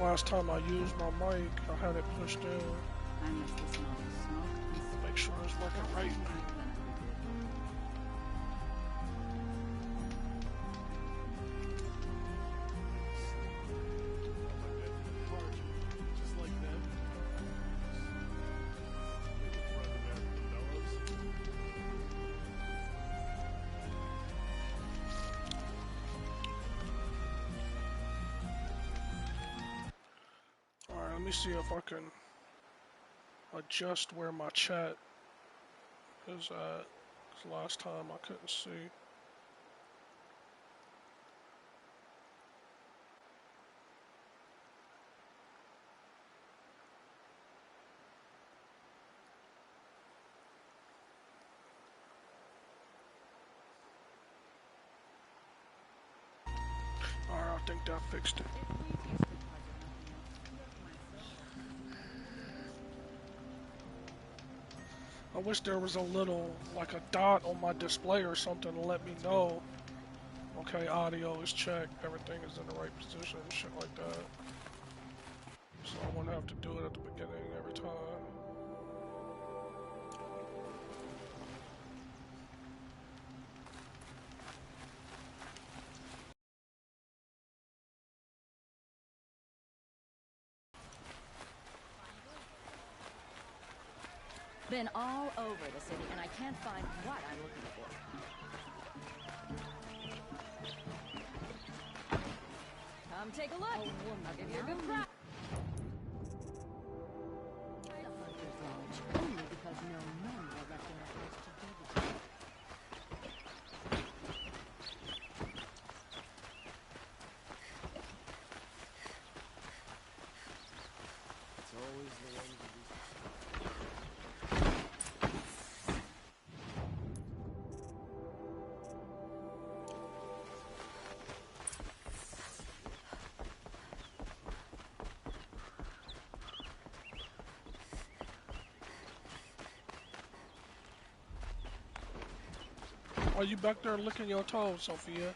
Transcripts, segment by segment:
Last time I used my mic, I had it pushed in. Make sure it's working right. Alright, let me see if I can adjust where my chat is at. 'Cause last time I couldn't see. Alright, I think that fixed it. I wish there was a little, like a dot on my display or something to let me know. Okay, audio is checked, everything is in the right position, shit like that. So I wouldn't have to do it at the beginning every time. Been all over the city, and I can't find what I'm looking for. Come take a look. I'll give you a good price. The Hunter's Lodge, only because no men are left in the house to do the job. It's always the one to be. Are you back there licking your toes, Sophia?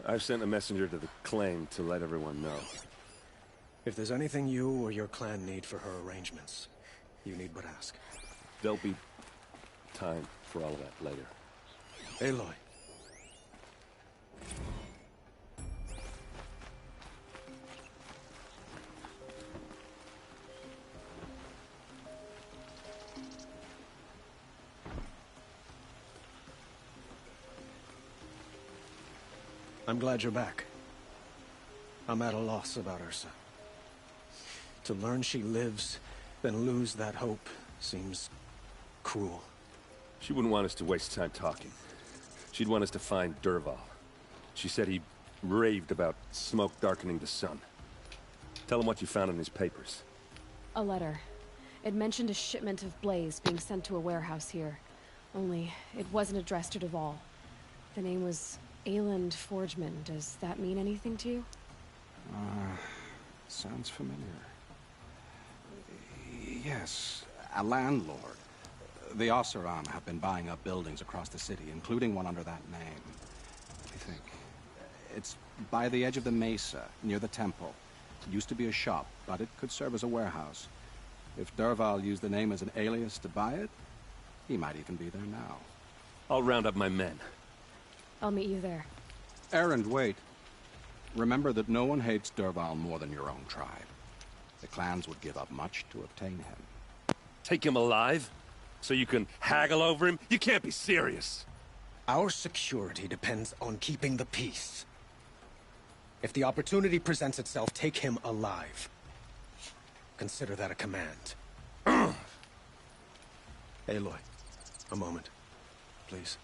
I've sent a messenger to the claim to let everyone know. If there's anything you or your clan need for her arrangements, you need but ask. There'll be time for all of that later. Aloy. I'm glad you're back. I'm at a loss about Ursa. To learn she lives, then lose that hope, seems cruel. She wouldn't want us to waste time talking. She'd want us to find Dervahl. She said he raved about smoke darkening the sun. Tell him what you found in his papers. A letter. It mentioned a shipment of blaze being sent to a warehouse here. Only, it wasn't addressed to Dervahl. The name was Ayland Forgeman. Does that mean anything to you? Sounds familiar. Yes, a landlord. The Oseram have been buying up buildings across the city, including one under that name. Let me think. It's by the edge of the mesa, near the temple. It used to be a shop, but it could serve as a warehouse. If Dervahl used the name as an alias to buy it, he might even be there now. I'll round up my men. I'll meet you there. Erend, wait. Remember that no one hates Dervahl more than your own tribe. The clans would give up much to obtain him. Take him alive? So you can haggle over him? You can't be serious. Our security depends on keeping the peace. If the opportunity presents itself, take him alive. Consider that a command. Aloy, a moment, please.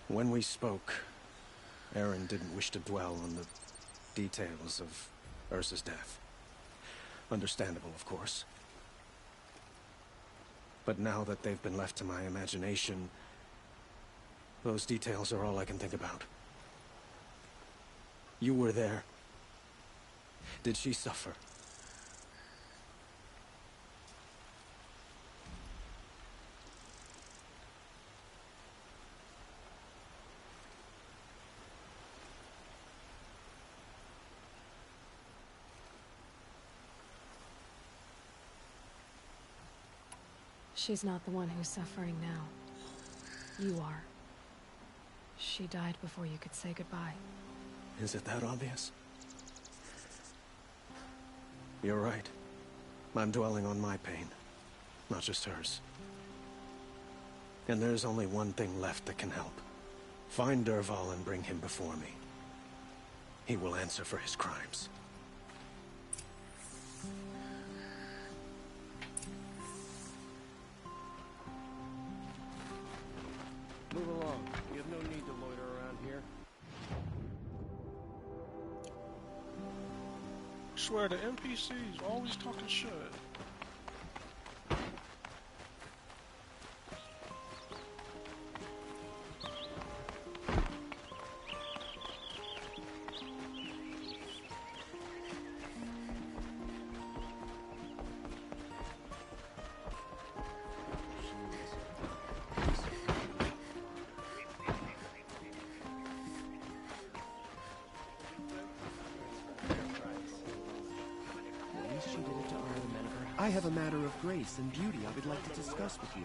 When we spoke, Erend didn't wish to dwell on the details of Ursa's death. Understandable, of course. But now that they've been left to my imagination, those details are all I can think about. You were there. Did she suffer? She's not the one who's suffering now. You are. She died before you could say goodbye. Is it that obvious? You're right. I'm dwelling on my pain, not just hers. And there's only one thing left that can help. Find Dervahl and bring him before me. He will answer for his crimes. Move along. You have no need to loiter around here. I swear the NPCs always talking shit. I have a matter of grace and beauty I would like to discuss with you.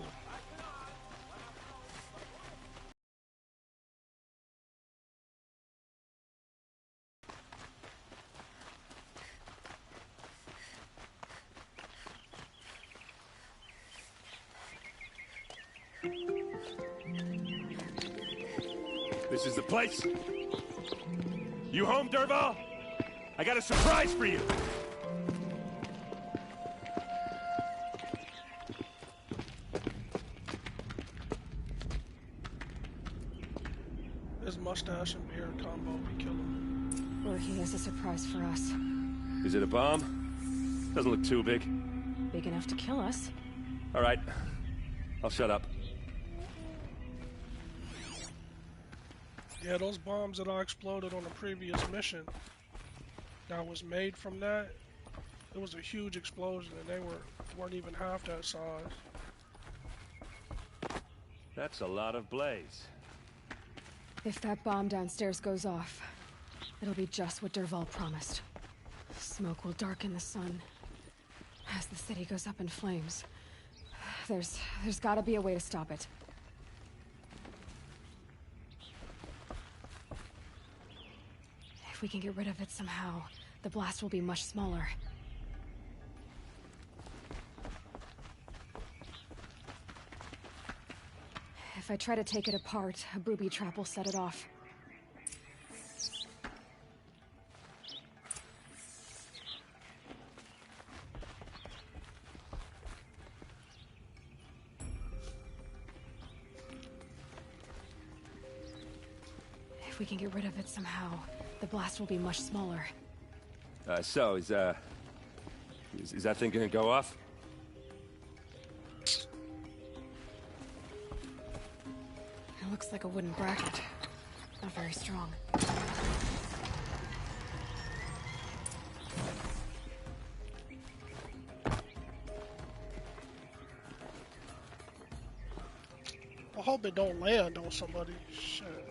This is the place? You home, Dervahl? I got a surprise for you! His mustache and beard combo be killing. Or he has a surprise for us. Is it a bomb? Doesn't look too big. Big enough to kill us. All right. I'll shut up. Yeah, those bombs that I exploded on the previous mission, that was made from that, it was a huge explosion and they weren't even half that size. That's a lot of blaze. If that bomb downstairs goes off, it'll be just what Dervahl promised. Smoke will darken the sun as the city goes up in flames. There's gotta be a way to stop it. If we can get rid of it somehow, the blast will be much smaller. If I try to take it apart, a booby trap will set it off. If we can get rid of it somehow, the blast will be much smaller. So, is that thing gonna go off? It looks like a wooden bracket. Not very strong. I hope it don't land on somebody. Shit.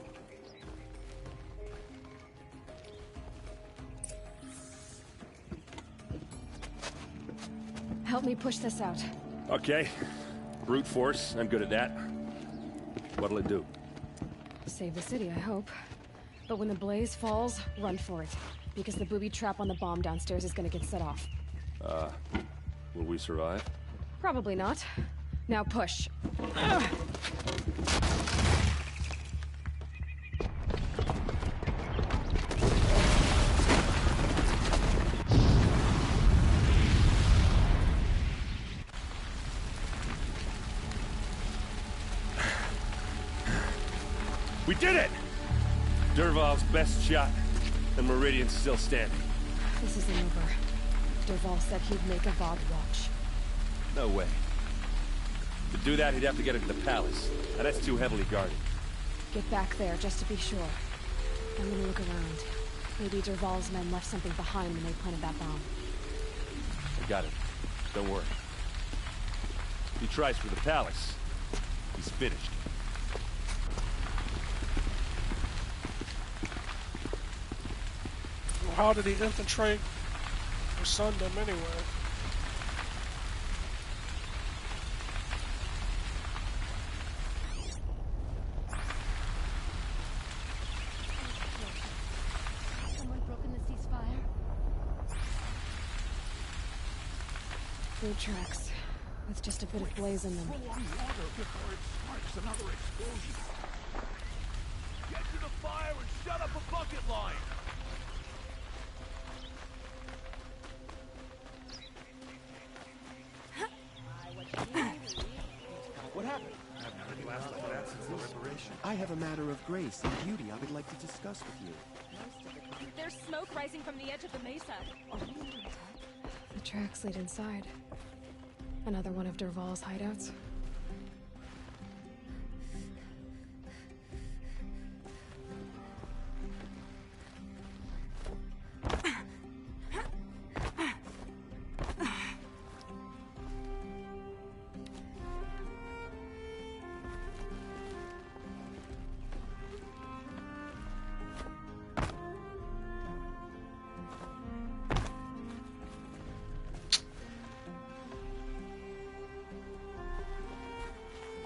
Help me push this out. Okay. Brute force, I'm good at that. What'll it do? Save the city, I hope. But when the blaze falls, run for it. Because the booby trap on the bomb downstairs is gonna get set off. Will we survive? Probably not. Now push. Ugh. We did it! Dervahl's best shot, and Meridian's still standing. This isn't over. Derval said he'd make a Vogue watch. No way. To do that, he'd have to get into the palace, and that's too heavily guarded. Get back there, just to be sure. I'm gonna look around. Maybe Derval's men left something behind when they planted that bomb. I got it. Don't worry. If he tries for the palace, he's finished. Well, how did he infiltrate the Sundom anyway? Someone broken the ceasefire? Food tracks, with just a bit of blaze in them. Throw on water before it sparks another explosion. Get to the fire and shut up a bucket line! What happened? I have a matter of grace and beauty I would like to discuss with you. There's smoke rising from the edge of the mesa. The tracks lead inside. Another one of Derval's hideouts.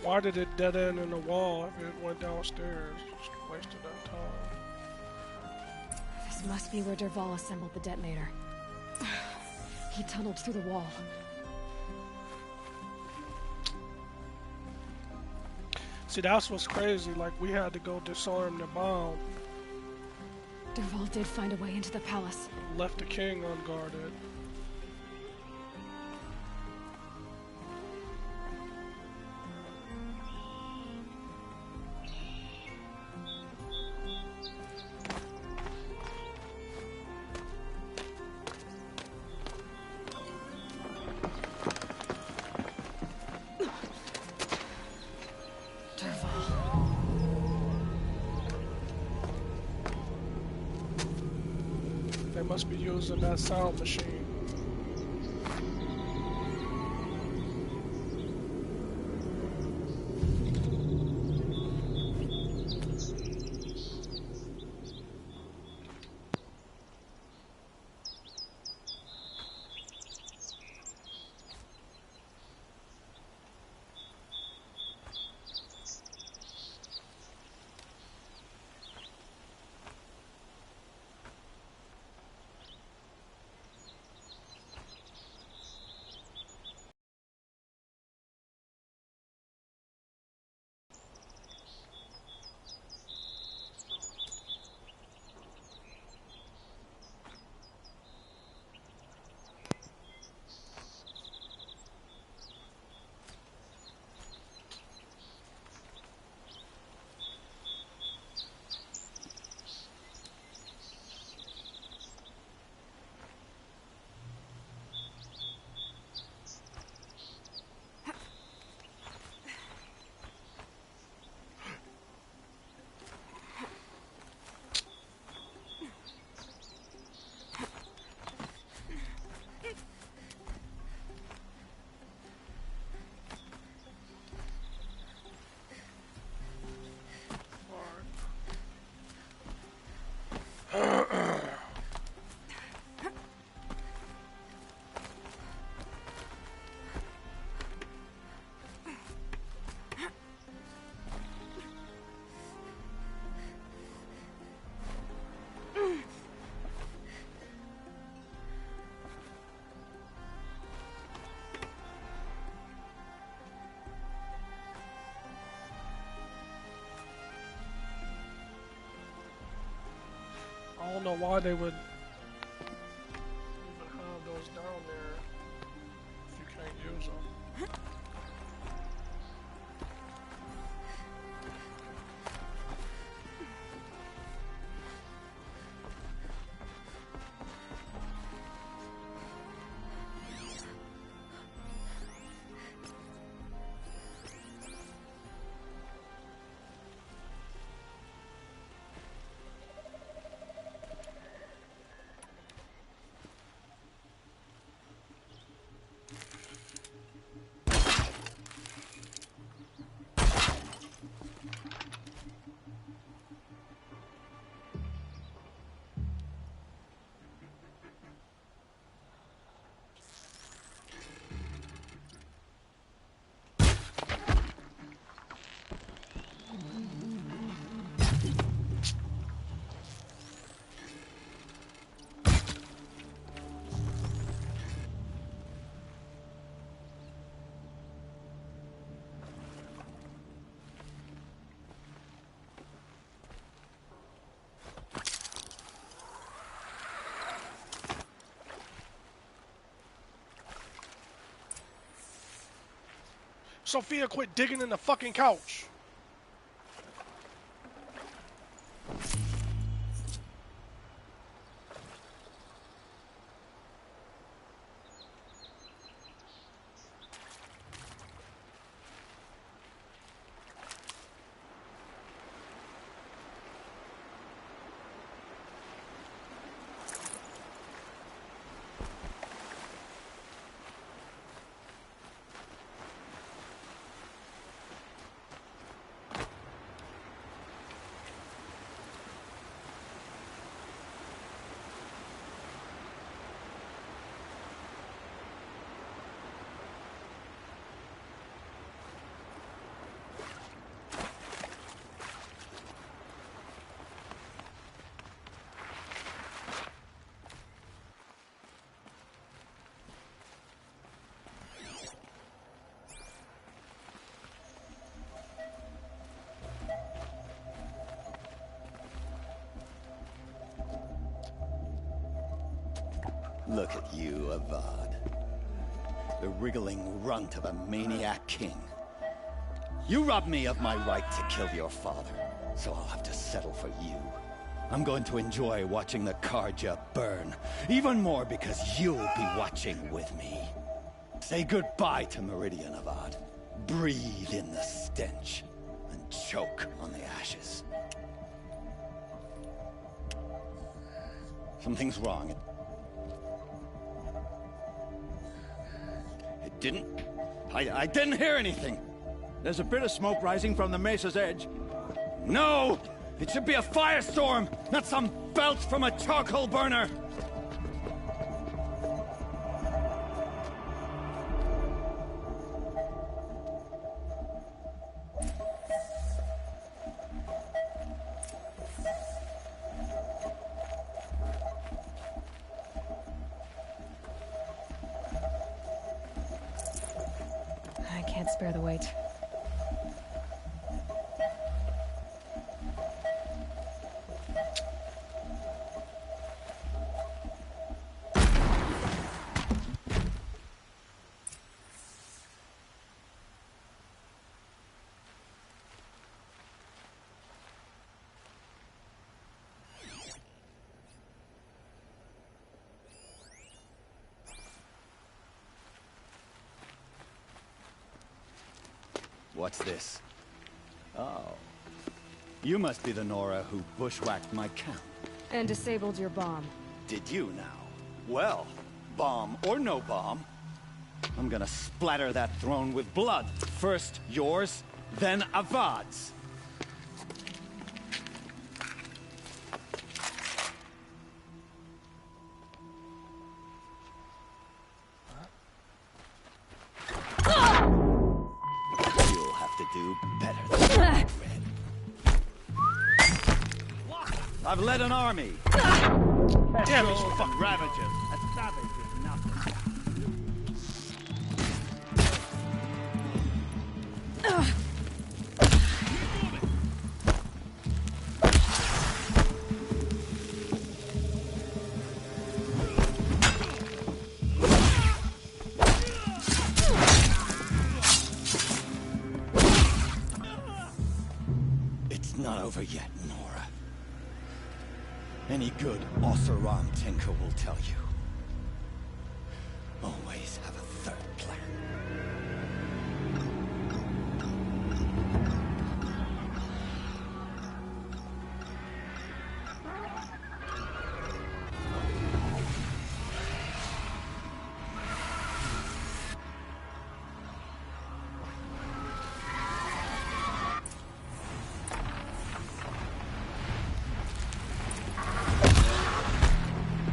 Why did it dead end in the wall if it went downstairs? Just wasted that time. This must be where Derval assembled the detonator. He tunneled through the wall. See, that's what's crazy. Like, we had to go disarm the bomb. Derval did find a way into the palace. Left the king unguarded. They must be using that sound machine. I don't know why they would even have those down there if you can't use them. Sophia, quit digging in the fucking couch. Look at you, Avad. The wriggling runt of a maniac king. You robbed me of my right to kill your father, so I'll have to settle for you. I'm going to enjoy watching the Karja burn, even more because you'll be watching with me. Say goodbye to Meridian, Avad. Breathe in the stench, and choke on the ashes. Something's wrong. I didn't hear anything. There's a bit of smoke rising from the mesa's edge. No! It should be a firestorm, not some belch from a charcoal burner! I can't spare the weight. What's this? Oh. You must be the Nora who bushwhacked my camp. And disabled your bomb. Did you now? Well, bomb or no bomb, I'm gonna splatter that throne with blood. First yours, then Avad's. You'll have to do better than that, Red. I've led an army. Damn, these fucking Ravagers. A savage is nothing. It's not over yet, Nora. Any good Oseram tinker will tell you. Always have a third plan.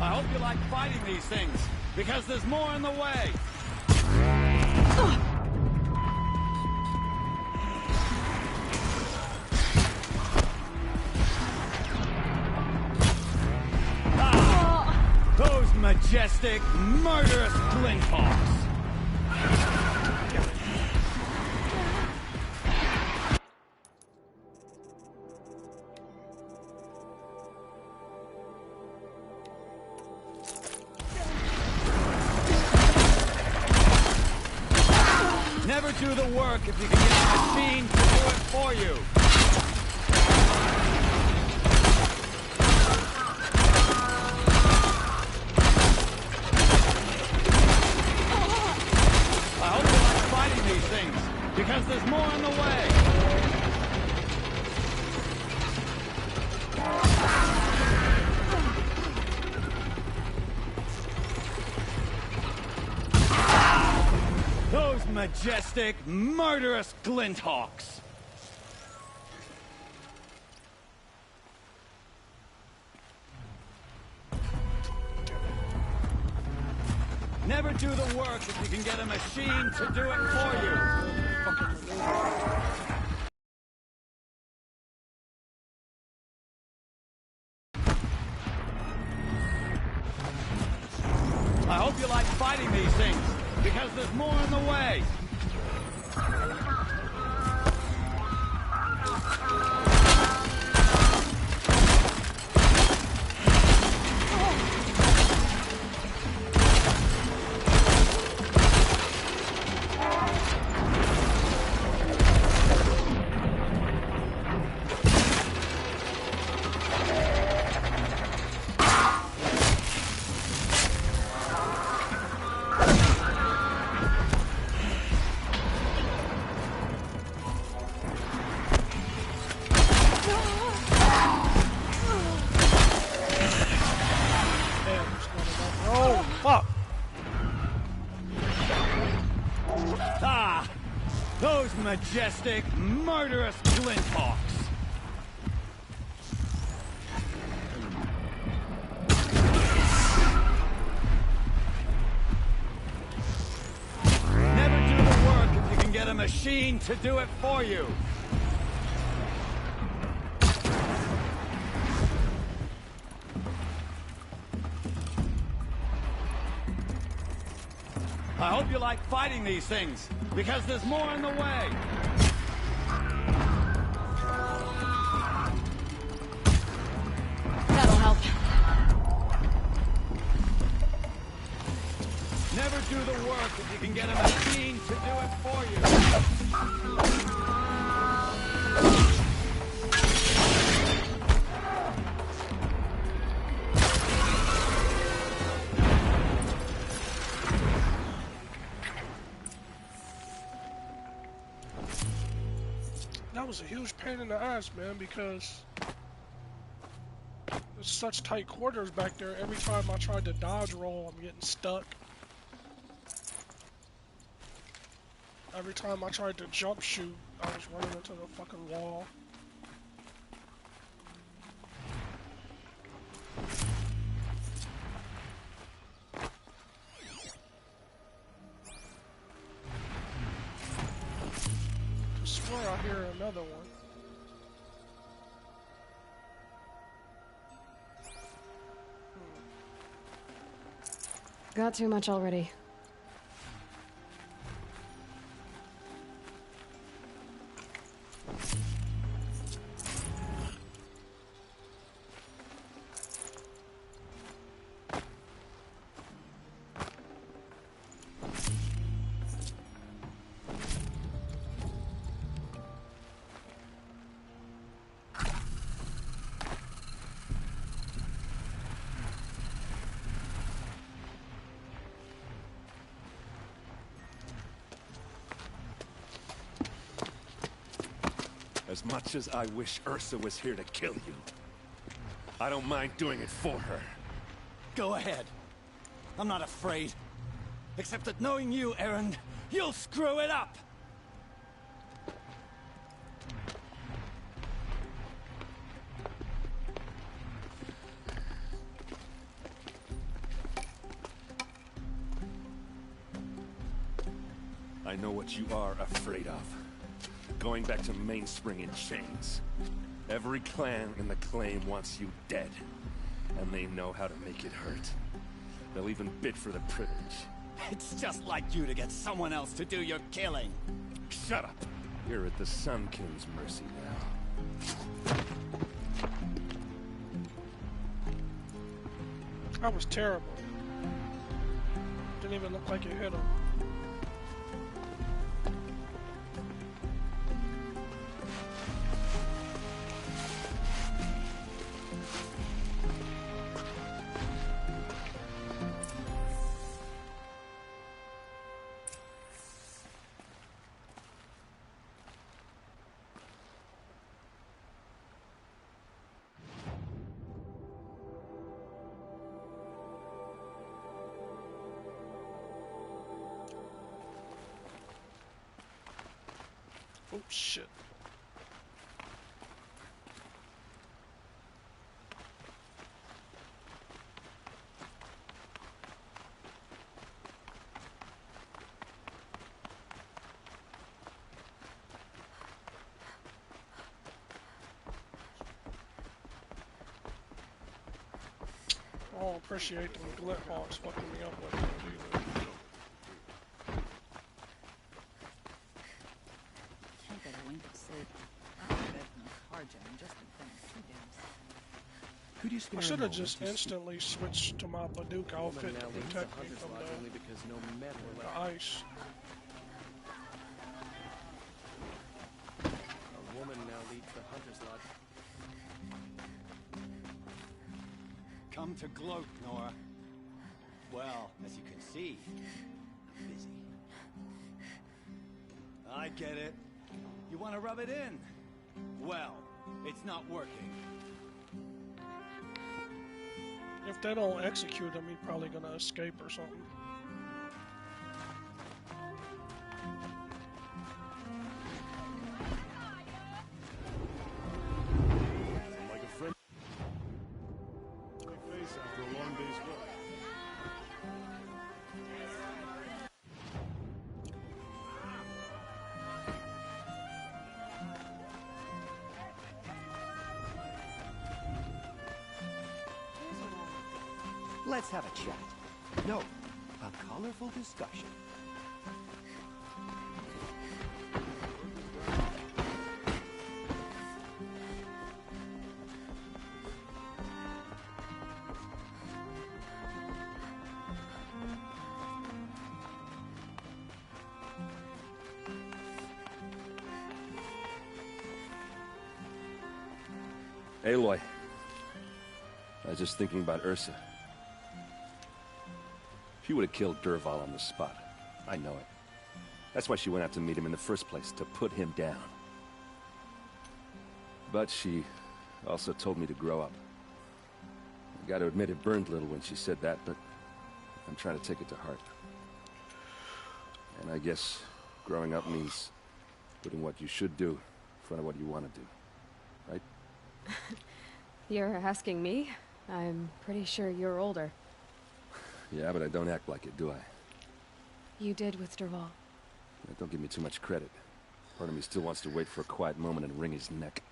I hope you like fighting these things, because there's more in the way. Ah, those majestic, murderous flinthawks. Never Never do the work if you can get a machine to do it for you. I hope you like fighting these things, because there's more in the way. Those majestic, murderous glinthawks. Never do the work if you can get a machine to do it for you. I hope you like fighting these things, because there's more in the way. Those majestic, murderous glinthawks. Never do the work if you can get a machine to do it for you. I hope you like fighting these things, because there's more in the way. That'll help. Never do the work if you can get a machine to do it for you. That was a huge pain in the ass, man, because there's such tight quarters back there. Every time I tried to dodge roll, I'm getting stuck. Every time I tried to jump shoot, I was running into the fucking wall. I swear I hear another one. Got too much already. As much as I wish Ursa was here to kill you, I don't mind doing it for her. Go ahead. I'm not afraid. Except that knowing you, Aaron, you'll screw it up! I know what you are afraid of. Going back to Mainspring in chains. Every clan in the claim wants you dead. And they know how to make it hurt. They'll even bid for the privilege. It's just like you to get someone else to do your killing. Shut up! You're at the Sun King's mercy now. That was terrible. Didn't even look like it hit him. Oh shit. I don't appreciate them glit hawks fucking me up like that either. Can't get a wink of sleep. I'm dead from the car jam just in front of Sea Could you spare I a should have moment just to s- instantly switched to my Baduk outfit to protect me from only because no men were the ice. A woman now leads the Hunter's Lodge. Come to gloat, Nora. Well, as you can see, I'm busy. I get it. You want to rub it in? Well, it's not working. If they don't execute him, he's probably gonna escape or something. Like a friend. Face after a long day's work. Let's have a chat. No, a colorful discussion. Aloy. I was just thinking about Ursa. She would have killed Dervahl on the spot. I know it. That's why she went out to meet him in the first place, to put him down. But she also told me to grow up. I gotta admit it burned a little when she said that, but I'm trying to take it to heart. And I guess growing up means putting what you should do in front of what you want to do. Right? You're asking me? I'm pretty sure you're older. Yeah, but I don't act like it, do I? You did with Dervahl. Don't give me too much credit. Part of me still wants to wait for a quiet moment and wring his neck.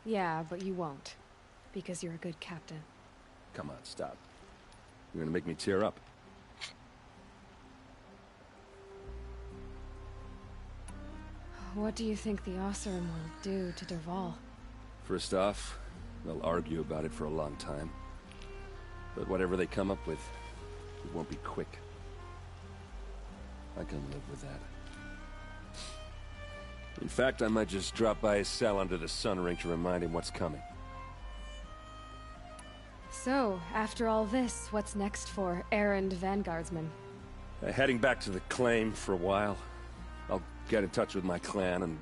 Yeah, but you won't. Because you're a good captain. Come on, stop. You're gonna make me tear up. What do you think the Oseram will do to Dervahl? First off, they'll argue about it for a long time. But whatever they come up with, it won't be quick. I can live with that. In fact, I might just drop by his cell under the sun ring to remind him what's coming. So, after all this, what's next for errand vanguardsman? Heading back to the claim for a while. I'll get in touch with my clan and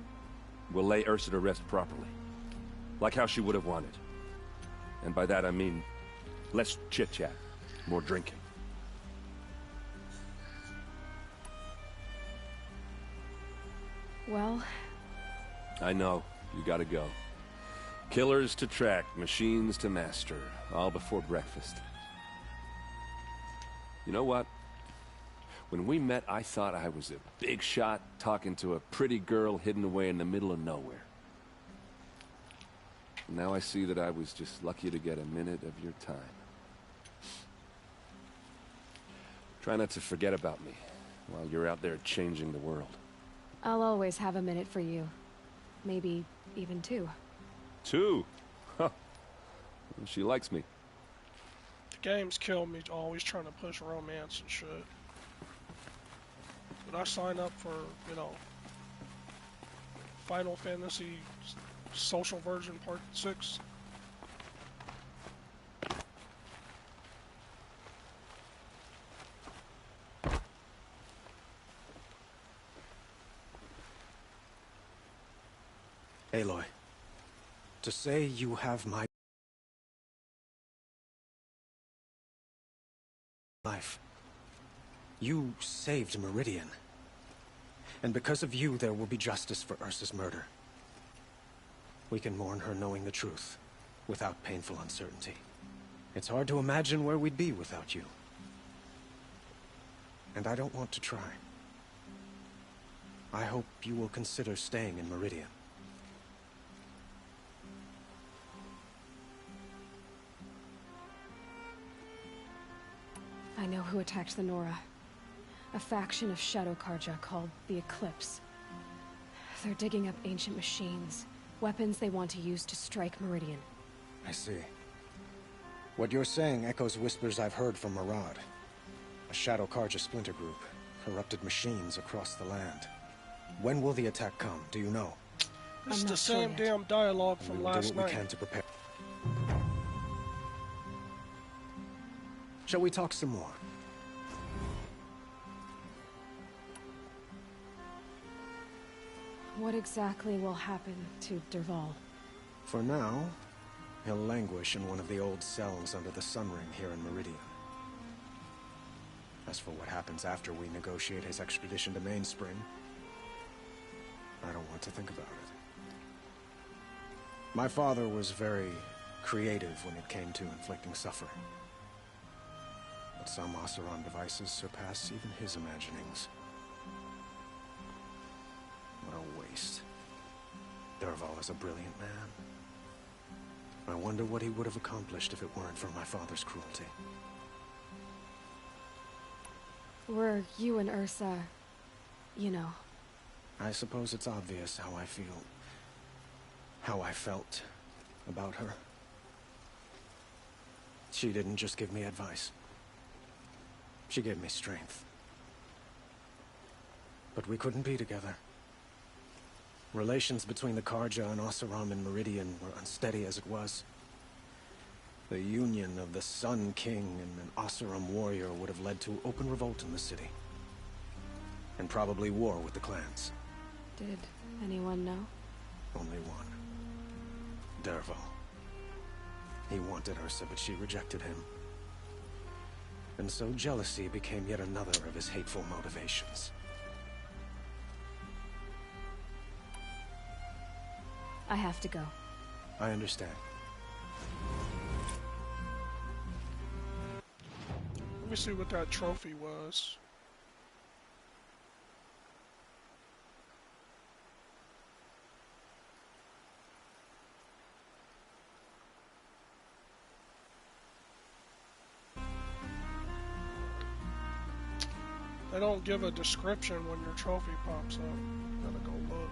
we'll lay Ursa to rest properly. Like how she would have wanted. And by that I mean less chit-chat, more drinking. Well... I know, you gotta go. Killers to track, machines to master, all before breakfast. You know what? When we met, I thought I was a big shot talking to a pretty girl hidden away in the middle of nowhere. Now I see that I was just lucky to get a minute of your time. Try not to forget about me while you're out there changing the world. I'll always have a minute for you. Maybe even two. Two? Huh. She likes me. The games kill me always trying to push romance and shit. Would I sign up for, you know, Final Fantasy Social Version Part 6? Aloy, to say you have my life. You saved Meridian. And because of you, there will be justice for Ursa's murder. We can mourn her knowing the truth, without painful uncertainty. It's hard to imagine where we'd be without you. And I don't want to try. I hope you will consider staying in Meridian. I know who attacked the Nora. A faction of Shadow Karja called the Eclipse. They're digging up ancient machines, weapons they want to use to strike Meridian. I see. What you're saying echoes whispers I've heard from Murad. A Shadow Karja splinter group, corrupted machines across the land. When will the attack come, do you know? It's the same damn dialogue from last do what night. we can to prepare. Shall we talk some more? What exactly will happen to Derval? For now, he'll languish in one of the old cells under the Sun Ring here in Meridian. As for what happens after we negotiate his extradition to Mainspring, I don't want to think about it. My father was very creative when it came to inflicting suffering. But some Oseram devices surpass even his imaginings. What a waste. Derval is a brilliant man. I wonder what he would have accomplished if it weren't for my father's cruelty. Were you and Ursa, you know? I suppose it's obvious how I feel. How I felt about her. She didn't just give me advice. She gave me strength. But we couldn't be together. Relations between the Karja and Oseram in Meridian were unsteady as it was. The union of the Sun King and an Oseram warrior would have led to open revolt in the city. And probably war with the clans. Did anyone know? Only one. Derval. He wanted Ursa, but she rejected him. And so jealousy became yet another of his hateful motivations. I have to go. I understand. Let me see what that trophy was. They don't give a description when your trophy pops up. Gotta go look.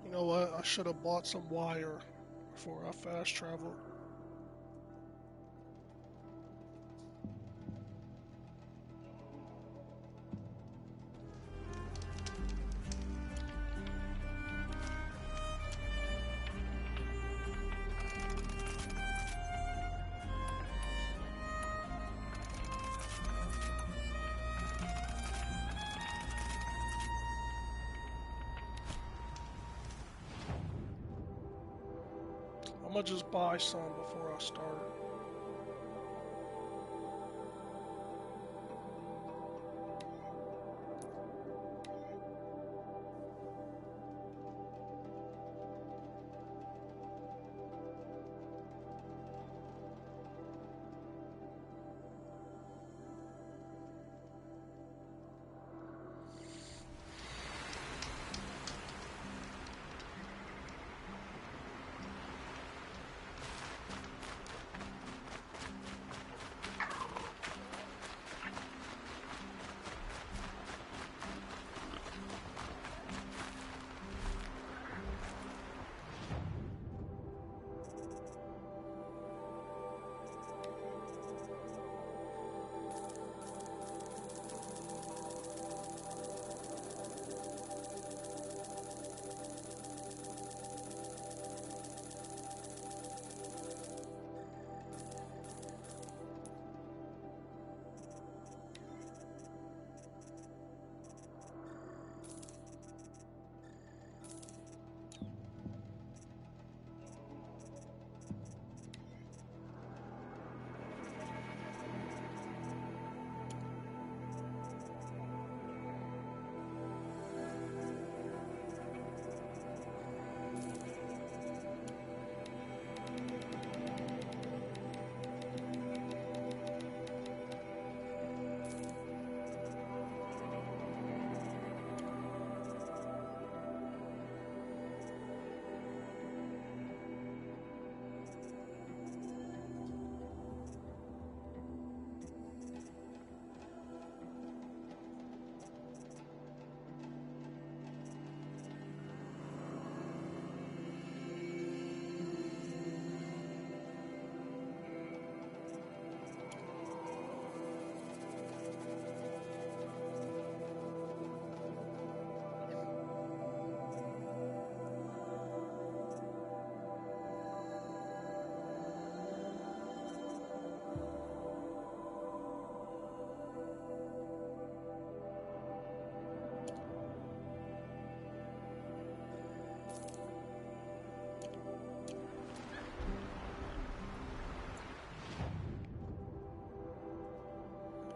You know what? I should have bought some wire before I fast traveled. I'm gonna just buy some before I start.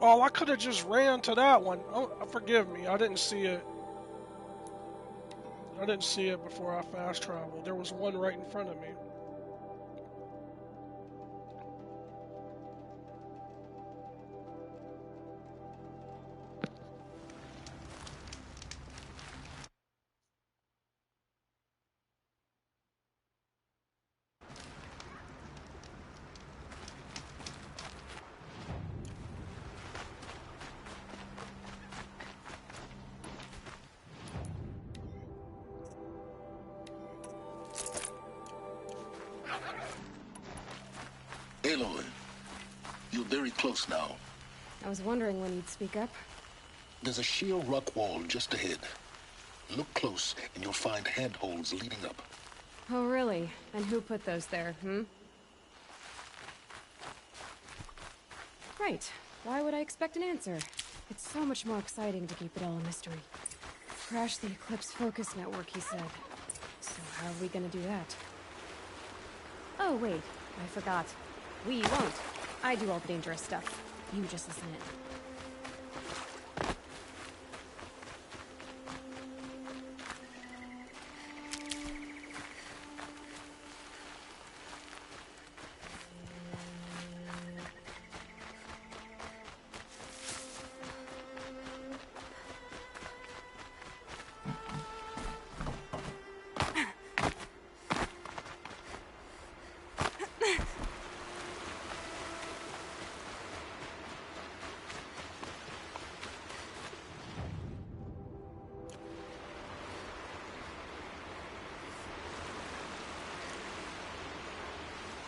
Oh, I could have just ran to that one. Oh, forgive me. I didn't see it. I didn't see it before I fast traveled. There was one right in front of me. Aloy, you're very close now. I was wondering when you'd speak up. There's a sheer rock wall just ahead. Look close, and you'll find handholds leading up. Oh, really? And who put those there, Right. Why would I expect an answer? It's so much more exciting to keep it all a mystery. Crash the Eclipse focus network, he said. So how are we gonna do that? Oh, wait. I forgot. We won't. I do all the dangerous stuff. You just listen in.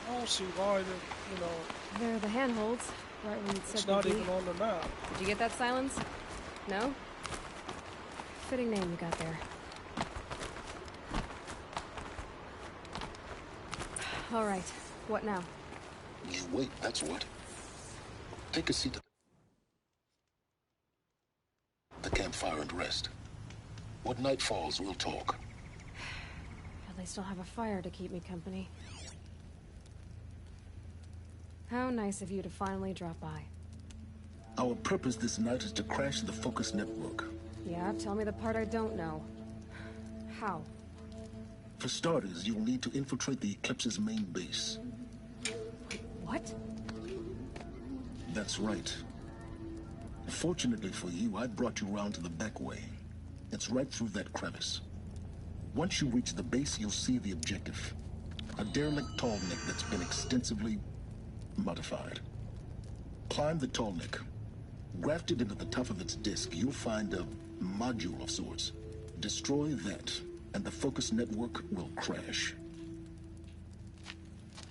I don't see why, They're the handholds, right when you said it's not they'd even be. on the map. Did you get that, Silence? No? Fitting name you got there. All right. What now? You wait, that's what. Take a seat at the campfire and rest. When night falls, we'll talk. At least I'll have a fire to keep me company. How nice of you to finally drop by. Our purpose this night is to crash the Focus network. Yeah, tell me the part I don't know. How? For starters, you'll need to infiltrate the Eclipse's main base. What? That's right. Fortunately for you, I brought you round to the back way. It's right through that crevice. Once you reach the base, you'll see the objective. A derelict tall neck that's been extensively modified. Climb the tall neck. Grafted into the top of its disk, you'll find a module of sorts. Destroy that, and the Focus network will crash.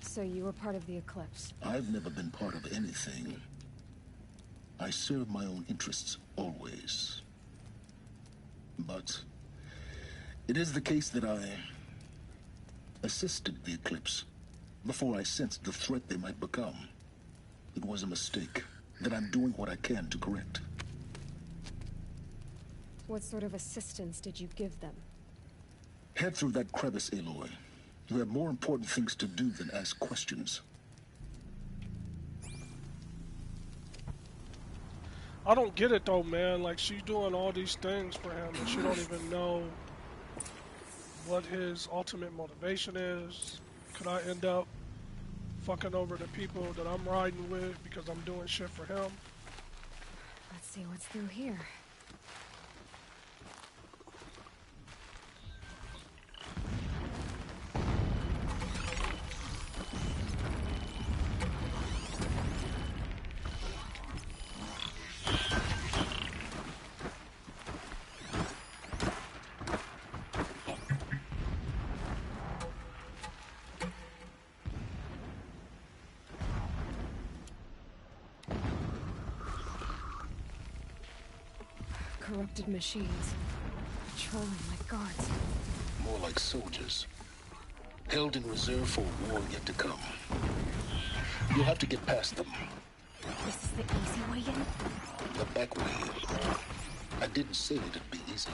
So you were part of the Eclipse? I've never been part of anything. I serve my own interests, always. But it is the case that I assisted the Eclipse before I sensed the threat they might become. It was a mistake that I'm doing what I can to correct. What sort of assistance did you give them? Head through that crevice, Aloy. You have more important things to do than ask questions. I don't get it though, man. Like, she's doing all these things for him and she don't even know what his ultimate motivation is. Could I end up fucking over the people that I'm riding with because I'm doing shit for him? Let's see what's through here. Corrupted machines. Patrolling like guards. More like soldiers. Held in reserve for a war yet to come. You'll have to get past them. This is the easy way in? The back way in. I didn't say it'd be easy.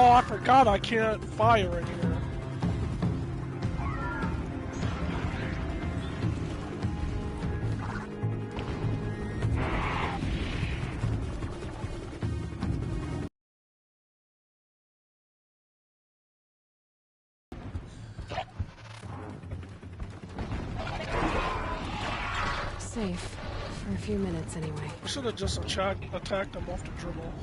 Oh, I forgot I can't fire in here. Safe. For a few minutes, anyway. We should have just attacked them off the dribble.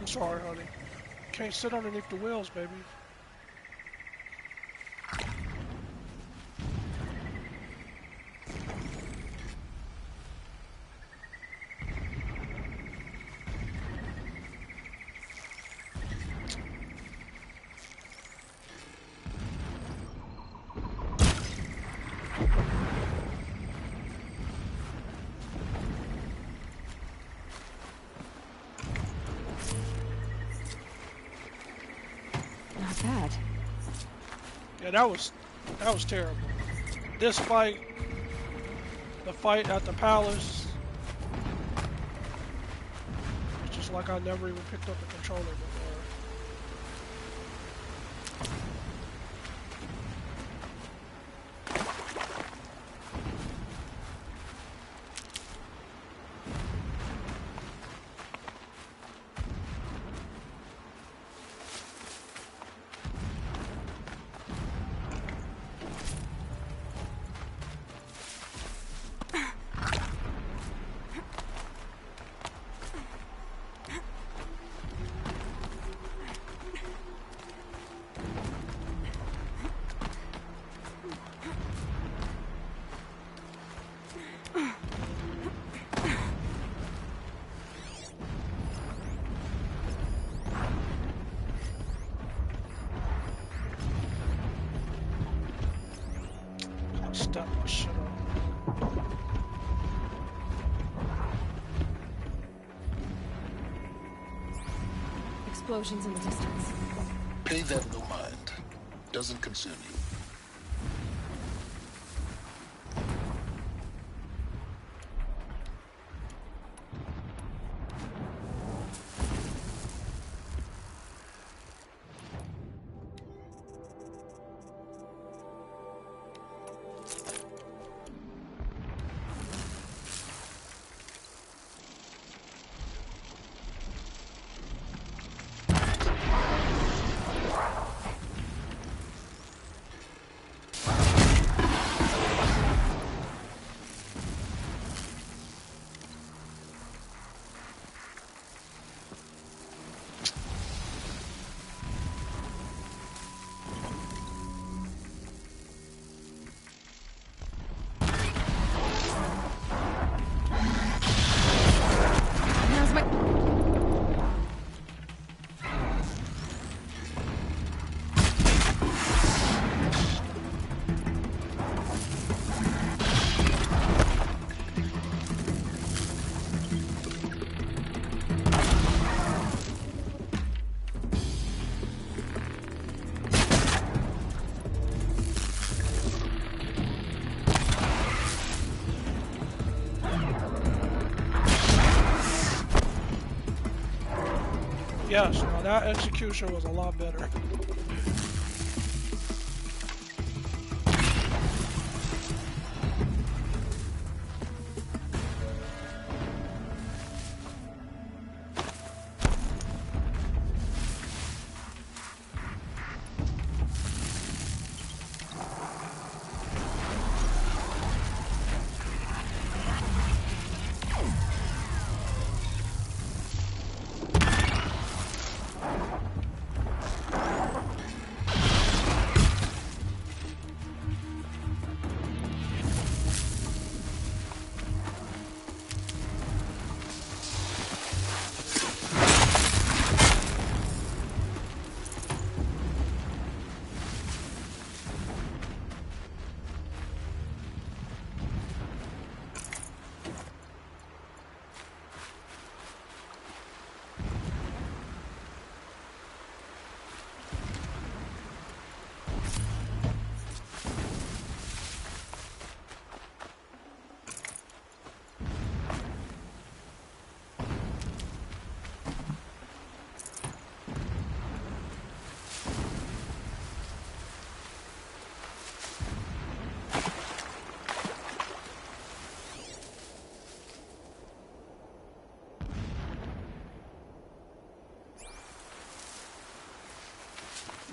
Sorry, honey. Can't sit underneath the wheels, baby. Not bad. Yeah, that was terrible. This fight, the fight at the palace, it's just like I never even picked up the controller before. Step my shit up. Explosions in the distance. Pay that no mind. Doesn't concern you. Yes, now that execution was a lot better.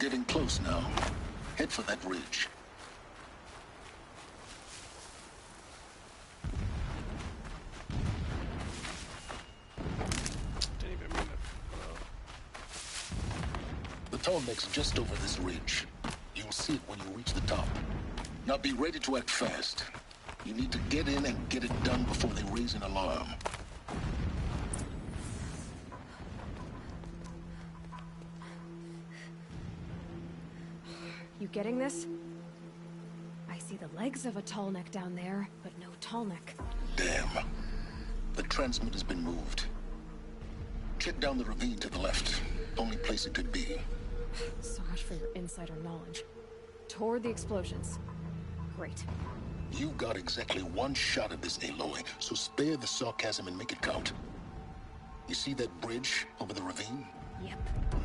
Getting close now. Head for that ridge. Didn't even mean to. The tall neck's just over this ridge. You'll see it when you reach the top. Now be ready to act fast. You need to get in and get it done before they raise an alarm. You getting this? I see the legs of a tall neck down there, but no tall neck. Damn. The transmitter's been moved. Check down the ravine to the left. Only place it could be. So much for your insider knowledge. Toward the explosions. Great. You got exactly one shot at this, Aloy, so spare the sarcasm and make it count. You see that bridge over the ravine? Yep.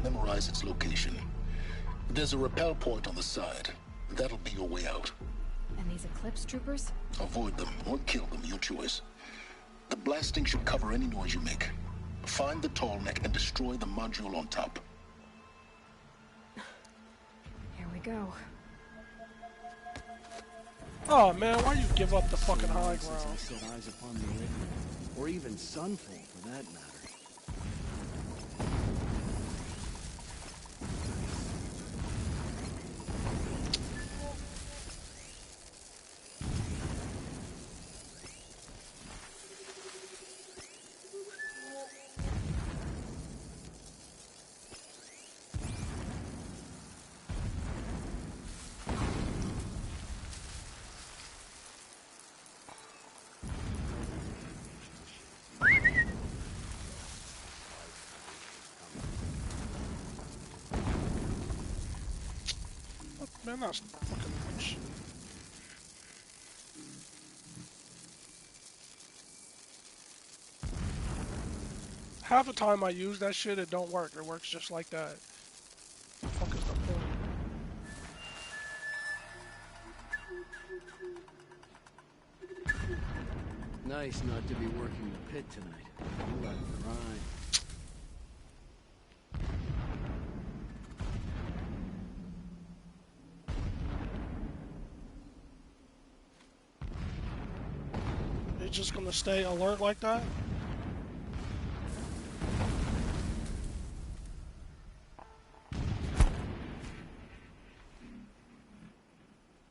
Memorize its location. There's a rappel point on the side. That'll be your way out. And these Eclipse troopers? Avoid them or kill them, your choice. The blasting should cover any noise you make. Find the tall neck and destroy the module on top. Here we go. Oh man, why you give up the fucking high ground? Set eyes upon the lake, or even Sunfall for that matter. Man, that's fucking much. Half the time I use that shit, it don't work. It works just like that. The fuck is the point? Nice not to be working the pit tonight. You are fine. It's just gonna stay alert like that?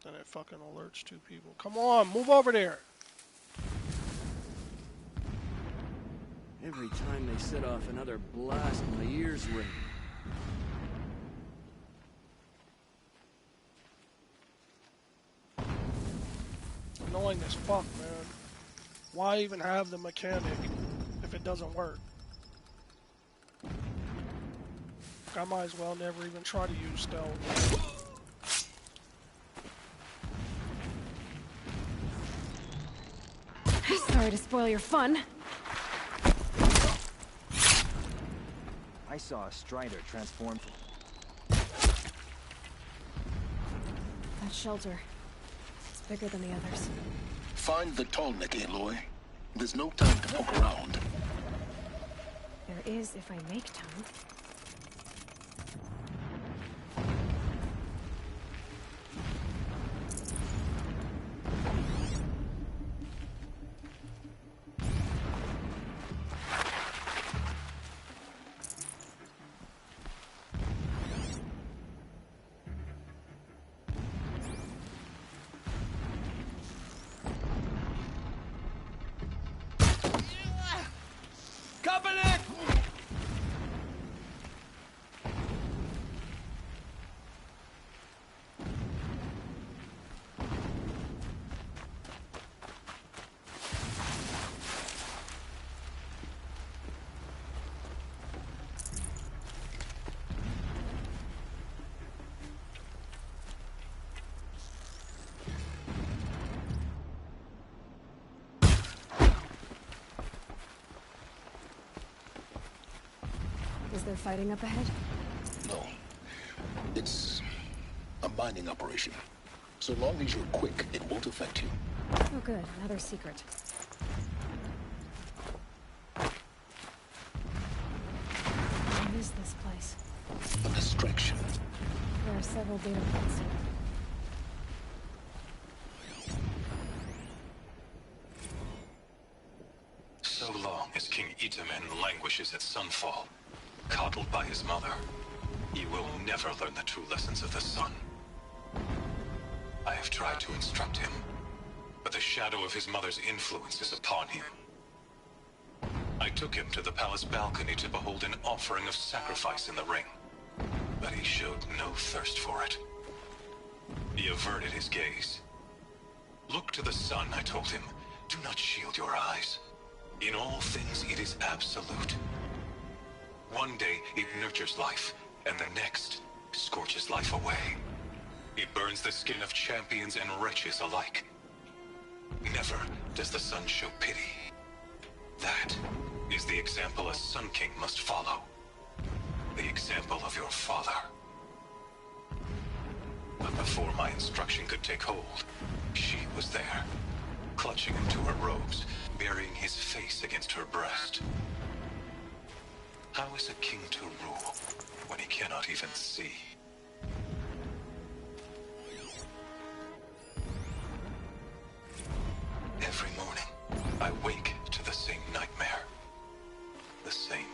Then it fucking alerts two people. Come on, move over there. Every time they set off another blast, my ears ring. Annoying as fuck, man. Why even have the mechanic if it doesn't work? I might as well never even try to use stealth. Sorry to spoil your fun. I saw a Strider transform from... That shelter. It's bigger than the others. Find the tall neck, Aloy. There's no time to poke around. There is if I make time. Is there fighting up ahead? No. It's a mining operation. So long as you're quick, it won't affect you. Oh good, another secret. What is this place? A distraction. There are several data points. So long as King Itamen languishes at Sunfall, coddled by his mother, he will never learn the true lessons of the sun. I have tried to instruct him, but the shadow of his mother's influence is upon him. I took him to the palace balcony to behold an offering of sacrifice in the ring, but he showed no thirst for it. He averted his gaze. Look to the sun, I told him. Do not shield your eyes. In all things, it is absolute. One day, it nurtures life, and the next, scorches life away. It burns the skin of champions and wretches alike. Never does the sun show pity. That is the example a Sun King must follow. The example of your father. But before my instruction could take hold, she was there, clutching him to her robes, burying his face against her breast. How is a king to rule when he cannot even see? Every morning, I wake to the same nightmare. The same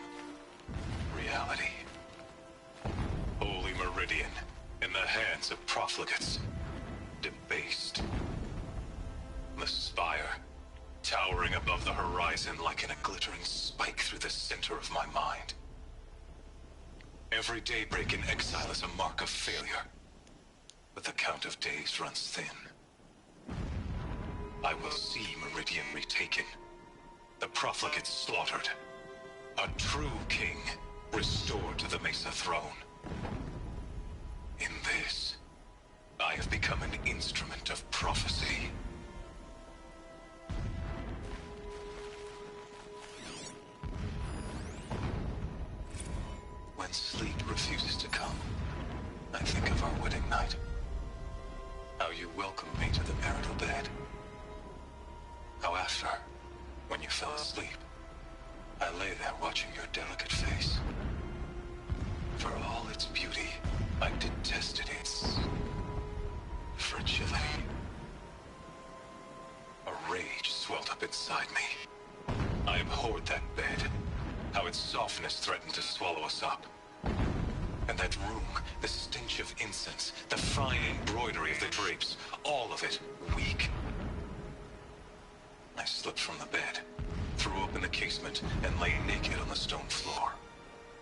reality. Holy Meridian, in the hands of profligates. Debased. The spire, towering above the horizon like a glittering spike through the center of my mind. Every daybreak in exile is a mark of failure, but the count of days runs thin. I will see Meridian retaken, the profligates slaughtered, a true king restored to the Mesa throne. In this, I have become an instrument of prophecy. When sleep refuses to come, I think of our wedding night. How you welcomed me to the marital bed. How after, when you fell asleep, I lay there watching your delicate face. For all its beauty, I detested its fragility. A rage swelled up inside me. I abhorred that bed, how its softness threatened to swallow us up. And that room, the stench of incense, the fine embroidery of the drapes, all of it weak. I slipped from the bed, threw open the casement, and lay naked on the stone floor,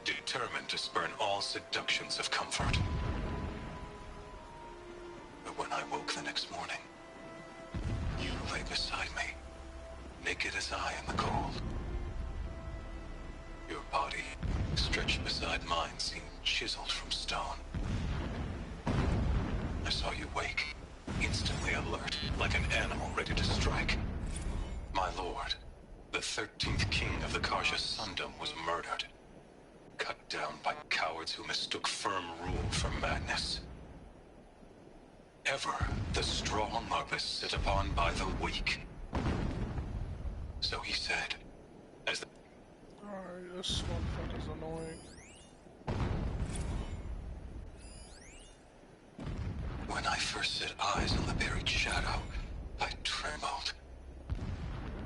determined to spurn all seductions of comfort. But when I woke the next morning, you lay beside me, naked as I in the cold. Your body, stretched beside mine, seemed chiseled from stone. I saw you wake, instantly alert, like an animal ready to strike. My lord, the 13th king of the Karja Sundom was murdered. cut down by cowards who mistook firm rule for madness. Ever the strong are beset upon by the weak. So he said, as the... Alright, this motherfucker's annoying. When I first set eyes on the buried shadow, I trembled.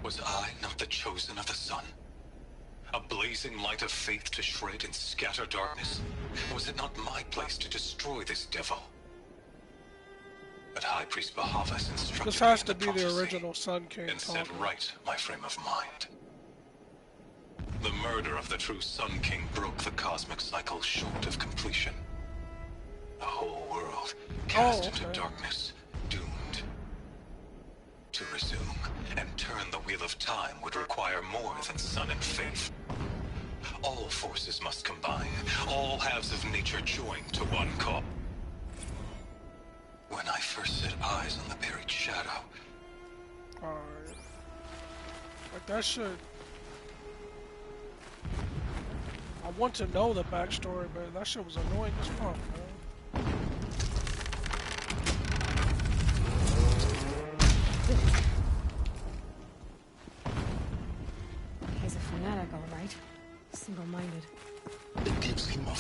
Was I not the chosen of the sun? A blazing light of faith to shred and scatter darkness? Was it not my place to destroy this devil? But High Priest Bahavas instructed This has me to in be prophecy the original Sun King and set talking. right my frame of mind. The murder of the true Sun King broke the cosmic cycle short of completion. The whole world cast into darkness, doomed. To resume and turn the wheel of time would require more than sun and faith. All forces must combine, all halves of nature join to one cause. When I first set eyes on the buried shadow. Alright. Like that shit. I want to know the backstory, but that shit was annoying as fuck, man. He's a fanatic, all right. Single-minded. It gives him a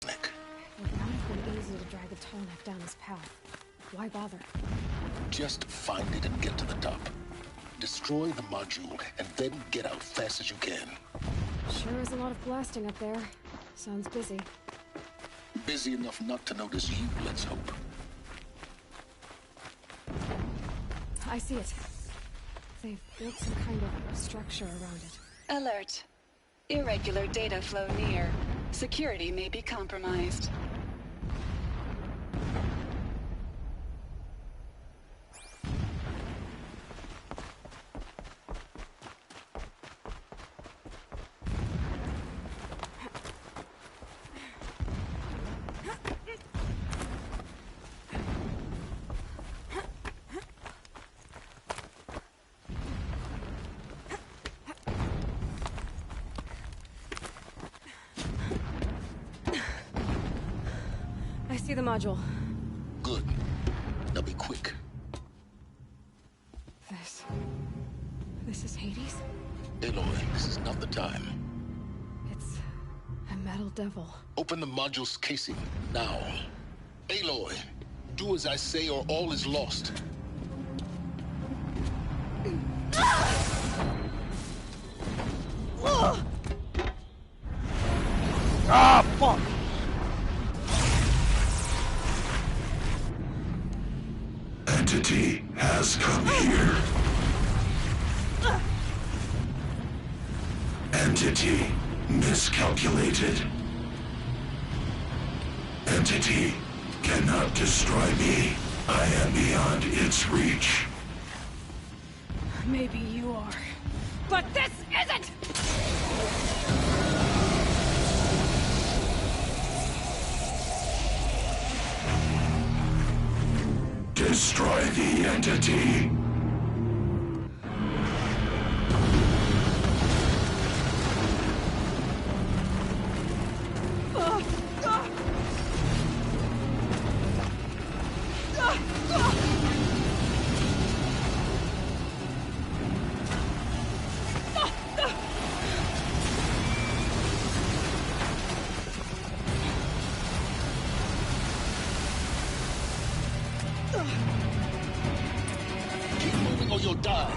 It would not have been easy to drag a tall neck down his path. Why bother? Just find it and get to the top. Destroy the module, and then get out fast as you can. Sure is a lot of blasting up there. Sounds busy. Busy enough not to notice you, let's hope. I see it. They've built some kind of structure around it. Alert. Irregular data flow near. Security may be compromised. I see the module. Good. Now be quick. This is Hades? Aloy, this is not the time. It's a metal devil. Open the module's casing, now. Aloy, do as I say or all is lost. Ah, fuck! Entity has come here. Entity miscalculated. Entity cannot destroy me. I am beyond its reach. Maybe you are. But this isn't! Destroy the entity. Keep moving or you'll die.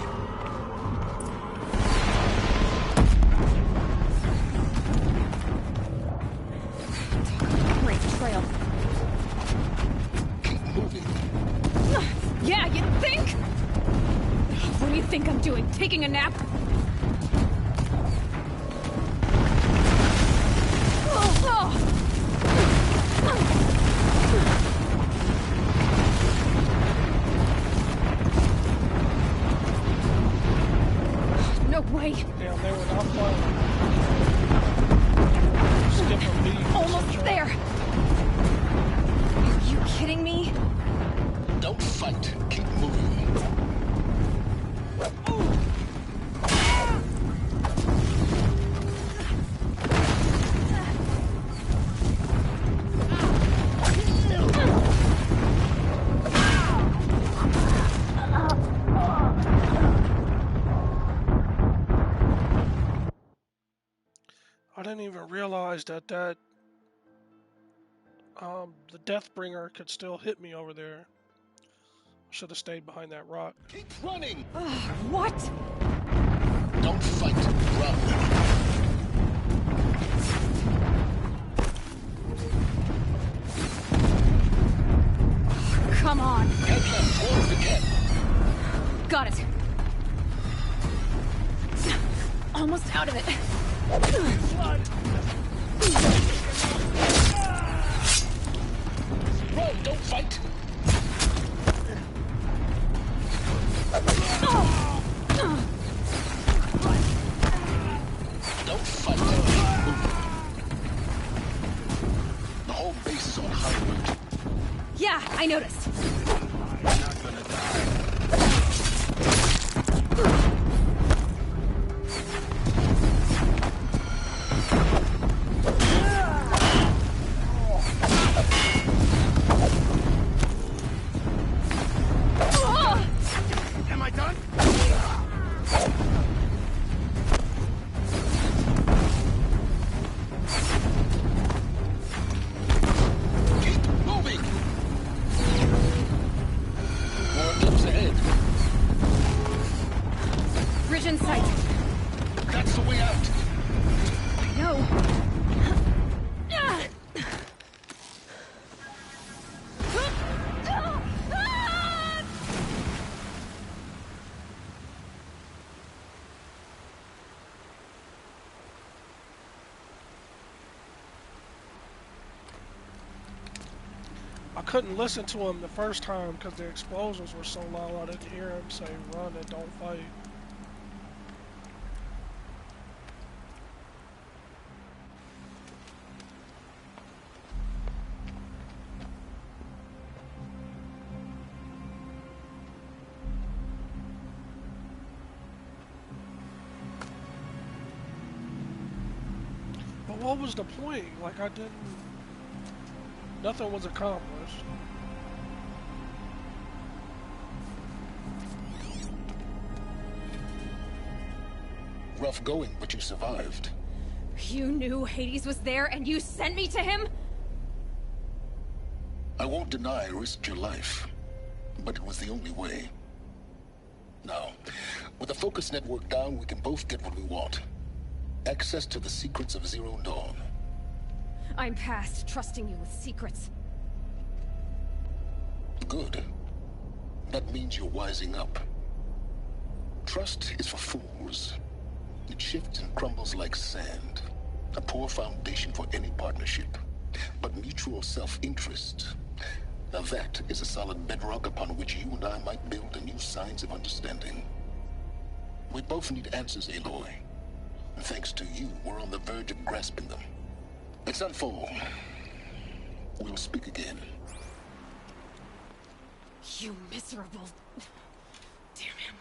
Great trail. Keep moving. Yeah, you think? What do you think I'm doing? Taking a nap? No way. Damn, they were not playing. Skip a beat. Almost there. Are you kidding me? Don't fight. Keep moving. I didn't even realize that the Deathbringer could still hit me over there. Should have stayed behind that rock. Keep running! What? Don't fight, run. Come on. Head left towards the cat. Got it. Almost out of it. Run, don't fight. Don't fight. The whole base is on high alert. Yeah, I noticed. You're not gonna die. Am I done? Keep moving. More clips ahead. Bridge in sight. That's the way out. I know. I couldn't listen to him the first time because the explosions were so loud. I didn't hear him say run and don't fight. But what was the point? Like, I didn't... Nothing was accomplished. Rough going, but you survived. You knew Hades was there and you sent me to him? I won't deny I risked your life, but it was the only way. Now, with the focus network down, we can both get what we want. Access to the secrets of Zero Dawn. I'm past trusting you with secrets. Good. That means you're wising up. Trust is for fools. It shifts and crumbles like sand. A poor foundation for any partnership. But mutual self-interest, now that is a solid bedrock upon which you and I might build a new science of understanding. We both need answers, Aloy. And thanks to you, we're on the verge of grasping them. Let's unfold. We'll speak again. You miserable... Damn him.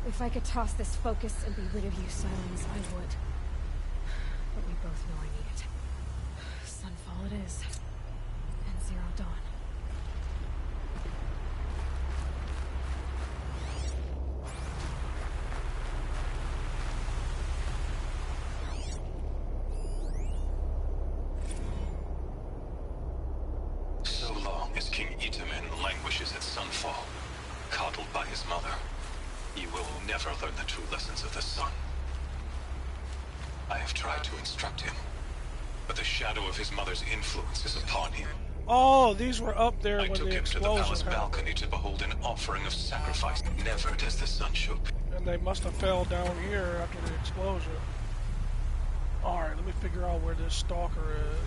If I could toss this focus and be rid of you, Silence, I would. But we both know I need it. Sunfall it is. And Zero Dawn. So long as King Itamen languishes at Sunfall, coddled by his mother, he will never learn the true lessons of the sun. I have tried to instruct him, but the shadow of his mother's influence is upon him. Oh, these were up there I when took the him to the explosion palace happened. balcony to behold an offering of sacrifice. Never does the sun show. And they must have fell down here after the explosion. Alright, let me figure out where this stalker is.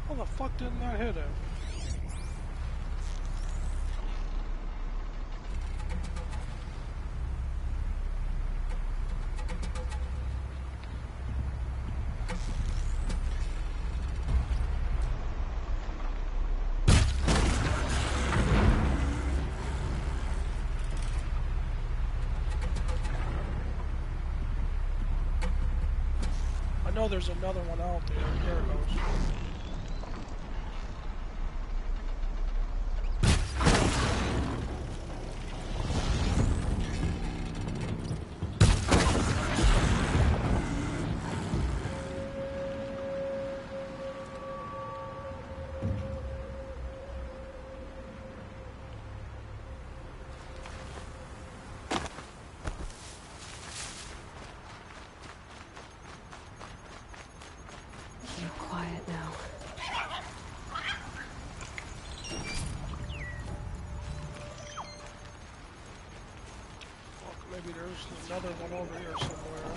How the fuck didn't I hit him? know there's another one out there. There it goes. Maybe there's another one over here somewhere.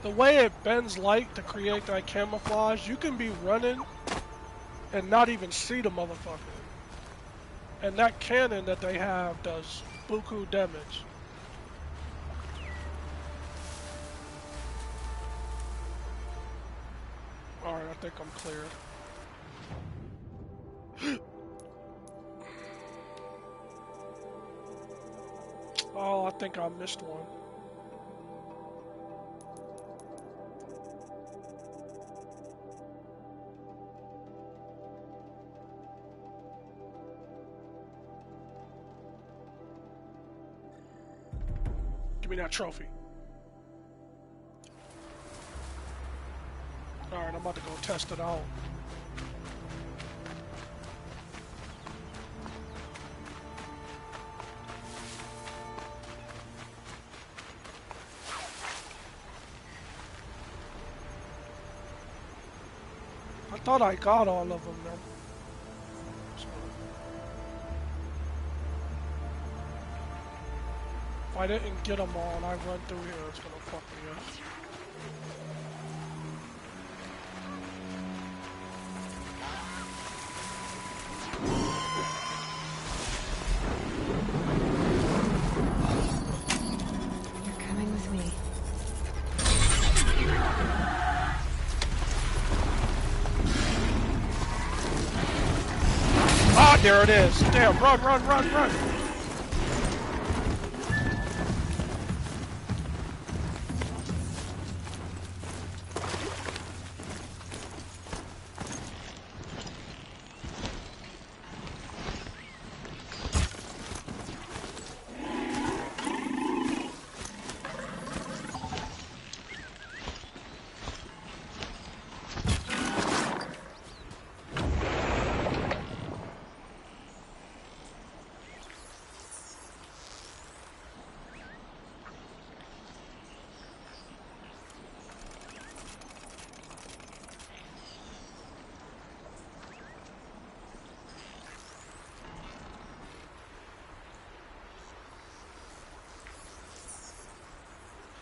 The way it bends light to create that camouflage, you can be running and not even see the motherfucker. And that cannon that they have does buku damage. Alright, I think I'm clear. Oh, I think I missed one. Give me that trophy. Alright, I'm about to go test it out. I thought I got all of them, man. If I didn't get them all and I run through here, it's gonna fuck me up. You're coming with me. Ah, there it is. Damn, run, run, run, run.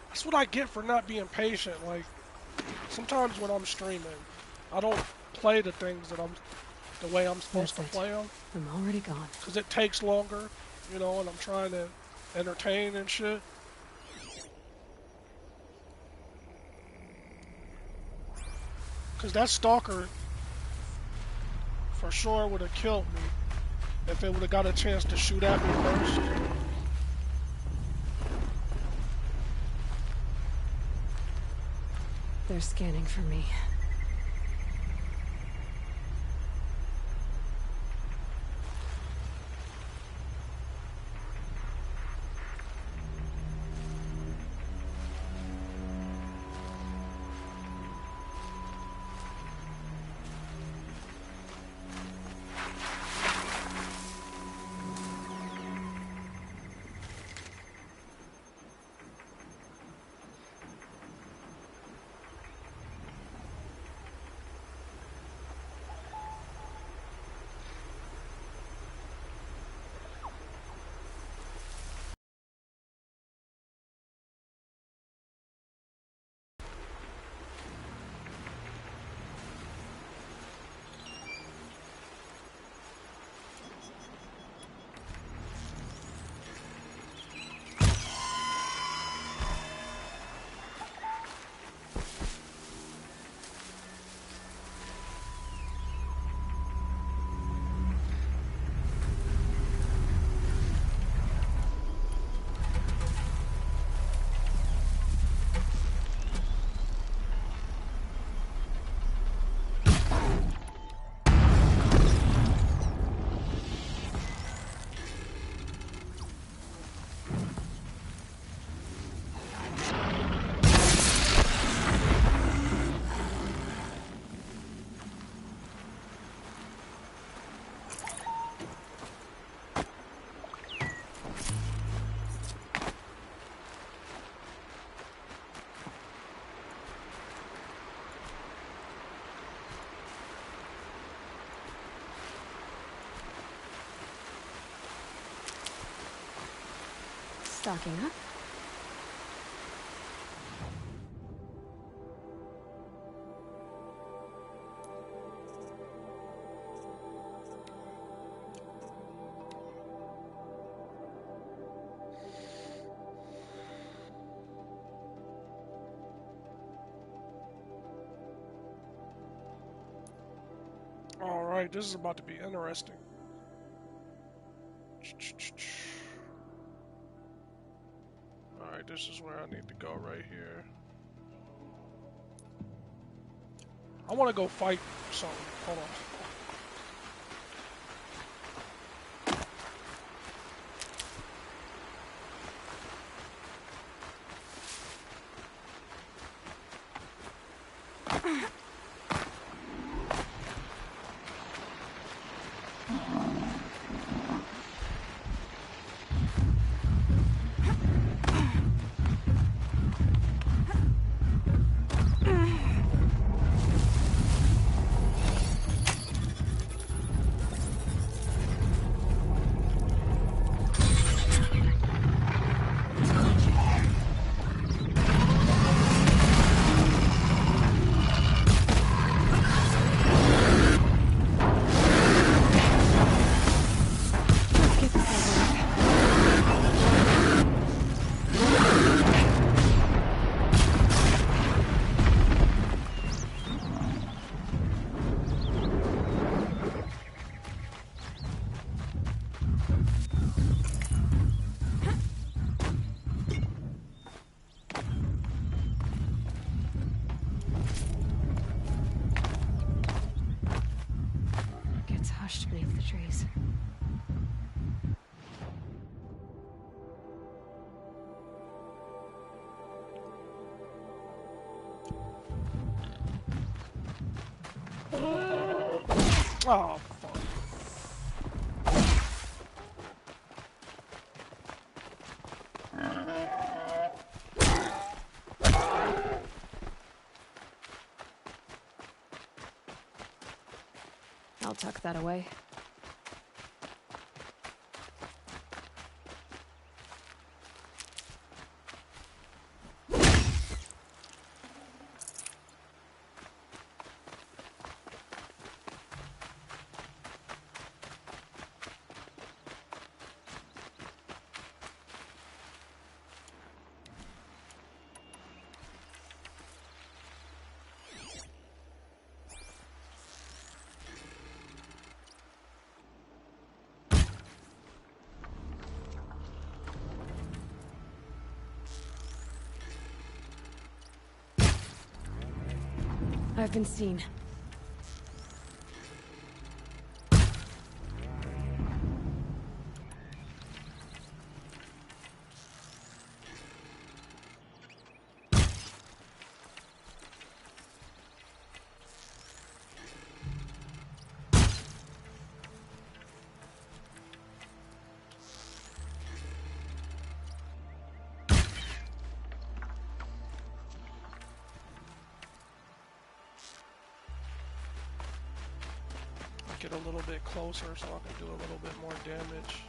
That's what I get for not being patient. Like, sometimes when I'm streaming, I don't play the things that the way I'm supposed to play them. I'm already gone. Because it takes longer, you know, and I'm trying to entertain and shit. Because that stalker for sure would have killed me if it would have got a chance to shoot at me first. They're scanning for me. Stocking up. Alright, this is about to be interesting. Alright, this is where I need to go right here. I want to go fight something. Hold on. Gets hushed beneath the trees. Oh, fuck. I'll tuck that away. I've been seen. Get a little bit closer so I can do a little bit more damage.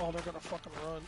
Oh, they're gonna fucking run.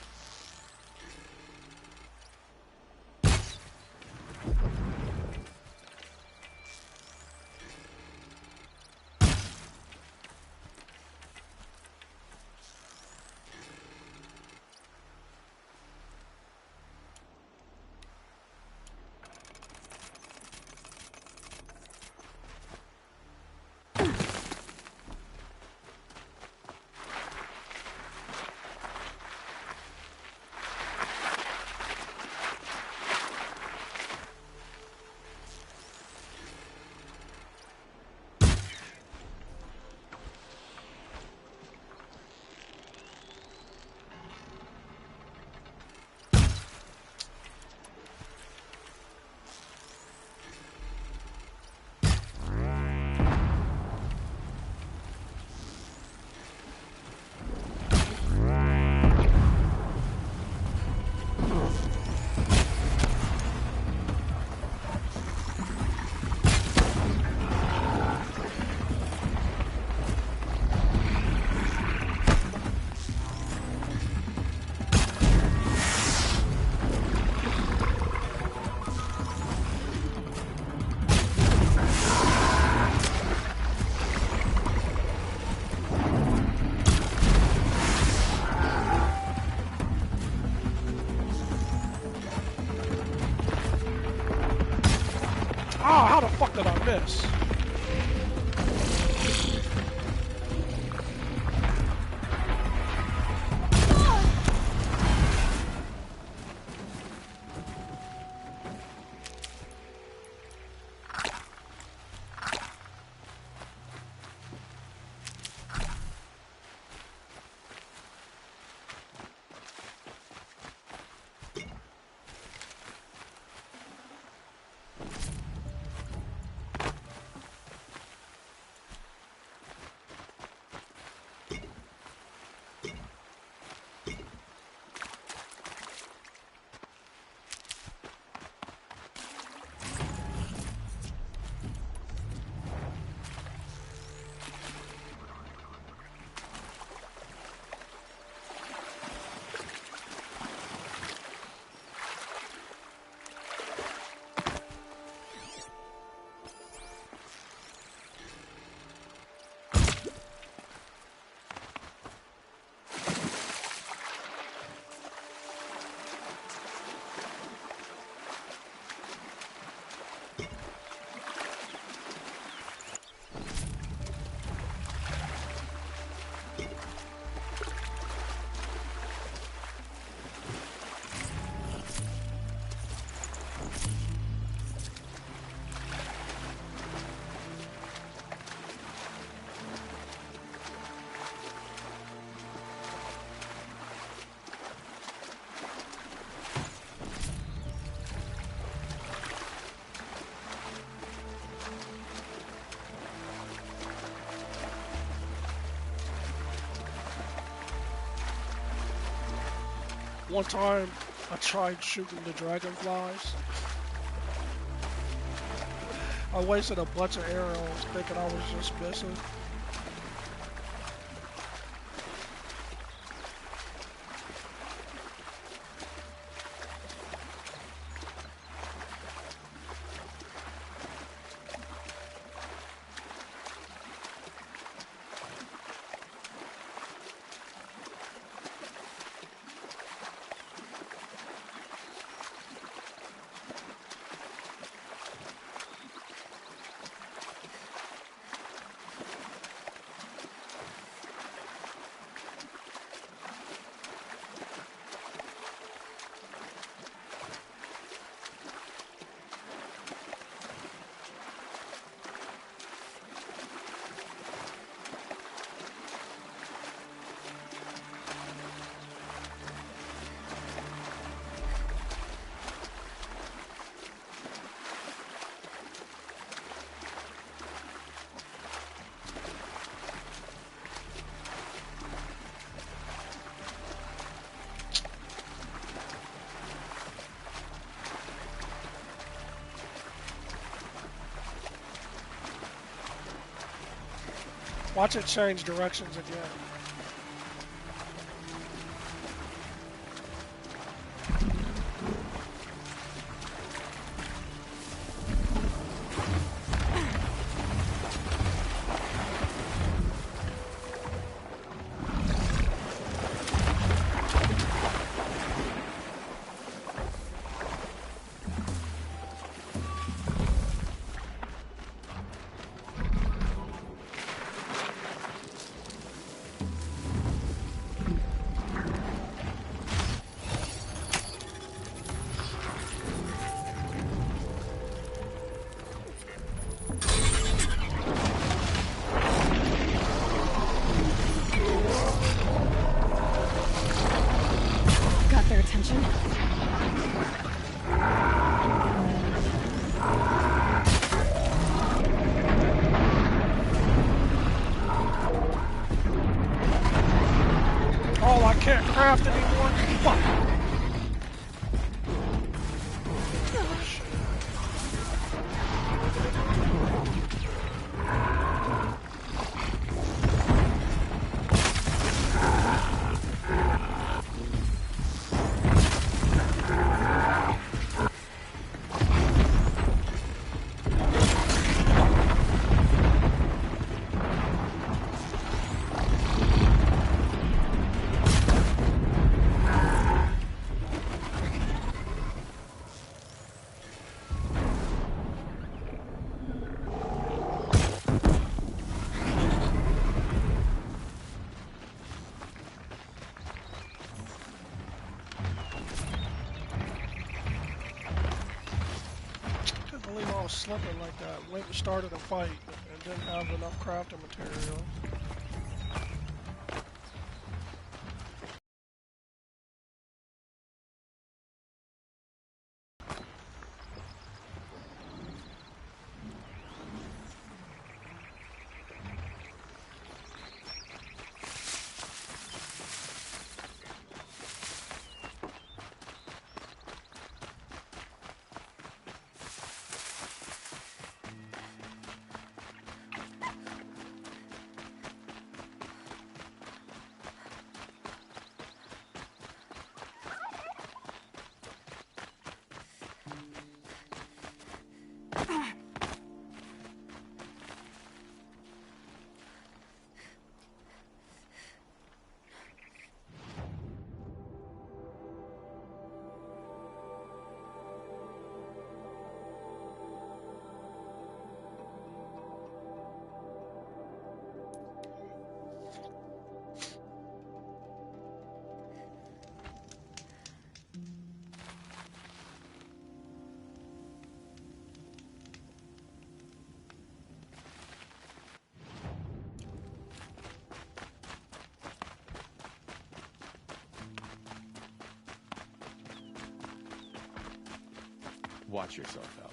miss? One time, I tried shooting the dragonflies. I wasted a bunch of arrows thinking I was just missing. Watch it change directions again. Can't craft anymore. Fuck. was slipping like that. Went and started a fight and didn't have enough crafting material. Watch yourself out.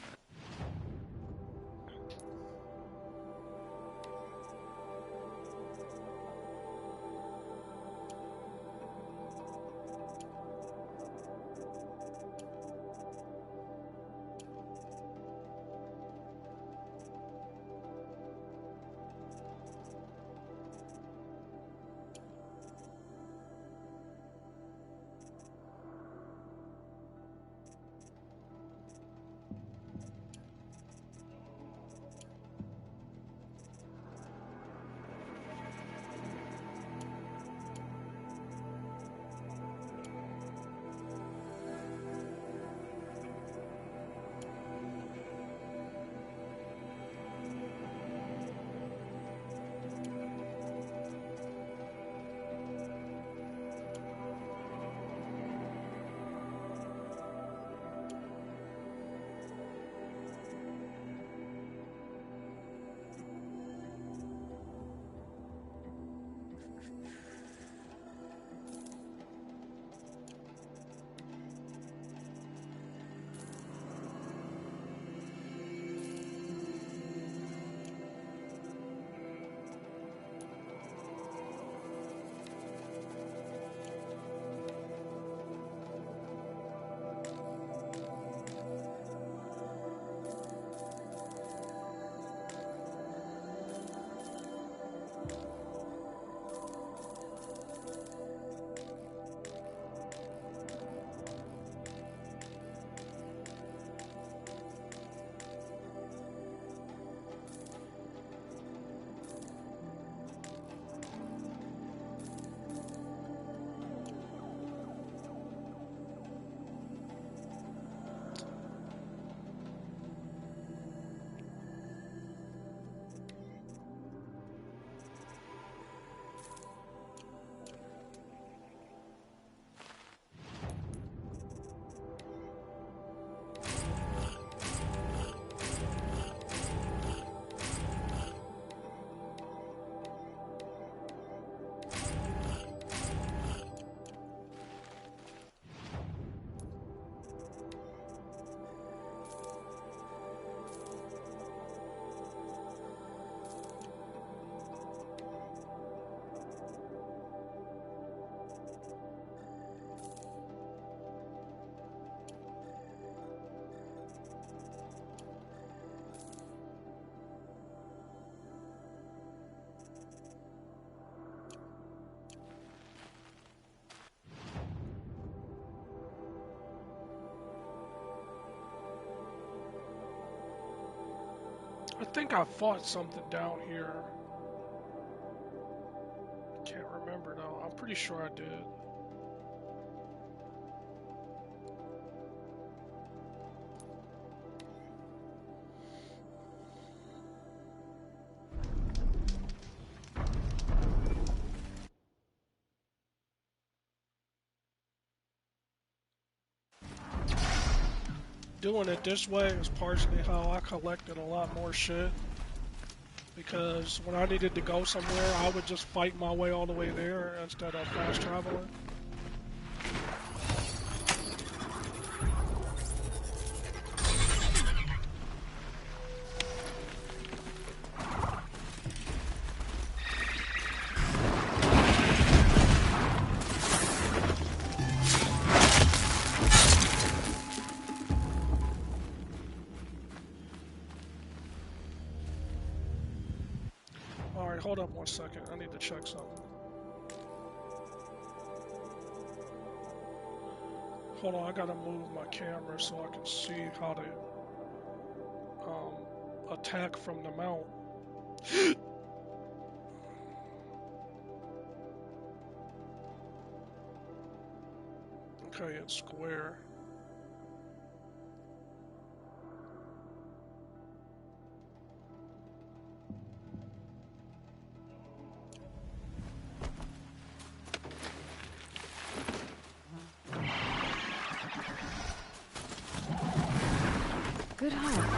I think I fought something down here. I can't remember though. I'm pretty sure I did. doing it this way is partially how I collected a lot more shit. Because when I needed to go somewhere, I would just fight my way all the way there instead of fast traveling. Alright, hold up 1 second. I need to check something. Hold on, I gotta move my camera so I can see how to attack from the mount. Okay, it's square. Good hunt.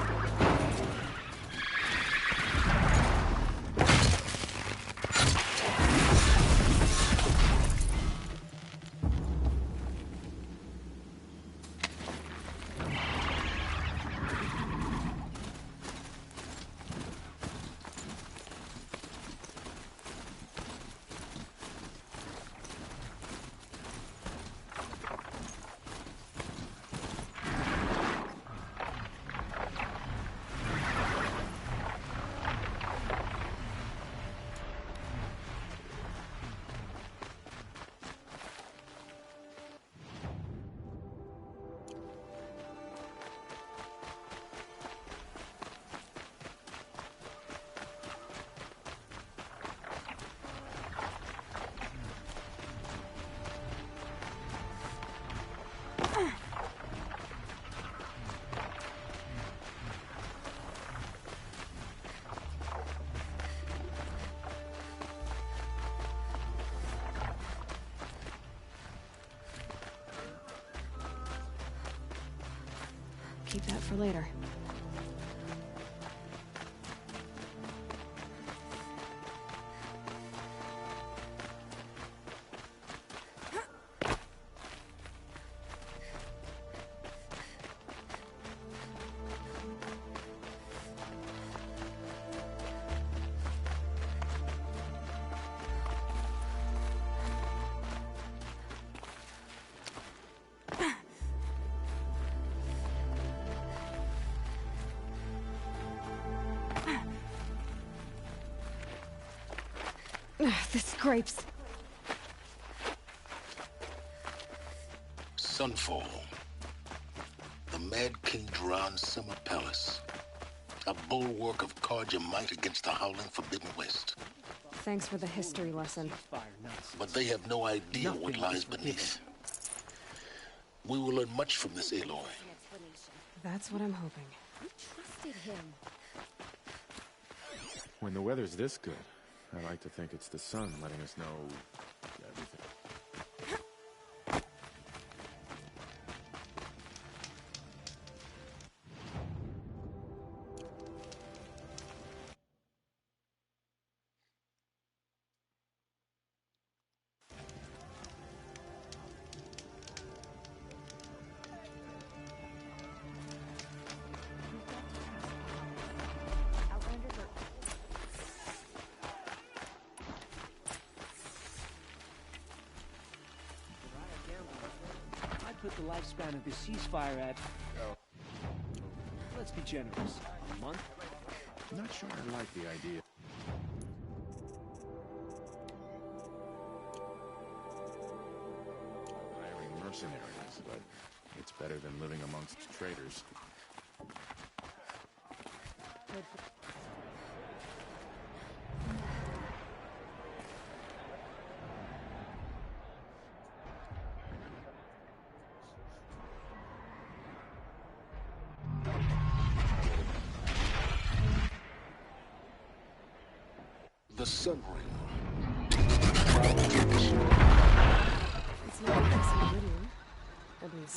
Keep that for later. The scrapes. Sunfall. The Mad King Duran's summer palace. A bulwark of Karja might against the howling Forbidden West. Thanks for the history lesson. But they have no idea what lies beneath. We will learn much from this Aloy. That's what I'm hoping. We trusted him. When the weather's this good, I like to think it's the sun letting us know everything. Put the lifespan of the ceasefire at, let's be generous, a month? Not sure I like the idea. Hiring mercenaries, but it's better than living amongst traitors. The Sun Ring. It's not fixing Iridium. At least.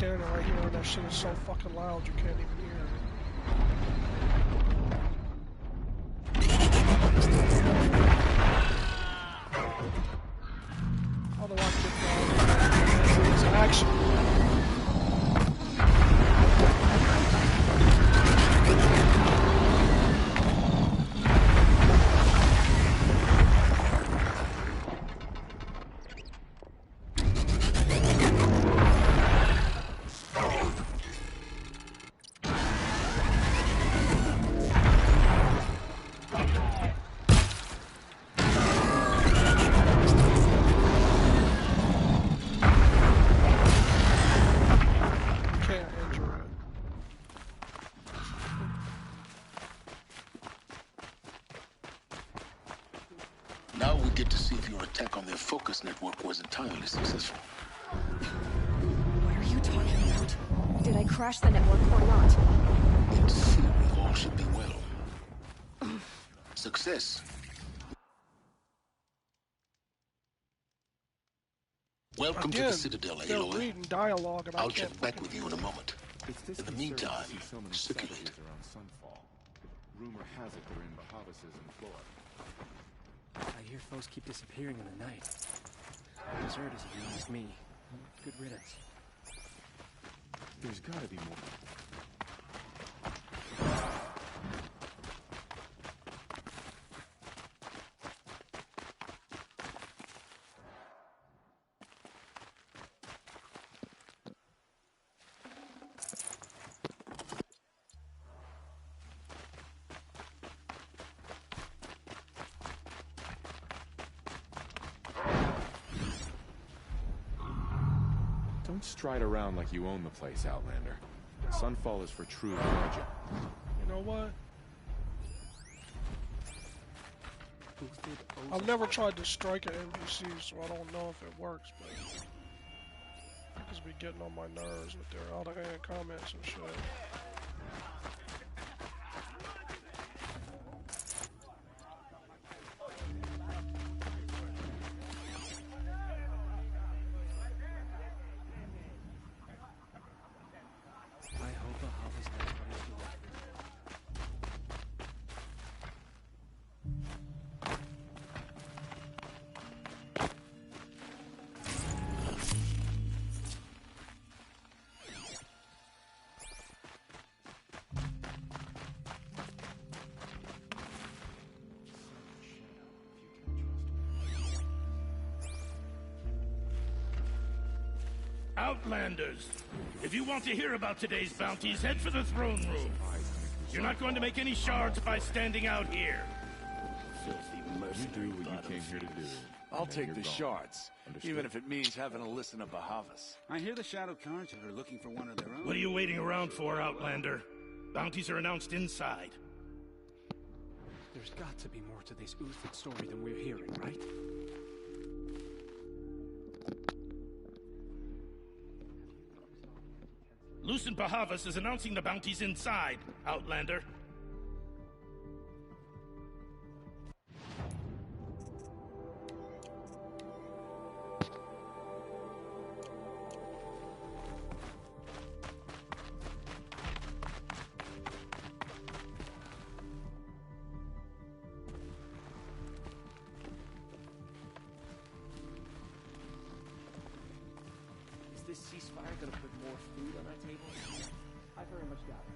standing right here and that shit is so fucking loud you can't even hear it. How do I get down? It's action. Now we get to see if your attack on their focus network was entirely successful. What are you talking about? Did I crash the network or not? In theory, all should be well. Success. Welcome to the Citadel, Aloy. Reading dialogue and I'll check back with you in a moment. In the meantime, circulate. Around Sunfall. Rumor has it they're in Bahavas' employ. I hear foes keep disappearing in the night. Desert isn't against me. Good riddance. There's gotta be more. Don't stride around like you own the place, Outlander. Sunfall is for true legend. You know what? I've never tried to strike an NPC, so I don't know if it works, but niggas be getting on my nerves with their out-of-hand comments and shit. Outlanders, if you want to hear about today's bounties, head for the throne room. You're not going to make any shards by standing out here. You do what you came here to do. I'll take the shards, even if it means having to listen to Bahavas. I hear the Shadow Cards are looking for one of their own. What are you waiting around for, Outlander? Bounties are announced inside. There's got to be more to this Uthid story than we're hearing, right? Lucent Bahavas is announcing the bounties inside, Outlander. Is this ceasefire gonna put more food on our tables? I very much doubt it.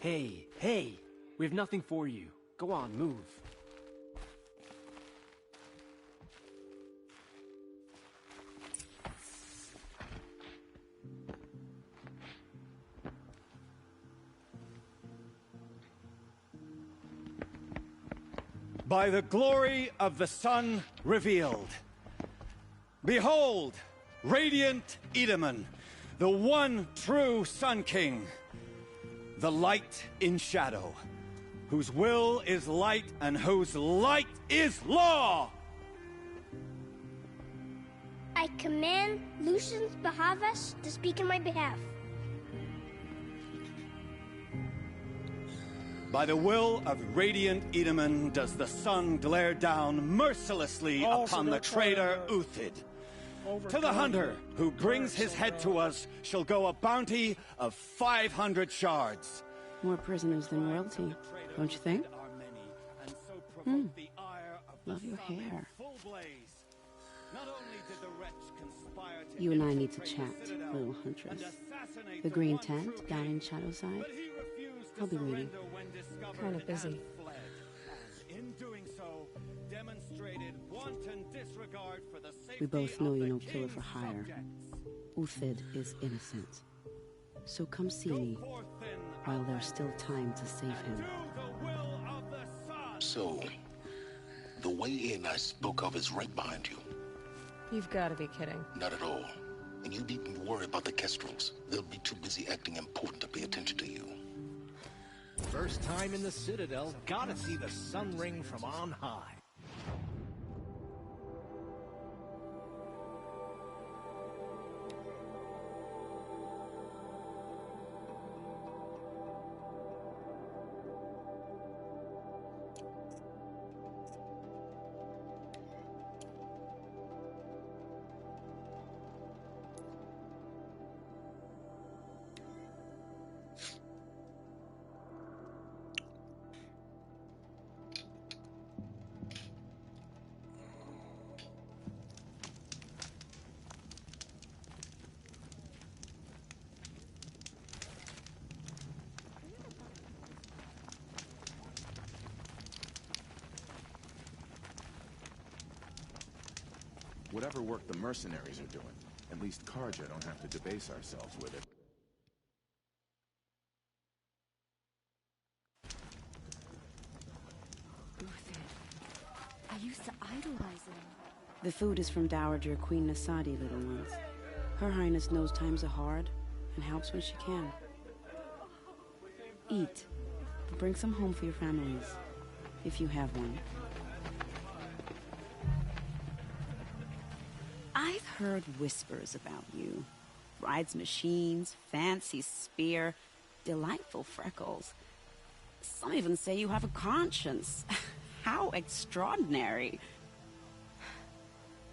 Hey, hey! We have nothing for you. Go on, move. By the glory of the sun revealed. Behold, radiant Edaman, the one true Sun King, the light in shadow, whose will is light and whose light is law! I command Lucius Bahavas to speak in my behalf. By the will of radiant Edaman does the sun glare down mercilessly upon the traitor Uthid. To the hunter who brings his head to us shall go a bounty of 500 shards. More prisoners than royalty, don't you think? Love your hair. You and I need to chat, little huntress. The green tent down in Shadowside. I'll be waiting. Kind of busy. We both know you're no killer for hire. Uthid is innocent. So come see me while there's still time to save him. So, the way in I spoke of is right behind you. You've got to be kidding. Not at all. And you needn't worry about the Kestrels. They'll be too busy acting important to pay attention to you. First time in the Citadel, gotta see the sun ring from on high. Whatever work the mercenaries are doing, at least Karja don't have to debase ourselves with it. I used to idolize him. The food is from Dowager Queen Nasadi, little ones. Her Highness knows times are hard and helps when she can. Eat. Bring some home for your families, if you have one. I've heard whispers about you. Rides machines, fancy spear, delightful freckles. Some even say you have a conscience. How extraordinary.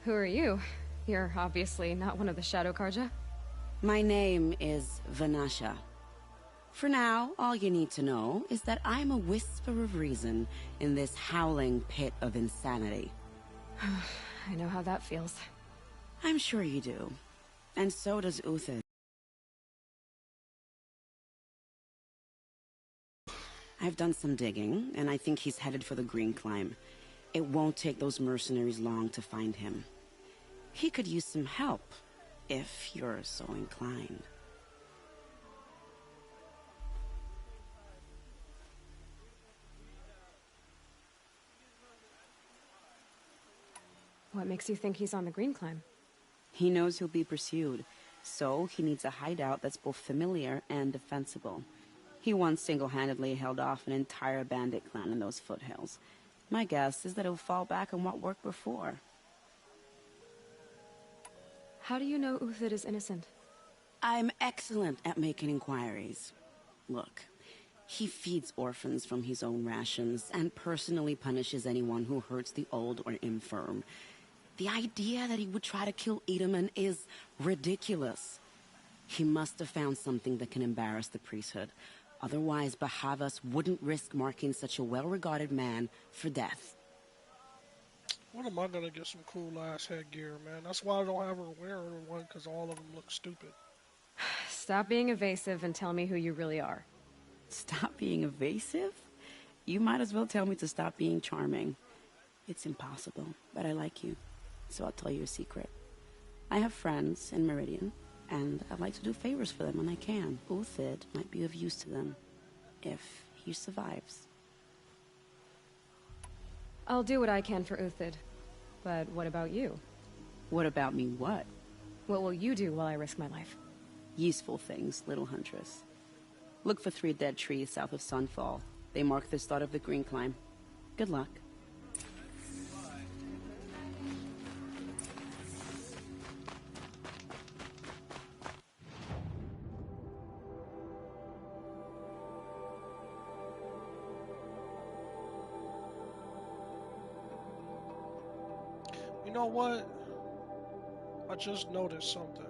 Who are you? You're obviously not one of the Shadow Karja. My name is Vanasha. For now, all you need to know is that I'm a whisper of reason in this howling pit of insanity. I know how that feels. I'm sure you do. And so does Uthid. I've done some digging, and I think he's headed for the Green Climb. It won't take those mercenaries long to find him. He could use some help, if you're so inclined. What makes you think he's on the Green Climb? He knows he'll be pursued, so he needs a hideout that's both familiar and defensible. He once single-handedly held off an entire bandit clan in those foothills. My guess is that he'll fall back on what worked before. How do you know Uthid is innocent? I'm excellent at making inquiries. Look, he feeds orphans from his own rations and personally punishes anyone who hurts the old or infirm. The idea that he would try to kill Edaman is ridiculous. He must have found something that can embarrass the priesthood. Otherwise, Bahavas wouldn't risk marking such a well-regarded man for death. When am I gonna get some cool-ass headgear, man? That's why I don't have her wearing one, because all of them look stupid. Stop being evasive and tell me who you really are. Stop being evasive? You might as well tell me to stop being charming. It's impossible, but I like you. So I'll tell you a secret. I have friends in Meridian, and I like to do favors for them when I can. Uthid might be of use to them, if he survives. I'll do what I can for Uthid. But what about you? What about me what? What will you do while I risk my life? Useful things, little huntress. Look for 3 dead trees south of Sunfall. They mark the start of the Green Climb. Good luck. You know what? I just noticed something.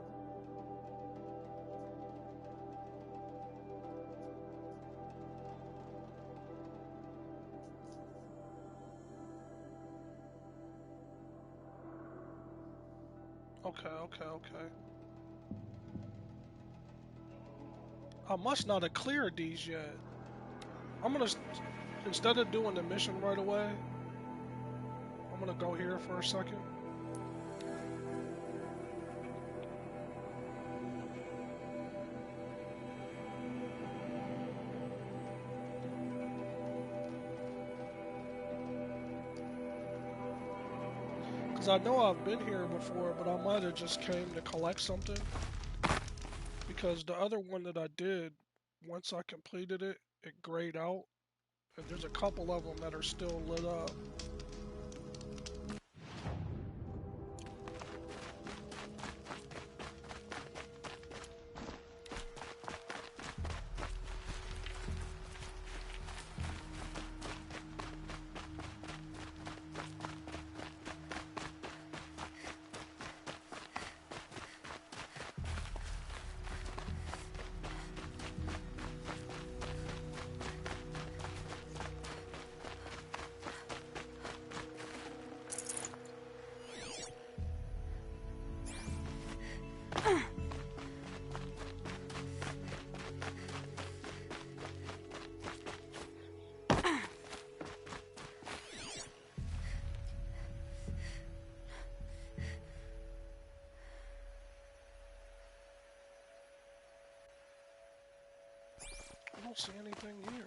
Okay. I must not have cleared these yet. I'm gonna, instead of doing the mission right away, I'm gonna go here for a second. Because I know I've been here before, but I might have just came to collect something. Because the other one that I did, once I completed it, it grayed out. And there's a couple of them that are still lit up. I don't see anything here.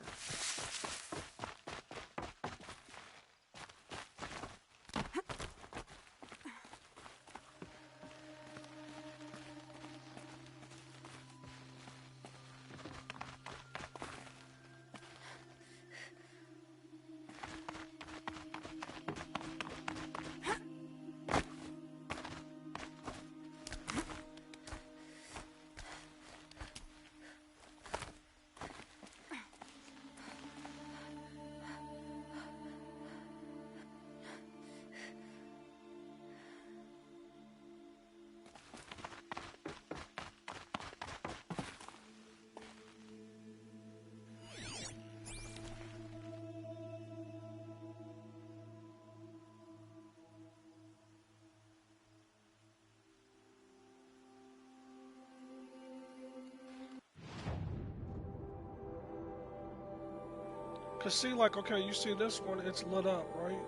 Cause see, like, okay, you see this one, it's lit up, right?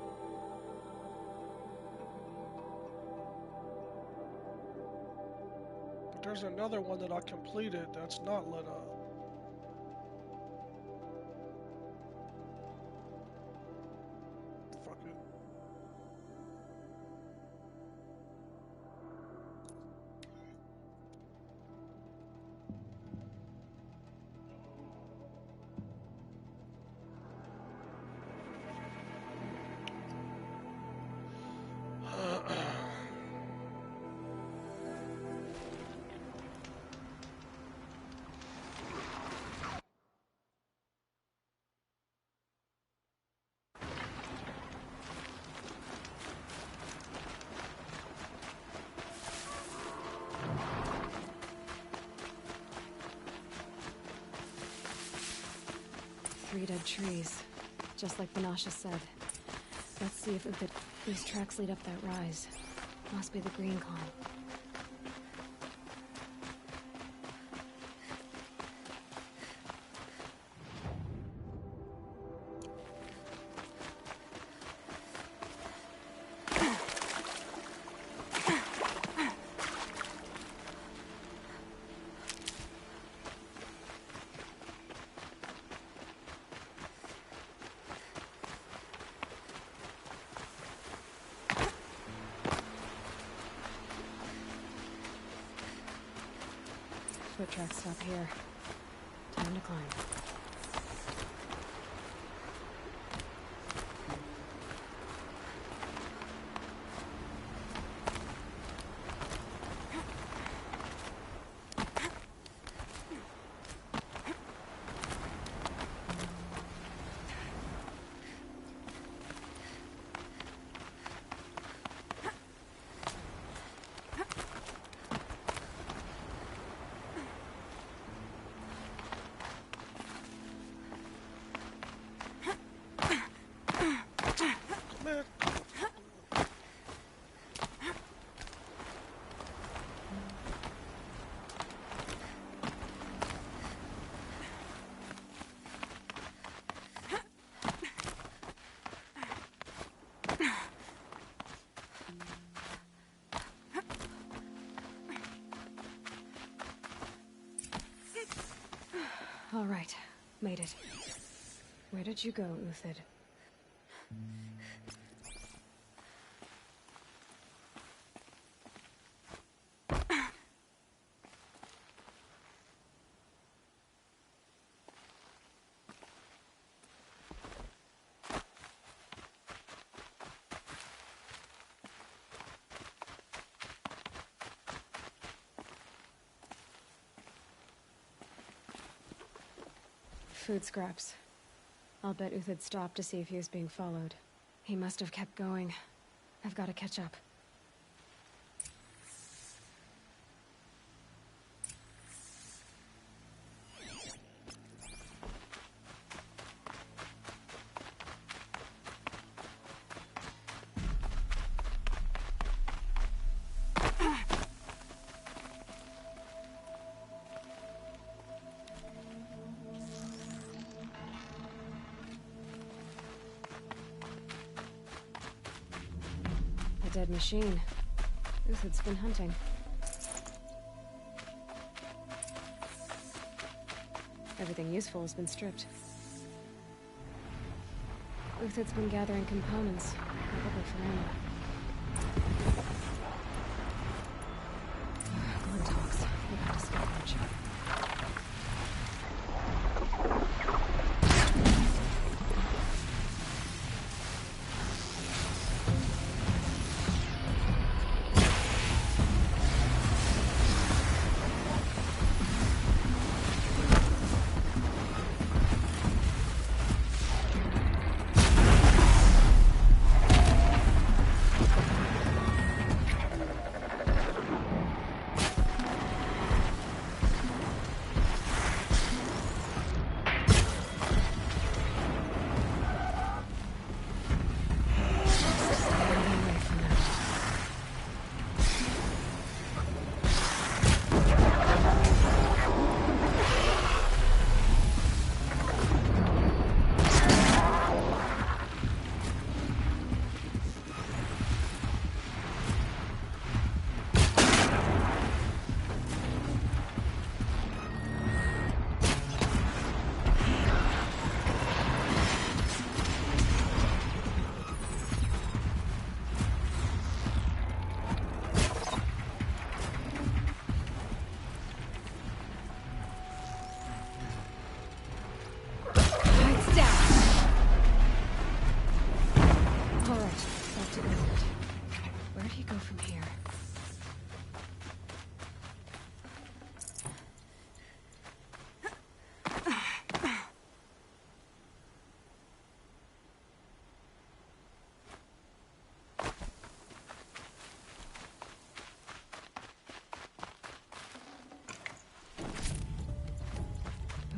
But there's another one that I completed that's not lit up. Fuck it. Three dead trees, just like Banasha said. Let's see if these tracks lead up that rise. Must be the green con. Foot tracks stop here. Time to climb. All right, made it. Where did you go, Uthid? Food scraps. I'll bet Uthid stopped to see if he was being followed. He must have kept going. I've got to catch up. A dead machine. Uthid's been hunting. Everything useful has been stripped. Uthid's been gathering components, probably for ammo. Glenn talks. We got to scavenge.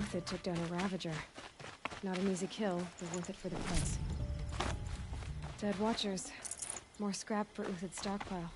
Uthid took down a Ravager. Not an easy kill, but worth it for the price. Dead Watchers. More scrap for Uthid's stockpile.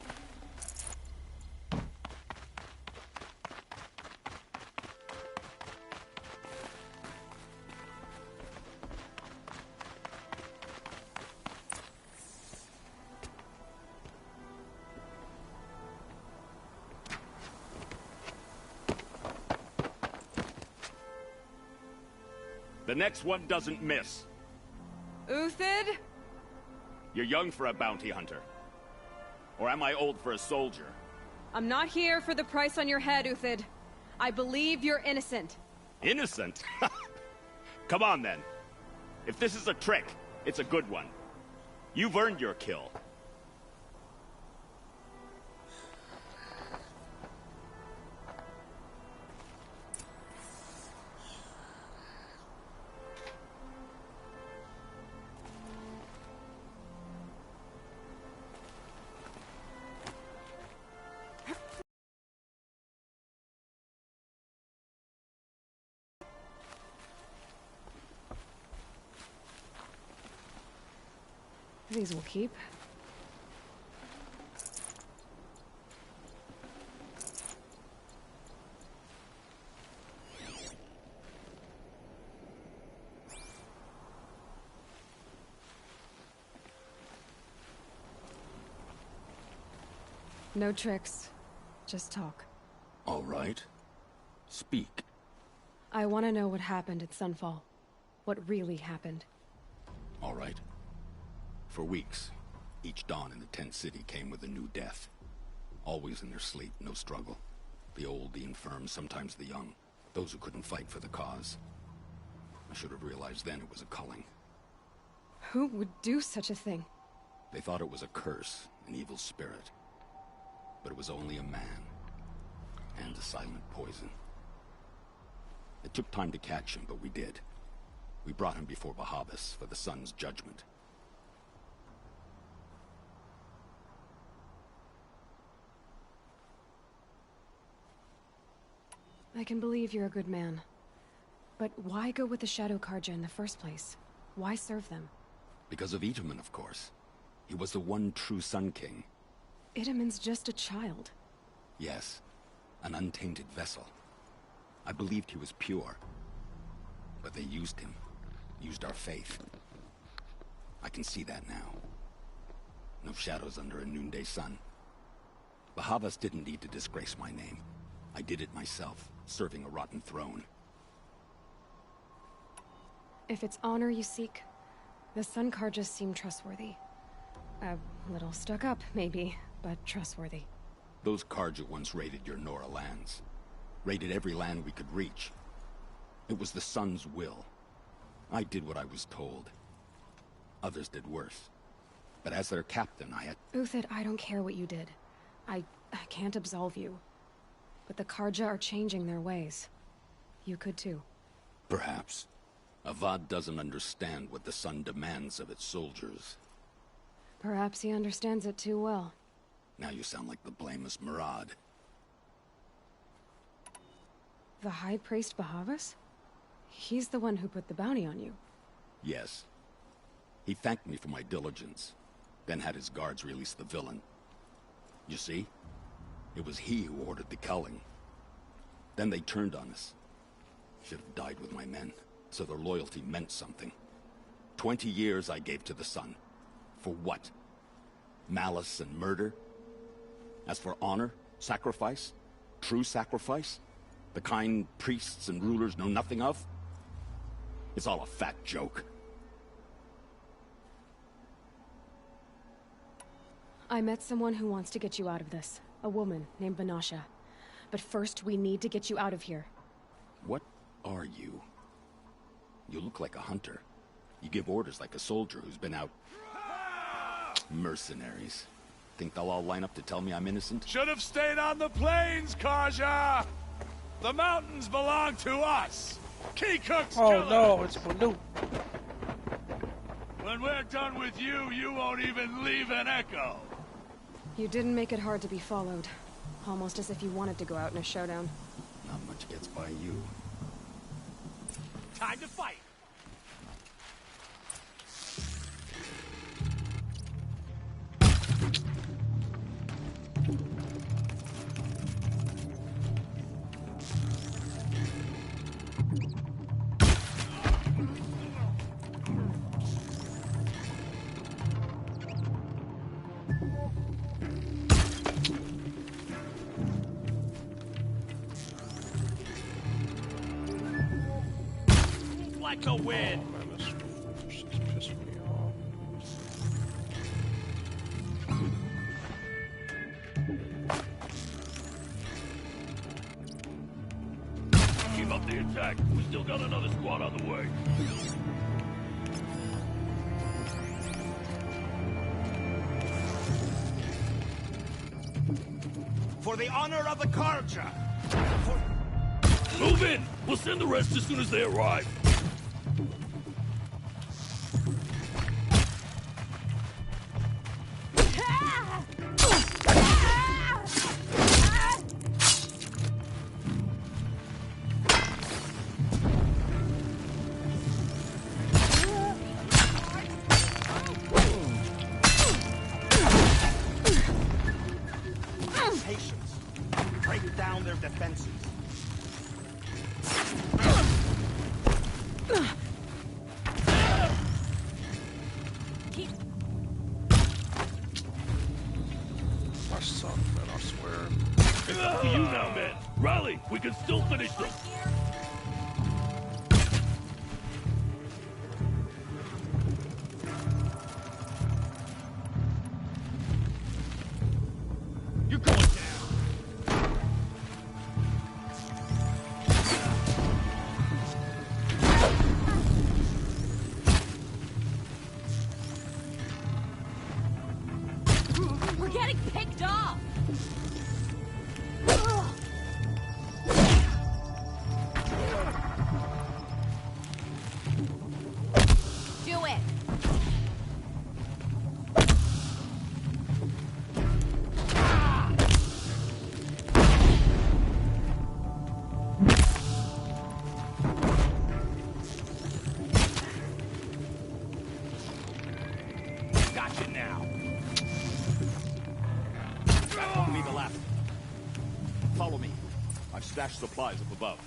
The next one doesn't miss. Uthid? You're young for a bounty hunter. Or am I old for a soldier? I'm not here for the price on your head, Uthid. I believe you're innocent. Innocent? Come on, then. If this is a trick, it's a good one. You've earned your kill. These will keep. No tricks. Just talk. All right. Speak. I want to know what happened at Sunfall. What really happened. All right. For weeks, each dawn in the tent city came with a new death. Always in their sleep, no struggle. The old, the infirm, sometimes the young. Those who couldn't fight for the cause. I should have realized then it was a culling. Who would do such a thing? They thought it was a curse, an evil spirit. But it was only a man. And a silent poison. It took time to catch him, but we did. We brought him before Bahavas for the sun's judgment. I can believe you're a good man. But why go with the Shadow Karja in the first place? Why serve them? Because of Itamen, of course. He was the one true Sun King. Itamen's just a child. Yes, an untainted vessel. I believed he was pure. But they used him. Used our faith. I can see that now. No shadows under a noonday sun. Bahavas didn't need to disgrace my name. I did it myself, serving a rotten throne. If it's honor you seek, the Sun Karjas seem trustworthy. A little stuck up, maybe, but trustworthy. Those Karja once raided your Nora lands. Raided every land we could reach. It was the Sun's will. I did what I was told. Others did worse. But as their captain, I had... Uthid, I don't care what you did. I can't absolve you. But the Karja are changing their ways. You could too. Perhaps. Avad doesn't understand what the Sun demands of its soldiers. Perhaps he understands it too well. Now you sound like the blameless Murad. The High Priest Bahavas? He's the one who put the bounty on you. Yes. He thanked me for my diligence, then had his guards release the villain. You see? It was he who ordered the culling. Then they turned on us. Should have died with my men, so their loyalty meant something. 20 years I gave to the Sun. For what? Malice and murder? As for honor, sacrifice, true sacrifice, the kind priests and rulers know nothing of? It's all a fat joke. I met someone who wants to get you out of this. A woman named Vanasha. But first, we need to get you out of here. What are you? You look like a hunter. You give orders like a soldier who's been out... Mercenaries. Think they'll all line up to tell me I'm innocent? Should have stayed on the plains, Karja! The mountains belong to us! Key Cook's Oh no, it's Banu. When we're done with you, you won't even leave an echo. You didn't make it hard to be followed. Almost as if you wanted to go out in a showdown. Not much gets by you. Time to fight! Like the wind. Oh, man, this pissed me off. Keep up the attack. We still got another squad on the way. For the honor of the Karja! Move in! We'll send the rest as soon as they arrive. Patience. Break down their defenses. stashed supplies up above.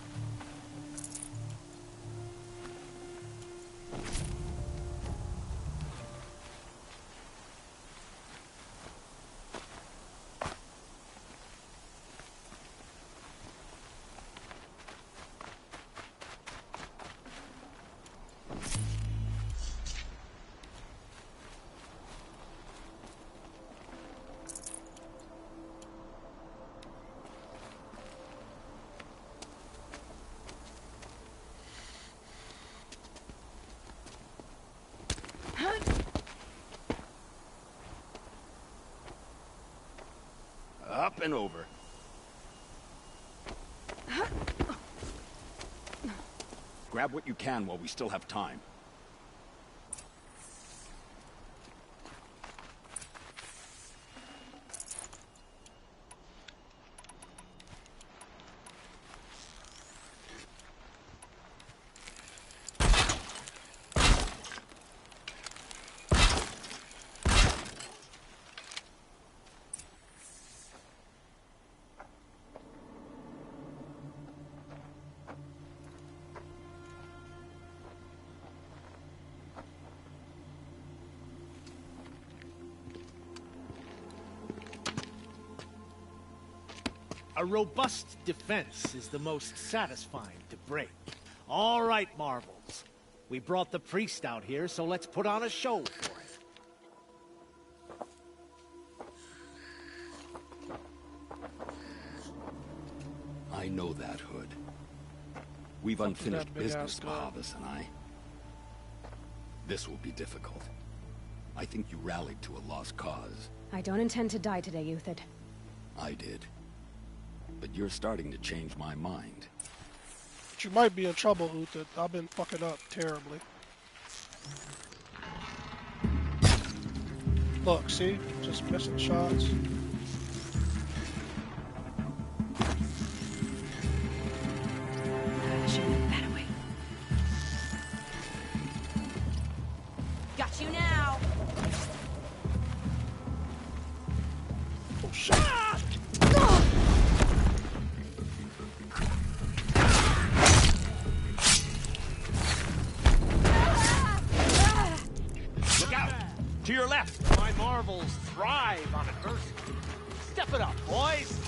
Up and over. Grab what you can while we still have time. A robust defense is the most satisfying to break. All right, Marvels. We brought the priest out here, so let's put on a show for him. I know that, Hood. We've unfinished business, Mahavas and I. This will be difficult. I think you rallied to a lost cause. I don't intend to die today, Uthid. I did. But you're starting to change my mind. But you might be in trouble, Uthid. I've been fucking up terribly. Look, see? Just missing shots. That way. Got you now. Oh shit. Look out! To your left! My Marvels thrive on adversity. Step it up, boys!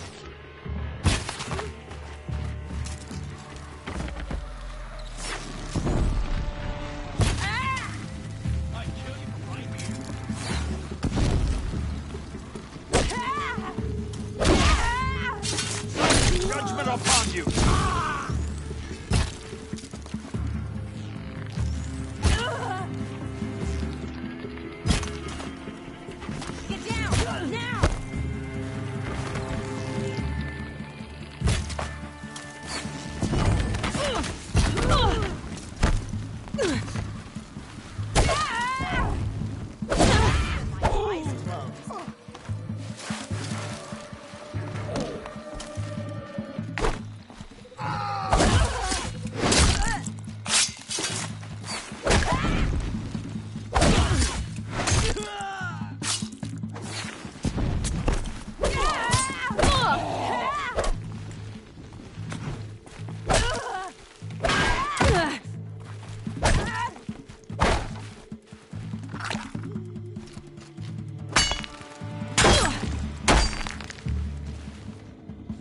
Judgment upon you! Get down! Now!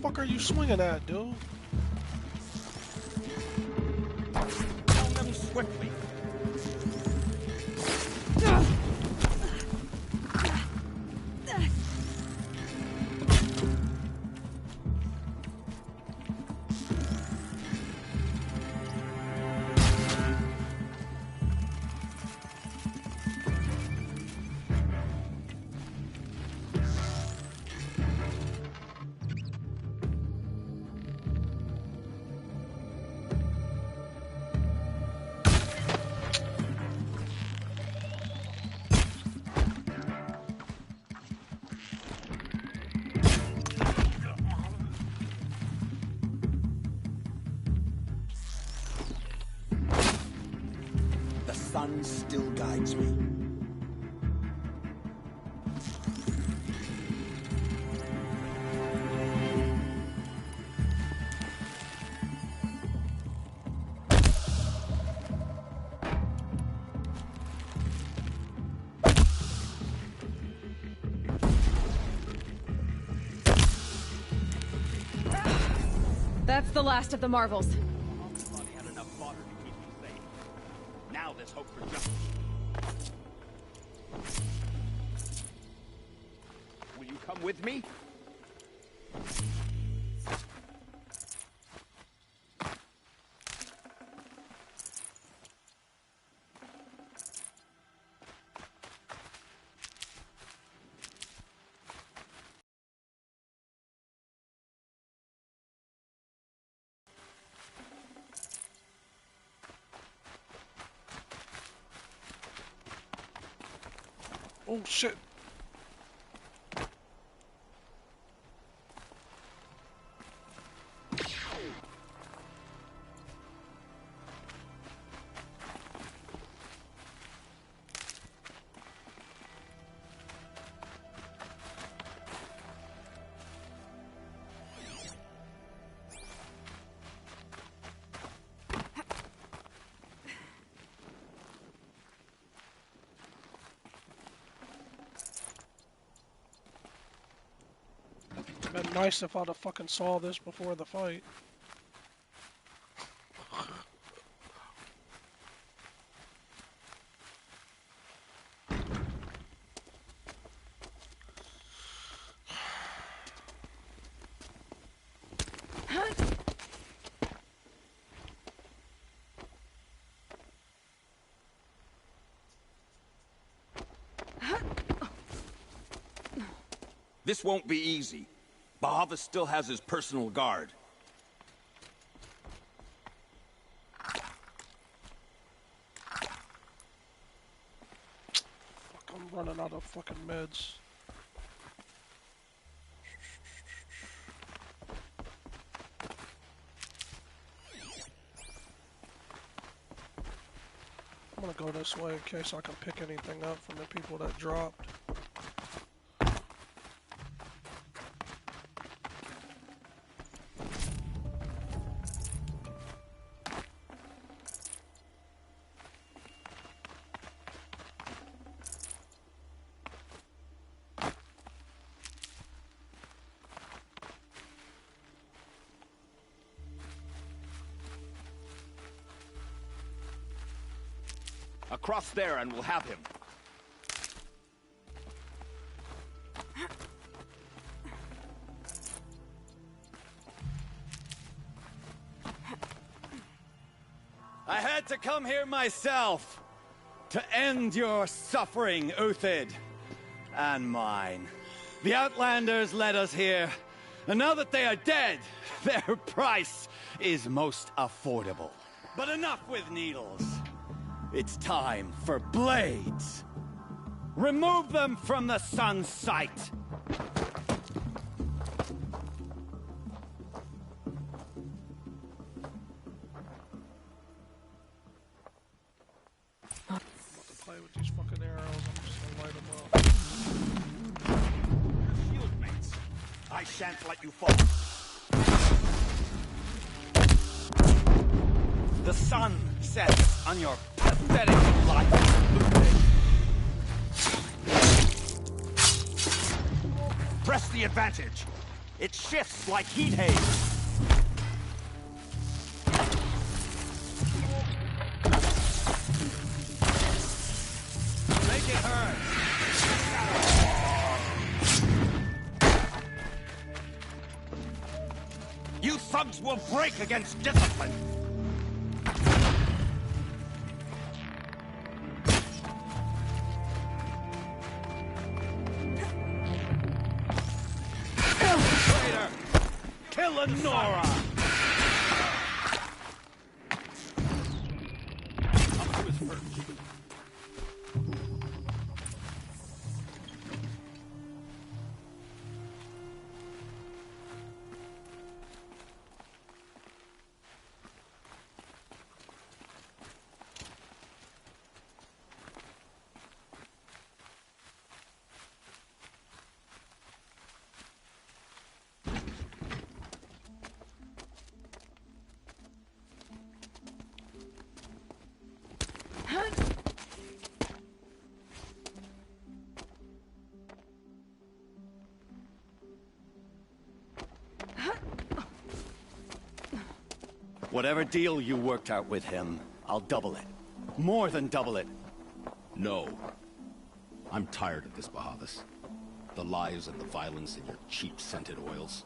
What are you swinging at, dude? Down them swiftly. The sun still guides me. the last of the marvels. Thought he had enough fodder to keep me safe. Now there's hope for justice. Will you come with me? Oh shit. Been nice if I'd have fucking saw this before the fight. This won't be easy. Bahava still has his personal guard. Fuck, I'm running out of fucking meds. I'm gonna go this way in case I can pick anything up from the people that dropped. Across there and we'll have him. I had to come here myself to end your suffering, Uthid, and mine. The Outlanders led us here, and now that they are dead, their price is most affordable. But enough with needles. It's time for blades. Remove them from the sun's sight. Play with these fucking arrows, I'm just gonna light them up. Shield mates. I shan't let you fall. The sun sets on your pathetic life. Press the advantage. It shifts like heat haze. Make it hurt. You thugs will break against discipline. Nora! Up to his first. Whatever deal you worked out with him, I'll double it. More than double it. No. I'm tired of this, Bahavas. The lies and the violence and your cheap scented oils.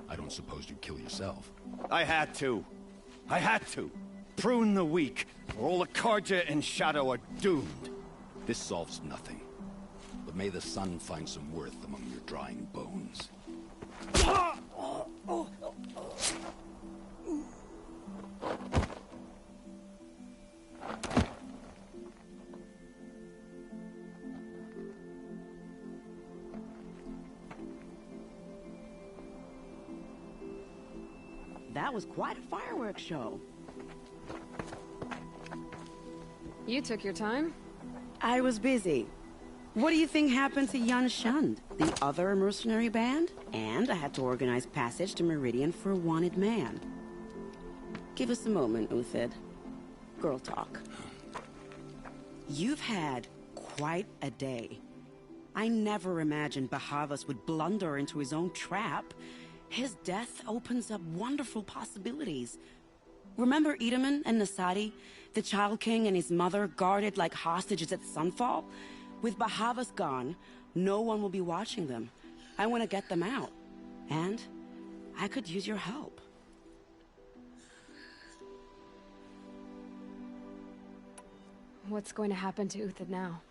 I don't suppose you'd kill yourself. I had to. I had to. Prune the weak, or all the Karja and Shadow are doomed. This solves nothing. But may the sun find some worth among your drying bones. That was quite a fireworks show. You took your time? I was busy. What do you think happened to Yun Shund, the other mercenary band? And I had to organize passage to Meridian for a wanted man. Give us a moment, Uthid. Girl talk. You've had quite a day. I never imagined Bahavas would blunder into his own trap. His death opens up wonderful possibilities. Remember Edaman and Nasadi? The Child King and his mother guarded like hostages at Sunfall? With Bahavas gone, no one will be watching them. I want to get them out. And I could use your help. What's going to happen to Uthid now?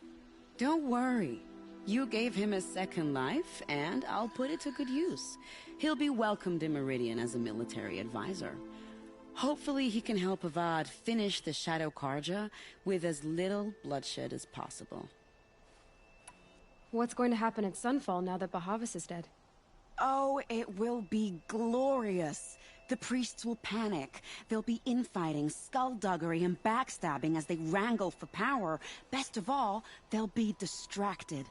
Don't worry. You gave him a second life, and I'll put it to good use. He'll be welcomed in Meridian as a military advisor. Hopefully he can help Avad finish the Shadow Karja with as little bloodshed as possible. What's going to happen at Sunfall now that Bahavas is dead? Oh, it will be glorious. The priests will panic. There'll be infighting, skullduggery, and backstabbing as they wrangle for power. Best of all, they'll be distracted.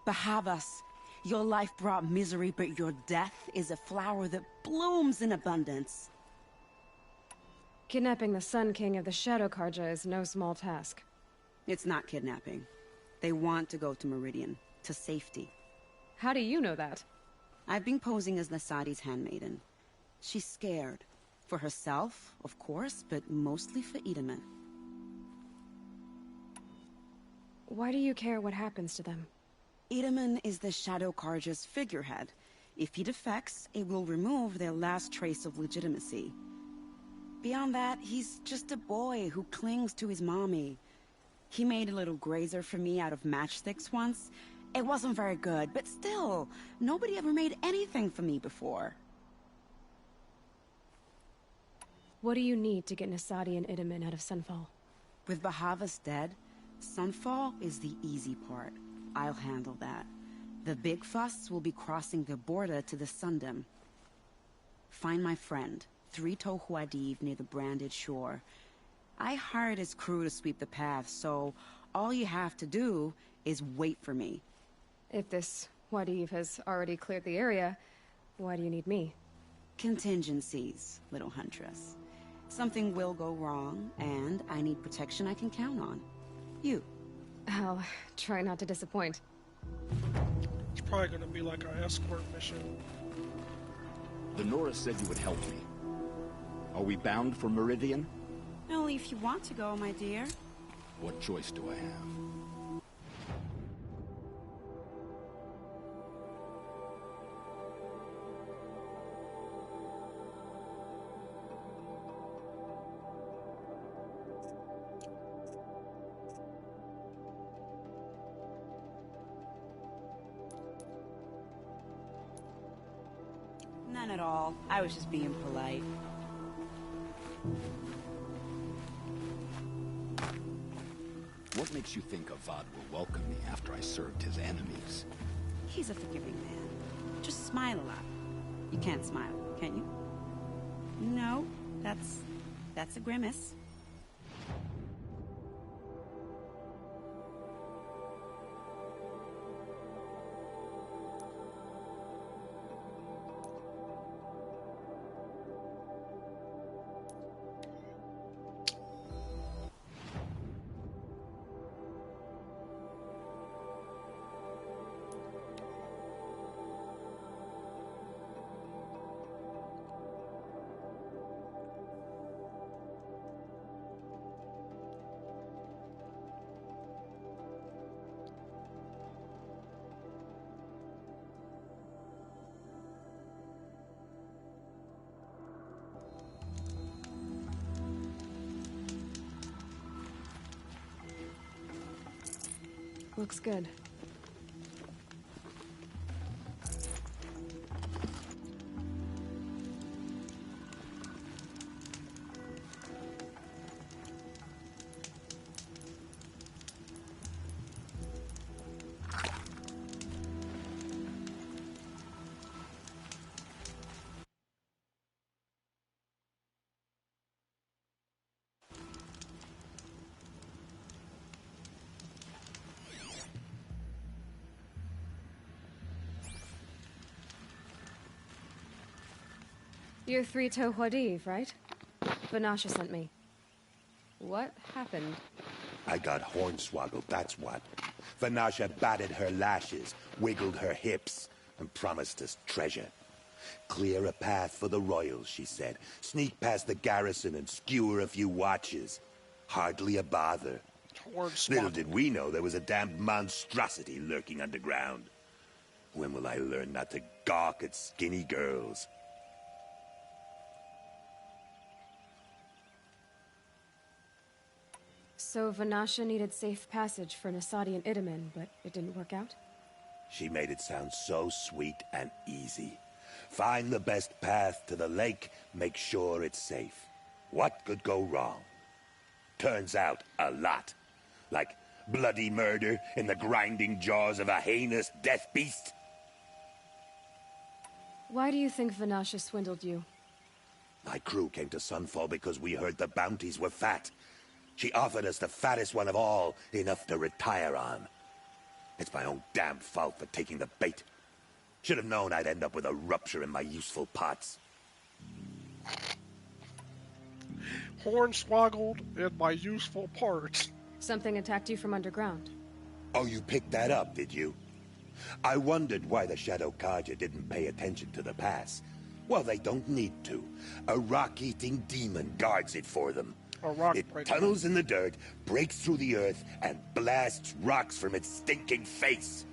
Bahavas, your life brought misery, but your death is a flower that blooms in abundance. Kidnapping the Sun King of the Shadow Karja is no small task. It's not kidnapping. They want to go to Meridian, to safety. How do you know that? I've been posing as Nasadi's handmaiden. She's scared. For herself, of course, but mostly for Edaman. Why do you care what happens to them? Edaman is the Shadow Karja's figurehead. If he defects, it will remove their last trace of legitimacy. Beyond that, he's just a boy who clings to his mommy. He made a little grazer for me out of matchsticks once. It wasn't very good, but still, nobody ever made anything for me before. What do you need to get Nasadi and Edaman out of Sunfall? With Bahavas dead, Sunfall is the easy part. I'll handle that. The big fuss will be crossing the border to the Sundom. Find my friend, 3 Tohuadiv near the branded shore. I hired his crew to sweep the path, so all you have to do is wait for me. If this Wadiv has already cleared the area, why do you need me? Contingencies, little huntress. Something will go wrong, and I need protection I can count on. You. I'll try not to disappoint. It's probably gonna be like an escort mission. The Nora said you would help me. Are we bound for Meridian? Only if you want to go, my dear. What choice do I have? None at all. I was just being polite. What makes you think Avad will welcome me after I served his enemies? He's a forgiving man. Just smile a lot. You can't smile, can you? No, that's a grimace. Looks good. You're Three-Toe Huadiv, right? Vanasha sent me. What happened? I got hornswoggled, that's what. Vanasha batted her lashes, wiggled her hips, and promised us treasure. Clear a path for the royals, she said. Sneak past the garrison and skewer a few watches. Hardly a bother. Little did we know there was a damned monstrosity lurking underground. When will I learn not to gawk at skinny girls? So Vanasha needed safe passage for Nasadi and Itamen, but it didn't work out? She made it sound so sweet and easy. Find the best path to the lake, make sure it's safe. What could go wrong? Turns out, a lot. Like bloody murder in the grinding jaws of a heinous death beast. Why do you think Vanasha swindled you? My crew came to Sunfall because we heard the bounties were fat. She offered us the fattest one of all, enough to retire on. It's my own damn fault for taking the bait. Should have known I'd end up with a rupture in my useful parts. Hornswoggled in my useful parts. Something attacked you from underground. Oh, you picked that up, did you? I wondered why the Shadow Carja didn't pay attention to the pass. Well, they don't need to. A rock-eating demon guards it for them. It tunnels in the dirt, breaks through the earth, and blasts rocks from its stinking face.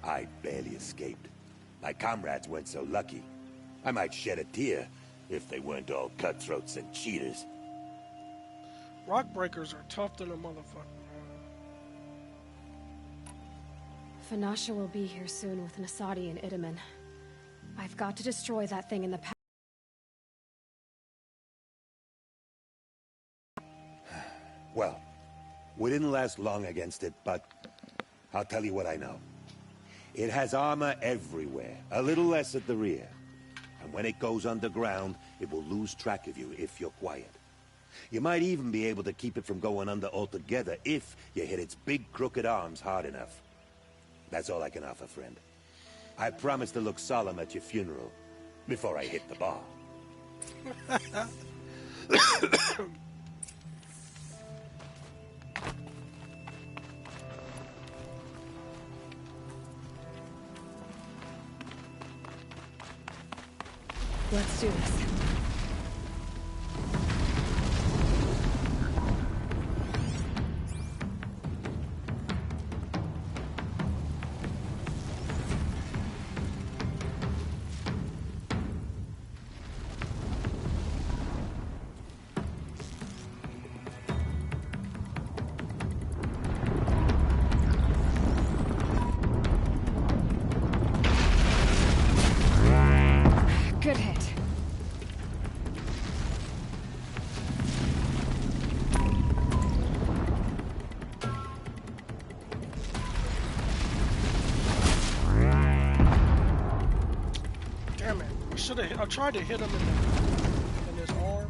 I barely escaped. My comrades weren't so lucky. I might shed a tear if they weren't all cutthroats and cheaters. Rock breakers are tough than a motherfucker. Vanasha will be here soon with Nasadi and Itamen. I've got to destroy that thing in the past. Well, we didn't last long against it, but I'll tell you what I know. It has armor everywhere, a little less at the rear. And when it goes underground, it will lose track of you if you're quiet. You might even be able to keep it from going under altogether if you hit its big crooked arms hard enough. That's all I can offer, friend. I promise to look solemn at your funeral before I hit the bar. Let's do this. Good hit. Damn it. I tried to hit him in his arm.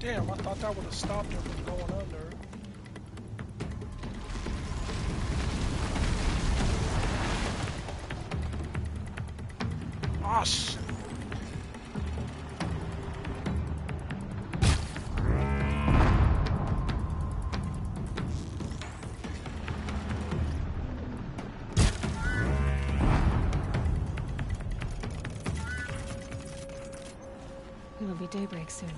Damn, I thought that would have stopped him from going under. Ah, shit. It'll be daybreak soon.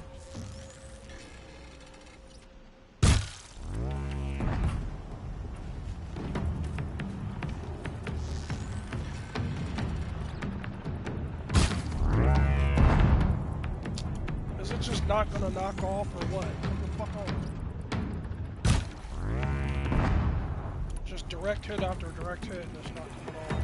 Is it just not gonna knock off or what? Come the fuck on. Just direct hit after direct hit and it's not coming off.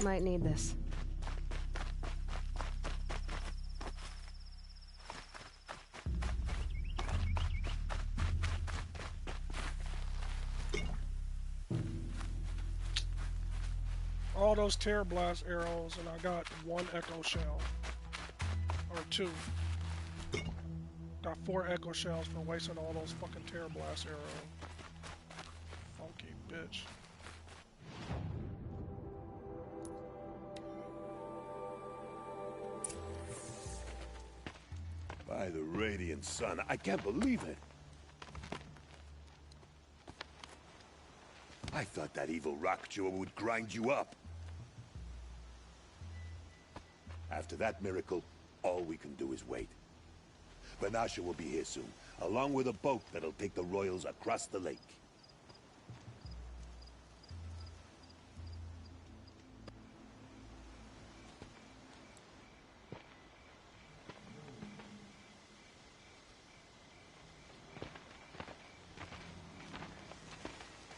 Might need this. All those tear blast arrows and I got one echo shell. Or two. Got 4 echo shells for wasting all those fucking tear blast arrows. Funky bitch. By the radiant sun, I can't believe it. I thought that evil rock jewel would grind you up. After that miracle, all we can do is wait. Vanasha will be here soon, along with a boat that'll take the royals across the lake.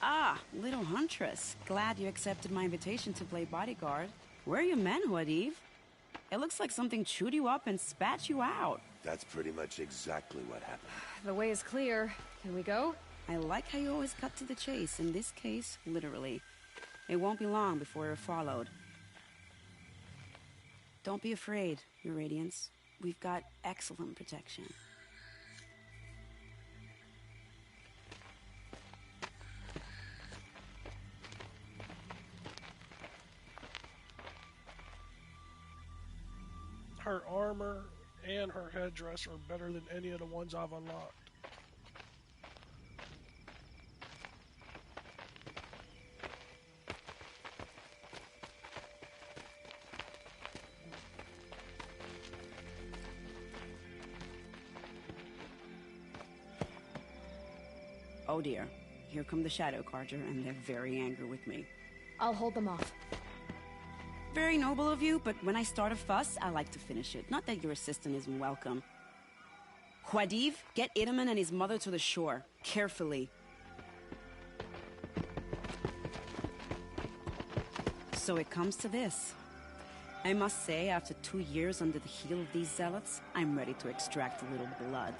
Ah, little huntress. Glad you accepted my invitation to play bodyguard. Where are your men, Huadiv? It looks like something chewed you up and spat you out. That's pretty much exactly what happened. The way is clear. Can we go? I like how you always cut to the chase. In this case, literally. It won't be long before you're followed. Don't be afraid, Your Radiance. We've got excellent protection. Her armor and her headdress are better than any of the ones I've unlocked. Oh dear. Here come the Shadow Carja, and they're very angry with me. I'll hold them off. Very noble of you, but when I start a fuss, I like to finish it. Not that your assistant isn't welcome. Huadiv, get Itaman and his mother to the shore. Carefully. So it comes to this. I must say, after 2 years under the heel of these zealots, I'm ready to extract a little blood.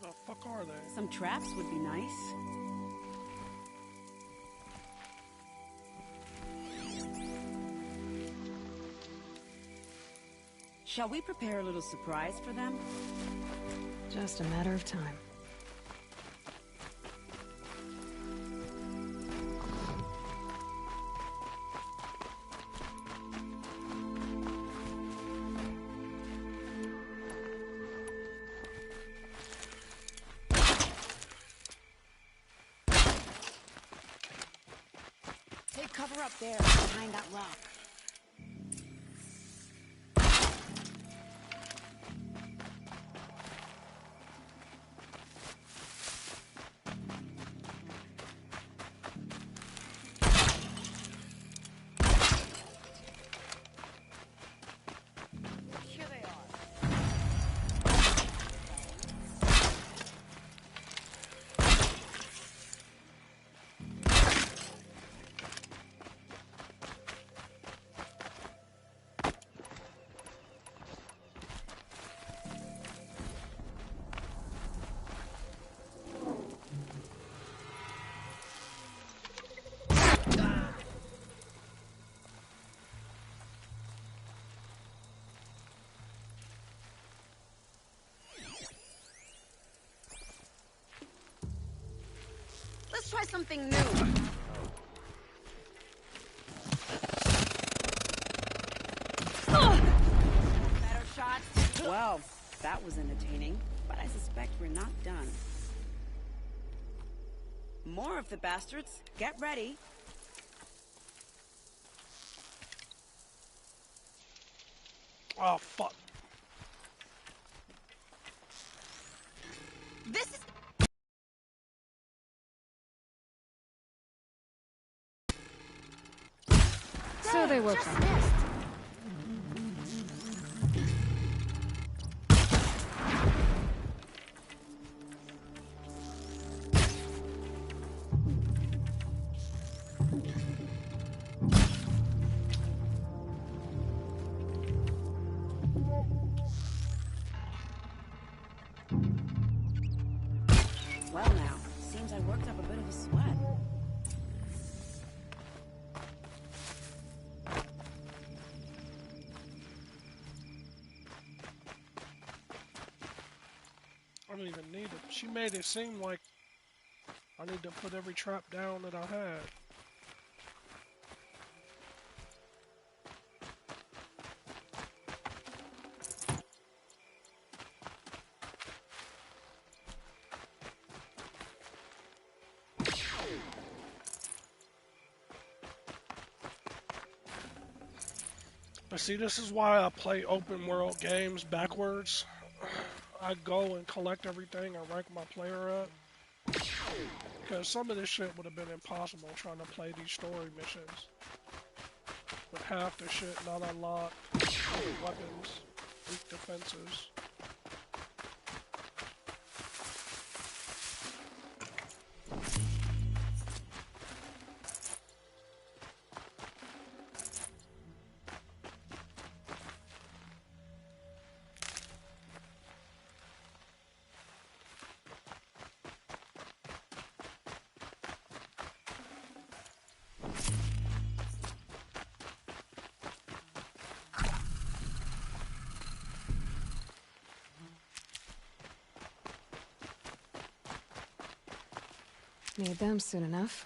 The fuck are they? Some traps would be nice. Shall we prepare a little surprise for them? Just a matter of time. Take cover up there, behind that rock. Here they are. Let's try something new. Better shots. Well, that was entertaining, but I suspect we're not done. More of the bastards. Get ready. Oh, fuck. This is... So they woke up. Well now, seems I worked up a bit of a sweat. I don't even need it. She made it seem like I need to put every trap down that I had. But see, this is why I play open world games backwards. I go and collect everything and rank my player up. Because some of this shit would have been impossible trying to play these story missions. With half the shit not unlocked, weapons, weak defenses. Need them soon enough.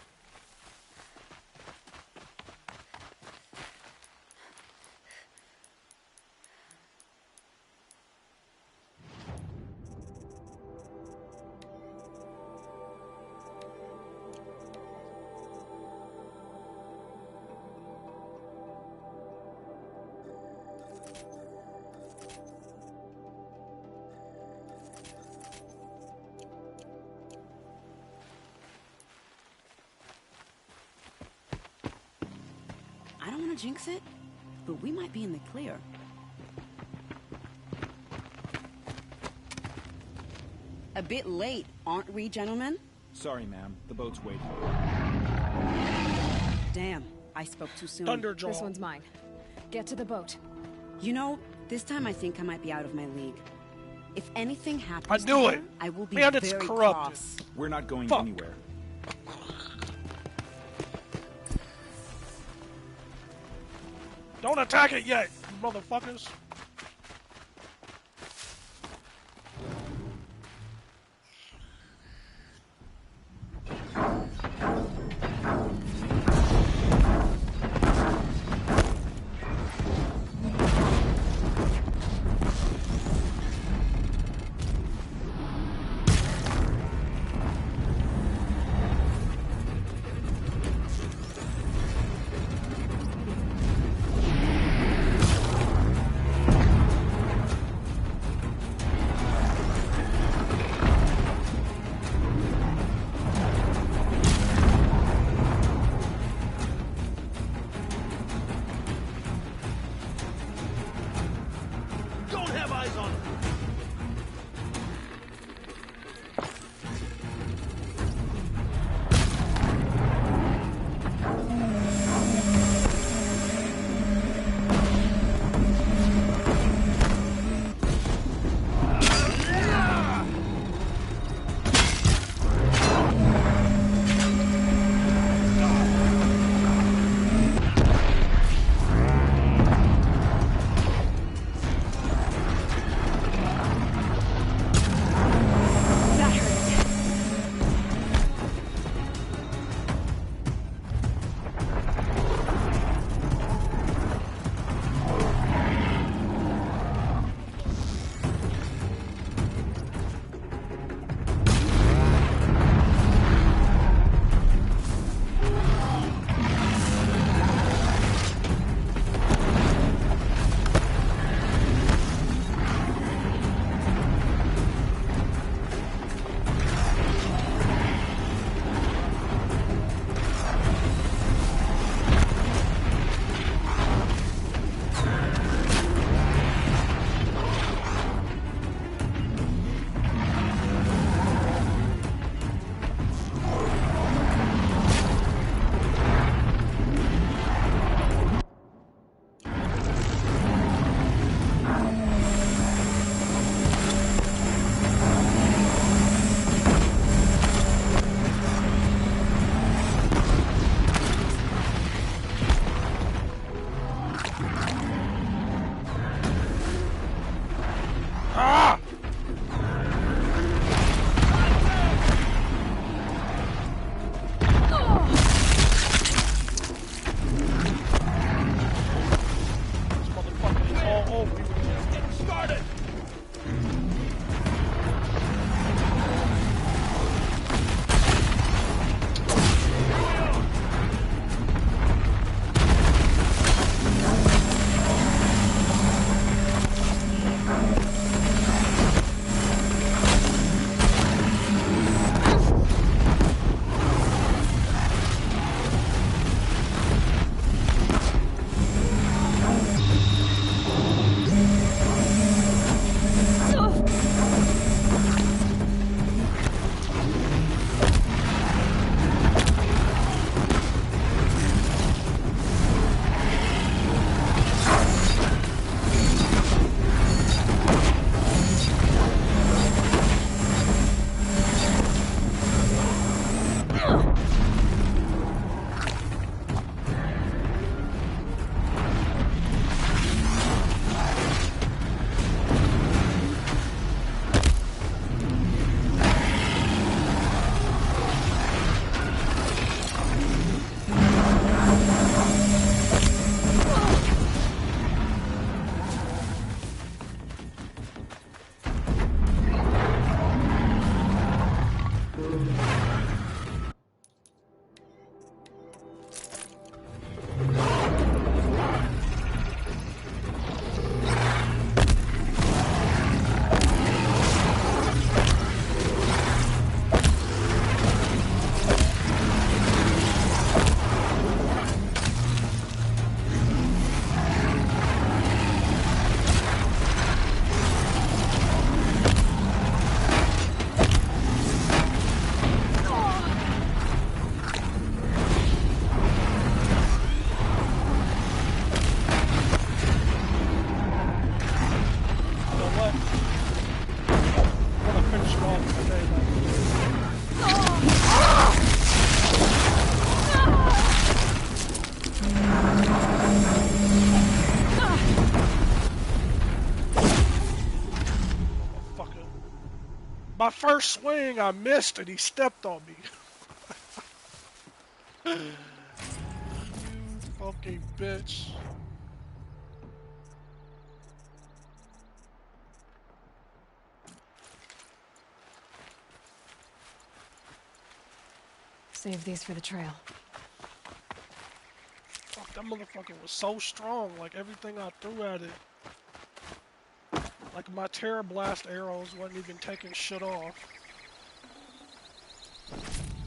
I don't want to jinx it, but we might be in the clear. A bit late, aren't we, gentlemen? Sorry, ma'am. The boat's waiting. Damn, I spoke too soon. Thunderjaw. This one's mine. Get to the boat. You know, this time I think I might be out of my league. If anything happens I knew to it. her, I will be Man, it's very corrupted. cross. We're not going Fuck. anywhere. Don't attack it yet, you motherfuckers. first swing, I missed and he stepped on me. Fucking bitch. Save these for the trail. Fuck, that motherfucker was so strong. Like, everything I threw at it. Like, my Terror Blast arrows wasn't even taking shit off.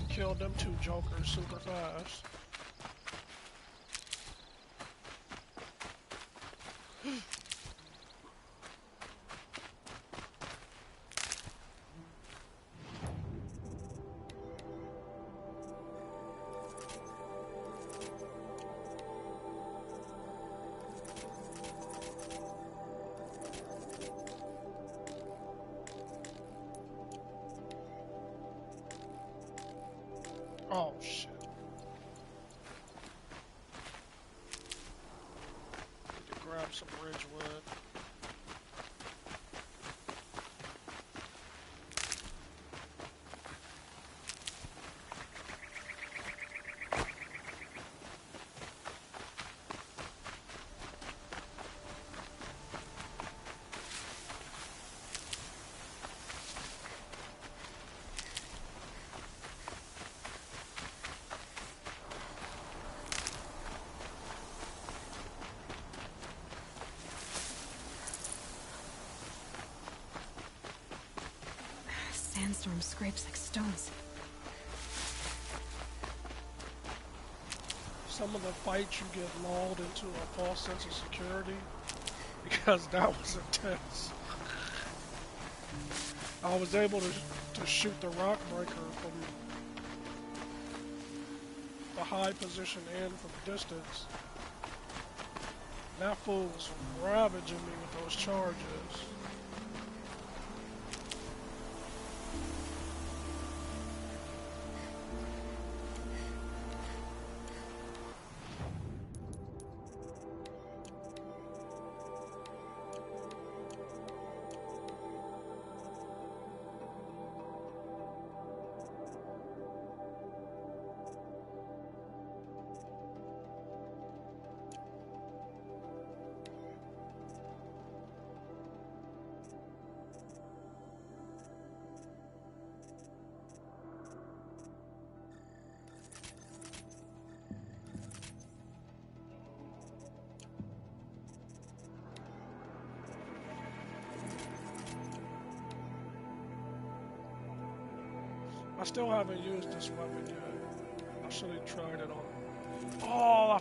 Killed them two jokers super fast. Oh, shit. Need to grab some Ridgewood. Sandstorm scrapes like stones. Some of the fights you get lulled into a false sense of security because that was intense. I was able to shoot the rock breaker from the high position and from distance. That fool was ravaging me with those charges. I still haven't used this weapon yet. I should have tried it on. Oh,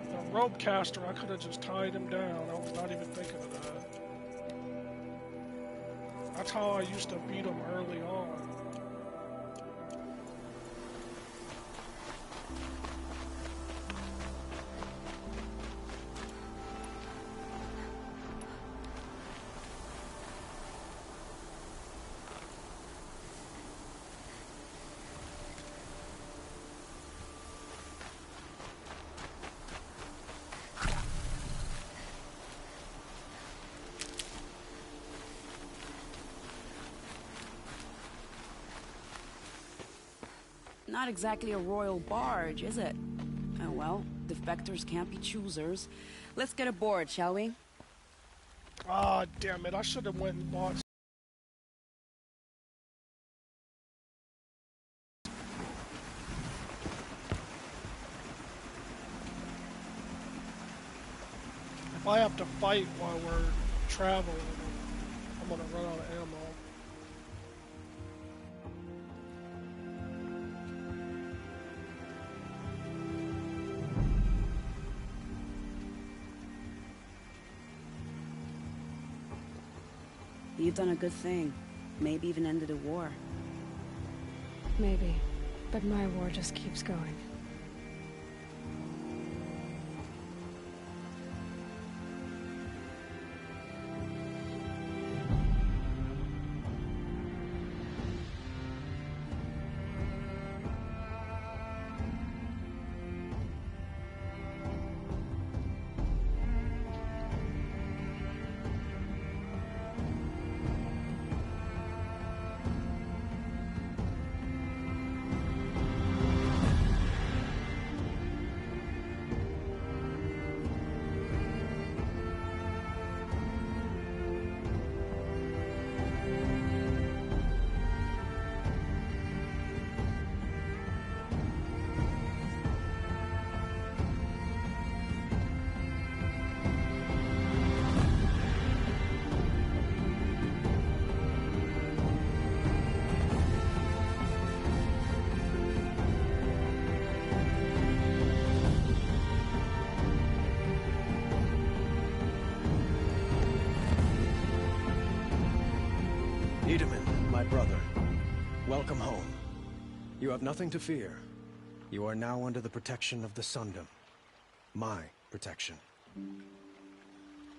the rope caster, I could have just tied him down. I was not even thinking of that. That's how I used to beat him early on. Not exactly a royal barge, is it? Oh well, defectors can't be choosers. Let's get aboard, shall we? Ah, damn it. I should have went and bought. If I have to fight while we're traveling, I'm gonna run out of ammo. You've done a good thing. Maybe even ended a war. Maybe. But my war just keeps going. Edaman, my brother, welcome home. You have nothing to fear. You are now under the protection of the Sundom. My protection.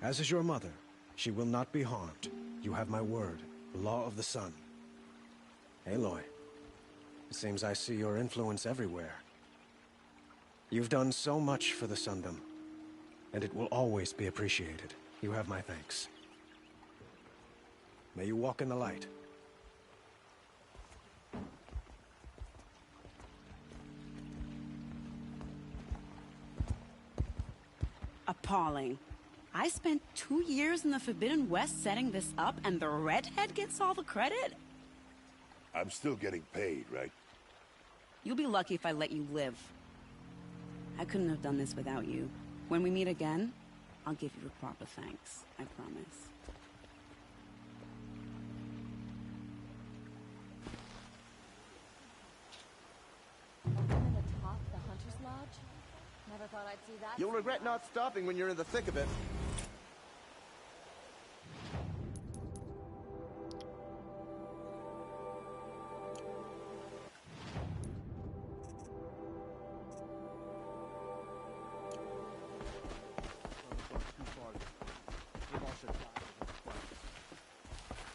As is your mother, she will not be harmed. You have my word, the law of the sun. Aloy, it seems I see your influence everywhere. You've done so much for the Sundom, and it will always be appreciated. You have my thanks. May you walk in the light. Appalling. I spent 2 years in the Forbidden West setting this up, and the redhead gets all the credit? I'm still getting paid, right? You'll be lucky if I let you live. I couldn't have done this without you. When we meet again, I'll give you a proper thanks. I promise. Atop the Hunter's Lodge? Never thought I'd see that. You'll regret not stopping when you're in the thick of it.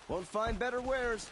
Won't find better wares.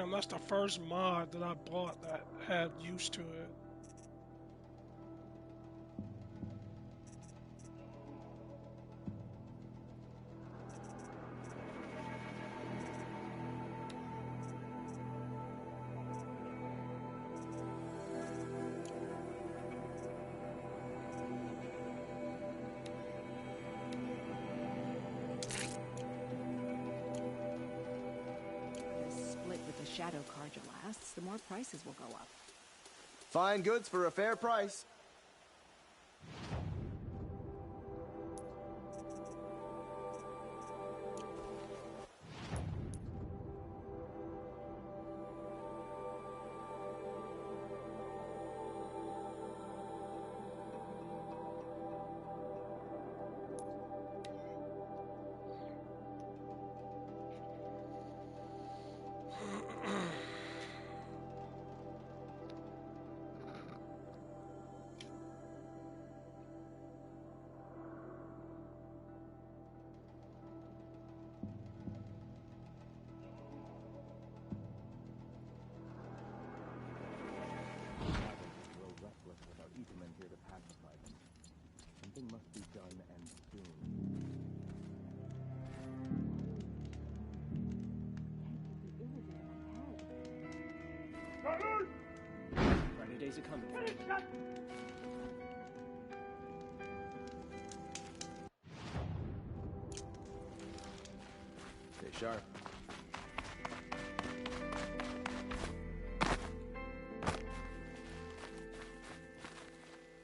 Damn, that's the first mod that I bought that had use to it. Shadow Carja lasts, the more prices will go up. Fine goods for a fair price. Something must be done, and soon. Brighter days are coming. Stay sharp.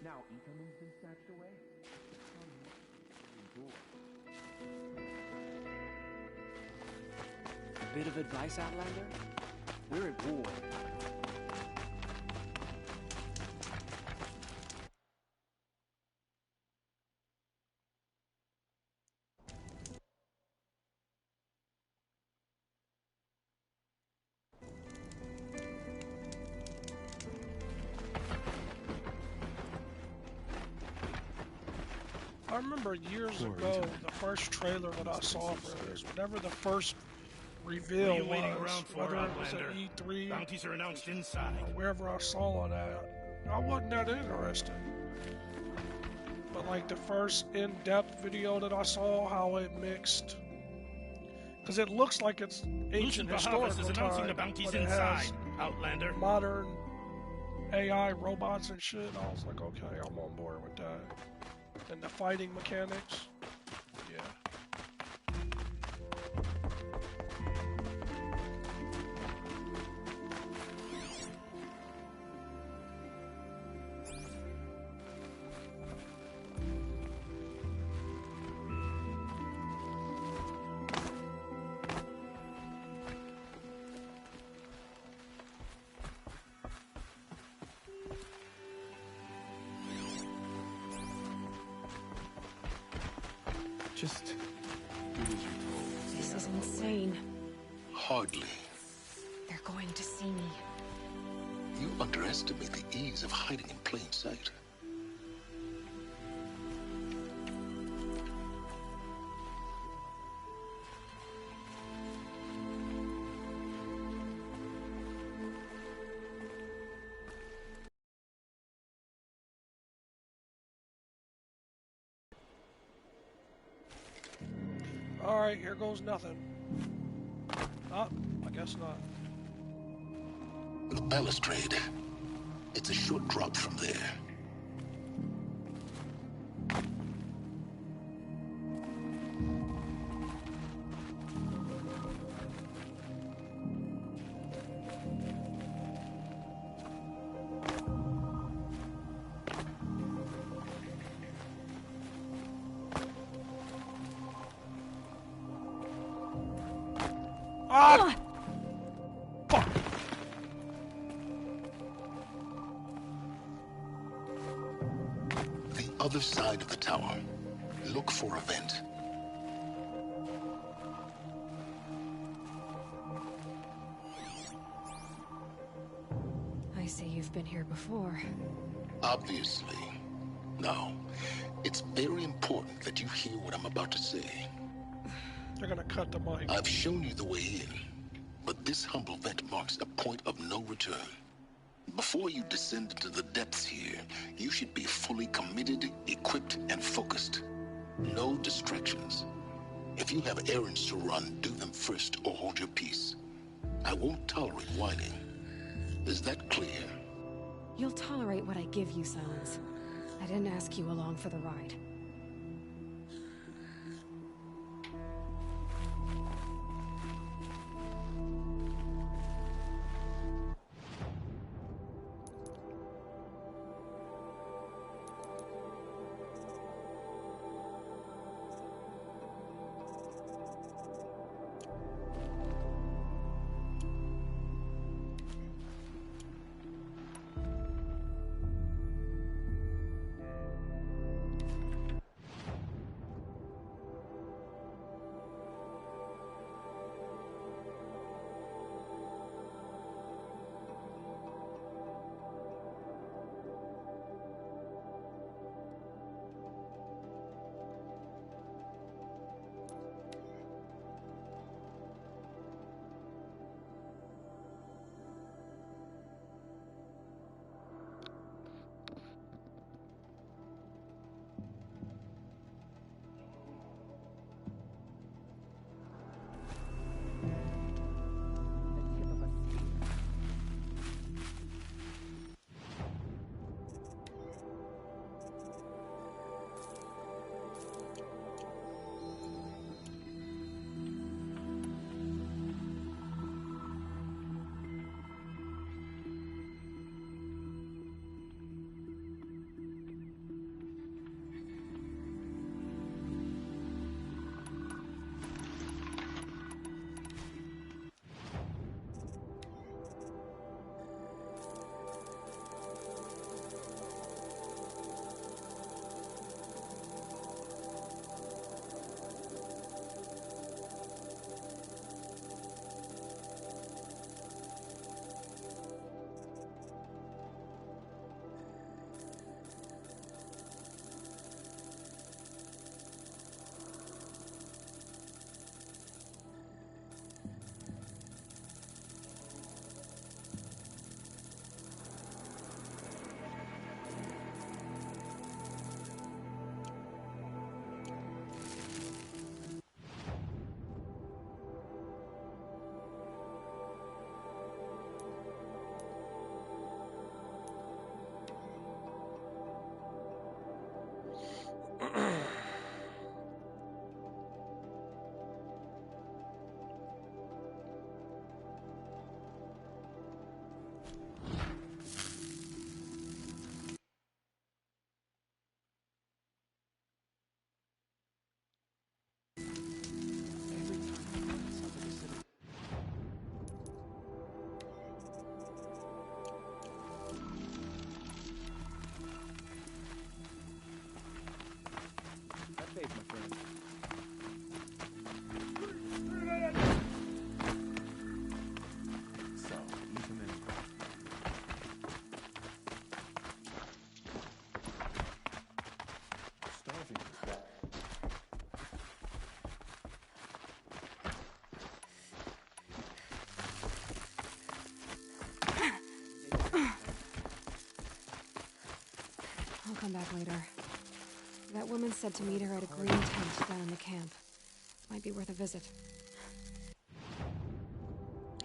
Now, Ethan's been snatched away. A bit of advice, Outlander? We're at war. I remember years ago, the first trailer that I saw for this, whenever the first reveal What are you waiting around for, whether it was at Outlander? E3, Bounties are announced inside. or wherever I saw it at, I wasn't that interested. But like the first in-depth video that I saw, how it mixed, because it looks like it's ancient historical is announcing time, the bounties but it inside, has Outlander. modern AI robots and shit. I was like, okay, I'm on board with that. And the fighting mechanics, yeah. Just This is insane. Hardly. They're going to see me. You underestimate the ease of hiding in plain sight. Alright, here goes nothing. Oh, I guess not. The balustrade. It's a short drop from there. Ah! Fuck! The other side of the tower. Look for a vent. I see you've been here before. Obviously. Now, it's very important that you hear what I'm about to say. They're gonna cut the mic. I've shown you the way in. But this humble vent marks a point of no return. Before you descend into the depths here, you should be fully committed, equipped, and focused. No distractions. If you have errands to run, do them first or hold your peace. I won't tolerate whining. Is that clear? You'll tolerate what I give you, Silence. I didn't ask you along for the ride. I'll come back later. That woman said to meet her at a green tent down in the camp. Might be worth a visit.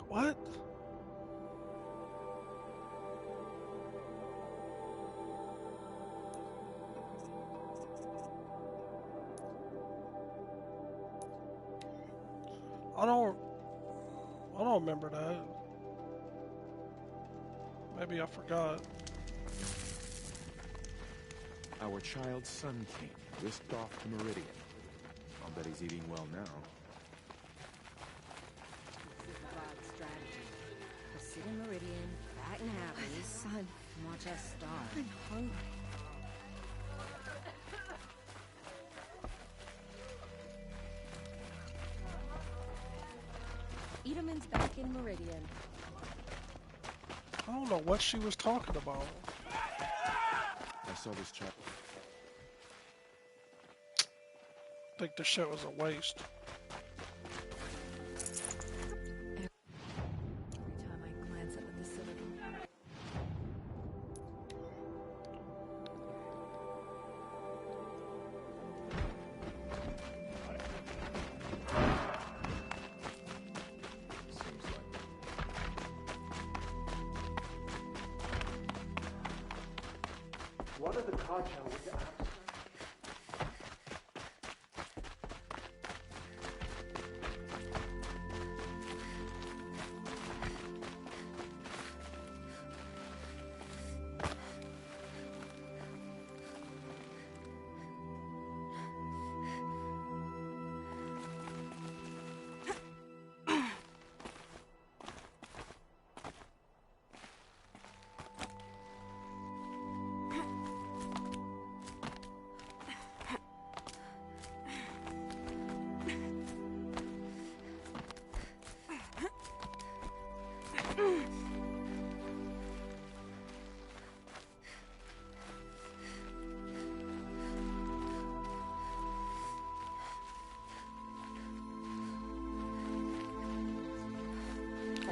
What? I don't remember that. Maybe I forgot. Our child Sun King whisked off to Meridian. I'll bet he's eating well now. This is Rod's strategy. We'll sit in Meridian, fat and happy, Son, and watch us starve. I'm hungry. Edelman's back in Meridian. I don't know what she was talking about. I saw this child. I think this shit was a waste.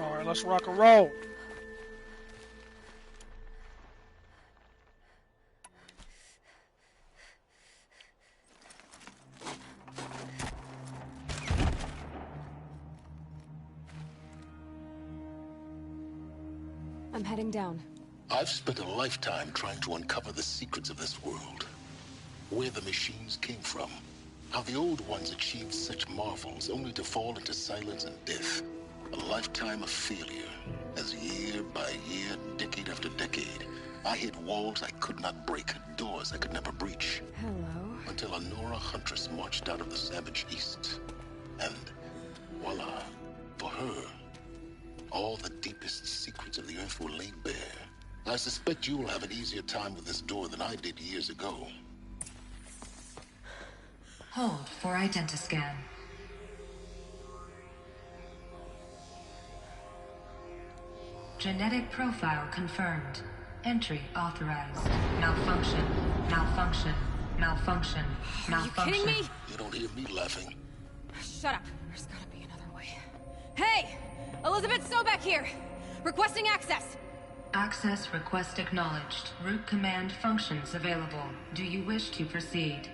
Alright, let's rock and roll. I'm heading down. I've spent a lifetime trying to uncover the secrets of this world. Where the machines came from. How the old ones achieved such marvels only to fall into silence and death. A lifetime of failure, as year by year, decade after decade, I hit walls I could not break, doors I could never breach. Hello. Until a Nora huntress marched out of the savage east. And voila, for her, all the deepest secrets of the earth were laid bare. I suspect you will have an easier time with this door than I did years ago. Hold for identiscan. Genetic profile confirmed. Entry authorized. Malfunction. Malfunction. Malfunction. Malfunction. Are you kidding me? You don't hear me laughing. Shut up. There's gotta be another way. Hey! Elizabeth Sobek here! Requesting access! Access request acknowledged. Root command functions available. Do you wish to proceed?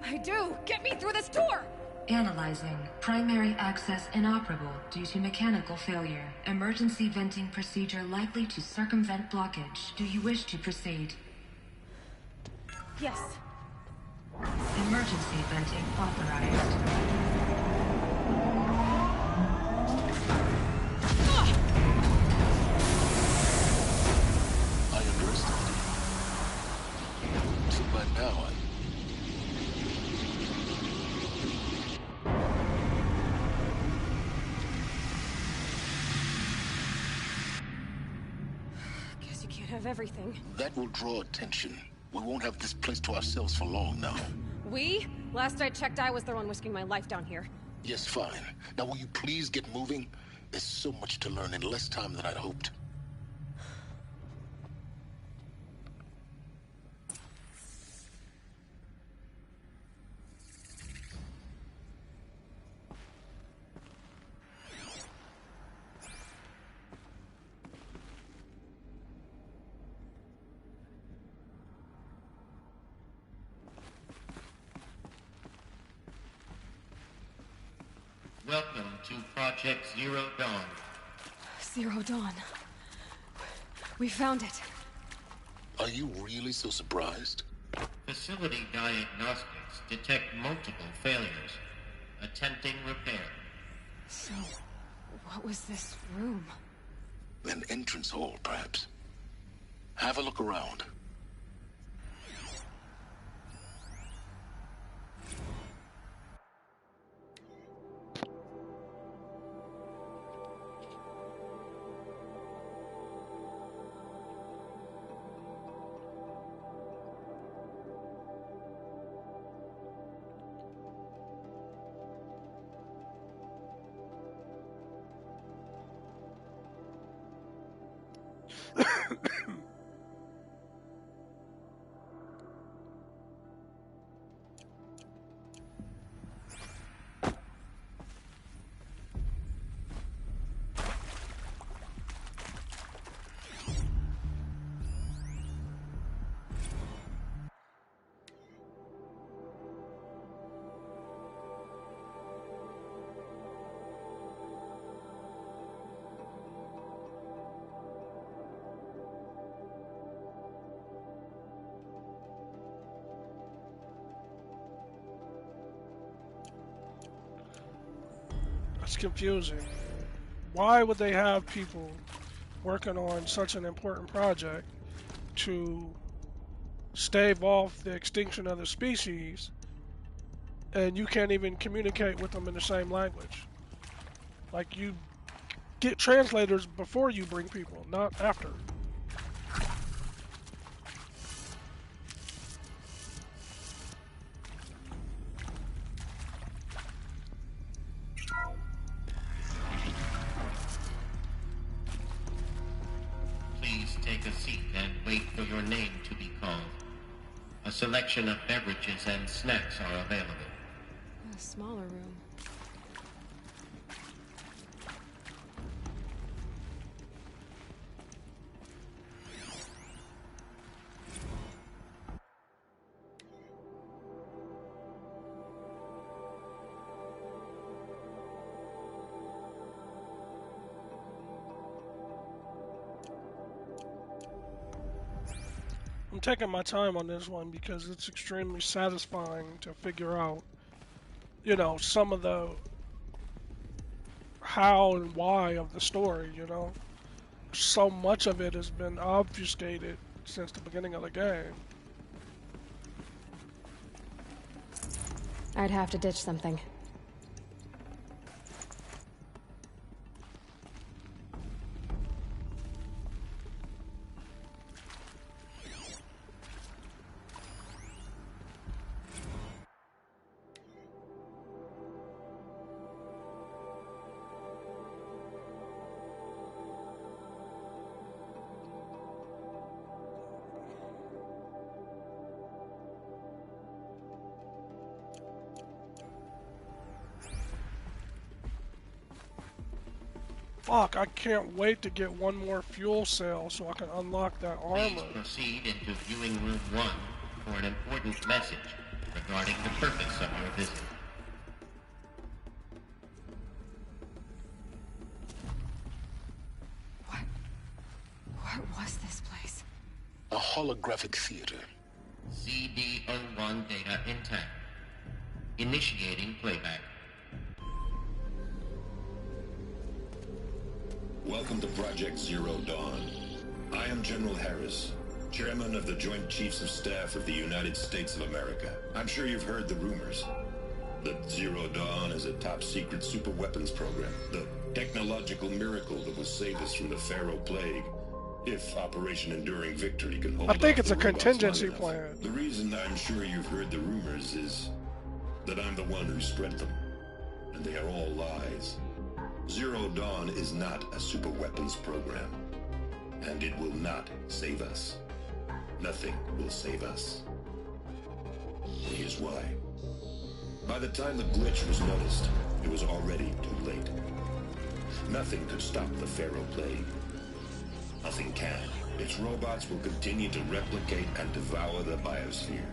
I do! Get me through this door! Analyzing. Primary access inoperable due to mechanical failure. Emergency venting procedure likely to circumvent blockage. Do you wish to proceed? Yes. Emergency venting authorized. I underestimated you. So by now, Guess you can't have everything. that will draw attention. We won't have this place to ourselves for long now. We? Last I checked, I was the one risking my life down here. Yes, fine. Now will you please get moving? There's so much to learn in less time than I'd hoped. Welcome to Project Zero Dawn. Zero Dawn. We found it. Are you really so surprised? Facility diagnostics detect multiple failures. Attempting repair. So, what was this room? An entrance hall, perhaps. Have a look around. It's confusing. Why would they have people working on such an important project to stave off the extinction of the species, and you can't even communicate with them in the same language? Like, you get translators before you bring people, not after. Please take a seat and wait for your name to be called. A selection of beverages and snacks are available. A smaller room. I'm taking my time on this one because it's extremely satisfying to figure out, you know, some of the how and why of the story, you know. So much of it has been obfuscated since the beginning of the game. I'd have to ditch something. Fuck, I can't wait to get one more fuel cell so I can unlock that armor. Please proceed into viewing room 1 for an important message regarding the purpose of your visit. What was this place? A holographic theater. CD01 data intact. Initiating playback. Welcome to Project Zero Dawn. I am General Harris, Chairman of the Joint Chiefs of Staff of the United States of America. I'm sure you've heard the rumors that Zero Dawn is a top-secret superweapons program, the technological miracle that will save us from the Pharaoh Plague, if Operation Enduring Victory can hold I think off it's the a robots contingency long enough. plan. The reason I'm sure you've heard the rumors is that I'm the one who spread them, and they are all lies. Zero Dawn is not a superweapons program, and it will not save us. Nothing will save us. Here's why. By the time the glitch was noticed, it was already too late. Nothing could stop the Pharaoh Plague. Nothing can. Its robots will continue to replicate and devour the biosphere.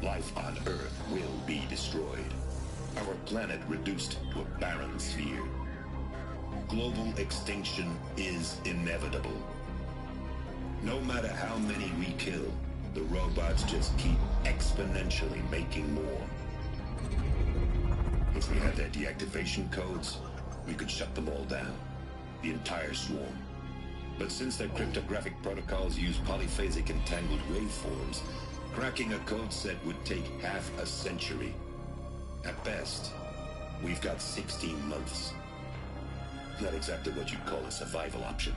Life on Earth will be destroyed. Our planet reduced to a barren sphere. Global extinction is inevitable. No matter how many we kill, the robots just keep exponentially making more. If we had their deactivation codes, we could shut them all down. The entire swarm. But since their cryptographic protocols use polyphasic entangled waveforms, cracking a code set would take half a century. At best, we've got 16 months. Not exactly what you'd call a survival option.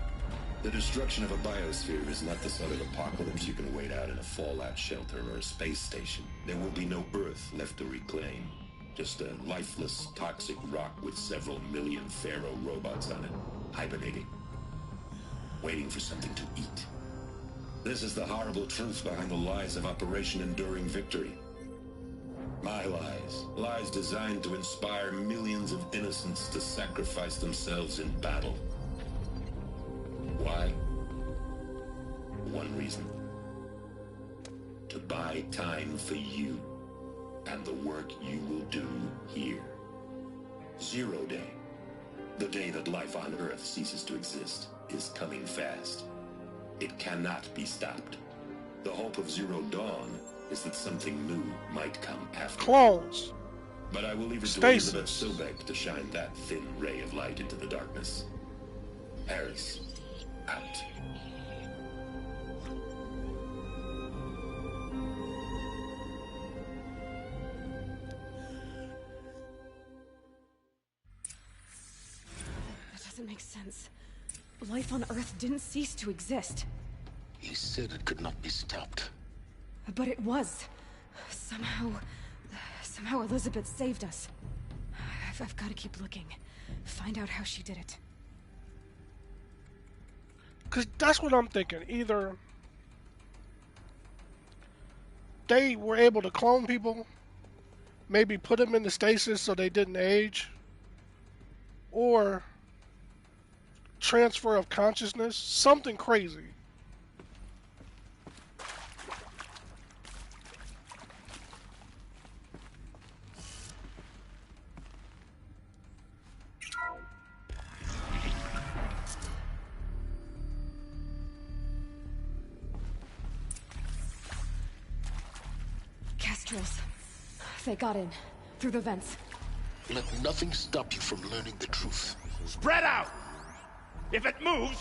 The destruction of a biosphere is not the sort of apocalypse you can wait out in a fallout shelter or a space station. There will be no Earth left to reclaim. Just a lifeless, toxic rock with several million Pharaoh robots on it, hibernating, waiting for something to eat. This is the horrible truth behind the lies of Operation Enduring Victory. My lies. Lies designed to inspire millions of innocents to sacrifice themselves in battle. Why? One reason. To buy time for you and the work you will do here. Zero Day. The day that life on Earth ceases to exist is coming fast. It cannot be stopped. The hope of Zero Dawn is that something new might come after. Clones. But I will leave it to Stasis. Elizabeth Sobek to shine that thin ray of light into the darkness. Harris, out. That doesn't make sense. Life on Earth didn't cease to exist. He said it could not be stopped. But it was. Somehow Elizabeth saved us. I've got to keep looking. Find out how she did it. Because that's what I'm thinking. Either they were able to clone people, maybe put them in the stasis so they didn't age, or transfer of consciousness, something crazy. Kestrels. They got in. Through the vents. Let nothing stop you from learning the truth. Spread out! If it moves...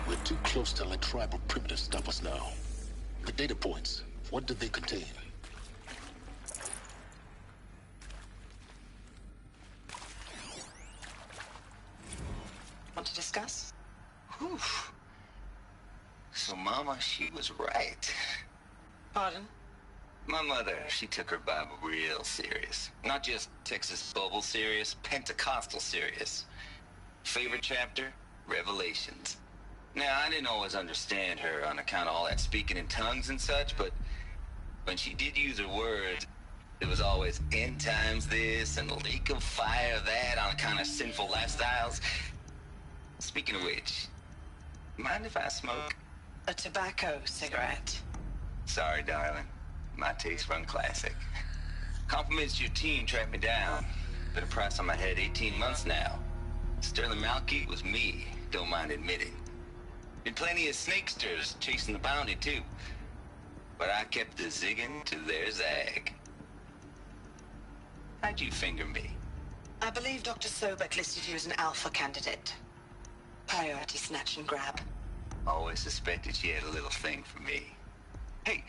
We're too close to let tribal primitives stop us now. The data points, what did they contain? Want to discuss? Whew. So Mama, she was right. Pardon? My mother, she took her Bible real serious. Not just Texas Bible serious, Pentecostal serious. Favorite chapter? Revelations. Now, I didn't always understand her on account of all that speaking in tongues and such, but when she did use her words, it was always end times this and lake of fire that on account of sinful lifestyles. Speaking of which, mind if I smoke? A tobacco cigarette. Sorry, darling. My taste run classic. Compliments to your team tracked me down. Been a price on my head 18 months now. Sterling Malky was me, don't mind admitting. Been plenty of snakesters chasing the bounty, too. But I kept the zigging to their zag. How'd you finger me? I believe Dr. Sobek listed you as an alpha candidate. Priority snatch and grab. Always suspected she had a little thing for me. Hey,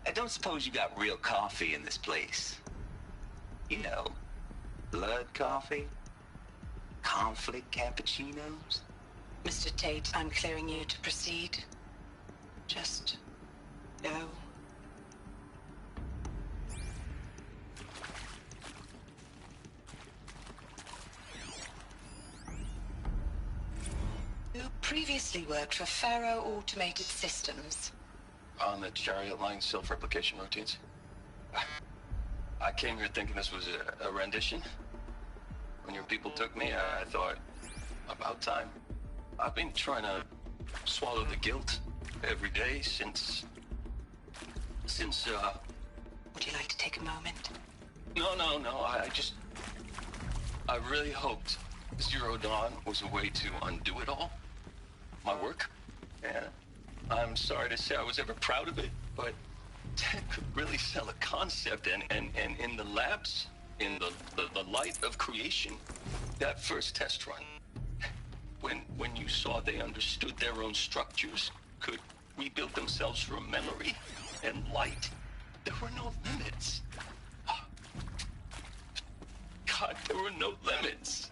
I don't suppose you got real coffee in this place. You know, blood coffee? Conflict cappuccinos? Mr. Tate, I'm clearing you to proceed. Just go. You previously worked for Faro Automated Systems. On the Chariot Line self-replication routines. I came here thinking this was a rendition. When your people took me, I thought, about time. I've been trying to swallow the guilt every day since... Would you like to take a moment? No, I really hoped Zero Dawn was a way to undo it all. My work. And I'm sorry to say I was ever proud of it, but Ted could really sell a concept, and in the labs, in the light of creation, that first test run, when you saw they understood their own structures, could rebuild themselves from memory and light, there were no limits. God, there were no limits.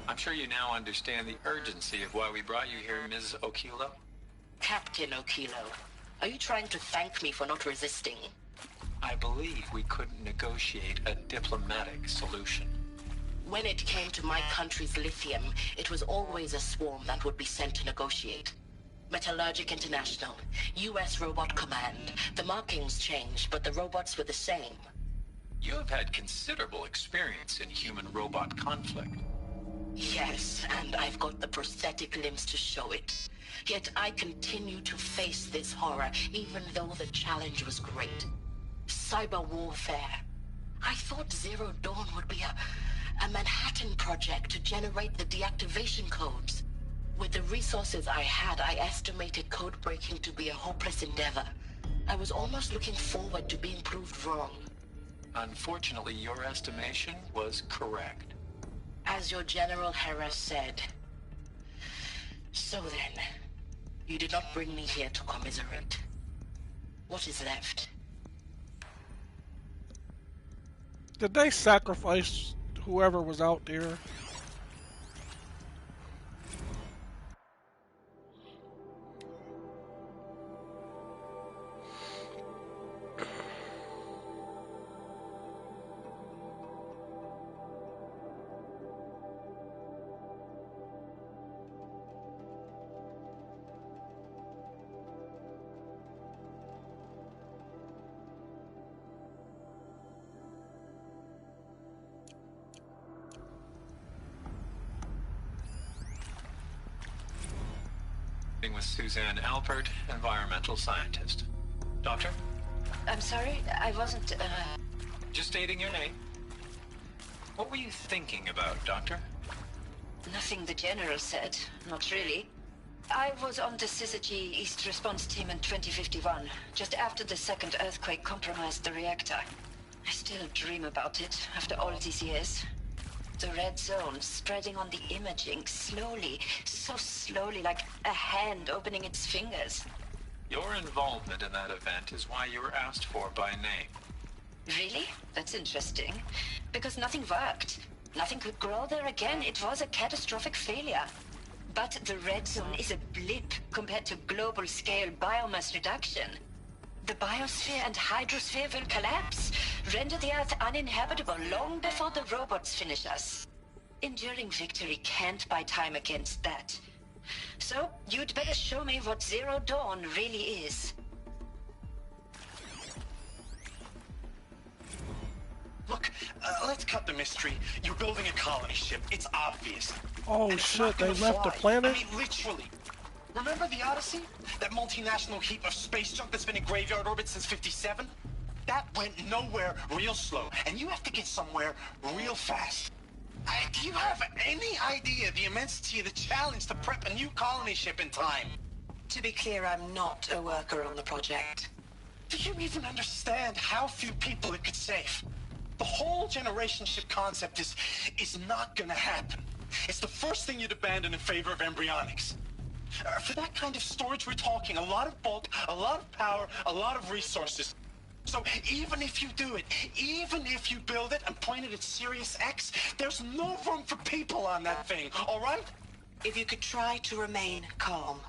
I'm sure you now understand the urgency of why we brought you here, Ms. Okilo. Captain Okilo, are you trying to thank me for not resisting? I believe we couldn't negotiate a diplomatic solution. When it came to my country's lithium, it was always a swarm that would be sent to negotiate. Metallurgic International, U.S. Robot Command. The markings changed, but the robots were the same. You have had considerable experience in human-robot conflict. Yes, and I've got the prosthetic limbs to show it. Yet I continue to face this horror, even though the challenge was great. Cyber warfare. I thought Zero Dawn would be a Manhattan project to generate the deactivation codes. With the resources I had, I estimated code breaking to be a hopeless endeavor. I was almost looking forward to being proved wrong. Unfortunately, your estimation was correct. As your General Hera said. So then, you did not bring me here to commiserate. What is left? Did they sacrifice whoever was out there? With Suzanne Alpert, environmental scientist. Doctor? I'm sorry, I wasn't, Just stating your name. What were you thinking about, Doctor? Nothing the General said. Not really. I was on the Syzygy East Response Team in 2051, just after the second earthquake compromised the reactor. I still dream about it, after all these years. The red zone spreading on the imaging, slowly, so slowly, like a hand opening its fingers. Your involvement in that event is why you were asked for by name. Really? That's interesting. Because nothing worked. Nothing could grow there again. It was a catastrophic failure. But the red zone is a blip compared to global-scale biomass reduction. The biosphere and hydrosphere will collapse, render the Earth uninhabitable long before the robots finish us. Enduring victory can't buy time against that. So, you'd better show me what Zero Dawn really is. Look, let's cut the mystery. You're building a colony ship. It's obvious. Oh and shit, they left the planet? I mean, literally. Remember the Odyssey? That multinational heap of space junk that's been in graveyard orbit since 57? That went nowhere real slow, and you have to get somewhere real fast. Do you have any idea the immensity of the challenge to prep a new colony ship in time? To be clear, I'm not a worker on the project. Do you even understand how few people it could save? The whole generation ship concept is not gonna happen. It's the first thing you'd abandon in favor of embryonics. For that kind of storage, we're talking a lot of bulk, a lot of power, a lot of resources. So even if you do it, even if you build it and point it at Sirius X, there's no room for people on that thing, all right? If you could try to remain calm.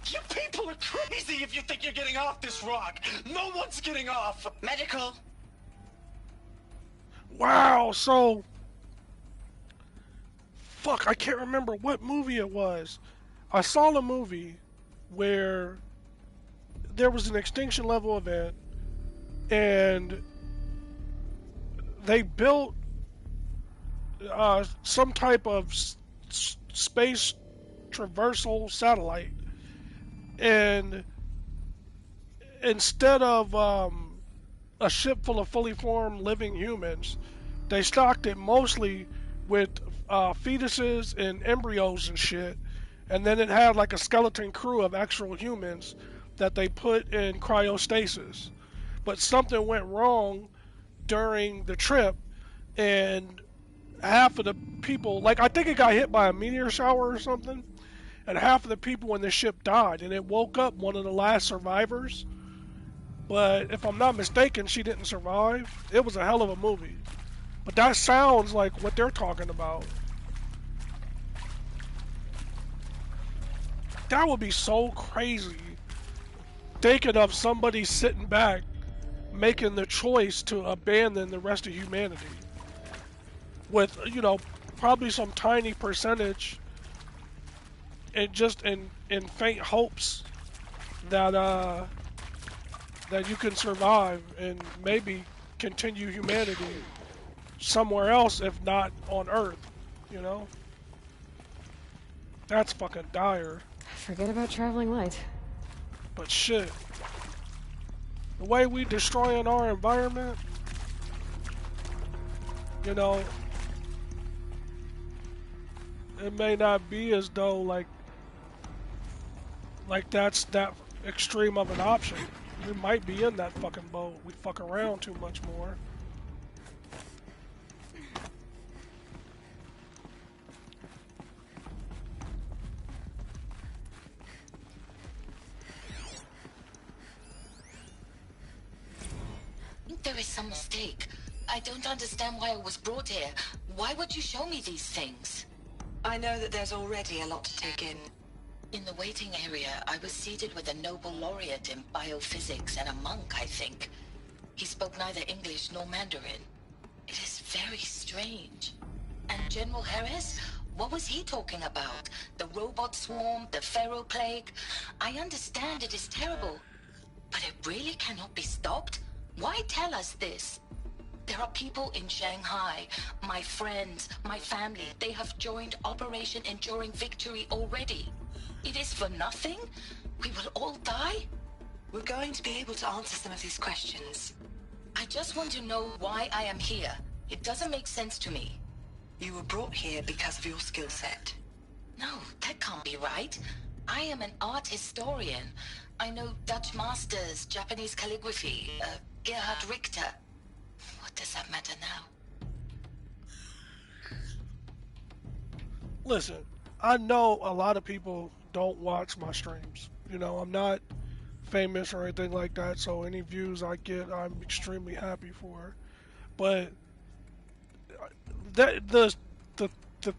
You people are crazy if you think you're getting off this rock. No one's getting off. Medical. Wow, so... Fuck, I can't remember what movie it was. I saw a movie where there was an extinction level event and they built some type of space traversal satellite, and instead of a ship full of fully formed living humans, they stocked it mostly with fetuses and embryos and shit. And then it had like a skeleton crew of actual humans that they put in cryostasis. But something went wrong during the trip, and half of the people, like I think it got hit by a meteor shower or something, and half of the people in the ship died, and it woke up one of the last survivors. But if I'm not mistaken, she didn't survive. It was a hell of a movie. But that sounds like what they're talking about. that would be so crazy. Thinking of somebody sitting back, making the choice to abandon the rest of humanity. With, you know, probably some tiny percentage, and just in faint hopes that that you can survive and maybe continue humanity somewhere else, if not on Earth, you know? That's fucking dire. Forget about traveling light. But shit, the way we destroying our environment, you know, it may not be as though like that's that extreme of an option. We might be in that fucking boat. We fuck around too much more. I think there is some mistake. I don't understand why I was brought here. Why would you show me these things? I know that there's already a lot to take in. In the waiting area, I was seated with a Nobel laureate in biophysics and a monk, I think. He spoke neither English nor Mandarin. It is very strange. And General Harris? What was he talking about? The robot swarm, the pharaoh plague? I understand it is terrible, but it really cannot be stopped? Why tell us this? There are people in Shanghai, my friends, my family. They have joined Operation Enduring Victory already. It is for nothing? We will all die? We're going to be able to answer some of these questions. I just want to know why I am here. It doesn't make sense to me. You were brought here because of your skill set. No, that can't be right. I am an art historian. I know Dutch masters, Japanese calligraphy, Gerhard Richter. What does that matter now? Listen, I know a lot of people don't watch my streams. You know, I'm not famous or anything like that, so any views I get, I'm extremely happy for. But the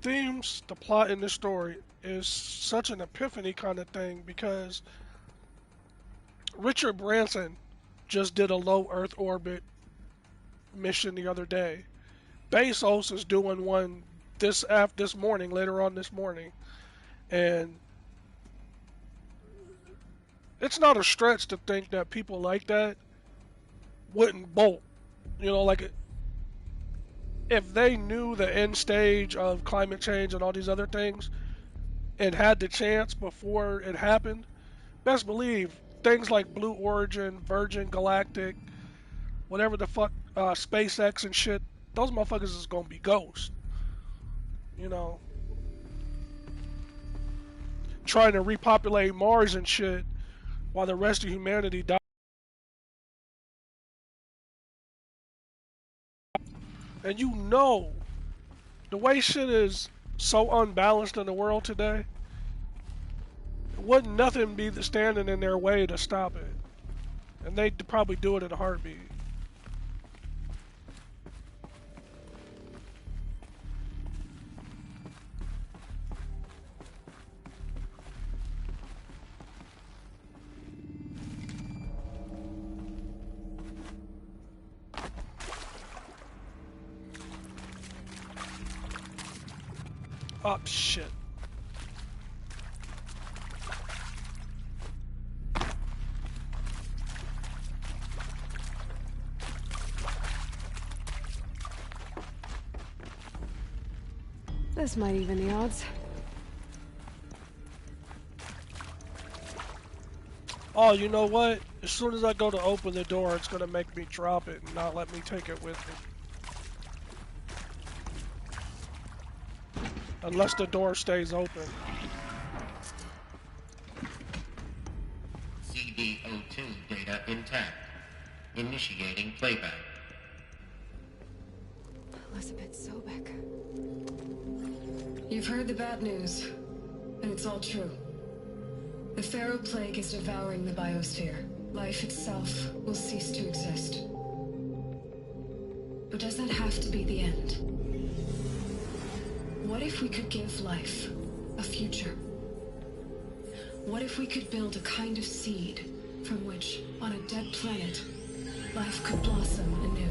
themes, the plot in this story is such an epiphany kind of thing, because Richard Branson just did a low Earth orbit mission the other day. Bezos is doing one this morning, later on this morning, and it's not a stretch to think that people like that wouldn't bolt. You know, like, if they knew the end stage of climate change and all these other things and had the chance before it happened, best believe things like Blue Origin, Virgin Galactic, whatever the fuck, SpaceX and shit, those motherfuckers is gonna be ghosts. You know, trying to repopulate Mars and shit while the rest of humanity dies. And you know, the way shit is so unbalanced in the world today, wouldn't nothing be standing in their way to stop it. And they'd probably do it in a heartbeat. Oh, shit. This might even the odds. Oh, you know what? As soon as I go to open the door, it's gonna make me drop it and not let me take it with me. Unless the door stays open. CD02 data intact. Initiating playback. Elizabeth Sobek. You've heard the bad news, and it's all true. The Pharaoh Plague is devouring the biosphere. Life itself will cease to exist. But does that have to be the end? What if we could give life a future? What if we could build a kind of seed from which, on a dead planet, life could blossom anew?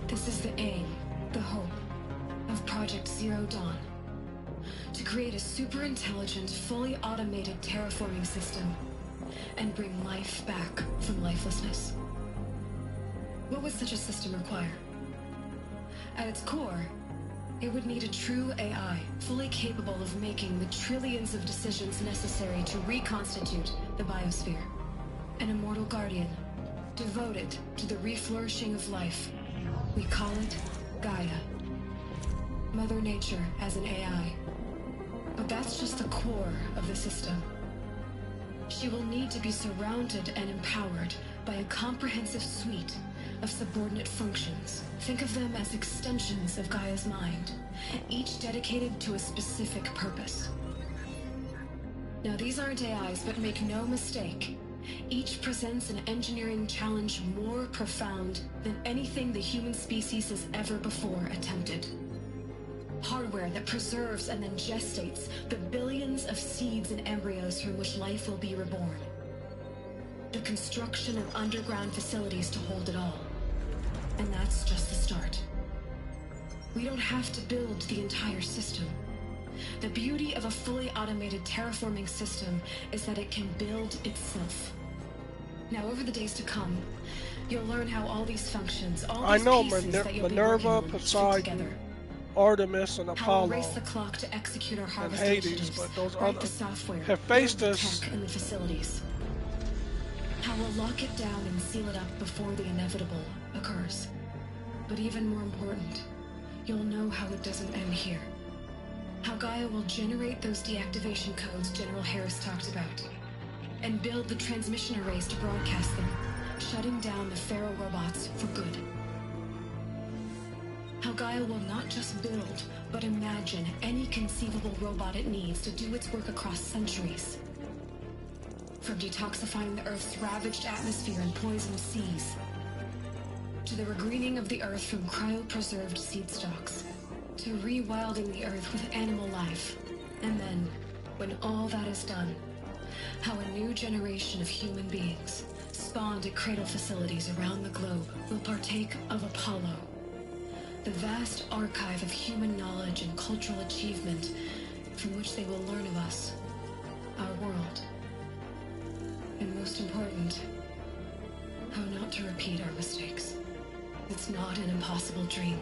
This is the aim, the hope, of Project Zero Dawn. To create a super-intelligent, fully automated terraforming system and bring life back from lifelessness. What would such a system require? At its core, it would need a true AI, fully capable of making the trillions of decisions necessary to reconstitute the biosphere. An immortal guardian, devoted to the reflourishing of life. We call it Gaia. Mother Nature as an AI. But that's just the core of the system. She will need to be surrounded and empowered by a comprehensive suite of subordinate functions. Think of them as extensions of Gaia's mind, each dedicated to a specific purpose. Now, these aren't AIs, but make no mistake, each presents an engineering challenge more profound than anything the human species has ever before attempted. Hardware that preserves and then gestates the billions of seeds and embryos from which life will be reborn. The construction of underground facilities to hold it all. And that's just the start. We don't have to build the entire system. The beauty of a fully automated terraforming system is that it can build itself. Now, over the days to come, you'll learn how all these functions, all these pieces that you'll Minerva, be working on, fit Poseidon, together. Artemis, and How we'll Apollo, race the clock to execute our and harvest Hades, initiatives, but those write other the software, have faced build the us. tech and the facilities. How we'll lock it down and seal it up before the inevitable occurs. But even more important, you'll know how it doesn't end here. How Gaia will generate those deactivation codes General Harris talked about, and build the transmission arrays to broadcast them, shutting down the Pharaoh robots for good. How Gaia will not just build, but imagine any conceivable robot it needs to do its work across centuries. From detoxifying the Earth's ravaged atmosphere and poisoned seas, to the regreening of the Earth from cryopreserved seed stalks, to rewilding the Earth with animal life. And then, when all that is done, how a new generation of human beings, spawned at cradle facilities around the globe, will partake of Apollo, the vast archive of human knowledge and cultural achievement from which they will learn of us, our world. And most important, how not to repeat our mistakes. It's not an impossible dream.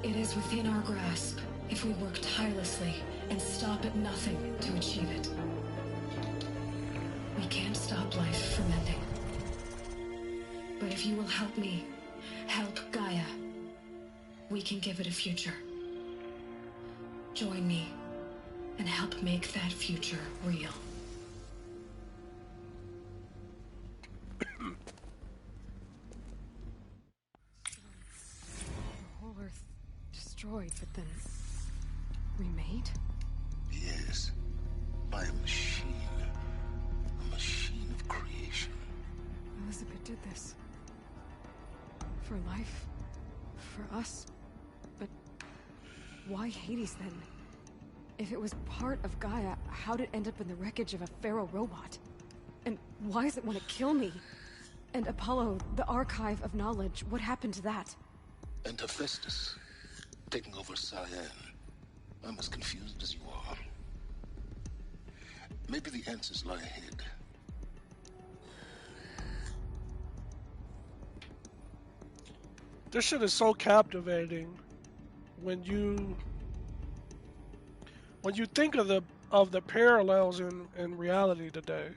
It is within our grasp if we work tirelessly and stop at nothing to achieve it. We can't stop life from ending. But if you will help me, help Gaia, we can give it a future. Join me and help make that future real. The whole Earth destroyed, but then remade? Yes, by a machine. A machine of creation. Elizabeth did this. For life. For us. But why Hades then? If it was part of Gaia, how'd it end up in the wreckage of a Pharaoh robot? And why does it want to kill me? And Apollo, the archive of knowledge, what happened to that? And Hephaestus, taking over Cyan. I'm as confused as you are. Maybe the answers lie ahead. This shit is so captivating when you think of the parallels in reality today.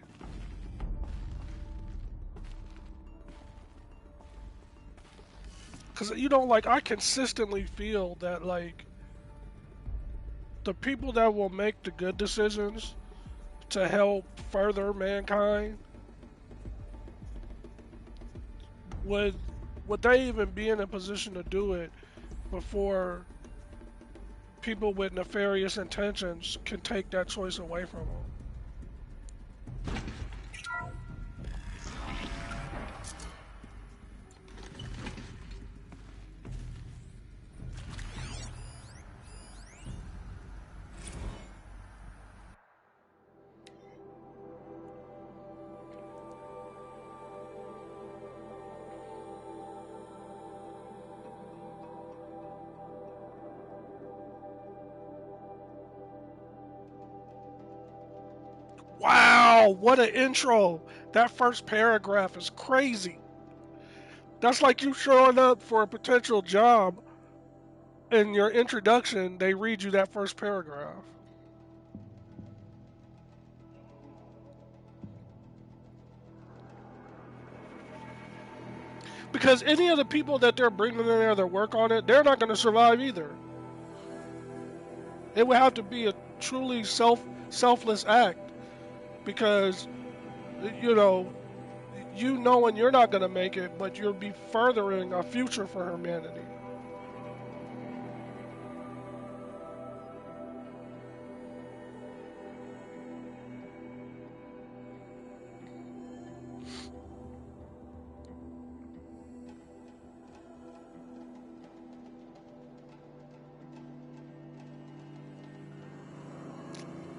Cause like I consistently feel that like the people that will make the good decisions to help further mankind would they even be in a position to do it before people with nefarious intentions can take that choice away from them? Wow, what an intro. That first paragraph is crazy. That's like you showing up for a potential job. In your introduction, they read you that first paragraph. Because any of the people that they're bringing in there that work on it, they're not going to survive either. It would have to be a truly selfless act. Because, you know knowing you're not going to make it, but you'll be furthering a future for humanity.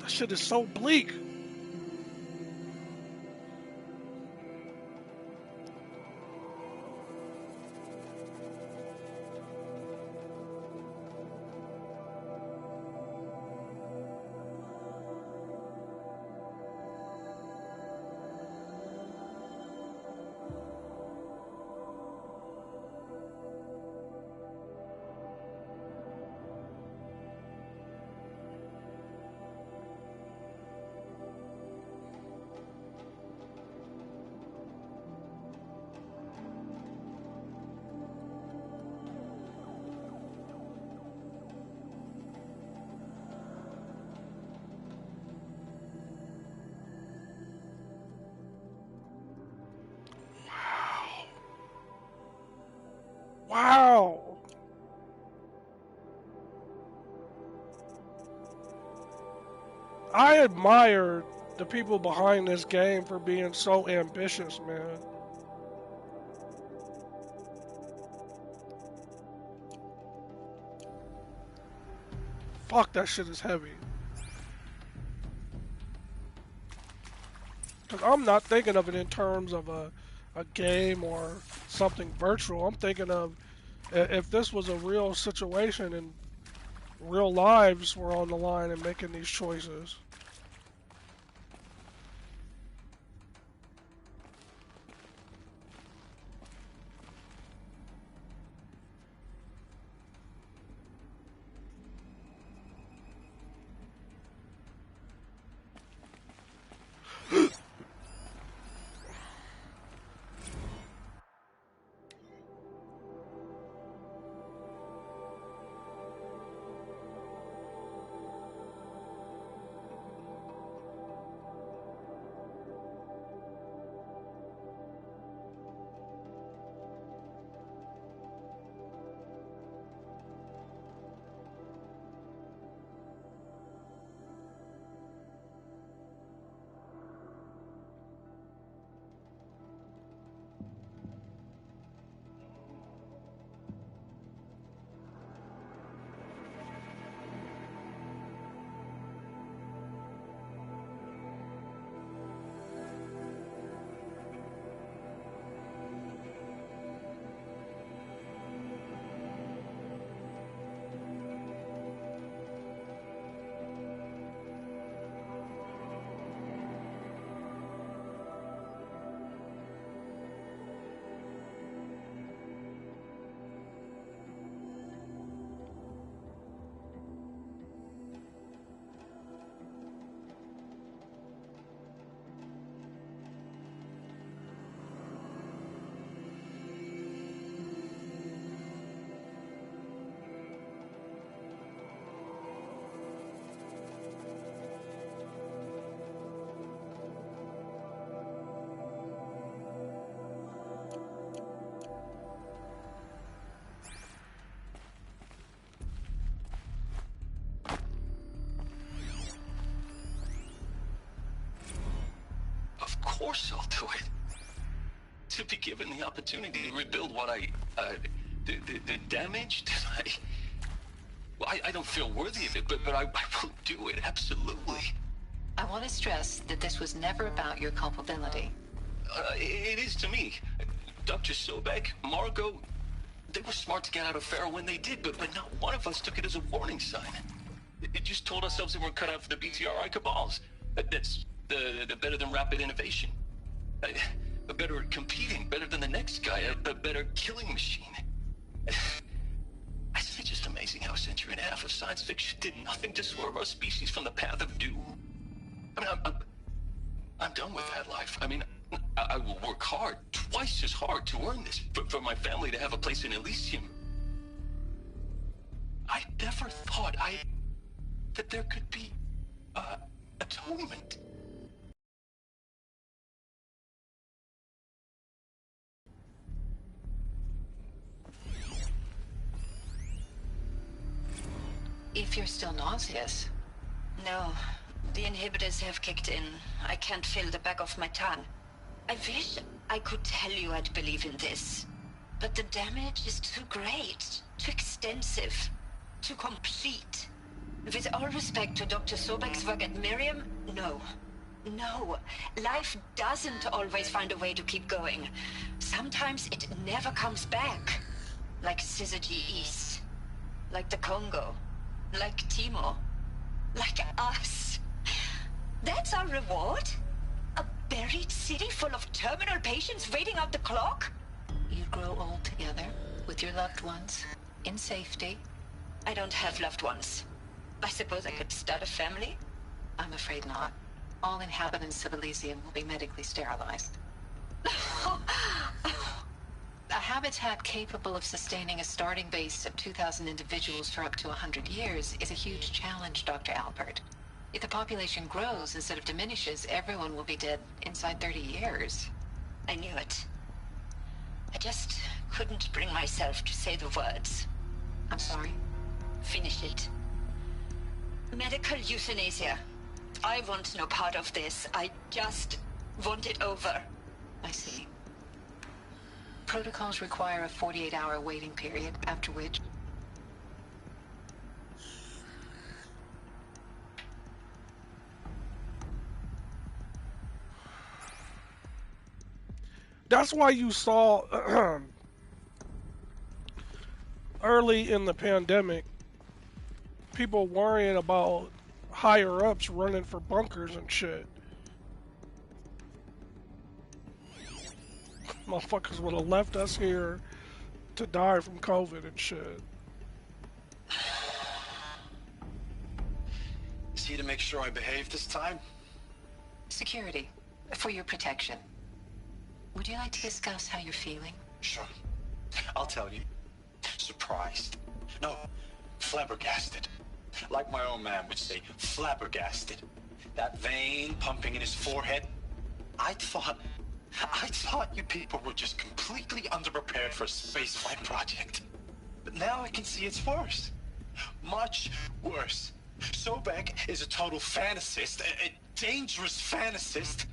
That shit is so bleak. Wow. I admire the people behind this game for being so ambitious, man. Fuck, that shit is heavy. Because I'm not thinking of it in terms of a game or something virtual. I'm thinking of if this was a real situation and real lives were on the line and making these choices. Of course I'll do it. To be given the opportunity to rebuild what the damage that I don't feel worthy of it, but I will do it, absolutely. I want to stress that this was never about your culpability. It is to me. Dr. Sobek, Margot, they were smart to get out of Pharaoh when they did, but not one of us took it as a warning sign. It just told ourselves that we're cut out for the BTRI cabals. That's The better than rapid innovation. A better at competing, better than the next guy, a better killing machine. It's just amazing how a century and a half of science fiction did nothing to swerve our species from the path of doom. I mean, I'm done with that life. I mean, I will work hard, twice as hard to earn this, for my family to have a place in Elysium. I never thought that there could be, atonement. If you're still nauseous. No, the inhibitors have kicked in. I can't feel the back of my tongue. I wish I could tell you I'd believe in this. But the damage is too great, too extensive, too complete. With all respect to Dr. Sobek's work at Miriam, no. No, life doesn't always find a way to keep going. Sometimes it never comes back. Like Syzygy East. Like the Congo. Like Timo. Like us. That's our reward? A buried city full of terminal patients waiting out the clock? You grow old together, with your loved ones, in safety. I don't have loved ones. I suppose I could start a family? I'm afraid not. All inhabitants of Elysium will be medically sterilized. A habitat capable of sustaining a starting base of 2,000 individuals for up to 100 years is a huge challenge, Dr. Alpert. If the population grows instead of diminishes, everyone will be dead inside 30 years. I knew it. I just couldn't bring myself to say the words. I'm sorry? Finish it. Medical euthanasia. I want no part of this. I just want it over. I see. Protocols require a 48-hour waiting period, after which... That's why you saw early in the pandemic people worrying about higher ups running for bunkers and shit. Motherfuckers would have left us here to die from COVID and shit. Is he to make sure I behave this time? Security, for your protection. Would you like to discuss how you're feeling? Sure. I'll tell you. Surprised. No, flabbergasted. Like my own man would say, flabbergasted. That vein pumping in his forehead. I thought you people were just completely underprepared for a spaceflight project. But now I can see it's worse. Much worse. Sobek is a total fantasist, a dangerous fantasist.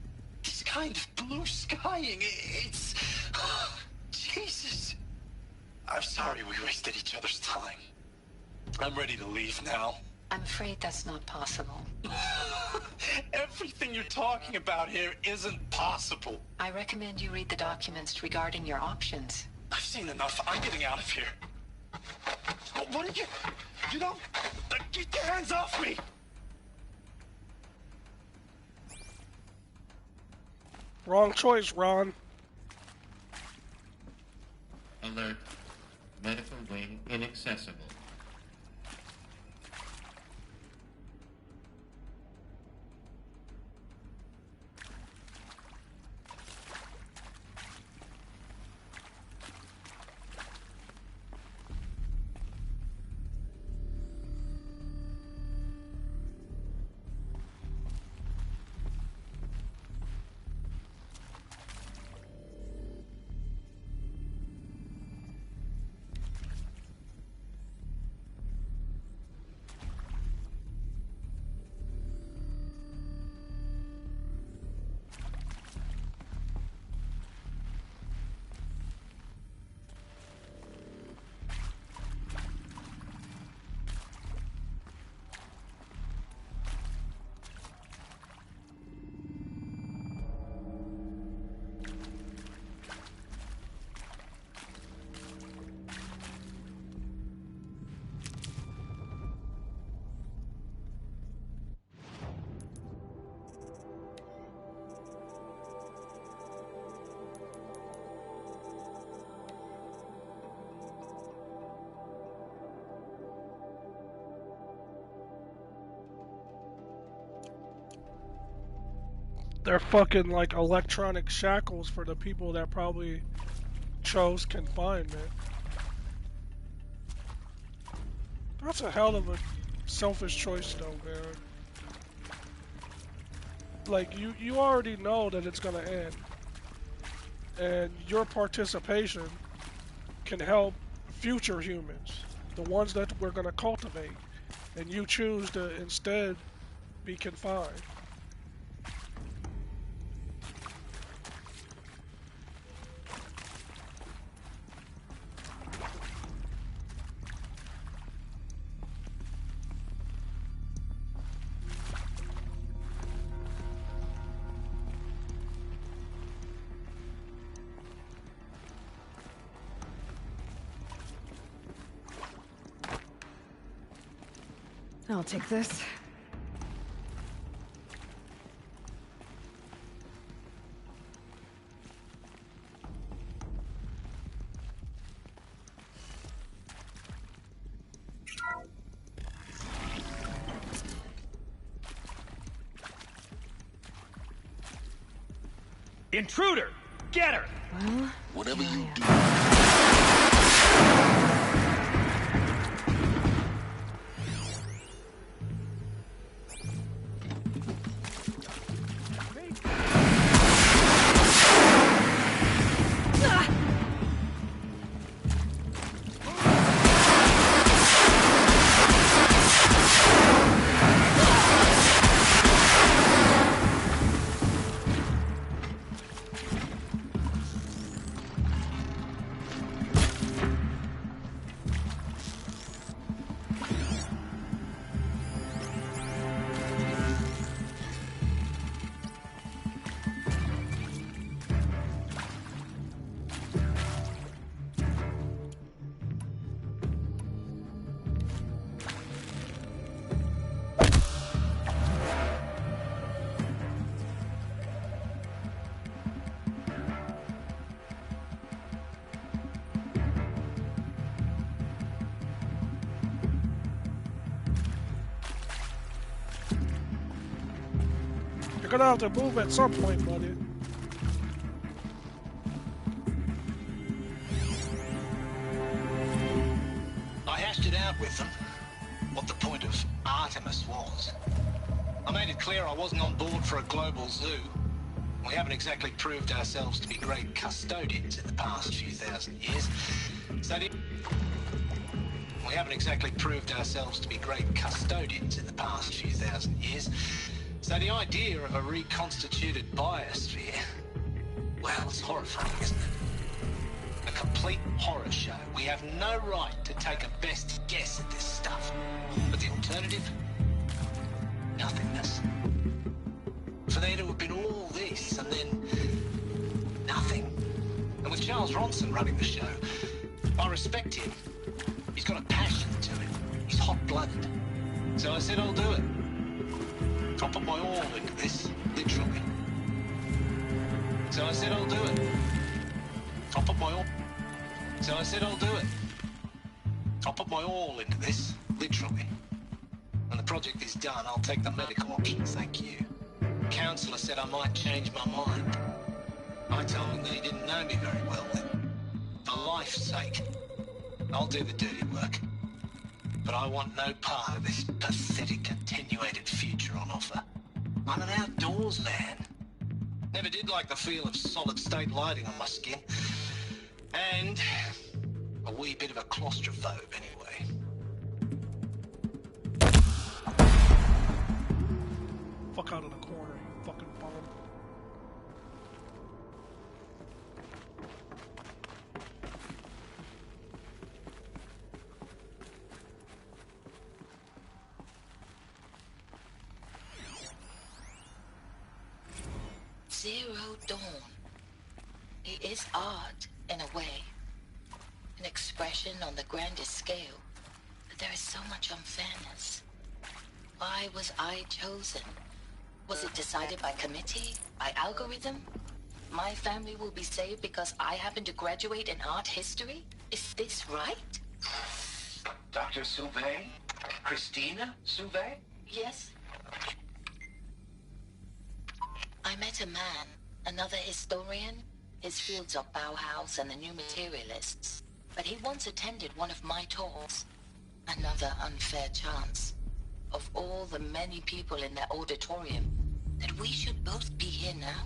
He's kind of blue skying. It's... Jesus. I'm sorry we wasted each other's time. I'm ready to leave now. I'm afraid that's not possible. Everything you're talking about here isn't possible. I recommend you read the documents regarding your options. I've seen enough. I'm getting out of here. What are you... You don't... Get your hands off me! Wrong choice, Ron. Alert. Medical wing inaccessible. they're fucking like electronic shackles for the people that probably chose confinement. That's a hell of a selfish choice though, man. Like, you already know that it's gonna end. And your participation can help future humans, the ones that we're gonna cultivate. And you choose to instead be confined. I'll take this. Intruder! Get her! Well, whatever you do. You're gonna have to move at some point, buddy. I hashed it out with them, what the point of Artemis was. I made it clear I wasn't on board for a global zoo. We haven't exactly proved ourselves to be great custodians in the past few thousand years. So we haven't exactly proved ourselves to be great custodians in the past few thousand years. So the idea of a reconstituted biosphere, well, it's horrifying, isn't it? A complete horror show. We have no right to take a best guess at this stuff. But the alternative? Nothingness. For there to have been all this and then nothing. And with Charles Ronson running the show, I respect him. He's got a passion to it. He's hot-blooded. So I said I'll do it. I'll put my all into this, literally. So I said I'll do it. I'll put my all... So I said I'll do it. I'll put my all into this, literally. When the project is done, I'll take the medical option, thank you. The counsellor said I might change my mind. I told him that he didn't know me very well then. For life's sake, I'll do the dirty work. But I want no part of this pathetic attenuated future on offer. I'm an outdoors man. Never did like the feel of solid state lighting on my skin. And a wee bit of a claustrophobe anyway. Fuck out of the corner, you fucking bum. Zero Dawn. It is art, in a way. An expression on the grandest scale. But there is so much unfairness. Why was I chosen? Was it decided by committee? By algorithm? My family will be saved because I happen to graduate in art history? Is this right? Dr. Sauvé? Christina Sauvé? Yes. I'm met a man, another historian. His fields are Bauhaus and the New Materialists. But he once attended one of my talks. Another unfair chance. Of all the many people in that auditorium, that we should both be here now.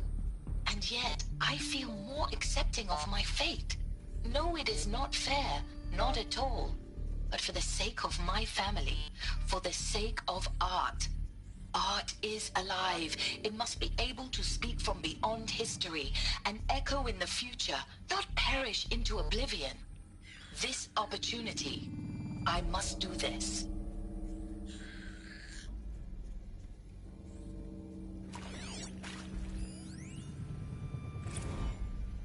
And yet, I feel more accepting of my fate. No, it is not fair. Not at all. But for the sake of my family, for the sake of art. Art is alive. It must be able to speak from beyond history and echo in the future, not perish into oblivion. This opportunity, I must do this.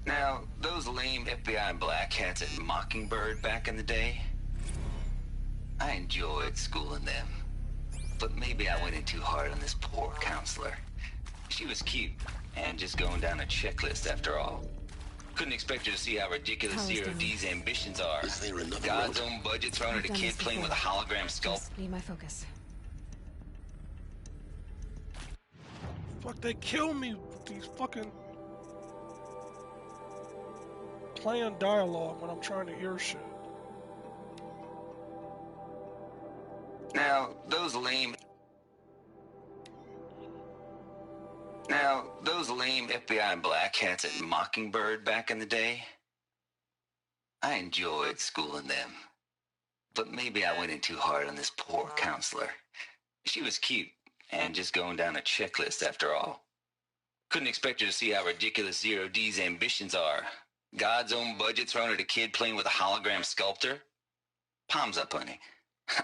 Now, those lame FBI black hats at Mockingbird back in the day, I enjoyed schooling them. But maybe I went in too hard on this poor counselor. She was cute, and just going down a checklist after all. Couldn't expect her to see how ridiculous Zero D's ambitions are. God's own budget thrown at a kid playing with a hologram skull. Just need my focus. Fuck, they kill me with these fucking playing dialogue when I'm trying to hear shit. Now, those lame FBI black hats at Mockingbird back in the day, I enjoyed schooling them. But maybe I went in too hard on this poor counselor. She was cute, and just going down a checklist after all. Couldn't expect her to see how ridiculous Zero D's ambitions are. God's own budget thrown at a kid playing with a hologram sculptor? Palms up, honey.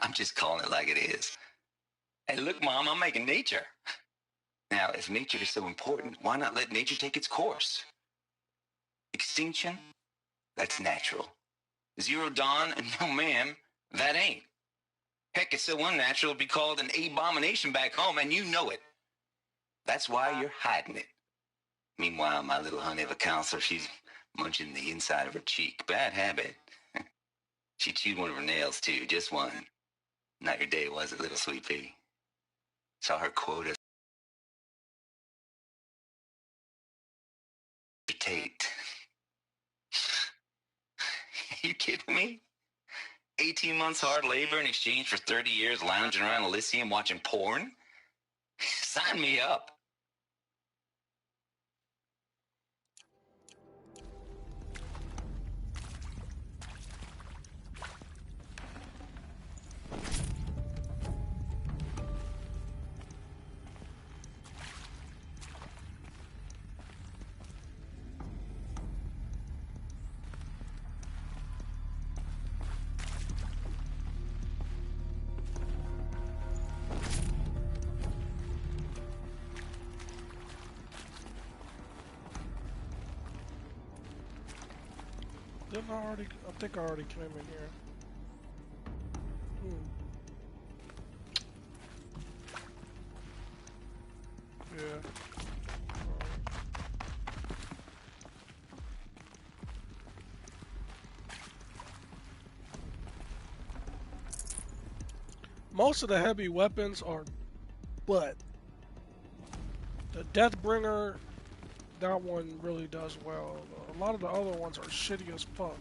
I'm just calling it like it is. Hey, look, Mom, I'm making nature. Now, if nature is so important, why not let nature take its course? Extinction? That's natural. Zero Dawn? No, ma'am, that ain't. Heck, it's so unnatural it'd be called an abomination back home, and you know it. That's why you're hiding it. Meanwhile, my little honey of a counselor, she's munching the inside of her cheek. Bad habit. She chewed one of her nails, too, just one. Not your day, was it, little sweet pea? Saw her quota. Tate. You kidding me? 18 months hard labor in exchange for 30 years lounging around Elysium watching porn? Sign me up. Didn't I already? I think I already came in here. Yeah. Most of the heavy weapons are butt. The Deathbringer, that one really does well. A lot of the other ones are shitty as fuck.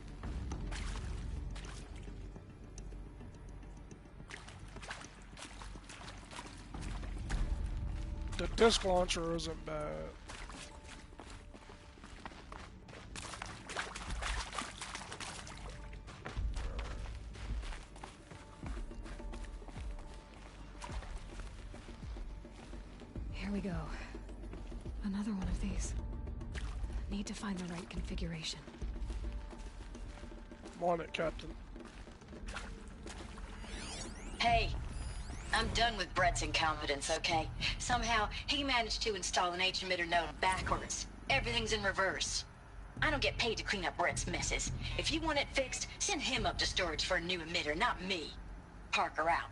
The disc launcher isn't bad. Here we go. Another one of these. Need to find the right configuration. I'm on it, Captain. Hey, I'm done with Brett's incompetence, okay? Somehow, he managed to install an H-emitter node backwards. Everything's in reverse. I don't get paid to clean up Brett's messes. If you want it fixed, send him up to storage for a new emitter, not me. Parker out.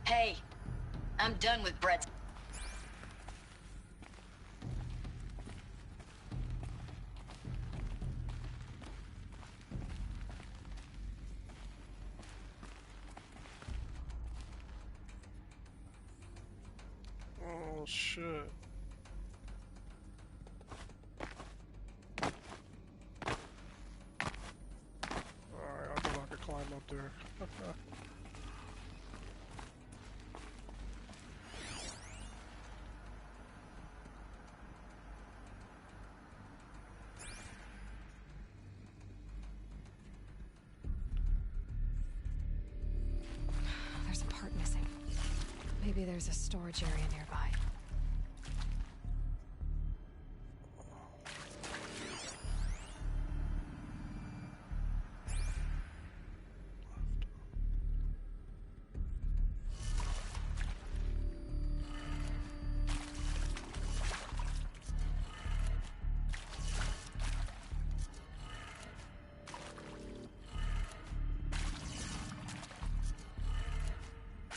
Hey, I'm done with Brett's... Oh shit. Alright, I thought I could climb up there. There's a part missing. Maybe there's a storage area nearby.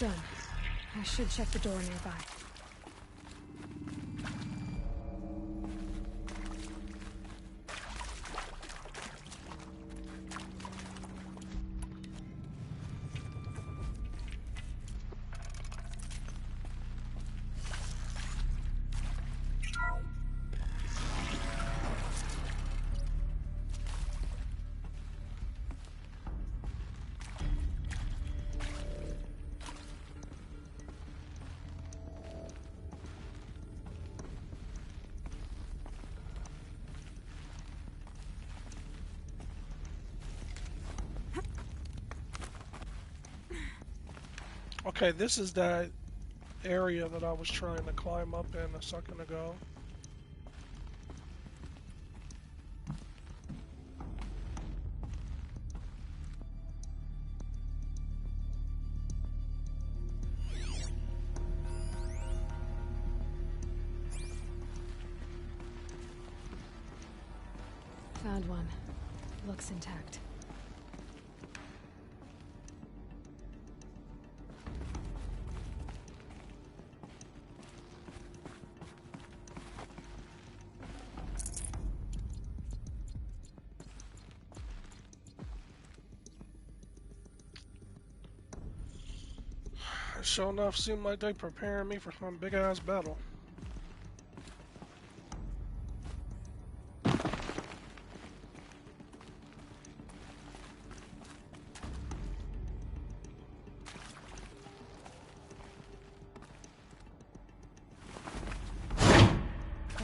Done. I should check the door nearby. Okay, this is that area that I was trying to climb up in a second ago. Found one. Looks intact. Sure enough, seemed like they preparing me for some big ass battle. That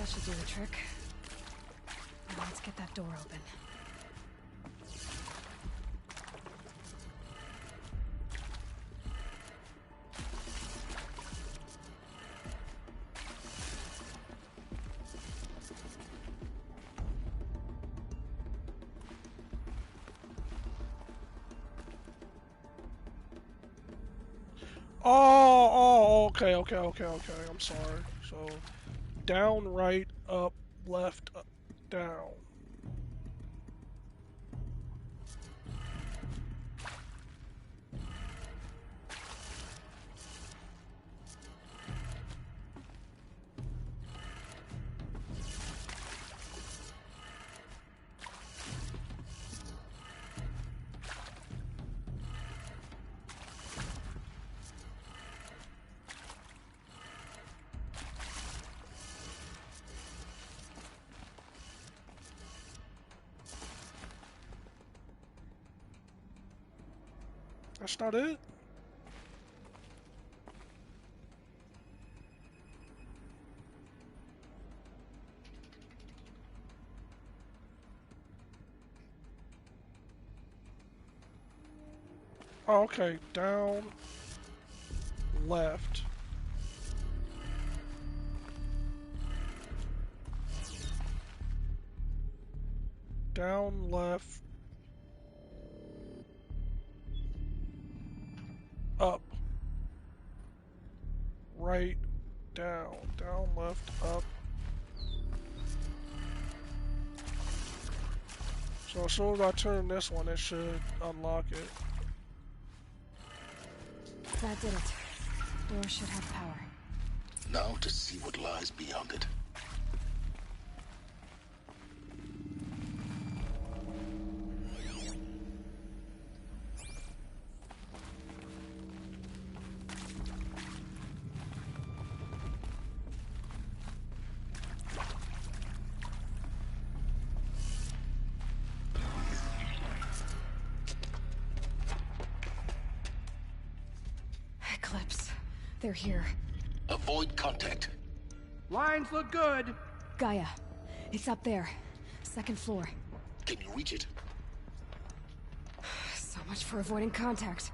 should do the trick. Now let's get that door open. Oh, okay, I'm sorry. So, down, right, up, left, up, down. That's not it? Oh, okay, down, left. Down, left. Up. Right, down, down, left, up. So as soon as I turn this one, it should unlock it. That did it. Door should have power. Now to see what lies beyond it. They're here. Avoid contact. Lines look good. Gaia, it's up there. Second floor. Can you reach it? So much for avoiding contact.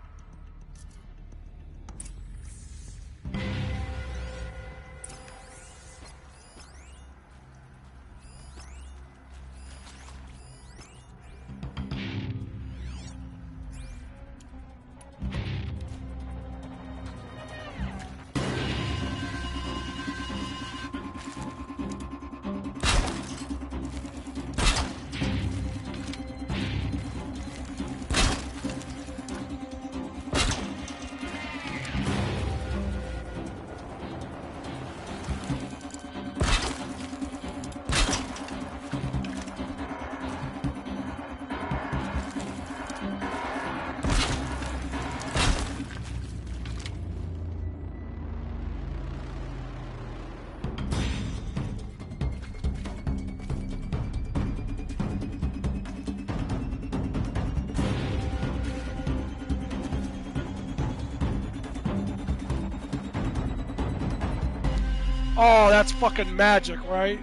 Oh, that's fucking magic, right?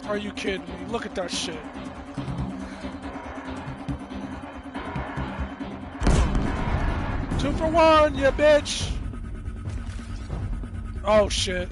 Are you kidding me? Look at that shit. Two for one, you bitch. Oh shit.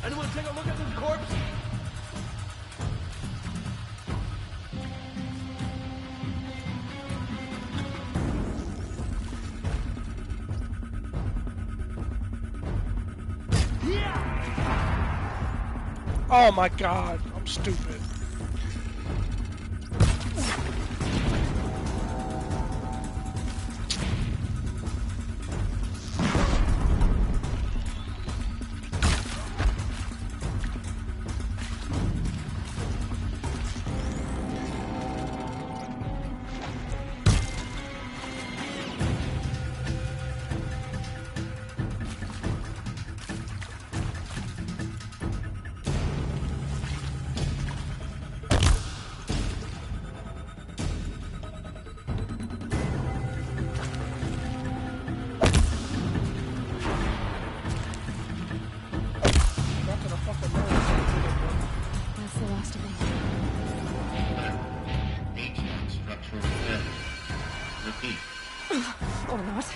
Anyone take a look at this corpse? Oh my god, I'm stupid. That's the last of them. HVAC structural failure. Repeat. Or not.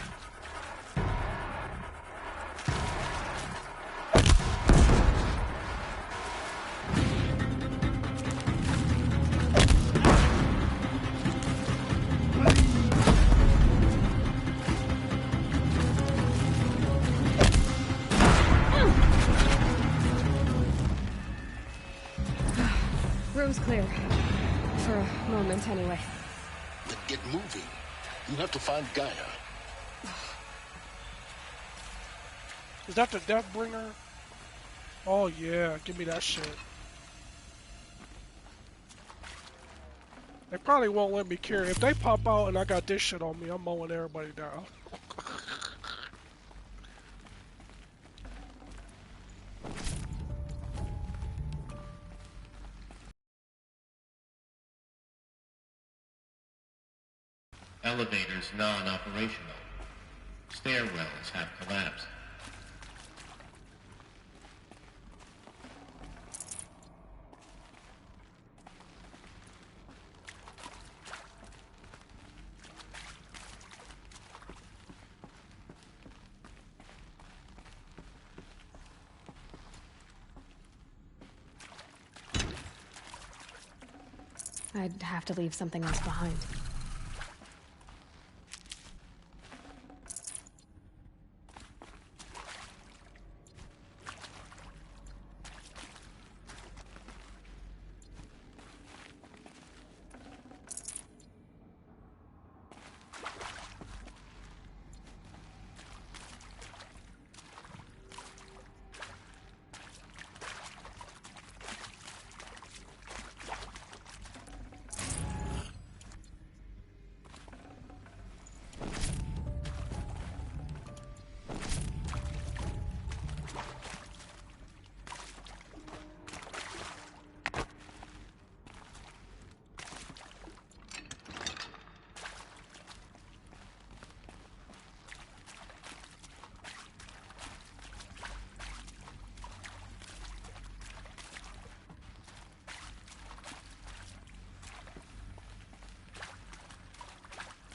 Room's clear. For a moment, anyway. Then get moving. You have to find Gaia. Is that the Deathbringer? Oh yeah, give me that shit. They probably won't let me carry. If they pop out and I got this shit on me, I'm mowing everybody down. Elevators non-operational. Stairwells have collapsed. I'd have to leave something else behind.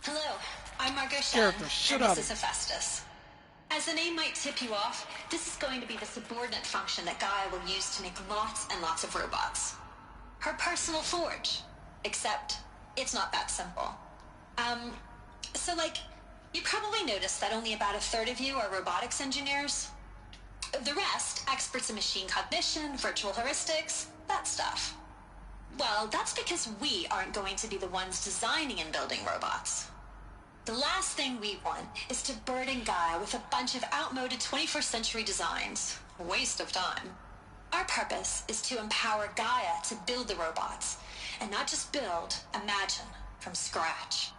Hello, I'm Margot Scared Shen, the shit and out this of is Hephaestus. As the name might tip you off, this is going to be the subordinate function that Gaia will use to make lots and lots of robots. Her personal forge. Except, it's not that simple. So you probably noticed that only about a third of you are robotics engineers. The rest, experts in machine cognition, virtual heuristics, that stuff. Well, that's because we aren't going to be the ones designing and building robots. The last thing we want is to burden Gaia with a bunch of outmoded 21st century designs. A waste of time. Our purpose is to empower Gaia to build the robots, and not just build, imagine, from scratch.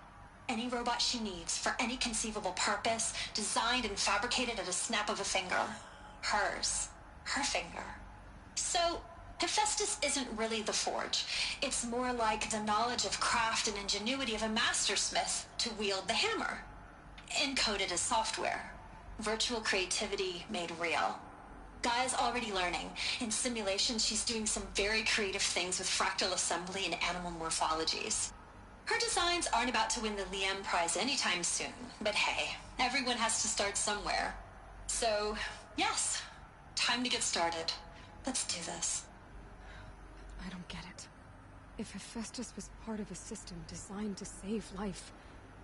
Any robot she needs for any conceivable purpose, designed and fabricated at a snap of a finger. Hers. Her finger. So, Hephaestus isn't really the forge. It's more like the knowledge of craft and ingenuity of a mastersmith to wield the hammer. Encoded as software. Virtual creativity made real. Gaia's already learning. In simulation, she's doing some very creative things with fractal assembly and animal morphologies. Her designs aren't about to win the Liam Prize anytime soon, but hey, everyone has to start somewhere. So, yes, time to get started. Let's do this. I don't get it. If Hephaestus was part of a system designed to save life,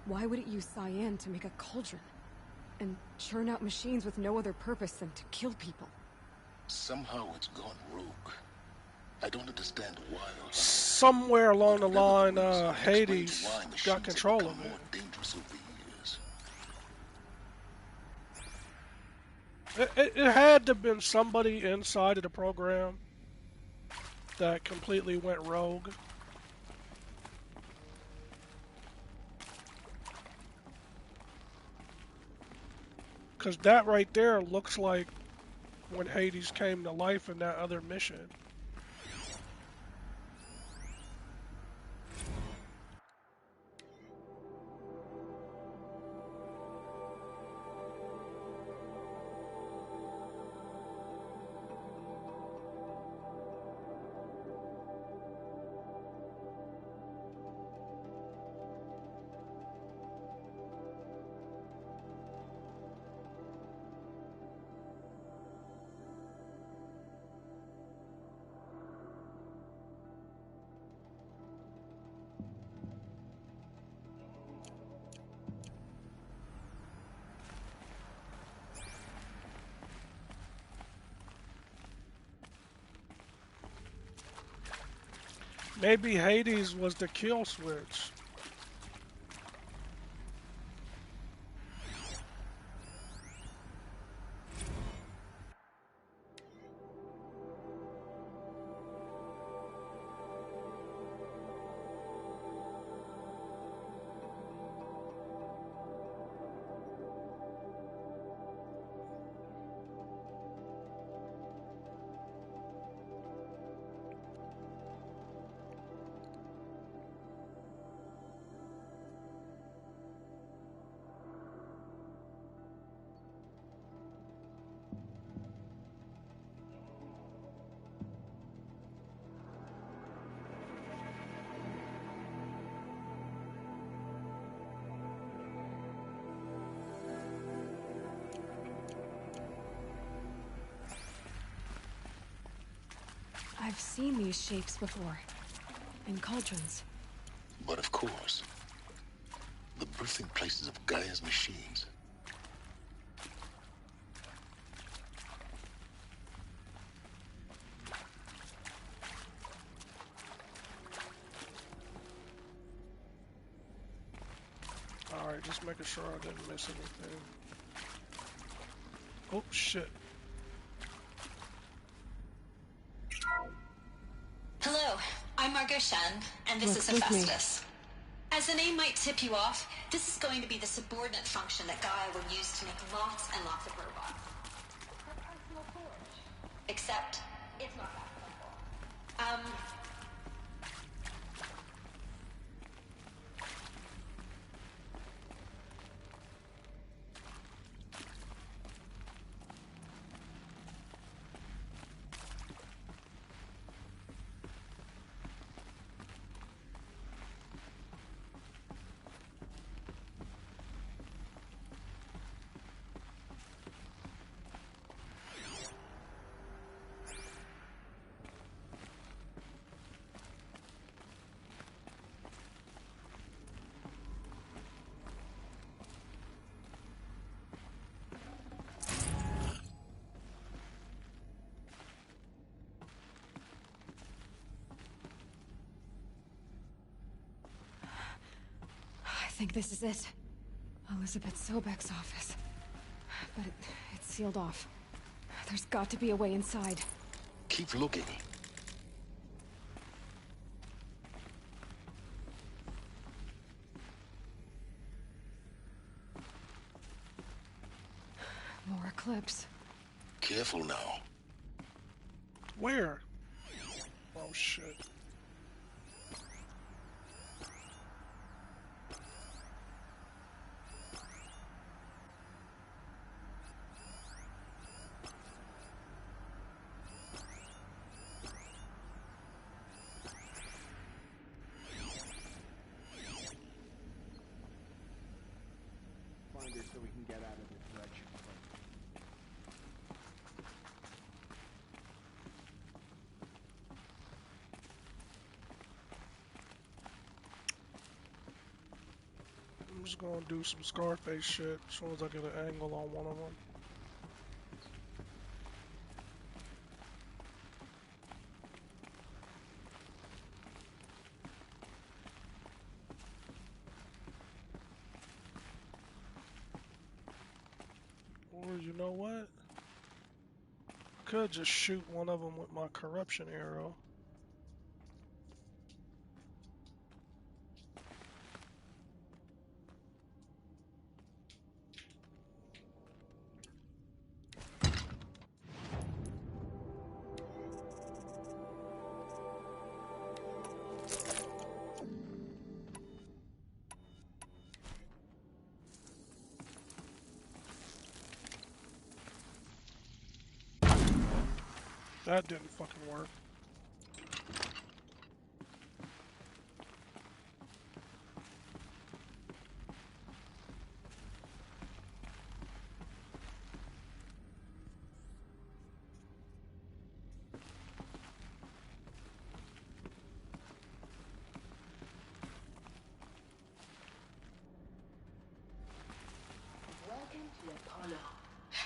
why would it use cyan to make a cauldron? And churn out machines with no other purpose than to kill people? Somehow it's gone rogue. I don't understand why or how. somewhere along the line, Hades got control of it. Dangerous over the years. It had to have been somebody inside of the program that completely went rogue. Because that right there looks like when Hades came to life in that other mission. Maybe Hades was the kill switch. I've seen these shapes before. In cauldrons. But of course, the birthing places of Gaia's machines. Alright, just making sure I didn't miss anything. Oh, shit. Hello, I'm Margot Shand, and this is Hephaestus. As the name might tip you off, this is going to be the subordinate function that Gaia will use to make lots and lots of robots. Her personal forge. Except, it's not that simple. I think this is it. Elizabeth Sobek's office. But it's sealed off. There's got to be a way inside. Keep looking. More clips. Careful now. Where? Oh, shit. Find her so we can get out of this ledge. I'm just gonna do some Scarface shit as soon as I get an angle on one of them. Or you know what? I could just shoot one of them with my corruption arrow. That didn't fucking work. Welcome to Apollo.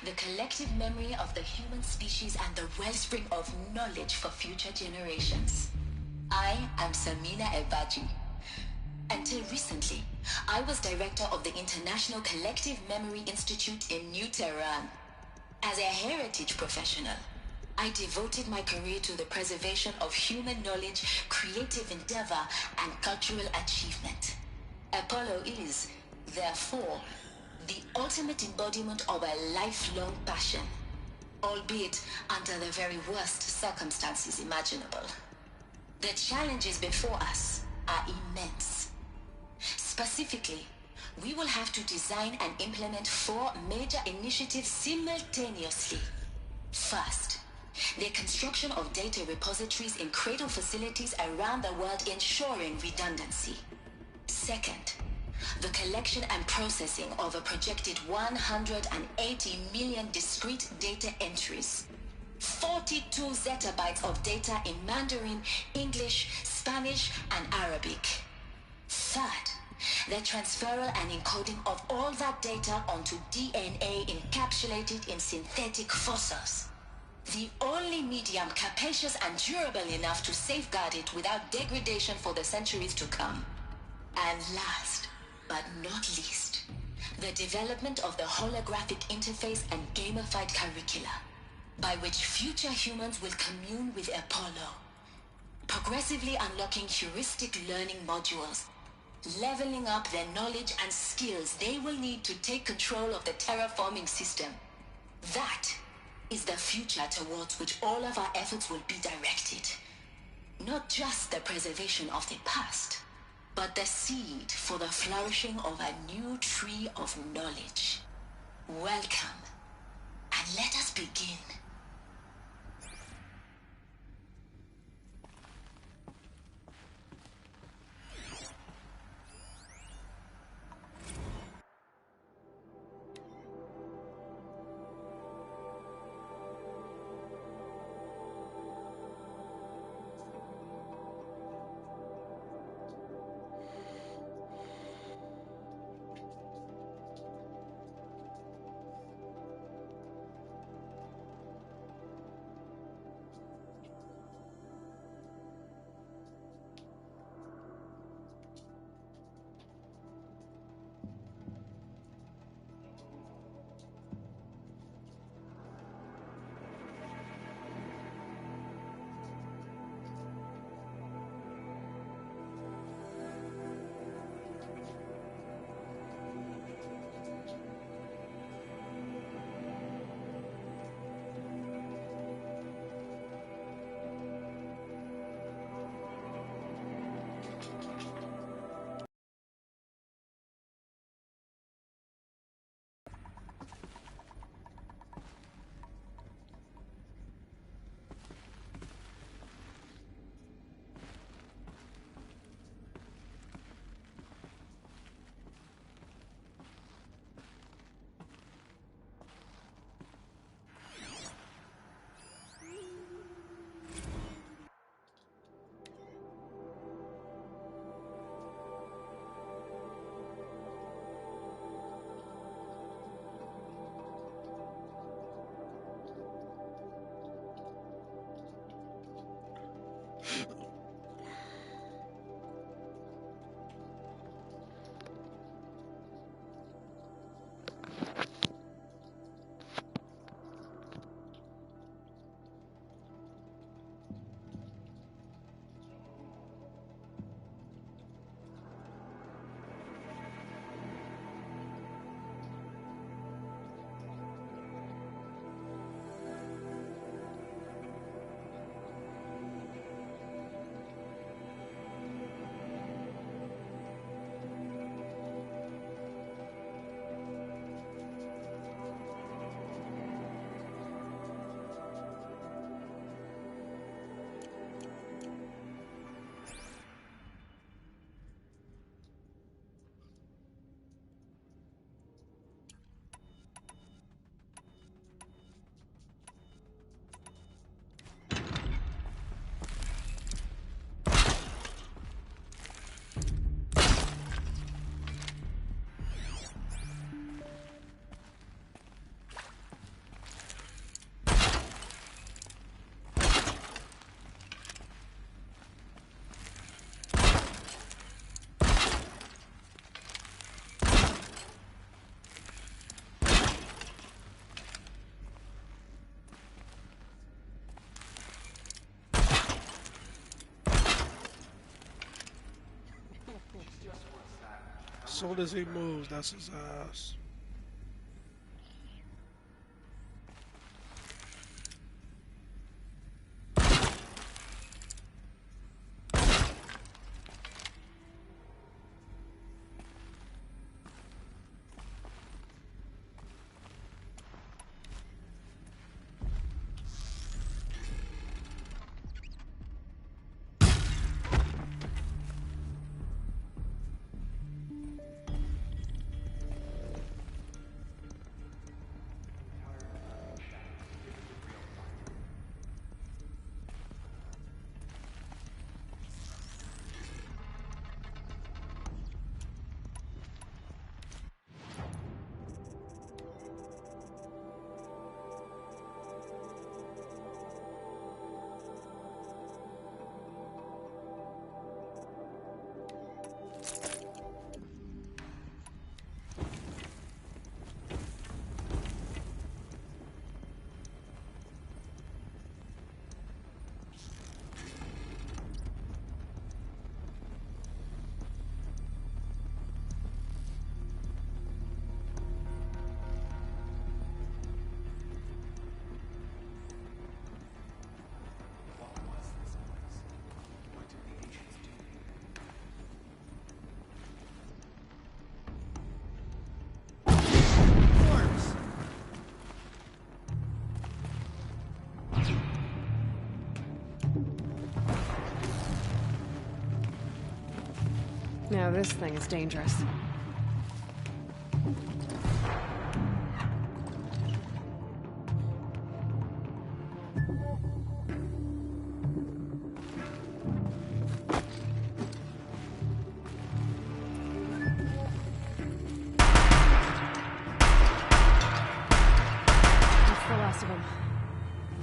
The collective memory of the human species and the wellspring of knowledge for future generations. I am Samina Ebaji. Until recently, I was director of the International Collective Memory Institute in New Tehran. As a heritage professional, I devoted my career to the preservation of human knowledge, creative endeavor, and cultural achievement. Apollo is, therefore, the ultimate embodiment of a lifelong passion, albeit under the very worst circumstances imaginable. The challenges before us are immense. Specifically, we will have to design and implement 4 major initiatives simultaneously. First, the construction of data repositories in cradle facilities around the world, ensuring redundancy. Second, the collection and processing of a projected 180 million discrete data entries. 42 zettabytes of data in Mandarin, English, Spanish, and Arabic. Third, the transferal and encoding of all that data onto DNA encapsulated in synthetic fossils. The only medium capacious and durable enough to safeguard it without degradation for the centuries to come. And last, but not least, the development of the holographic interface and gamified curricula, by which future humans will commune with Apollo, progressively unlocking heuristic learning modules, leveling up their knowledge and skills they will need to take control of the terraforming system. That is the future towards which all of our efforts will be directed. Not just the preservation of the past, but the seed for the flourishing of a new tree of knowledge. Welcome, and let us begin. As soon as he moves, that's his ass. Now this thing is dangerous. That's the last of them.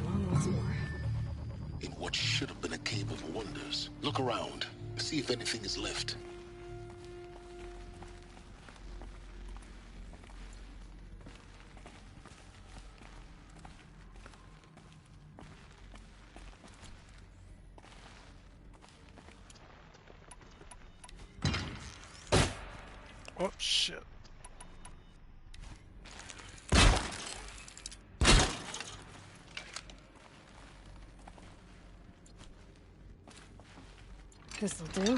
Long ways more. In what should have been a cave of wonders. Look around. See if anything is left. Oh, shit. This'll do.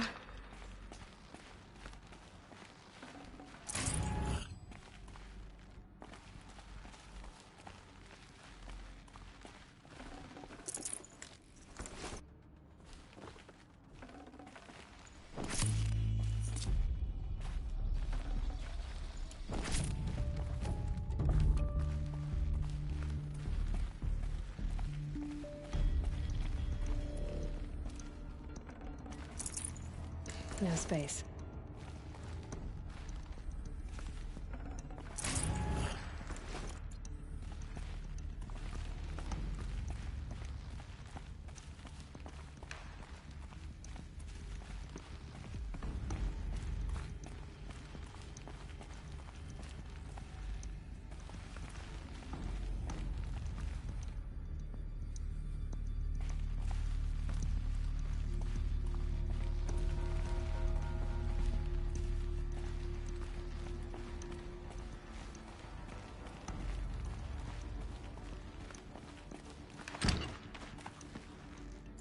No space.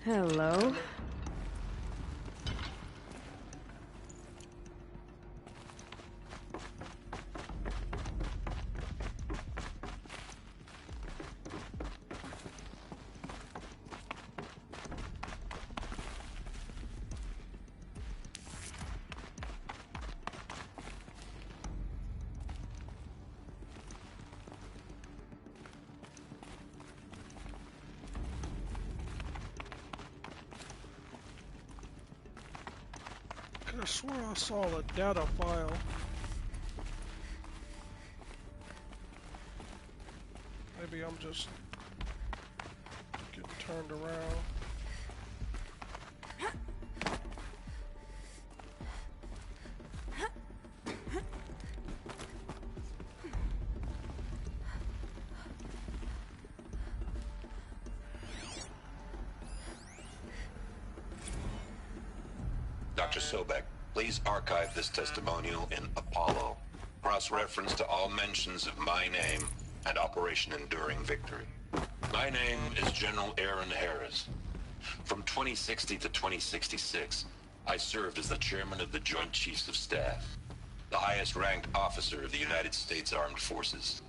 Hello. I swear I saw a data file. Maybe I'm just getting turned around. Dr. Sobek, please archive this testimonial in Apollo. Cross-reference to all mentions of my name and Operation Enduring Victory. My name is General Aaron Harris. From 2060 to 2066, I served as the chairman of the Joint Chiefs of Staff, the highest-ranked officer of the United States Armed Forces.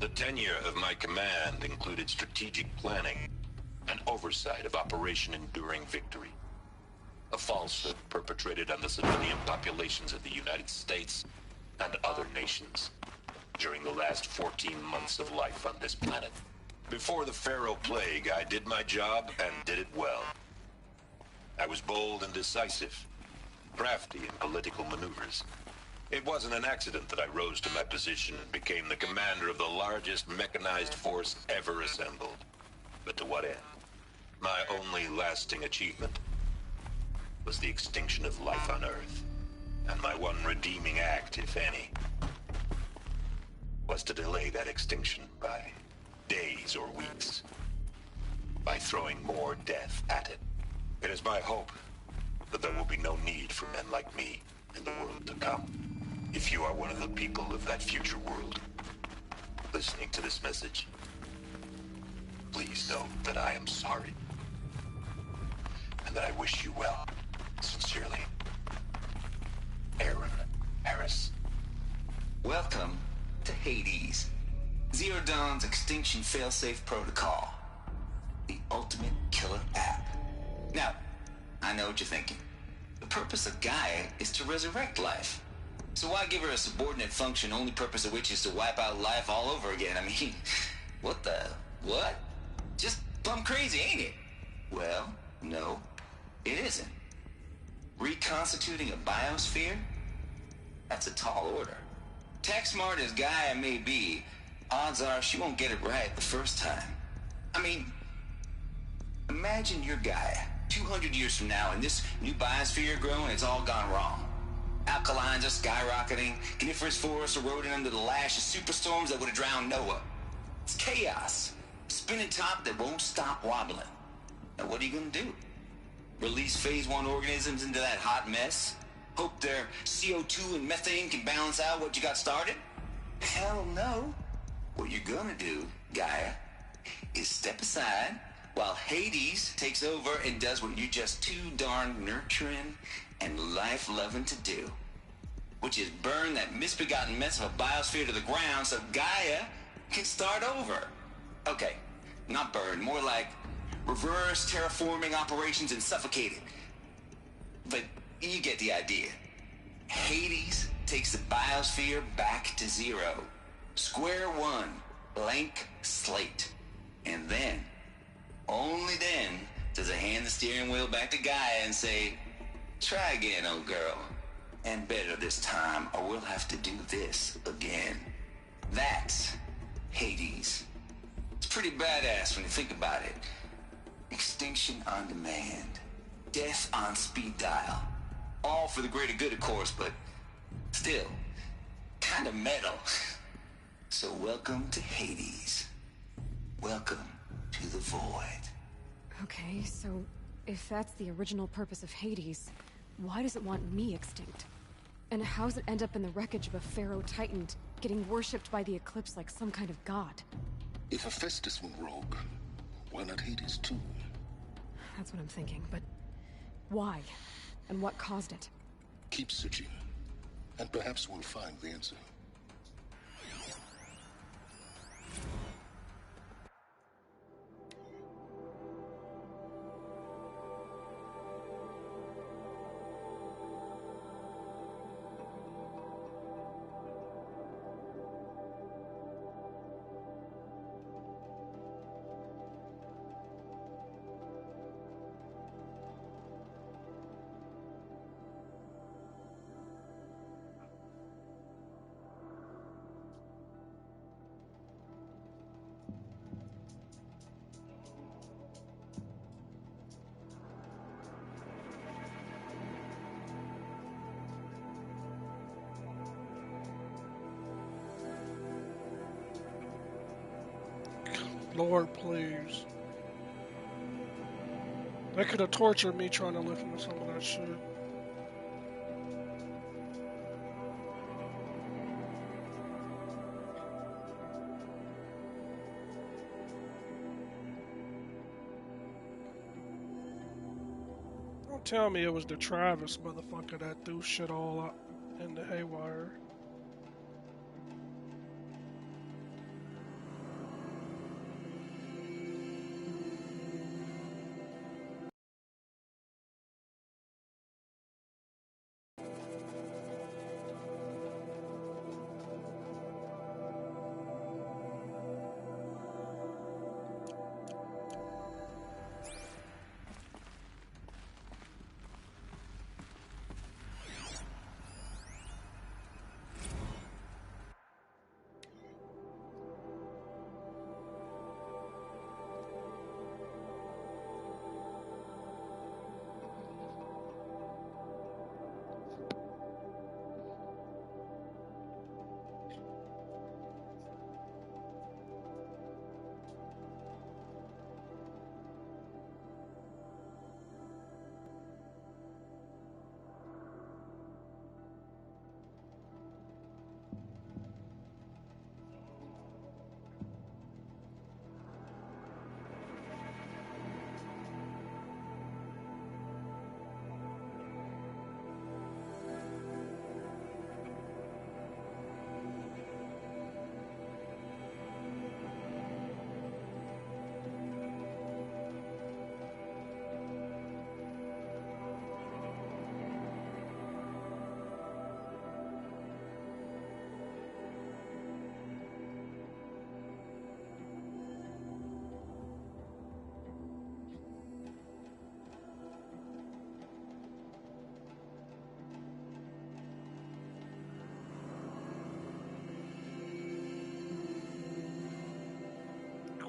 The tenure of my command included strategic planning and oversight of Operation Enduring Victory, a falsehood perpetrated on the civilian populations of the United States and other nations during the last 14 months of life on this planet. Before the Pharaoh Plague, I did my job and did it well. I was bold and decisive, crafty in political maneuvers. It wasn't an accident that I rose to my position and became the commander of the largest mechanized force ever assembled. But to what end? My only lasting achievement was the extinction of life on Earth. And my one redeeming act, if any, was to delay that extinction by days or weeks, by throwing more death at it. It is my hope that there will be no need for men like me in the world to come. If you are one of the people of that future world listening to this message, please know that I am sorry, and that I wish you well. Sincerely, Aaron Harris. Welcome to Hades, Zero Dawn's extinction failsafe protocol, the ultimate killer app. Now, I know what you're thinking. The purpose of Gaia is to resurrect life. So why give her a subordinate function, only purpose of which is to wipe out life all over again? I mean, what? Just plumb crazy, ain't it? Well, no, it isn't. Reconstituting a biosphere? That's a tall order. Tech smart as Gaia may be, odds are she won't get it right the first time. I mean, imagine you're Gaia, 200 years from now, and this new biosphere you're growing, it's all gone wrong. Alkalines are skyrocketing, coniferous forests eroding under the lash of superstorms that would have drowned Noah. It's chaos. Spinning top that won't stop wobbling. Now what are you gonna do? Release phase 1 organisms into that hot mess? Hope their CO2 and methane can balance out what you got started? Hell no. What you're gonna do, Gaia, is step aside while Hades takes over and does what you're just too darn nurturing and life-loving to do, which is burn that misbegotten mess of a biosphere to the ground so Gaia can start over. Okay, not burn, more like reverse terraforming operations and suffocate it. But you get the idea. Hades takes the biosphere back to zero. Square one, blank slate. And then, only then, does it hand the steering wheel back to Gaia and say, try again, old girl. And better this time, or we'll have to do this again. That's Hades. It's pretty badass when you think about it. Extinction on demand. Death on speed dial. All for the greater good, of course, but still, kind of metal. So welcome to Hades. Welcome to the void. Okay, so if that's the original purpose of Hades, why does it want me extinct? And how's it end up in the wreckage of a pharaoh titan, getting worshipped by the Eclipse like some kind of god? If Hephaestus went rogue, why not Hades too? That's what I'm thinking, but why? And what caused it? Keep searching, and perhaps we'll find the answer. Lord, please. They could have tortured me trying to listen to some of that shit. Don't tell me it was the Travis motherfucker that threw shit all up in the haywire.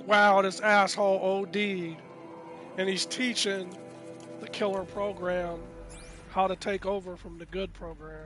wow, this asshole OD'd, and he's teaching the killer program how to take over from the good program.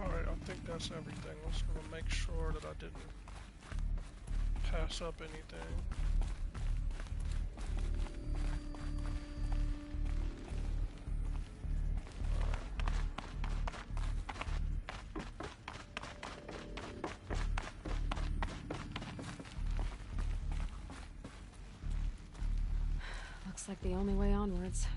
Alright, I think that's everything. I'm just gonna make sure that I didn't pass up anything. Looks like the only way onwards.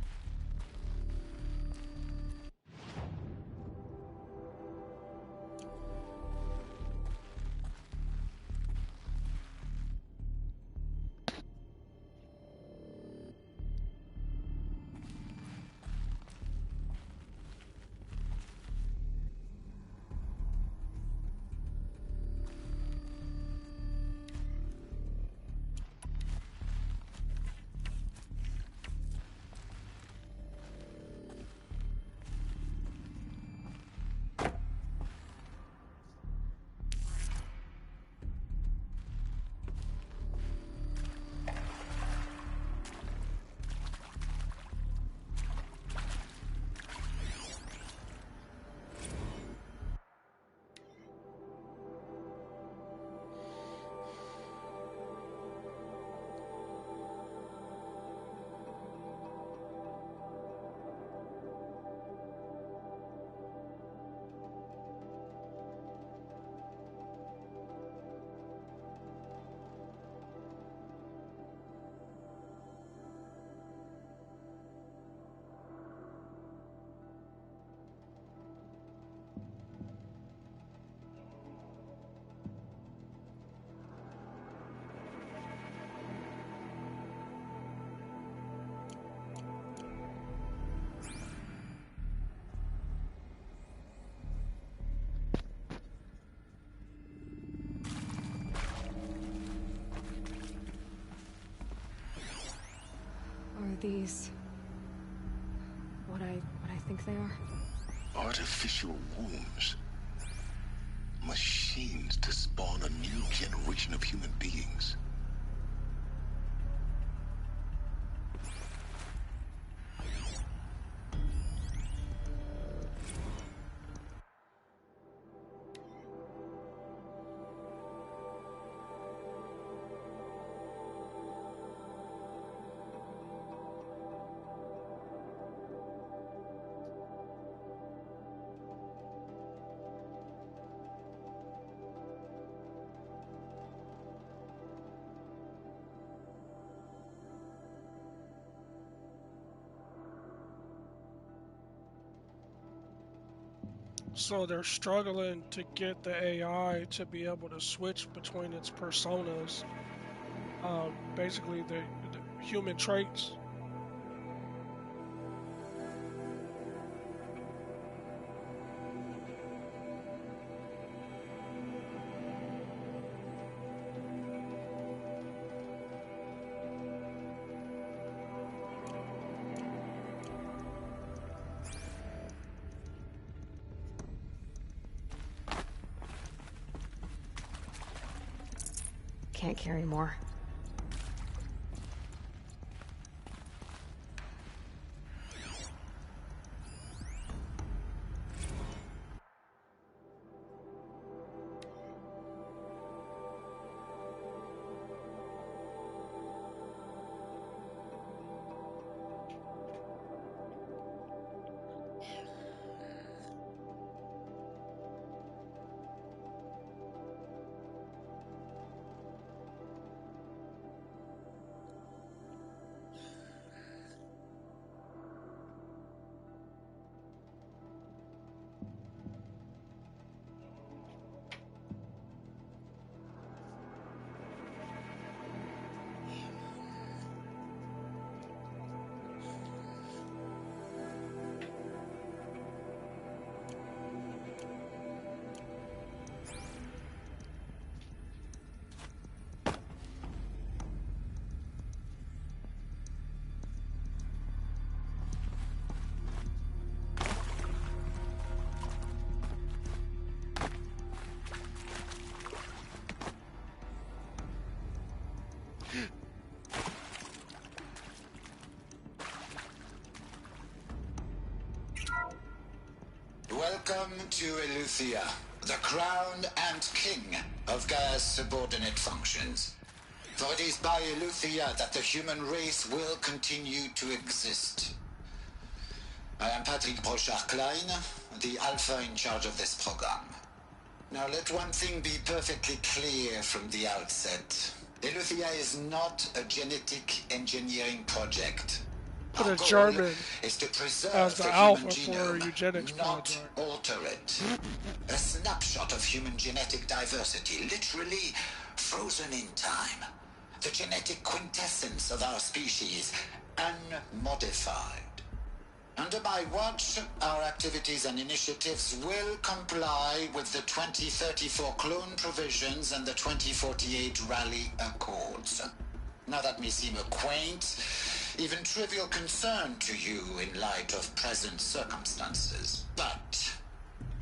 Are these what I think they are? Artificial wombs. Machines to spawn a new generation of human beings. So they're struggling to get the AI to be able to switch between its personas, basically the human traits. can't carry more. Welcome to Eleuthia, the crown and king of Gaia's subordinate functions. For it is by Eleuthia that the human race will continue to exist. I am Patrick Brochard-Klein, the Alpha in charge of this program. Now let one thing be perfectly clear from the outset. Eleuthia is not a genetic engineering project. Put Our a goal German is to preserve as the the alpha human for a genome, eugenics not project. alter it. A snapshot of human genetic diversity, literally frozen in time. The genetic quintessence of our species, unmodified. Under my watch, our activities and initiatives will comply with the 2034 clone provisions and the 2048 Rally Accords. Now that may seem a quaint, even trivial concern to you in light of present circumstances, but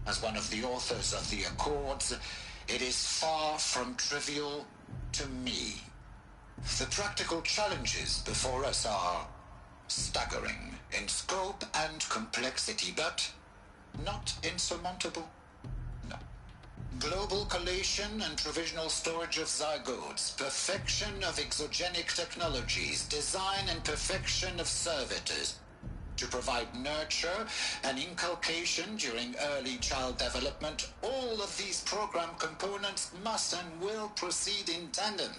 as one of the authors of the Accords, it is far from trivial to me. The practical challenges before us are staggering in scope and complexity, but not insurmountable. No. Global collation and provisional storage of zygotes, perfection of exogenic technologies, design and perfection of servitors to provide nurture and inculcation during early child development. All of these program components must and will proceed in tandem.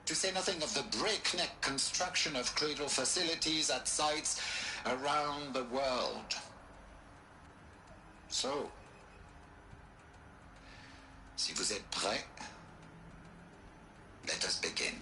To say nothing of the breakneck construction of cradle facilities at sites around the world. So, si vous êtes prêts, let us begin.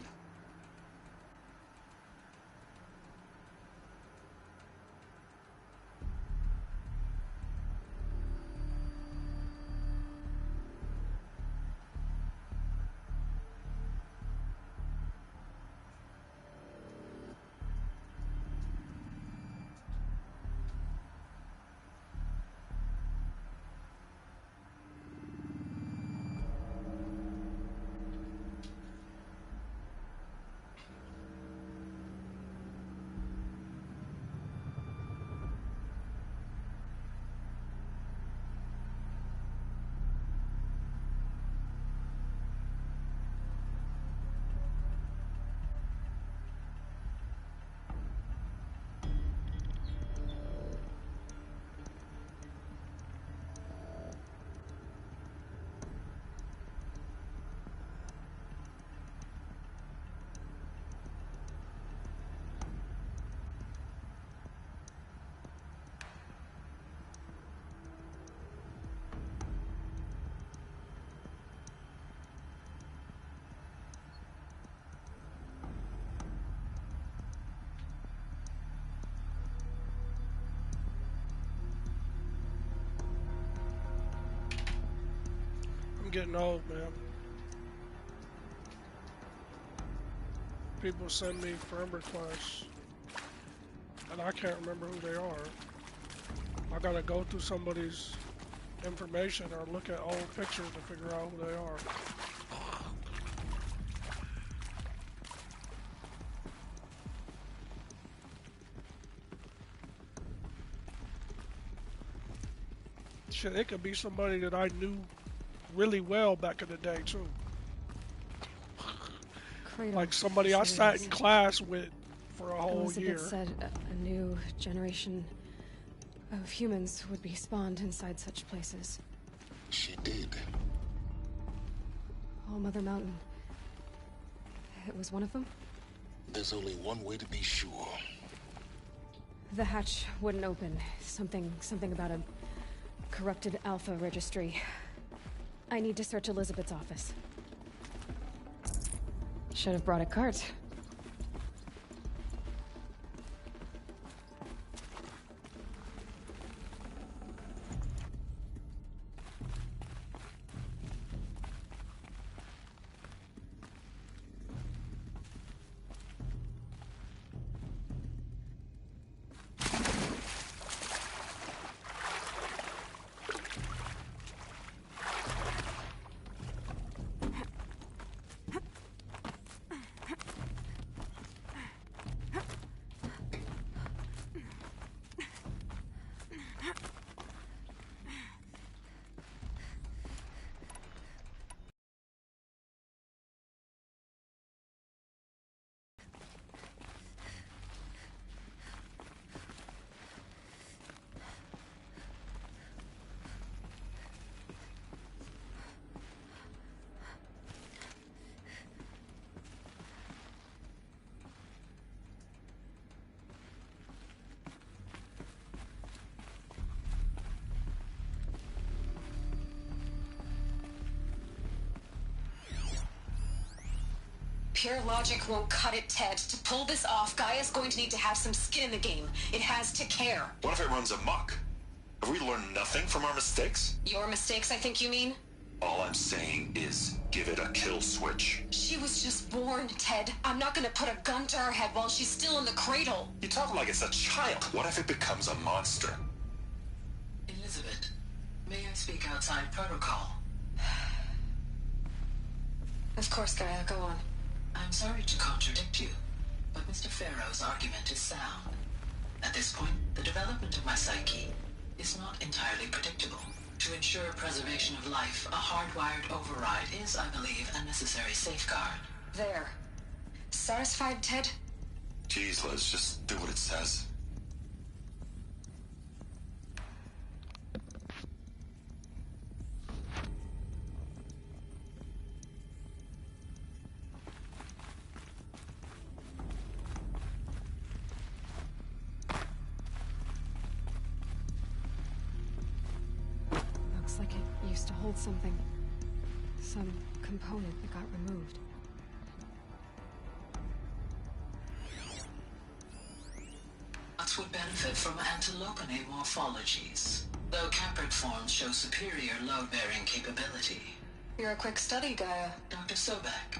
I'm getting old, man. People send me friend requests, and I can't remember who they are. I gotta go through somebody's information or look at old pictures to figure out who they are. Shit, it could be somebody that I knew really well back in the day too. Like somebody I sat in class with for a whole Elizabeth year. said a new generation of humans would be spawned inside such places. She did. All Mother Mountain. It was one of them? There's only one way to be sure. The hatch wouldn't open. Something about a corrupted Alpha registry. I need to search Elizabeth's office. Should have brought a cart. Pure logic won't cut it, Ted. To pull this off, Gaia's going to need to have some skin in the game. It has to care. What if it runs amok? Have we learned nothing from our mistakes? Your mistakes, I think you mean? All I'm saying is, give it a kill switch. She was just born, Ted. I'm not gonna put a gun to her head while she's still in the cradle. You talk like it's a child. What if it becomes a monster? Elizabeth, may I speak outside protocol? Of course, Gaia, go on. I'm sorry to contradict you, but Mr. Farrow's argument is sound. At this point, the development of my psyche is not entirely predictable. To ensure preservation of life, a hardwired override is, I believe, a necessary safeguard. There. Satisfied, Ted? Jeez, Liz, just do what it says. Looks like it used to hold something. Some component that got removed. Nuts would benefit from antilopinate morphologies, though caprid forms show superior load-bearing capability. You're a quick study, Gaia. Dr. Sobek,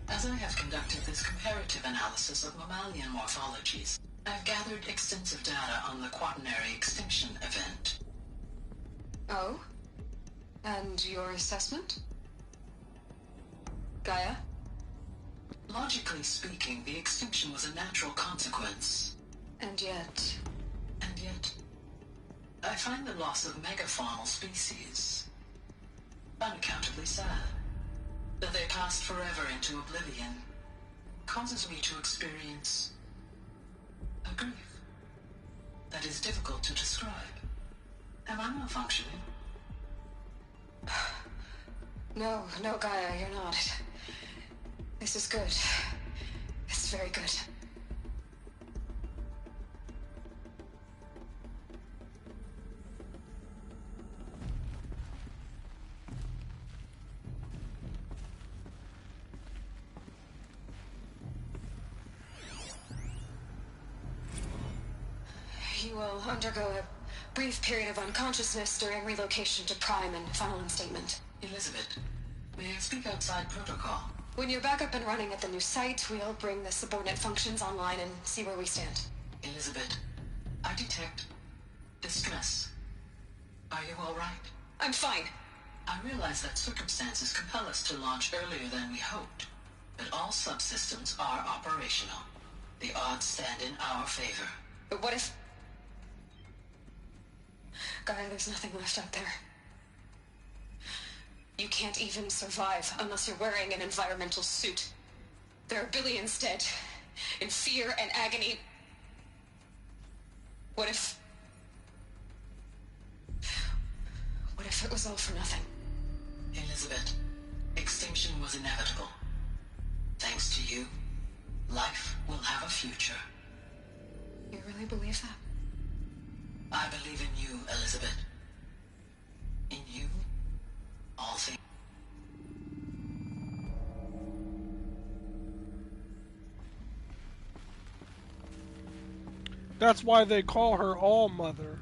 as I have conducted this comparative analysis of mammalian morphologies, I've gathered extensive data on the quaternary extinction event. Oh? And your assessment? Gaia? Logically speaking, the extinction was a natural consequence. And yet, I find the loss of megafaunal species unaccountably sad. That they passed forever into oblivion causes me to experience a grief that is difficult to describe. Am I malfunctioning? No, Gaia, you're not. This is good. It's very good. You will undergo a brief period of unconsciousness during relocation to Prime and final instatement. Elizabeth, may I speak outside protocol? When you're back up and running at the new site, we'll bring the subordinate functions online and see where we stand. Elizabeth, I detect distress. Are you all right? I'm fine. I realize that circumstances compel us to launch earlier than we hoped, but all subsystems are operational. The odds stand in our favor. But what if... Gaia, there's nothing left out there. You can't even survive unless you're wearing an environmental suit. There are billions dead, in fear and agony. What if it was all for nothing? Elizabeth, extinction was inevitable. Thanks to you, life will have a future. You really believe that? I believe in you, Elizabeth. In you, all things. That's why they call her All-Mother.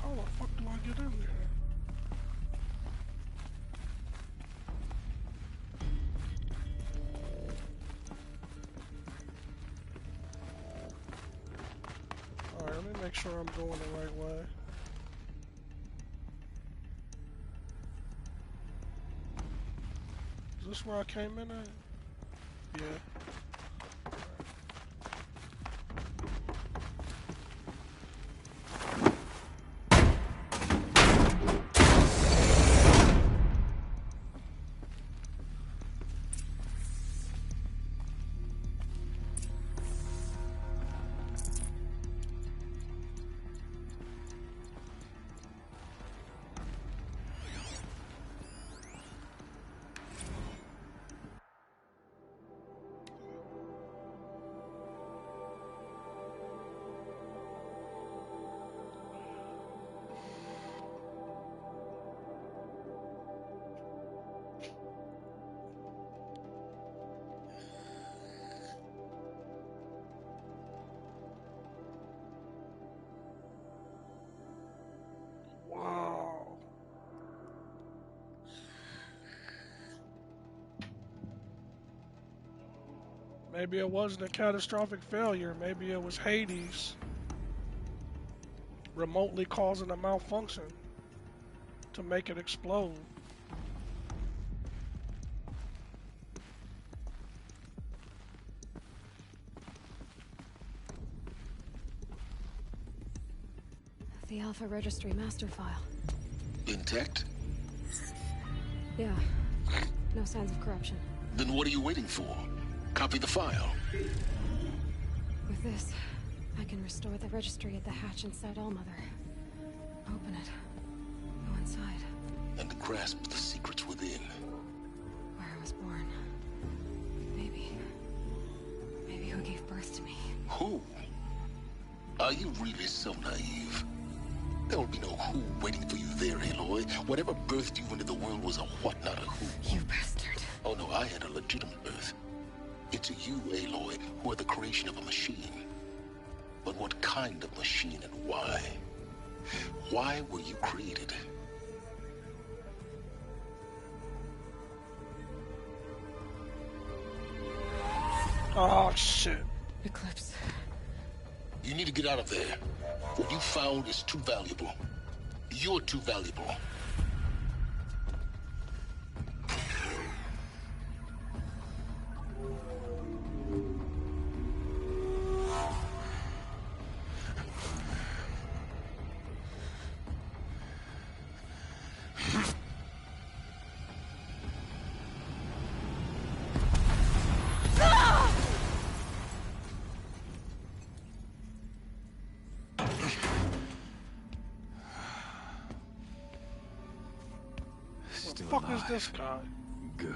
How the fuck do I get in there? Alright, let me make sure I'm going the right way. Is this where I came in at? Yeah. Wow. Maybe it wasn't a catastrophic failure. Maybe it was Hades remotely causing a malfunction to make it explode. The Alpha Registry master file. Intact? Yeah. No signs of corruption. Then what are you waiting for? Copy the file. With this, I can restore the registry at the hatch inside All-Mother. Open it. Go inside. And grasp the secrets within. Where I was born. Maybe who gave birth to me. Who? Are you really so naive? There will be no who waiting for you there, Aloy. Whatever birthed you into the world was a what, not a who. You bastard. Oh no, I had a legitimate birth. It's you, Aloy, who are the creation of a machine. But what kind of machine and why? Why were you created? Oh, shit. Eclipse. You need to get out of there. What you found is too valuable. You're too valuable. Fuck is this guy? Good.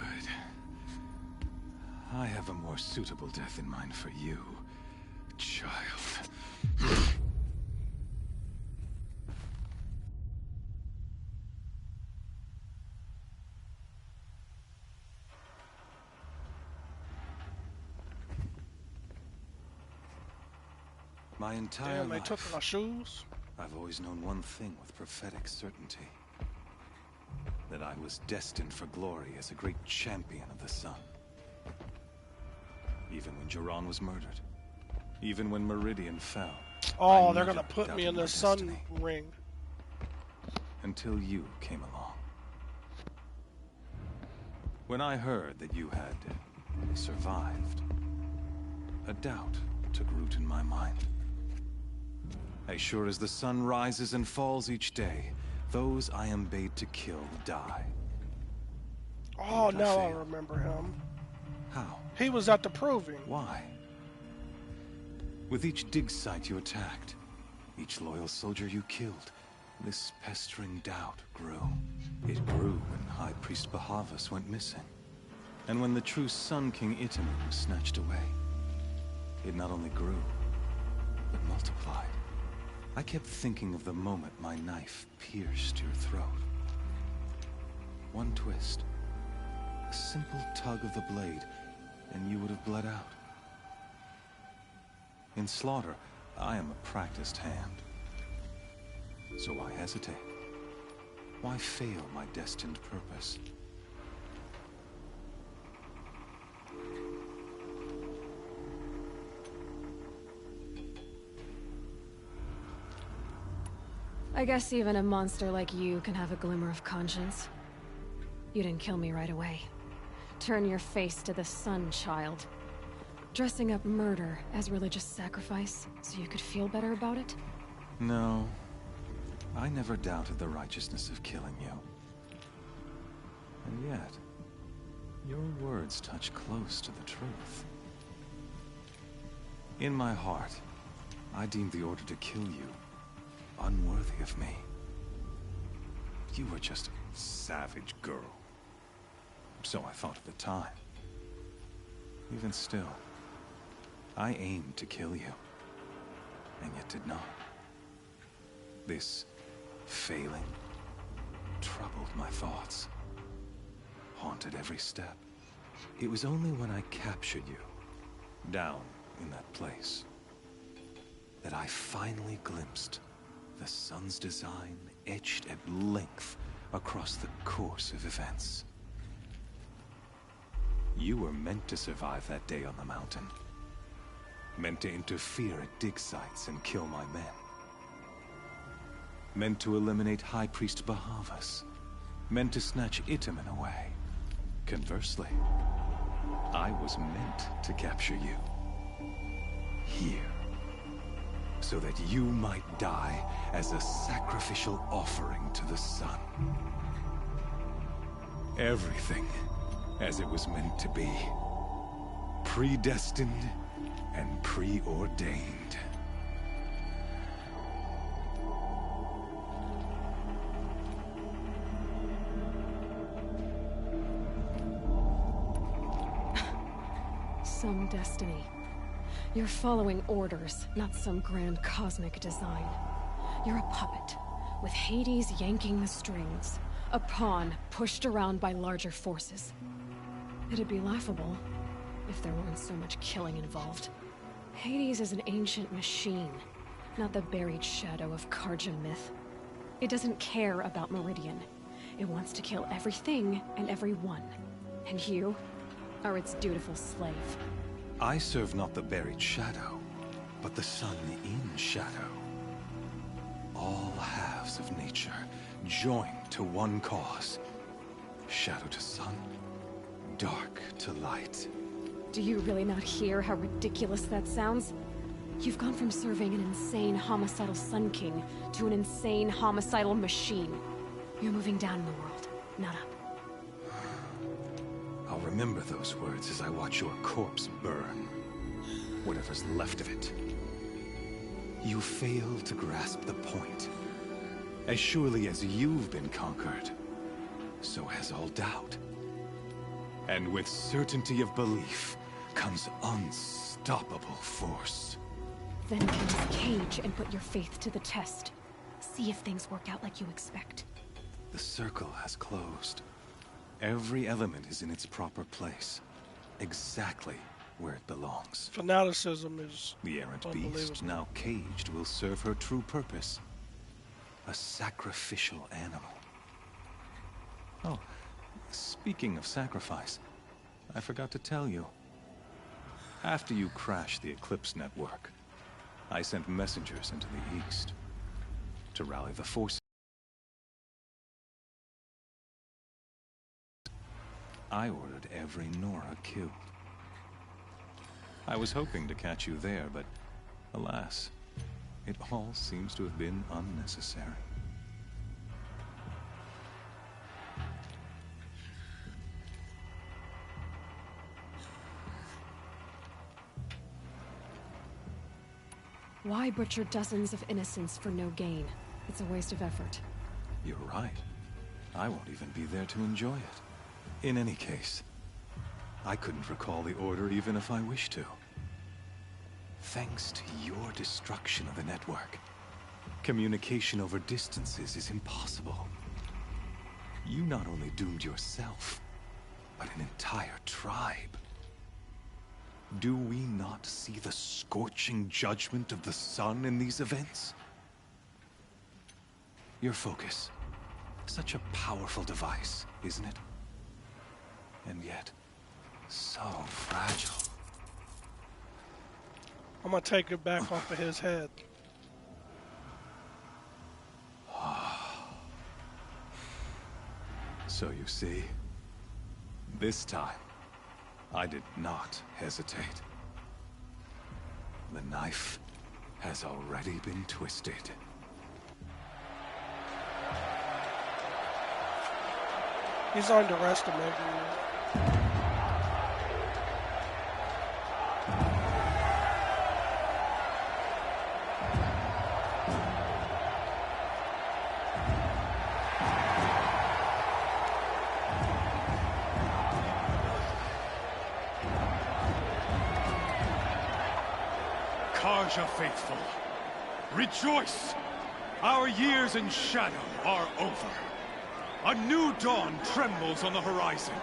I have a more suitable death in mind for you, child. My entire Damn, they life, took my shoes. I've always known one thing with prophetic certainty. That I was destined for glory as a great champion of the sun. Even when Jiran was murdered. Even when Meridian fell. Oh, they're gonna put me in the sun ring. Until you came along. When I heard that you had survived. A doubt took root in my mind. As sure as the sun rises and falls each day, those I am bade to kill die. Oh, now I remember him. How? He was at the Proving. Why? With each dig site you attacked, each loyal soldier you killed, this pestering doubt grew. It grew when High Priest Bahavas went missing. And when the true Sun King Itamen was snatched away. It not only grew, but multiplied. I kept thinking of the moment my knife pierced your throat. One twist, a simple tug of the blade, and you would have bled out. In slaughter, I am a practiced hand. So why hesitate? Why fail my destined purpose? I guess even a monster like you can have a glimmer of conscience. You didn't kill me right away. Turn your face to the sun, child. Dressing up murder as religious sacrifice so you could feel better about it? No. I never doubted the righteousness of killing you. And yet, your words touch close to the truth. In my heart, I deemed the order to kill you unworthy of me. You were just a savage girl. So I thought at the time. Even still, I aimed to kill you, and yet did not. This failing troubled my thoughts, haunted every step. It was only when I captured you, down in that place, that I finally glimpsed the sun's design etched at length across the course of events. You were meant to survive that day on the mountain. Meant to interfere at dig sites and kill my men. Meant to eliminate High Priest Bahavas. Meant to snatch Itamen away. Conversely, I was meant to capture you. Here. So that you might die as a sacrificial offering to the sun. Everything as it was meant to be. Predestined and preordained. Some destiny. You're following orders, not some grand cosmic design. You're a puppet, with Hades yanking the strings. A pawn pushed around by larger forces. It'd be laughable if there weren't so much killing involved. Hades is an ancient machine, not the buried shadow of Karja myth. It doesn't care about Meridian. It wants to kill everything and everyone. And you are its dutiful slave. I serve not the buried shadow, but the sun in shadow. All halves of nature joined to one cause. Shadow to sun, dark to light. Do you really not hear how ridiculous that sounds? You've gone from serving an insane homicidal Sun King to an insane homicidal machine. You're moving down in the world, not up. I'll remember those words as I watch your corpse burn. Whatever's left of it. You fail to grasp the point. As surely as you've been conquered, so has all doubt. And with certainty of belief comes unstoppable force. Then cleanse Cage and put your faith to the test. See if things work out like you expect. The circle has closed. Every element is in its proper place. Exactly where it belongs. Fanaticism is the errant beast, now caged, will serve her true purpose. A sacrificial animal. Oh, speaking of sacrifice, I forgot to tell you. After you crashed the Eclipse network, I sent messengers into the east to rally the forces. I ordered every Nora killed. I was hoping to catch you there, but alas, it all seems to have been unnecessary. Why butcher dozens of innocents for no gain? It's a waste of effort. You're right. I won't even be there to enjoy it. In any case, I couldn't recall the order even if I wished to. Thanks to your destruction of the network, communication over distances is impossible. You not only doomed yourself, but an entire tribe. Do we not see the scorching judgment of the sun in these events? Your focus. Such a powerful device, isn't it? And yet, so fragile. I'm gonna take it back off of his head. So you see, this time, I did not hesitate. The knife has already been twisted. He's underestimating you. Karja faithful, rejoice! Our years in shadow are over. A new dawn trembles on the horizon.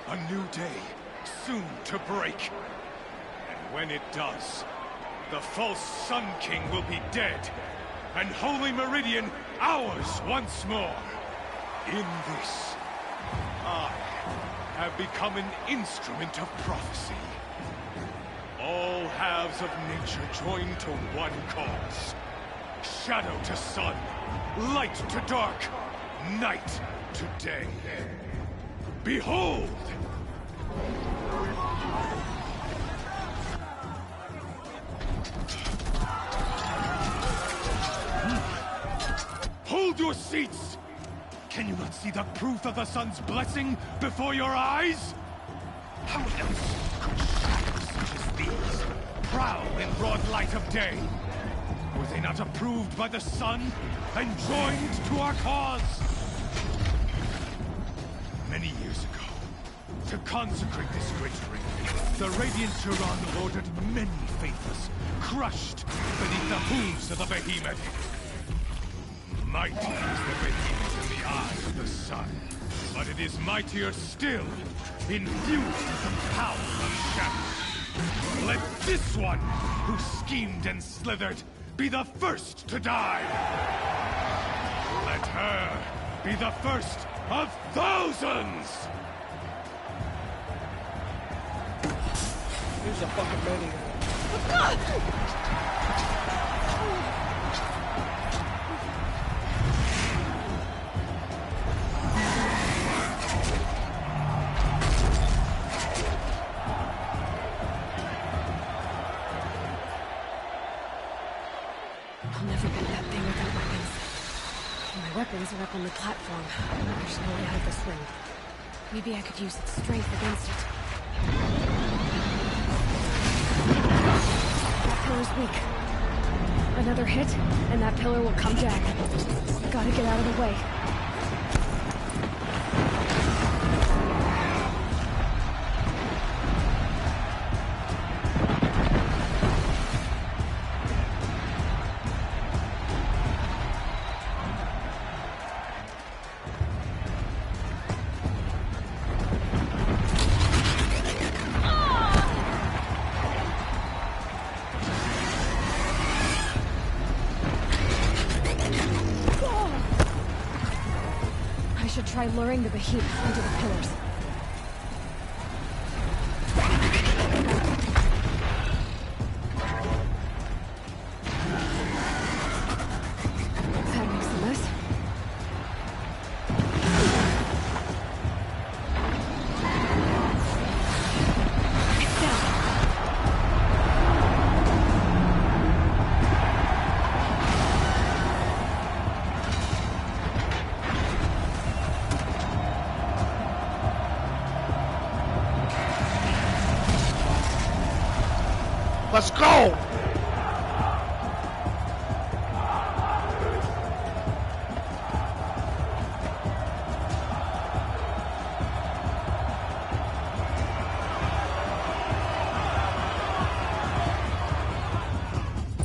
A new day soon to break. And when it does, the false Sun King will be dead, and Holy Meridian ours once more. In this, I have become an instrument of prophecy. All halves of nature join to one cause. Shadow to sun, light to dark, night to day. Behold! Hold your seats! Can you not see the proof of the sun's blessing before your eyes? How else could shadows such as these prowl in broad light of day? Were they not approved by the sun and joined to our cause? Many years ago, to consecrate this great ring, the Radiant Tyrann ordered many faithless, crushed beneath the hooves of the behemoth. Mighty is the behemoth in the eyes of the sun, but it is mightier still, infused with the power of shadow. Let this one, who schemed and slithered, be the first to die! Let her be the first of thousands! He's a fucking maniac. I'll never beat that thing without weapons. My weapons are up on the platform. There's no way out of this ring. Maybe I could use its strength against it. That pillar's weak. Another hit, and that pillar will come down. Gotta get out of the way. Try luring the behemoth into the pillars. That makes a mess. It's down. Let's go!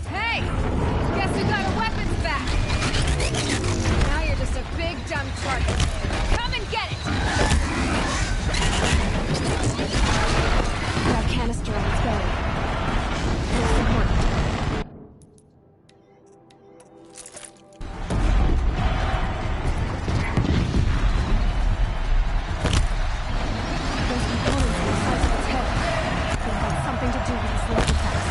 Hey! Guess who got our weapons back? Now you're just a big dumb target. Come and get it! That canister on its belly. Most important. Those components on the sides of its head. Could have had something to do with its laser attacks.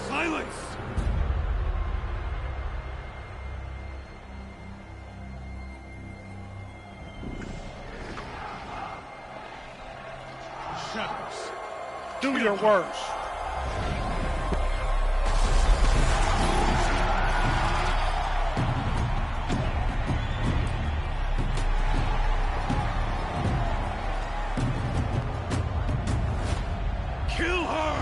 Silence! Shadows. Do your worst. Kill her!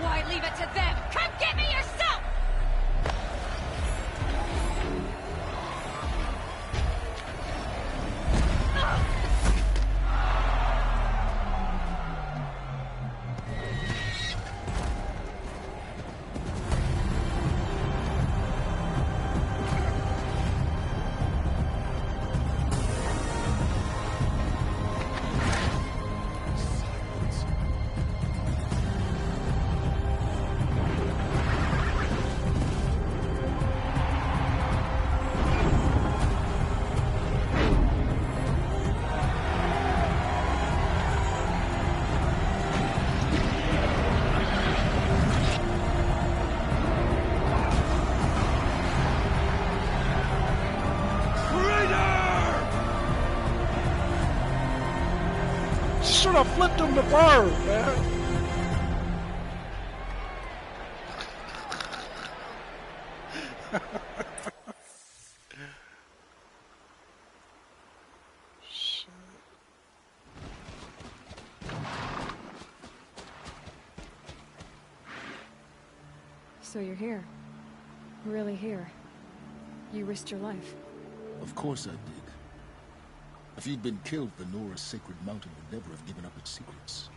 Why leave it to them? Come get me yourself! Should have flipped him the bird, man. So you're here. Really here. You risked your life. Of course I did. If you'd been killed, the Nora's sacred mountain would never have given up its secrets.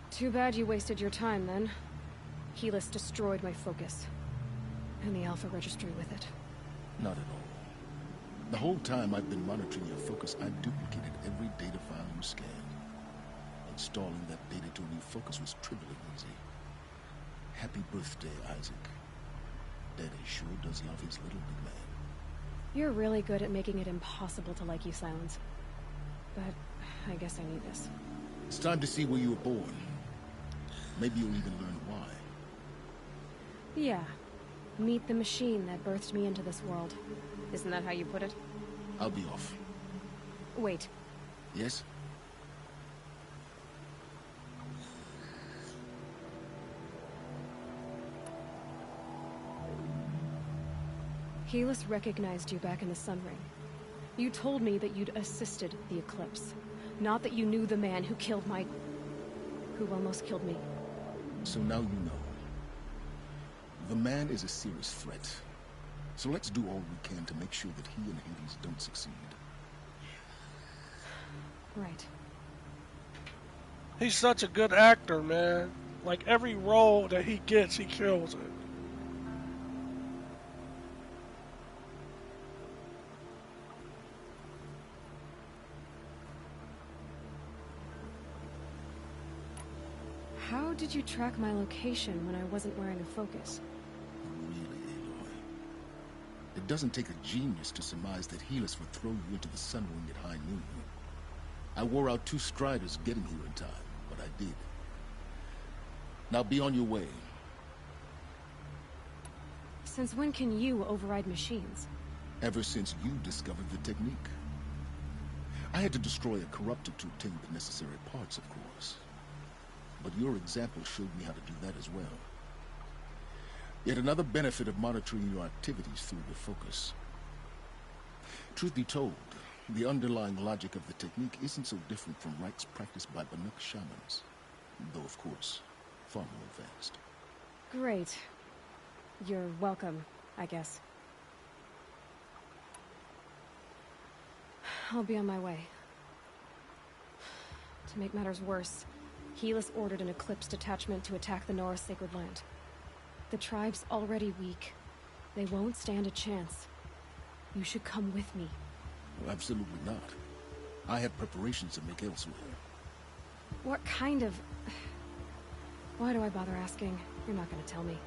Too bad you wasted your time, then. Helis destroyed my focus. And the Alpha Registry with it. Not at all. The whole time I've been monitoring your focus, I've duplicated every data file you scanned. Installing that data to refocus was trivial, Lindsay. Happy birthday, Isaac. Daddy sure does love his little big man. You're really good at making it impossible to like you, Silence. But I guess I need this. It's time to see where you were born. Maybe you'll even learn why. Yeah. Meet the machine that birthed me into this world. Isn't that how you put it? I'll be off. Wait. Yes? Helis recognized you back in the Sun Ring. You told me that you'd assisted the Eclipse. Not that you knew the man who killed my... who almost killed me. So now you know. The man is a serious threat. So let's do all we can to make sure that he and Hades don't succeed. Right. He's such a good actor, man. Like, every role that he gets, he kills it. How did you track my location when I wasn't wearing a focus? doesn't take a genius to surmise that Helis would throw you into the sun ring at high noon. I wore out 2 striders getting here in time, but I did. Now be on your way. Since when can you override machines? Ever since you discovered the technique. I had to destroy a corruptor to obtain the necessary parts, of course. But your example showed me how to do that as well. Yet another benefit of monitoring your activities through your focus. Truth be told, the underlying logic of the technique isn't so different from rites practiced by Banuk shamans, though of course, far more advanced. Great. You're welcome, I guess. I'll be on my way. To make matters worse, Helis ordered an Eclipse detachment to attack the North Sacred Land. The tribe's already weak. They won't stand a chance. You should come with me. Well, absolutely not. I have preparations to make elsewhere. What kind of... Why do I bother asking? You're not gonna tell me.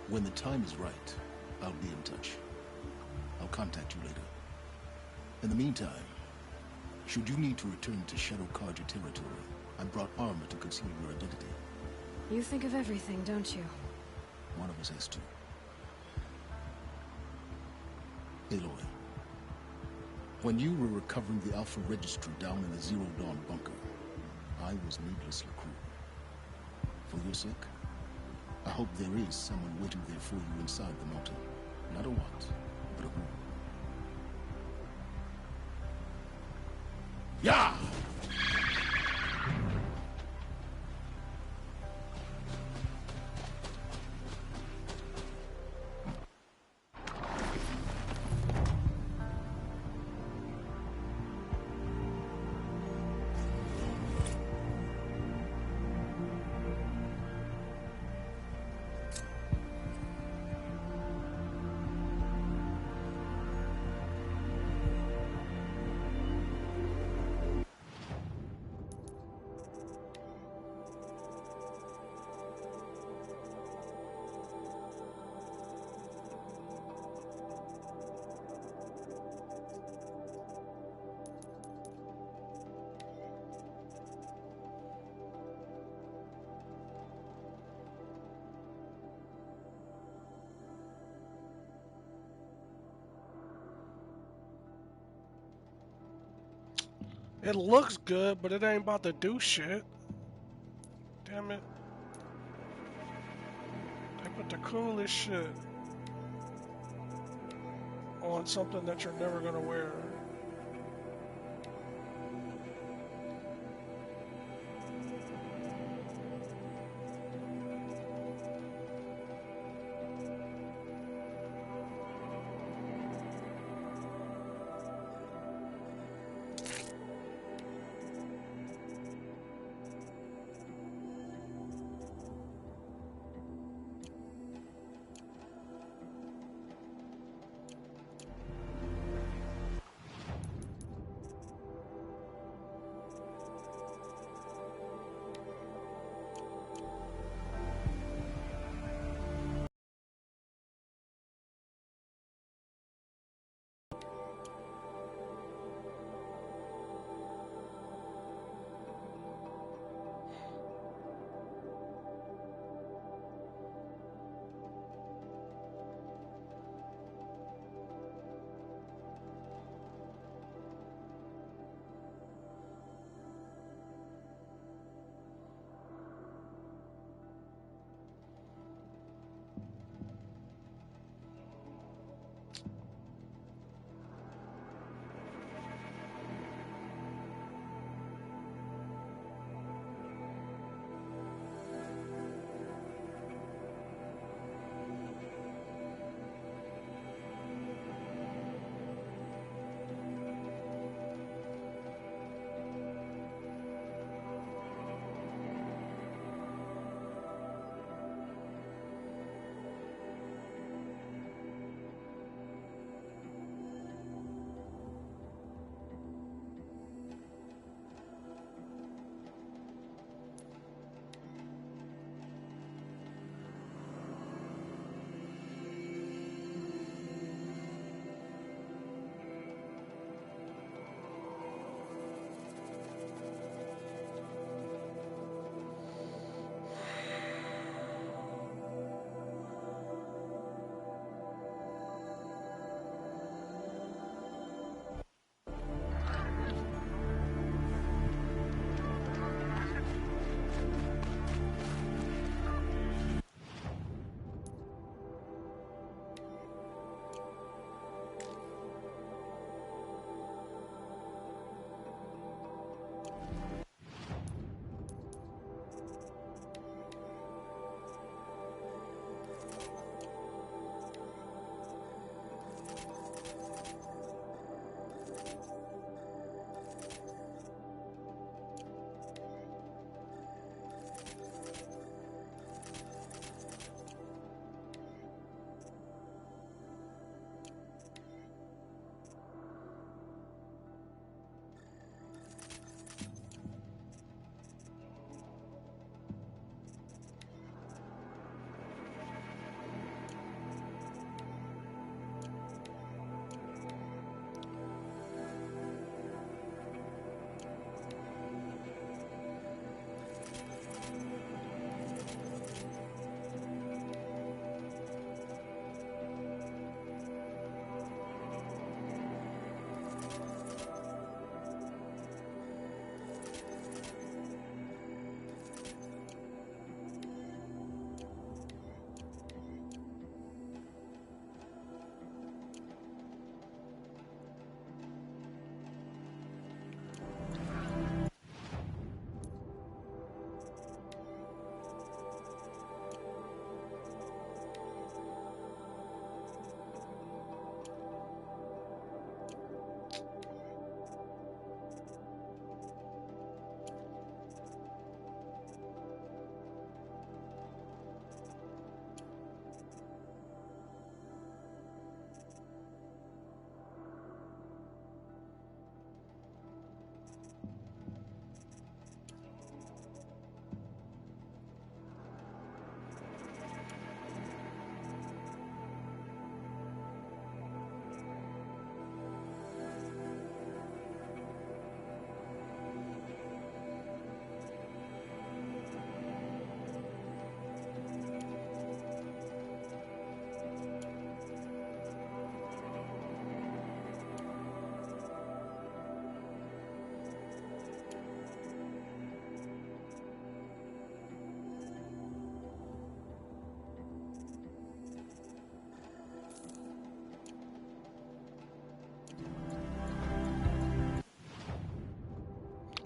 When the time is right, I'll be in touch. I'll contact you later. In the meantime, should you need to return to Shadow Karja territory, I brought armor to conceal your identity. You think of everything, don't you? One of us has to. Aloy, when you were recovering the Alpha Registry down in the Zero Dawn bunker, I was needlessly cruel. For your sake, I hope there is someone waiting there for you inside the mountain. Not a what, but a who. Yeah! It looks good, but it ain't about to do shit. Damn it. They put the coolest shit on something that you're never gonna wear.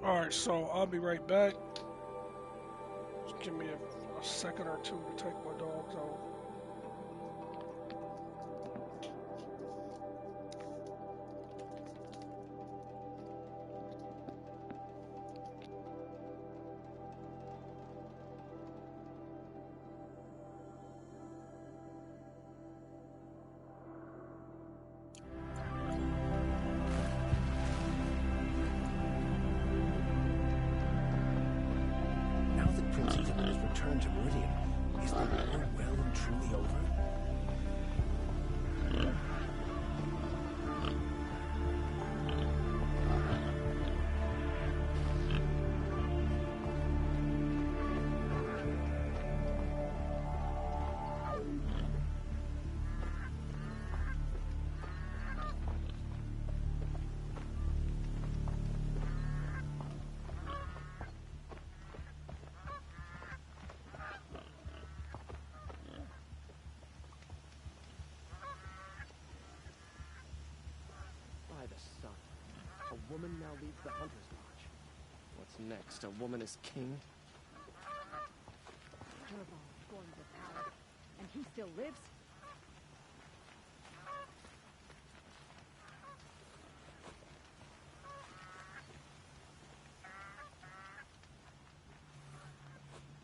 Alright, so I'll be right back. Just give me a second or two to take my dogs out. Now that Prince Ethan has returned to Meridian, is the war well and truly over? By the sun. A woman now leads the Hunter's Lodge. What's next? A woman as king? Durval formed the power, and he still lives?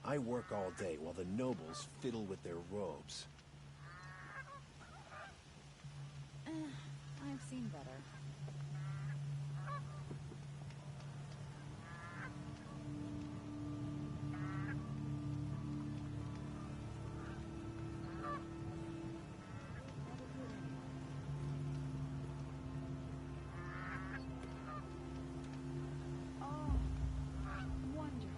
I work all day while the nobles fiddle with their robes. I've seen better. Oh, wonderful.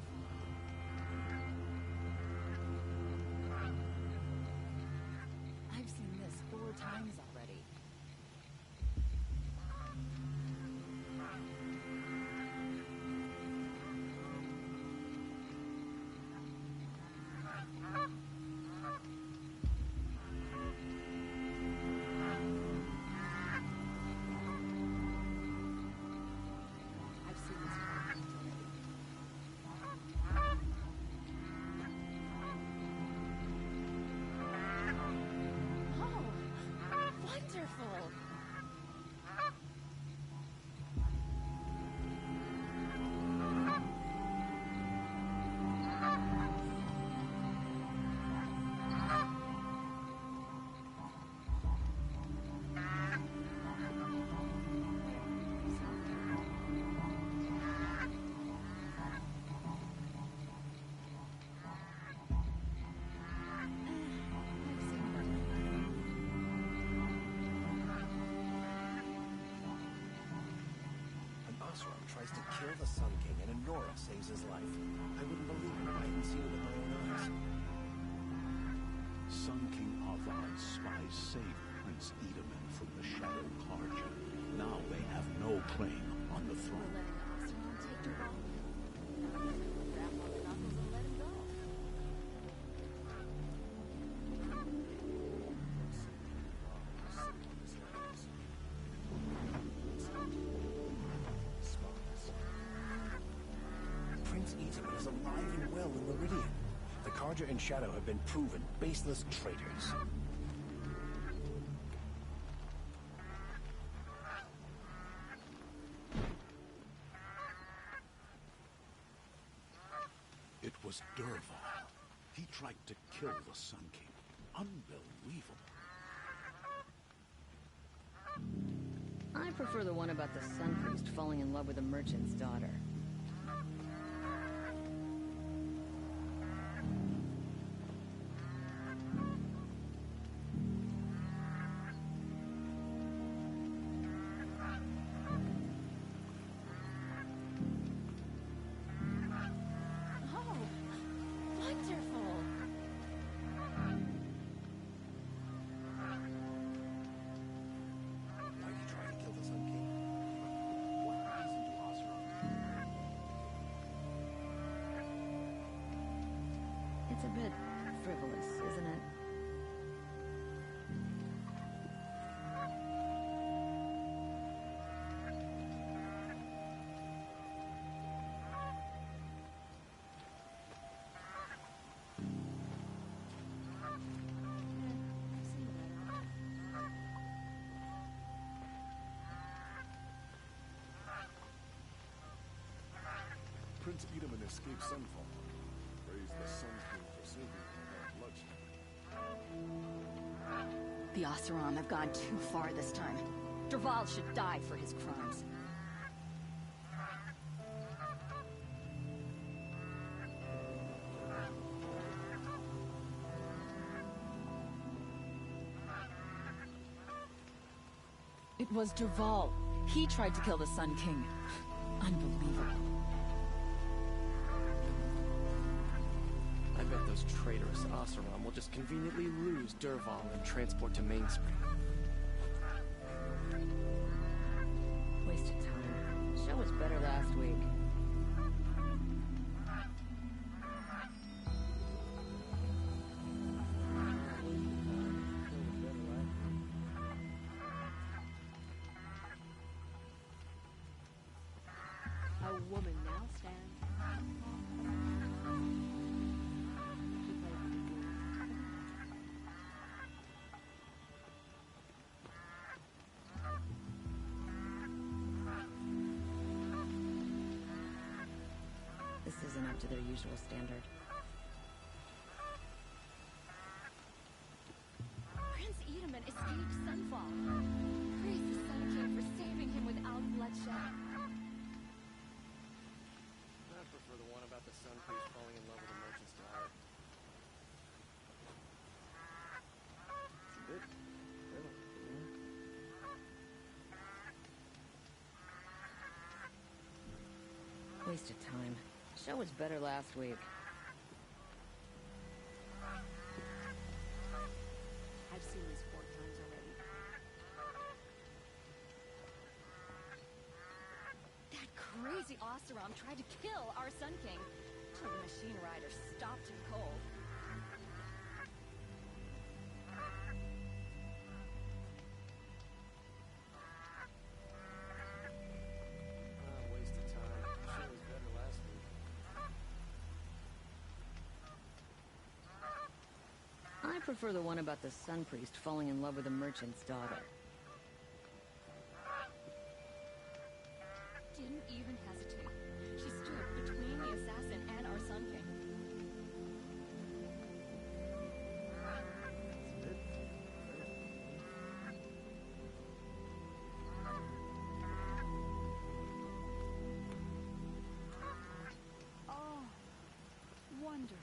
I've seen this 4 times already. I've seen this 4 times already. Oh, wonderful! An Osram tries to kill the Sun King and Enora saves his life. I wouldn't believe it if I hadn't seen it with my own eyes. Sun King Avad's spies saved Prince Edaman from the Shadow Carja. Now they have no claim on the throne. Prince Edaman is alive and well in Meridian. The Carja and Shadow have been proven baseless traitors. It was Durval. He tried to kill the Sun King. Unbelievable. I prefer the one about the Sun Priest falling in love with a merchant's daughter. Oh, wonderful! Why did he try to kill the Sun King? What reason do Osram? It's a bit frivolous, isn't it? escape Sunfall. Praise the Sun King for saving her without bloodshed. The Oseram have gone too far this time. Derval should die for his crimes. It was Derval. He tried to kill the Sun King. Unbelievable. I bet those traitorous Oseram will just conveniently lose Derval and transport to Mainspring. Wasted time. Show was better last week. A woman now stands. This isn't up to their usual standard. Prince Edaman escaped Sunfall. Praise the Sun King for saving him without bloodshed. I prefer the one about the Sun Priest falling in love with a merchant's daughter. Wasted time. Show was better last week. I've seen this 4 times already. That crazy Oseram tried to kill our Sun King. Till the machine rider stopped him cold. Waste of time. Show was better last week. I prefer the one about the Sun Priest falling in love with a merchant's daughter. Didn't even hesitate. She stood between the assassin and our Sun King. Oh, wonderful.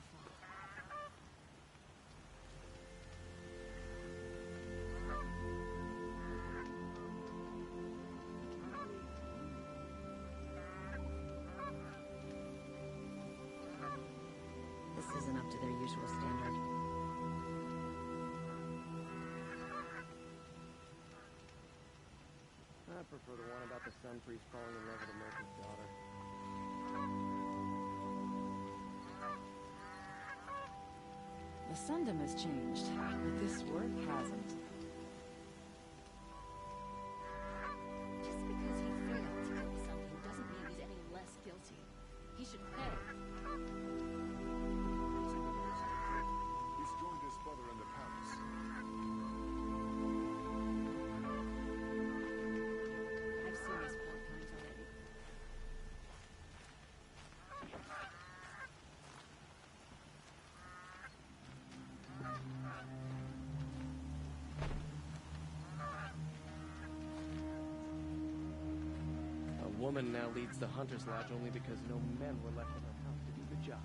This isn't up to their usual standard. I prefer the one about the Sun Priest falling in love with a merchant's daughter. The Sundom has changed, but this work hasn't. Just because he failed to kill something doesn't mean he's any less guilty. He should pay. He's joined his brother in the palace. I've seen this 4 times already. A woman now leads the Hunter's Lodge only because no men were left in her house to do the job.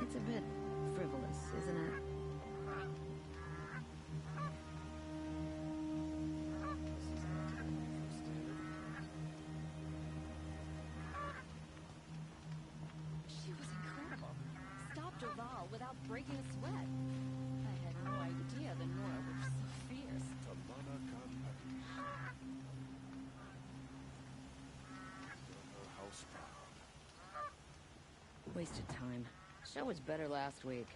It's a bit frivolous, isn't it? She was incredible. Stopped Derval without breaking a sweat. I had no idea the Nora were so fierce. House proud. Wasted time. Show was better last week.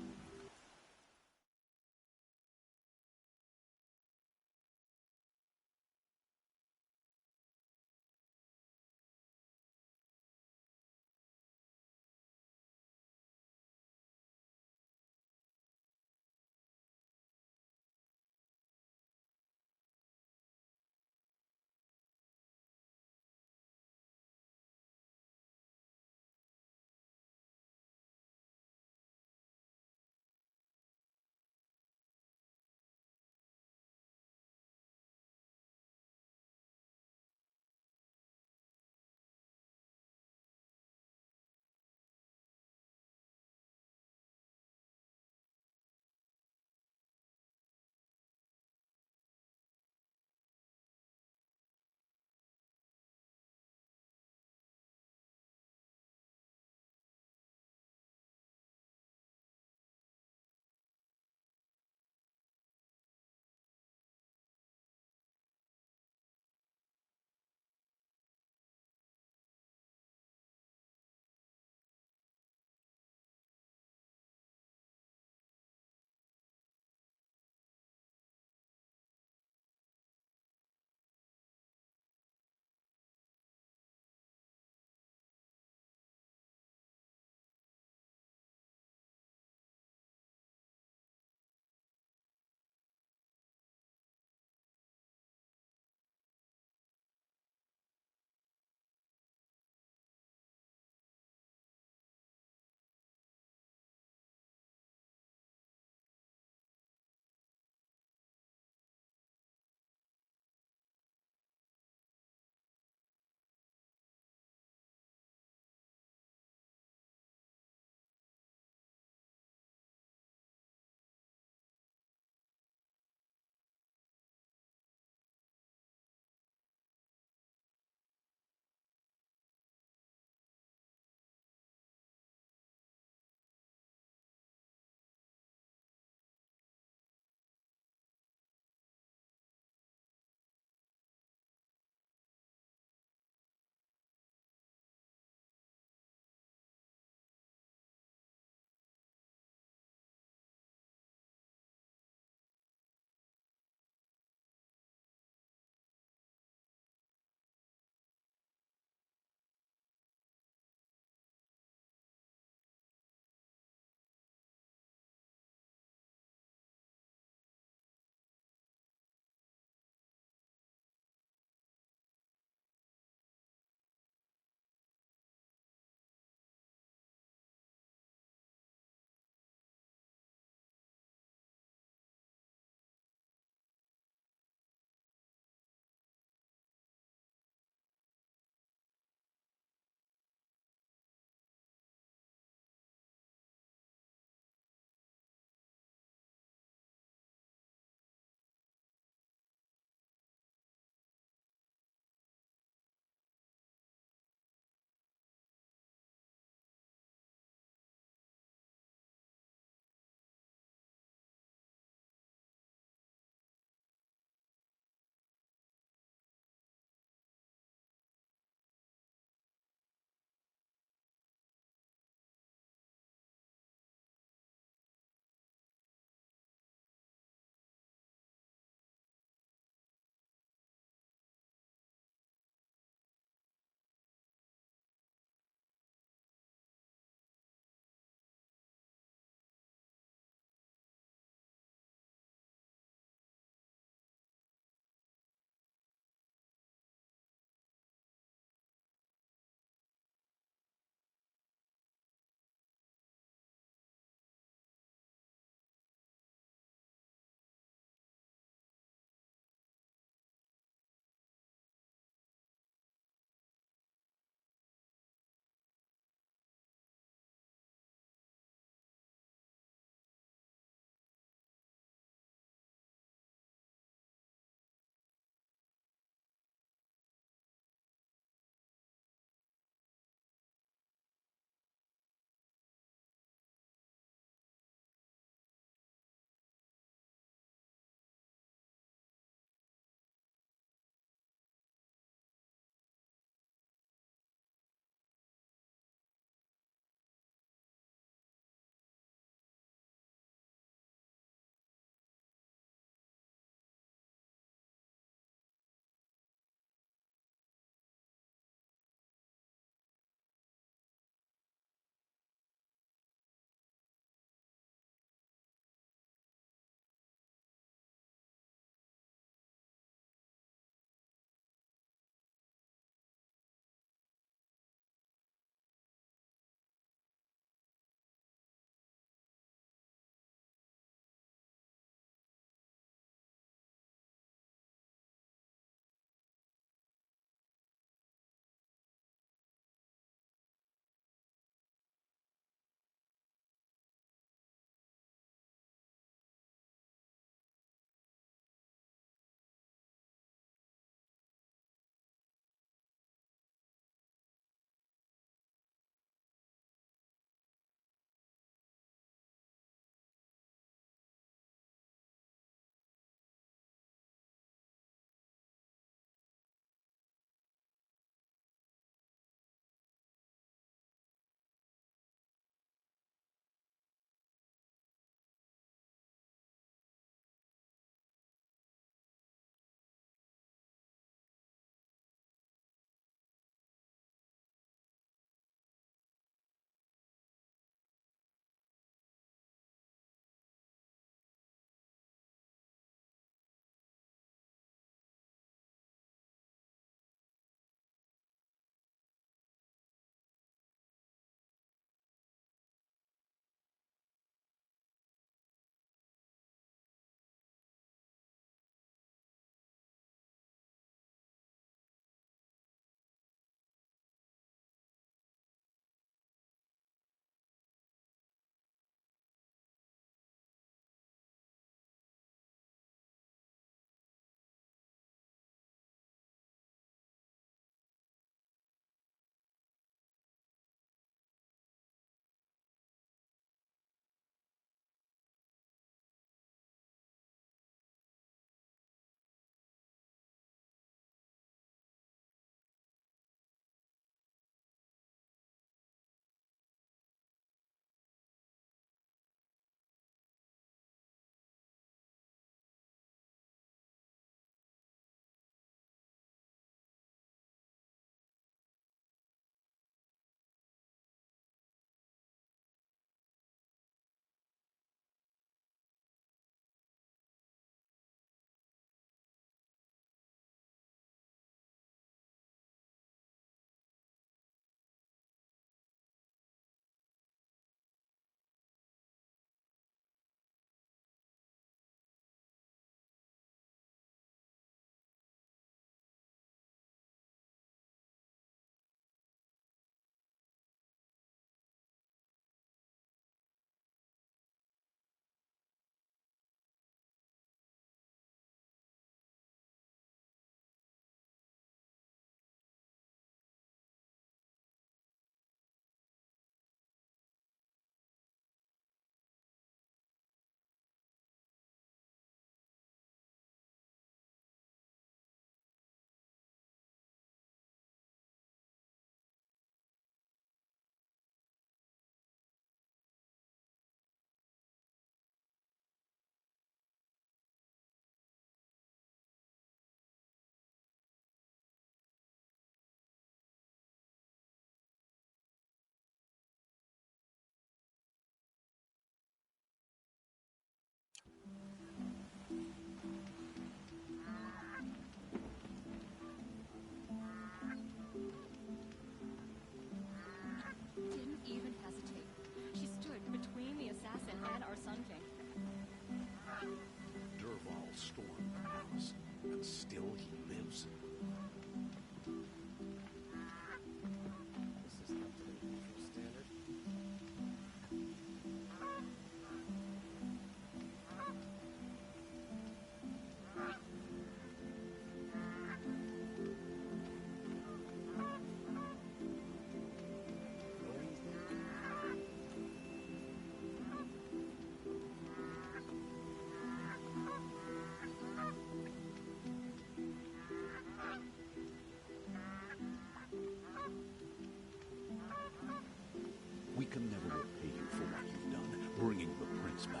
We can never repay you for what you've done, bringing the prince back.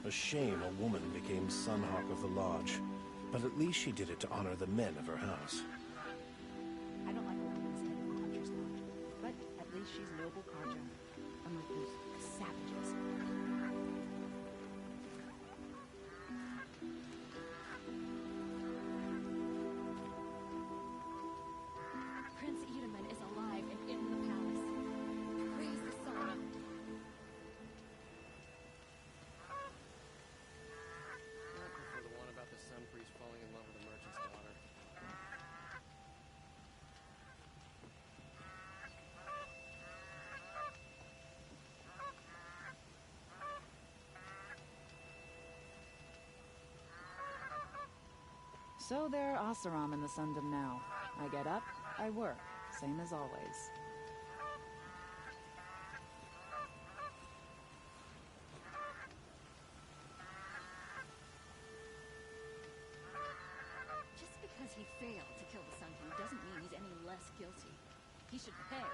A shame a woman became Sunhawk of the Lodge, but at least she did it to honor the men of her house. I don't like a woman's head of the Hunter's Lodge, but at least she's noble Karja, unlike those savages. Prince Edaman is alive and in the palace. Praise the sun. I prefer the one about the sun priest falling in love with a merchant's daughter. So they're Oseram in the Sundom now. I get up, I work, same as always. Just because he failed to kill the Sun King doesn't mean he's any less guilty. He should pay.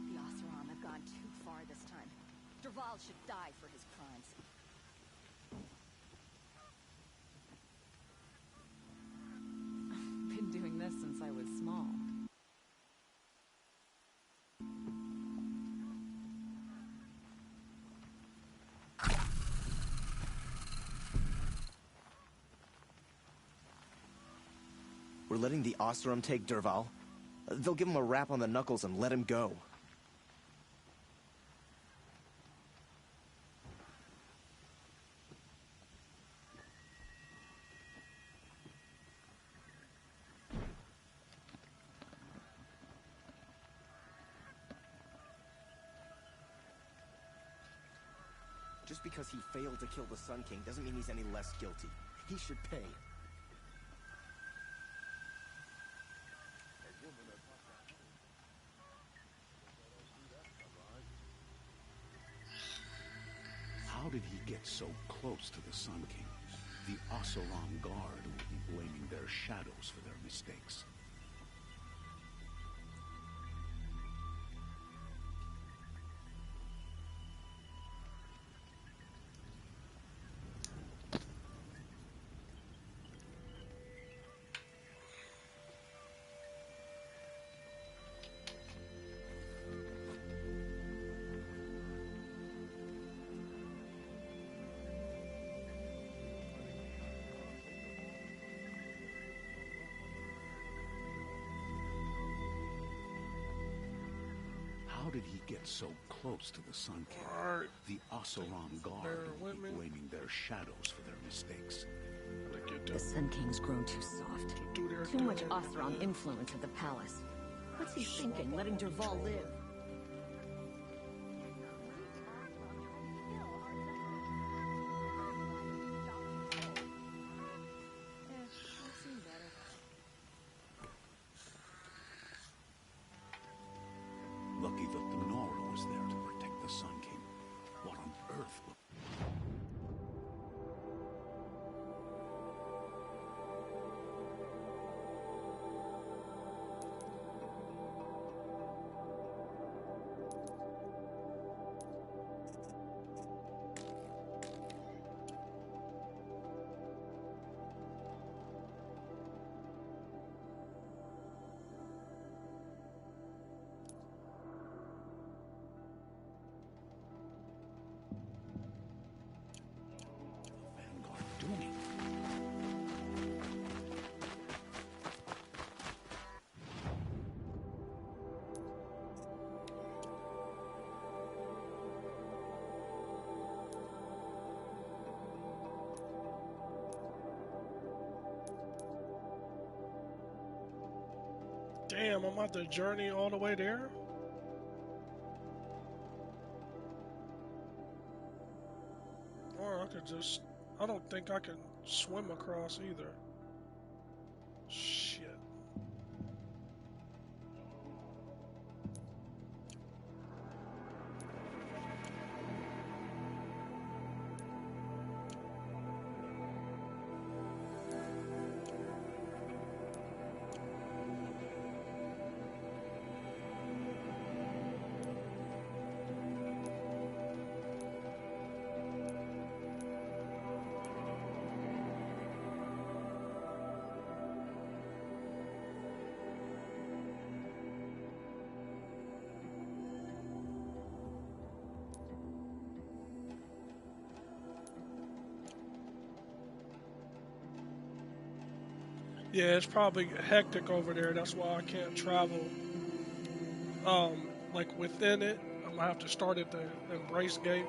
The Oseram have gone too far this time. Derval should die for his crimes. Been doing this since I was small. We're letting the Oseram take Derval? They'll give him a rap on the knuckles and let him go. Just because he failed to kill the Sun King doesn't mean he's any less guilty. He should pay. How did he get so close to the Sun King? The Oseram Guard will be blaming their shadows for their mistakes. How did he get so close to the Sun King? Alright. The Oseram Guard will be blaming their shadows for their mistakes. The Sun King's grown too soft. Too much Oseram influence at the palace. What's he thinking, letting Derval live? Lucky that the Nora was there to protect the Sun King. What on earth will... Damn, I'm at the journey all the way there? Or I could just... I don't think I can swim across either. Shit. Yeah, it's probably hectic over there. That's why I can't travel. Like within it, I'm gonna have to start at the Embrace Gate.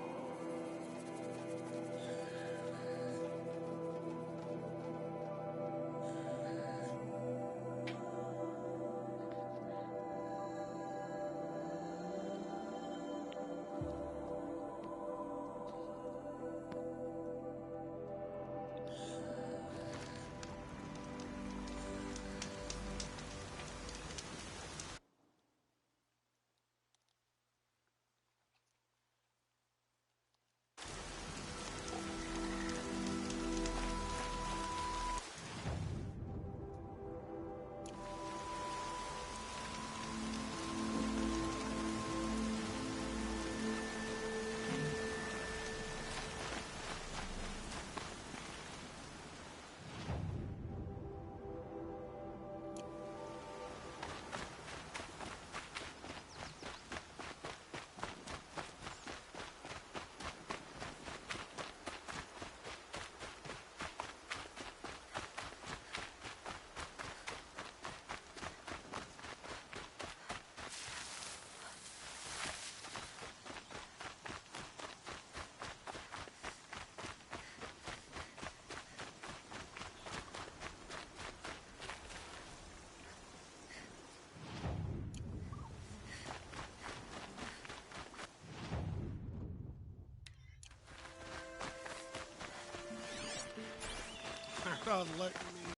They're not letting me.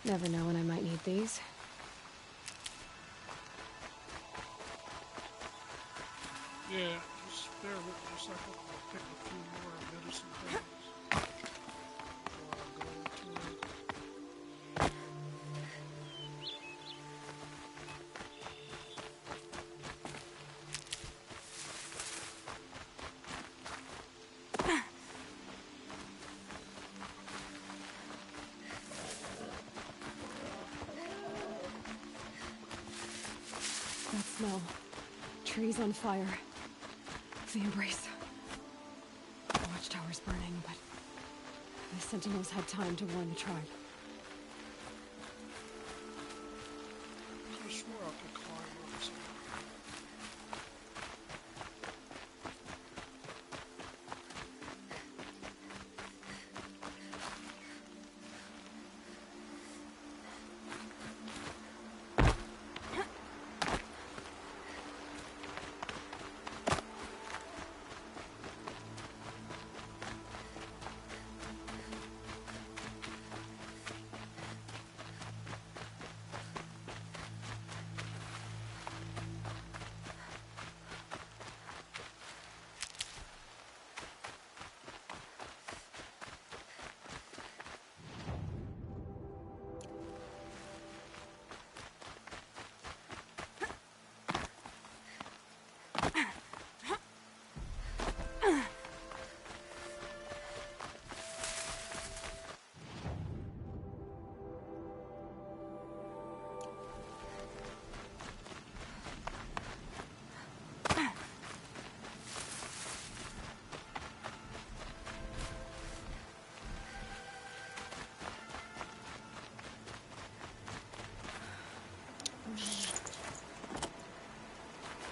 Never know when I might need these. Yeah, just bear with me a second. I'll pick a few more medicine things before I go into it. That smell. Trees on fire. The embrace. The watchtower's burning, but the sentinels had time to warn the tribe. I swear I could climb up somewhere.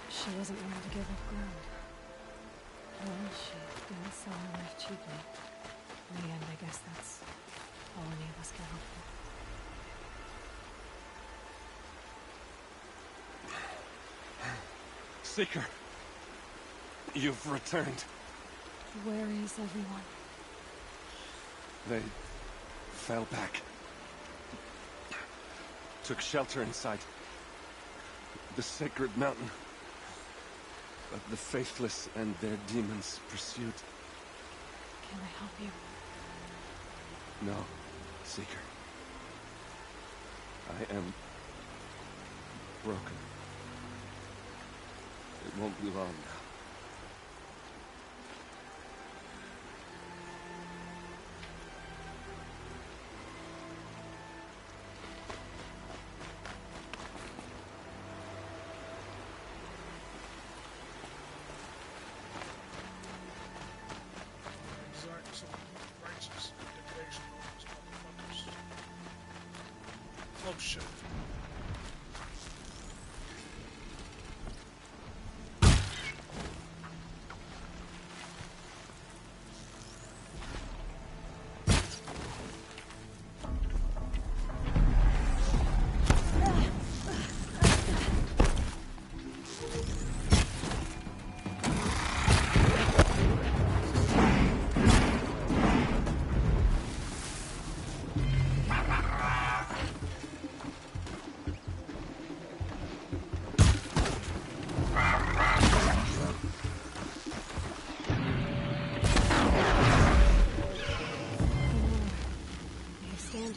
She wasn't willing to give up ground. Well, she didn't sell her life cheaply. In the end, I guess that's all any of us can hope for. Seeker, you've returned. Where is everyone? They fell back. Took shelter inside the sacred mountain. But the faithless and their demons pursued. Can I help you? No, Seeker. I am broken. It won't be long now. Oh shit.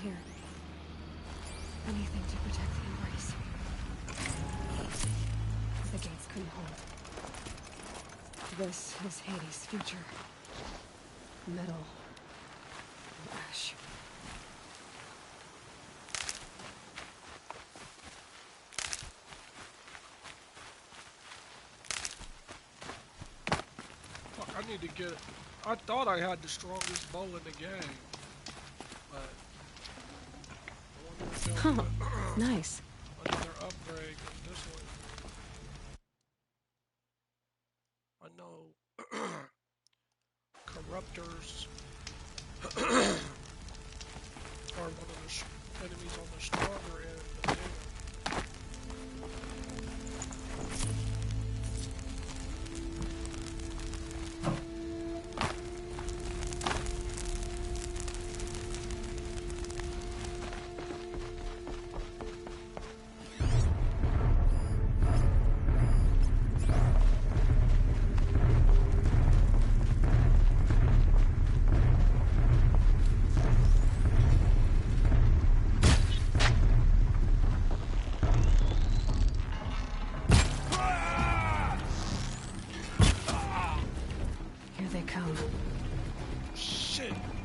Here. Anything to protect the embrace. The gates couldn't hold. This is Hades' future. Metal. Ash. Fuck, I need to get... I thought I had the strongest bow in the game. But... Huh. Nice. Another upgrade, 'cause this one... I know... Corruptors... are one of the enemies on the stronger end of the game. dead.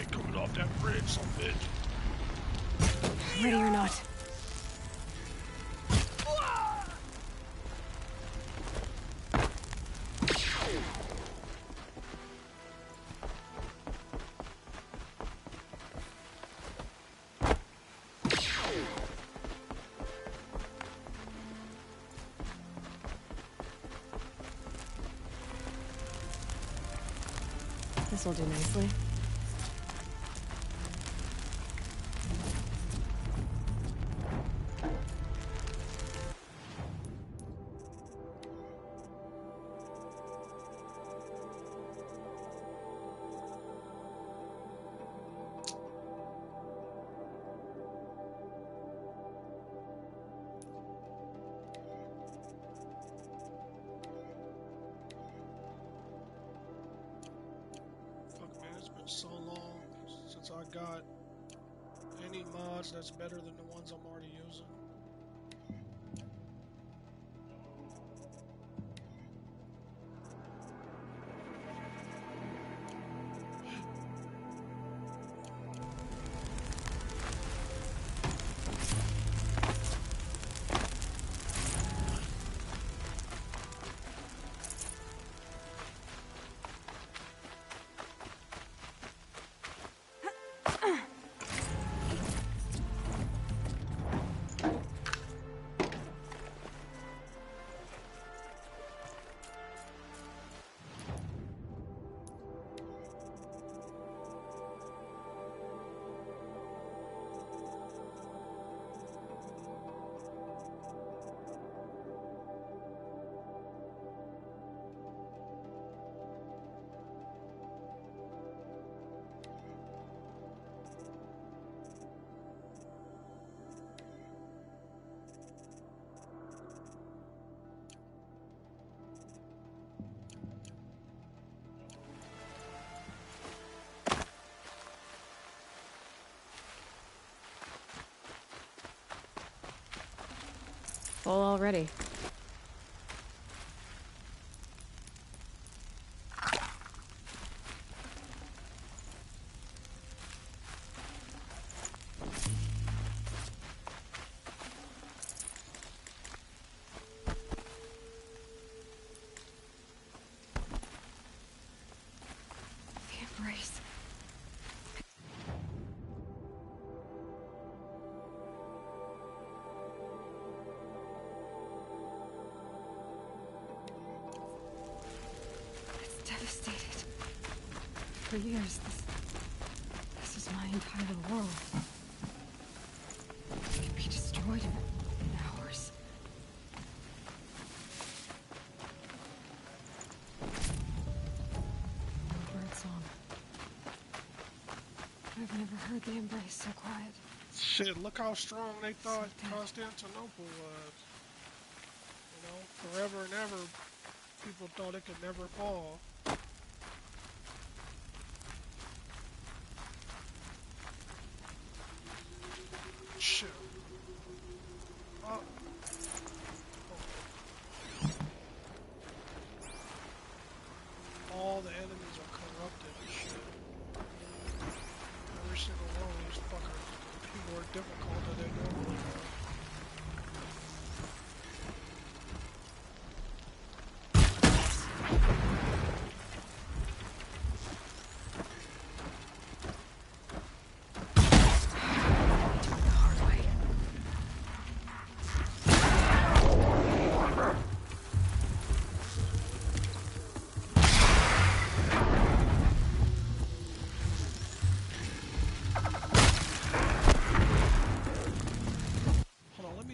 ain't coming off that bridge, some bitch. Ready or not. This will do nicely. So long since I got any mods that's better than the ones I'm already using. Full already. The embrace. Devastated. For years, this is my entire world. It can be destroyed in hours. Bird song. I've never heard the embrace so quiet. Shit, look how strong they thought Constantinople was. You know, forever and ever, people thought it could never fall. Shit. All the enemies are corrupted and shit. Every single one of these fuckers be more difficult than they normally are.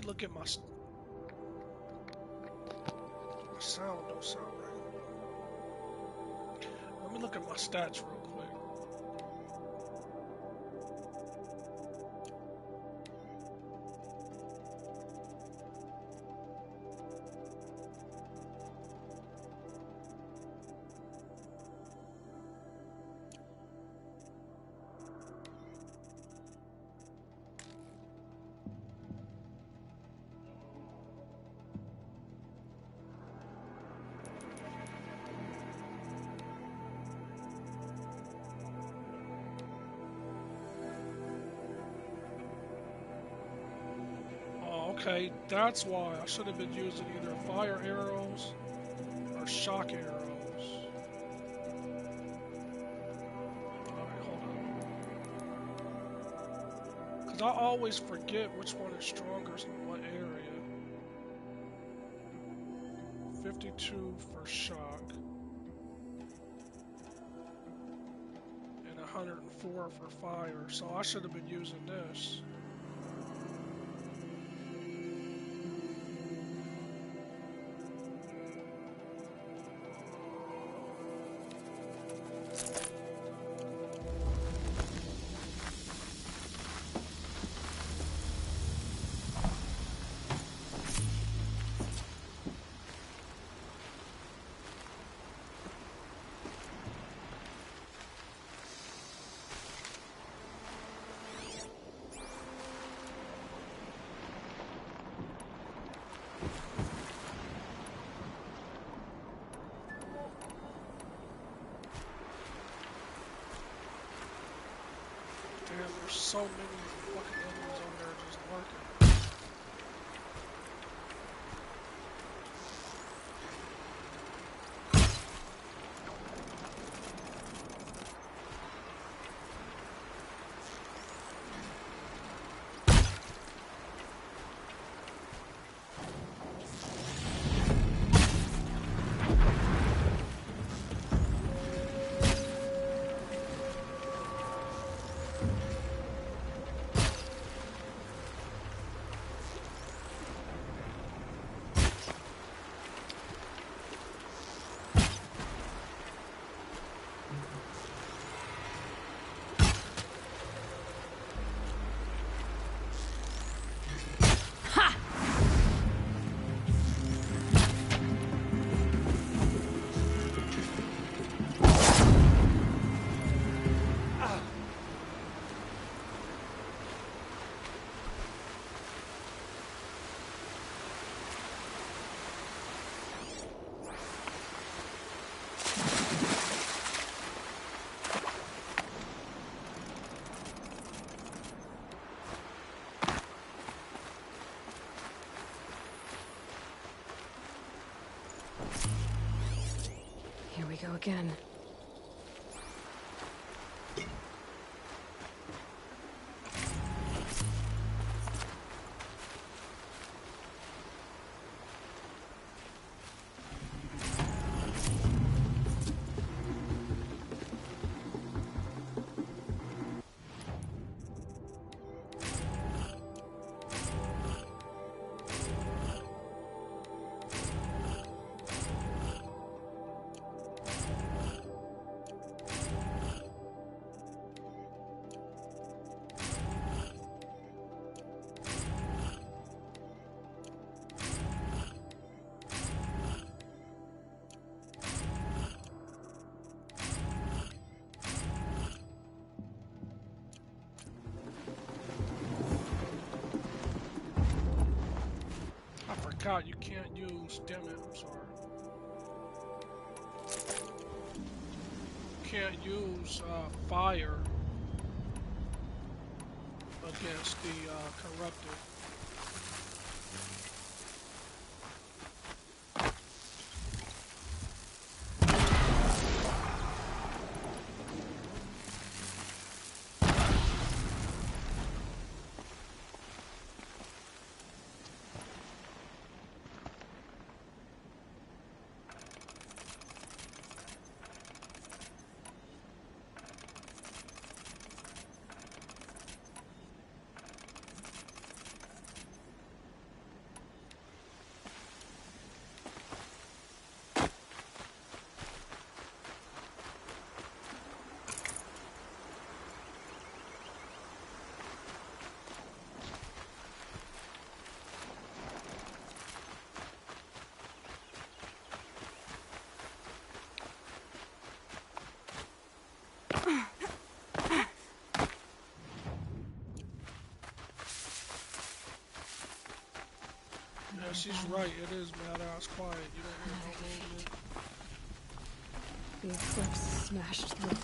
Look at my sound don't sound right. Let me look at my stats real quick. Okay, that's why I should have been using either fire arrows or shock arrows. Alright, hold on. Because I always forget which one is stronger in what area. 52 for shock. And 104 for fire. So I should have been using this. Damn, there's so many fucking enemies over there just lurking. Here we go again. You can't use, damn it, I'm sorry. You can't use fire against the corrupted. Yeah, she's right. It is badass quiet. You don't hear no movement. The eclipse smashed through.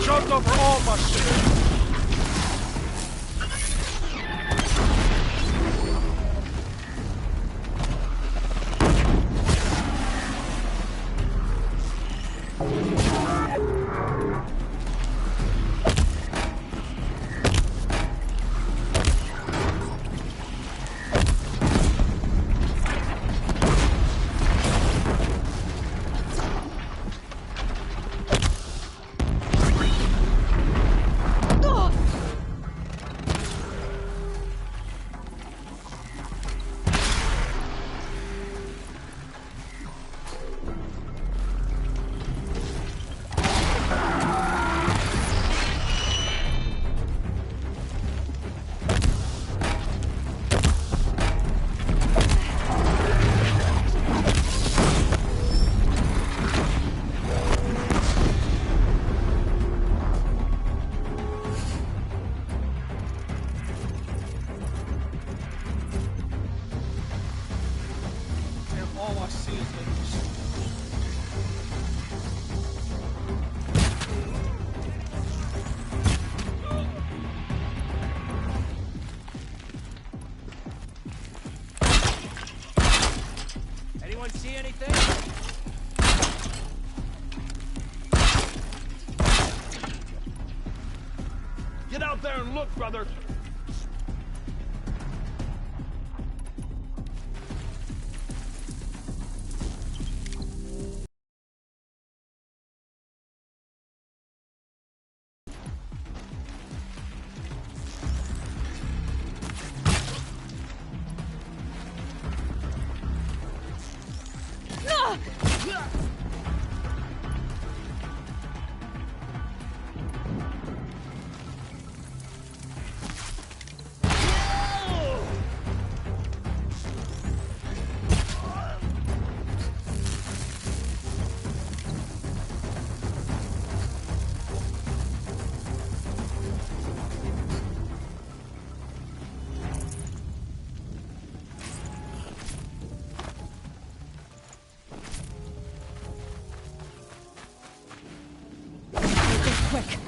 jumped over all my shit. Anyone see anything? Get out there and look, brother! Quick.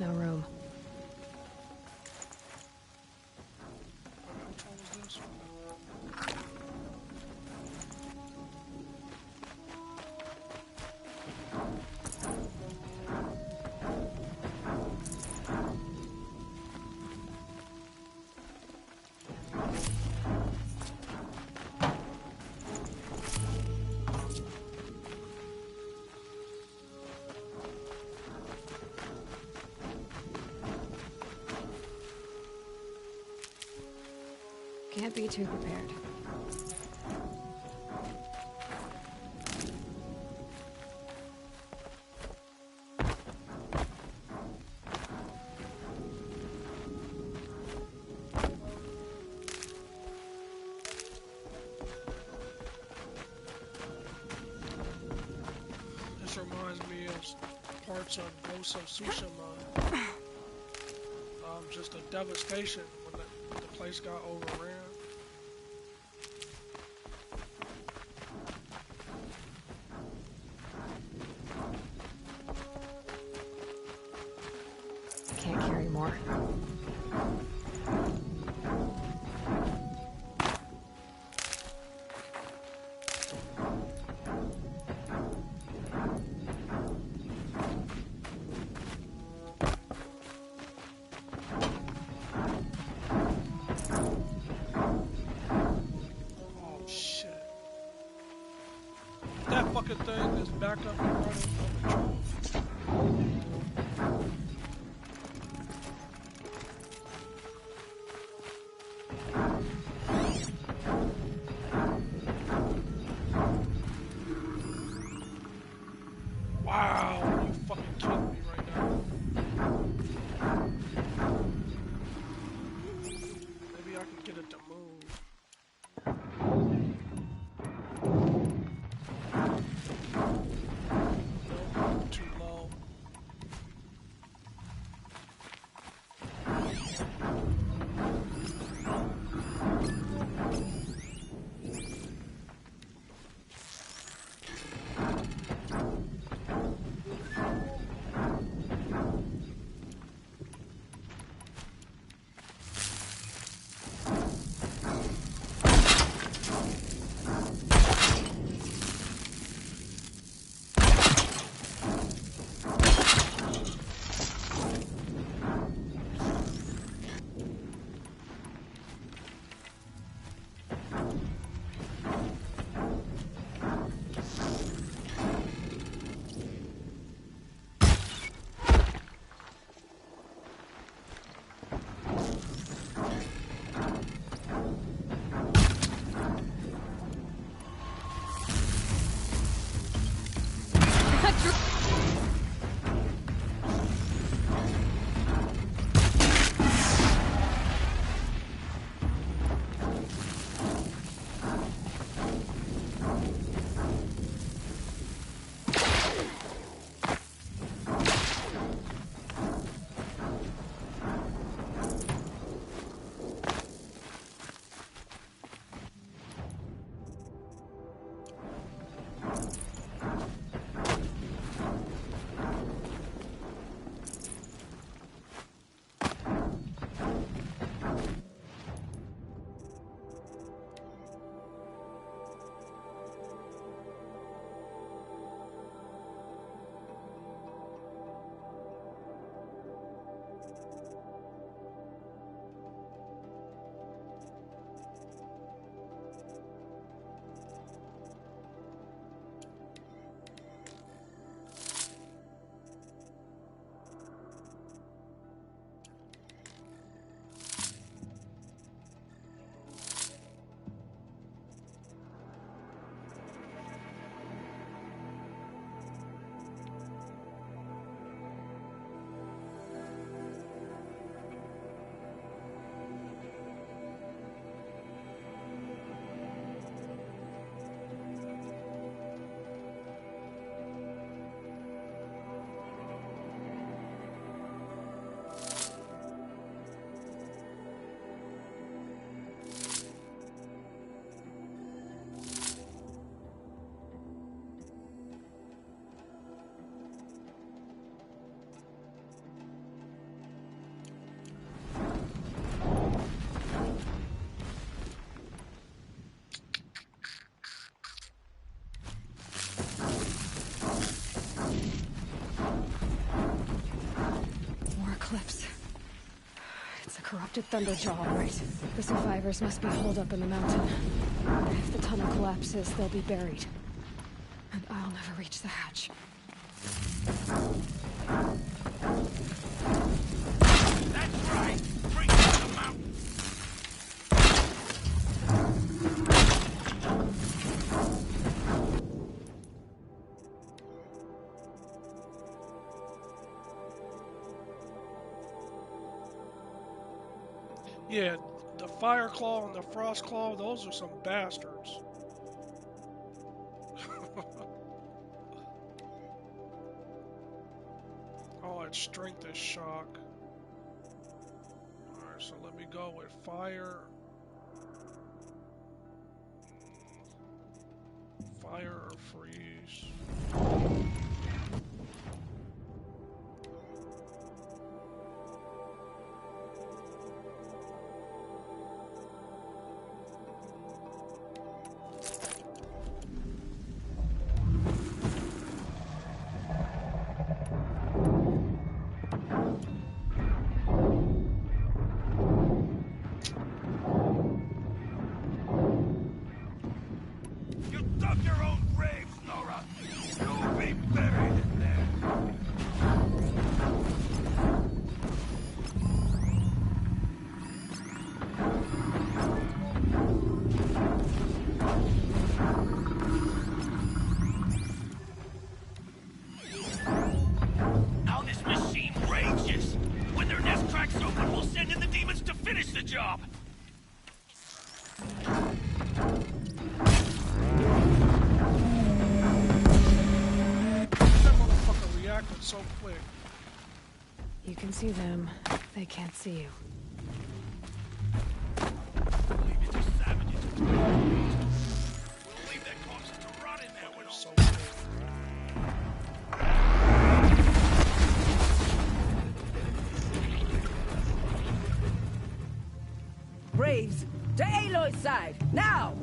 No room. Which one was this? Can't be too prepared. This reminds me of parts of Ghost of Tsushima. Just a devastation when the place got overran. Can't carry more. That fucking thing is backed up and running. Wow. stopped at Thunderjaw. Right. The survivors must be holed up in the mountain. If the tunnel collapses, they'll be buried. And I'll never reach the hatch. That's right! Bring down the mountain! Yeah, the Fire Claw and the Frost Claw, those are some bastards. Oh, its strength is shock. Alright, so let me go with fire. Fire or freeze. Job. That motherfucker reacted so quick. You can see them. They can't see you. Braves, to Aloy's side, now!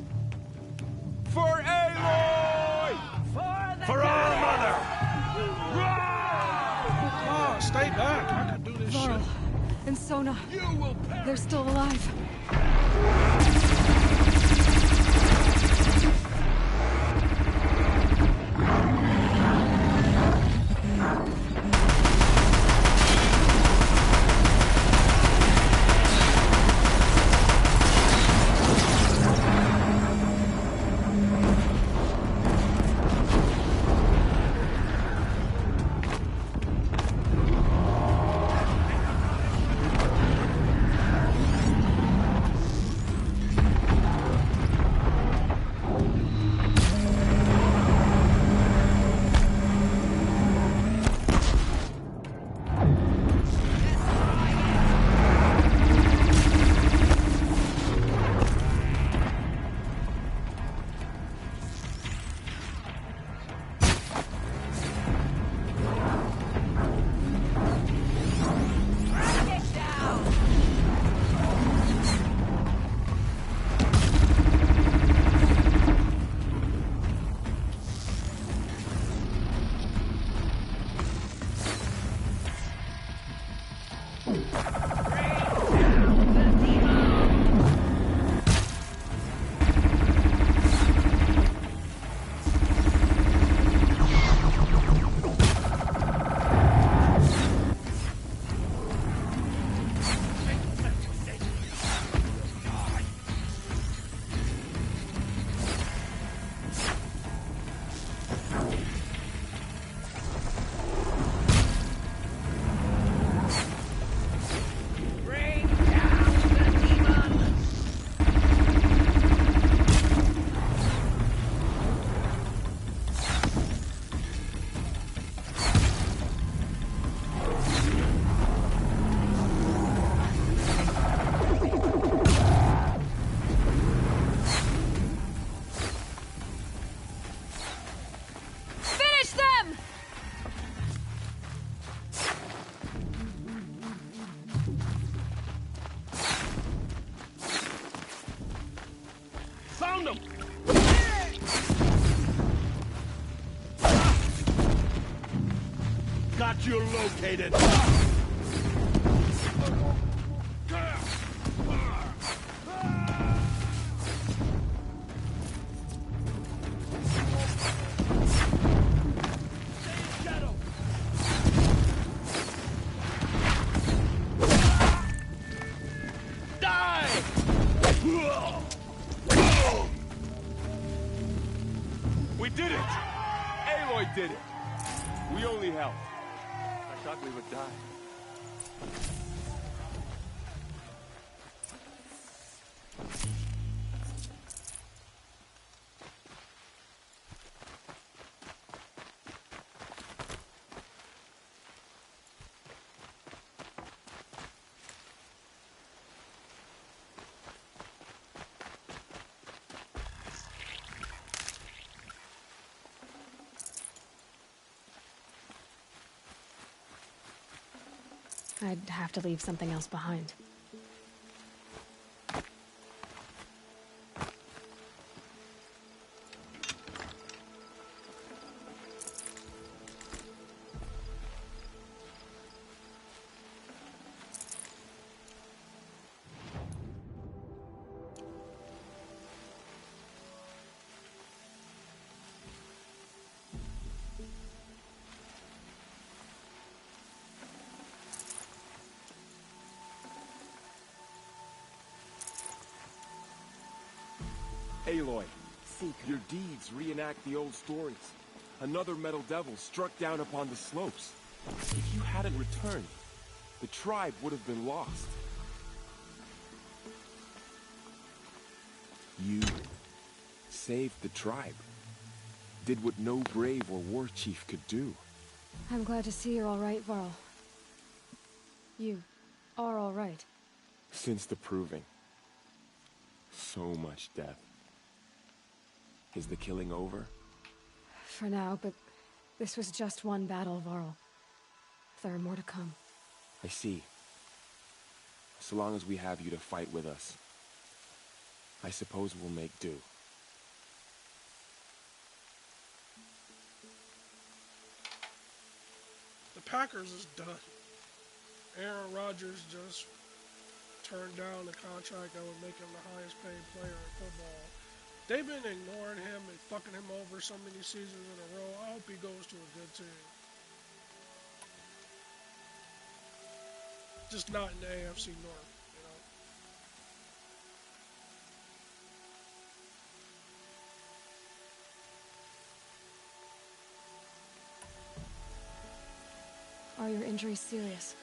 For Aloy! For our mother! Oh, stay back. I can do this Varl shit. and Sona, they're still alive. Found him! Got you located! We did it! Aloy did it! We only helped. I thought we would die. I'd have to leave something else behind. Aloy, your deeds reenact the old stories. Another metal devil struck down upon the slopes. If you hadn't returned, the tribe would have been lost. You saved the tribe. Did what no brave or war chief could do. I'm glad to see you're all right, Varl. You are all right. Since the proving. So much death. Is the killing over? For now, but this was just one battle, Varl. There are more to come. I see. So long as we have you to fight with us, I suppose we'll make do. The Packers is done. Aaron Rodgers just turned down the contract that would make him the highest paid player in football. They've been ignoring him and fucking him over so many seasons in a row. I hope he goes to a good team. Just not in the AFC North, you know. Are your injuries serious?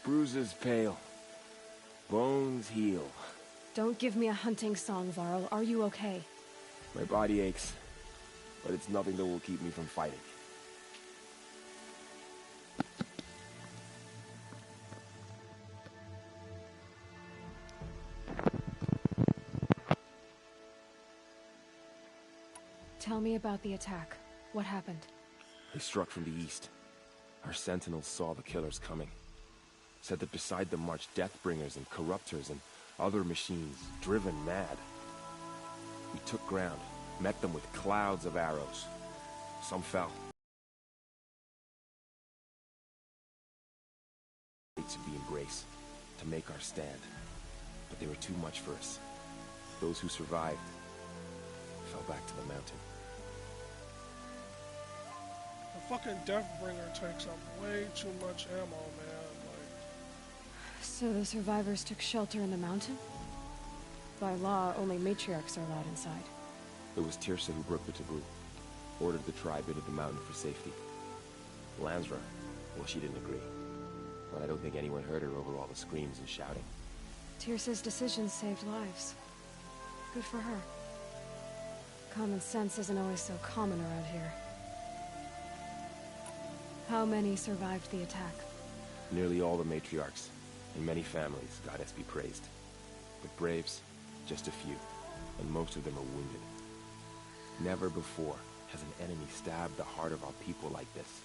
Bruises pale. Bones heal. Don't give me a hunting song, Varl. Are you okay? My body aches, but it's nothing that will keep me from fighting. Tell me about the attack. What happened? They struck from the east. Our sentinels saw the killers coming. Said that beside them marched Deathbringers and Corruptors and other machines, driven mad. We took ground, met them with clouds of arrows. Some fell. To be embraced, to make our stand. But they were too much for us. Those who survived fell back to the mountain. The fucking Deathbringer takes up way too much ammo, man. So the survivors took shelter in the mountain? By law, only matriarchs are allowed inside. It was Tirsa who broke the taboo. Ordered the tribe into the mountain for safety. Lansra, well, she didn't agree. But I don't think anyone heard her over all the screams and shouting. Tirsa's decision saved lives. Good for her. Common sense isn't always so common around here. How many survived the attack? Nearly all the matriarchs, and many families, goddess be praised. But braves, just a few, and most of them are wounded. Never before has an enemy stabbed the heart of our people like this.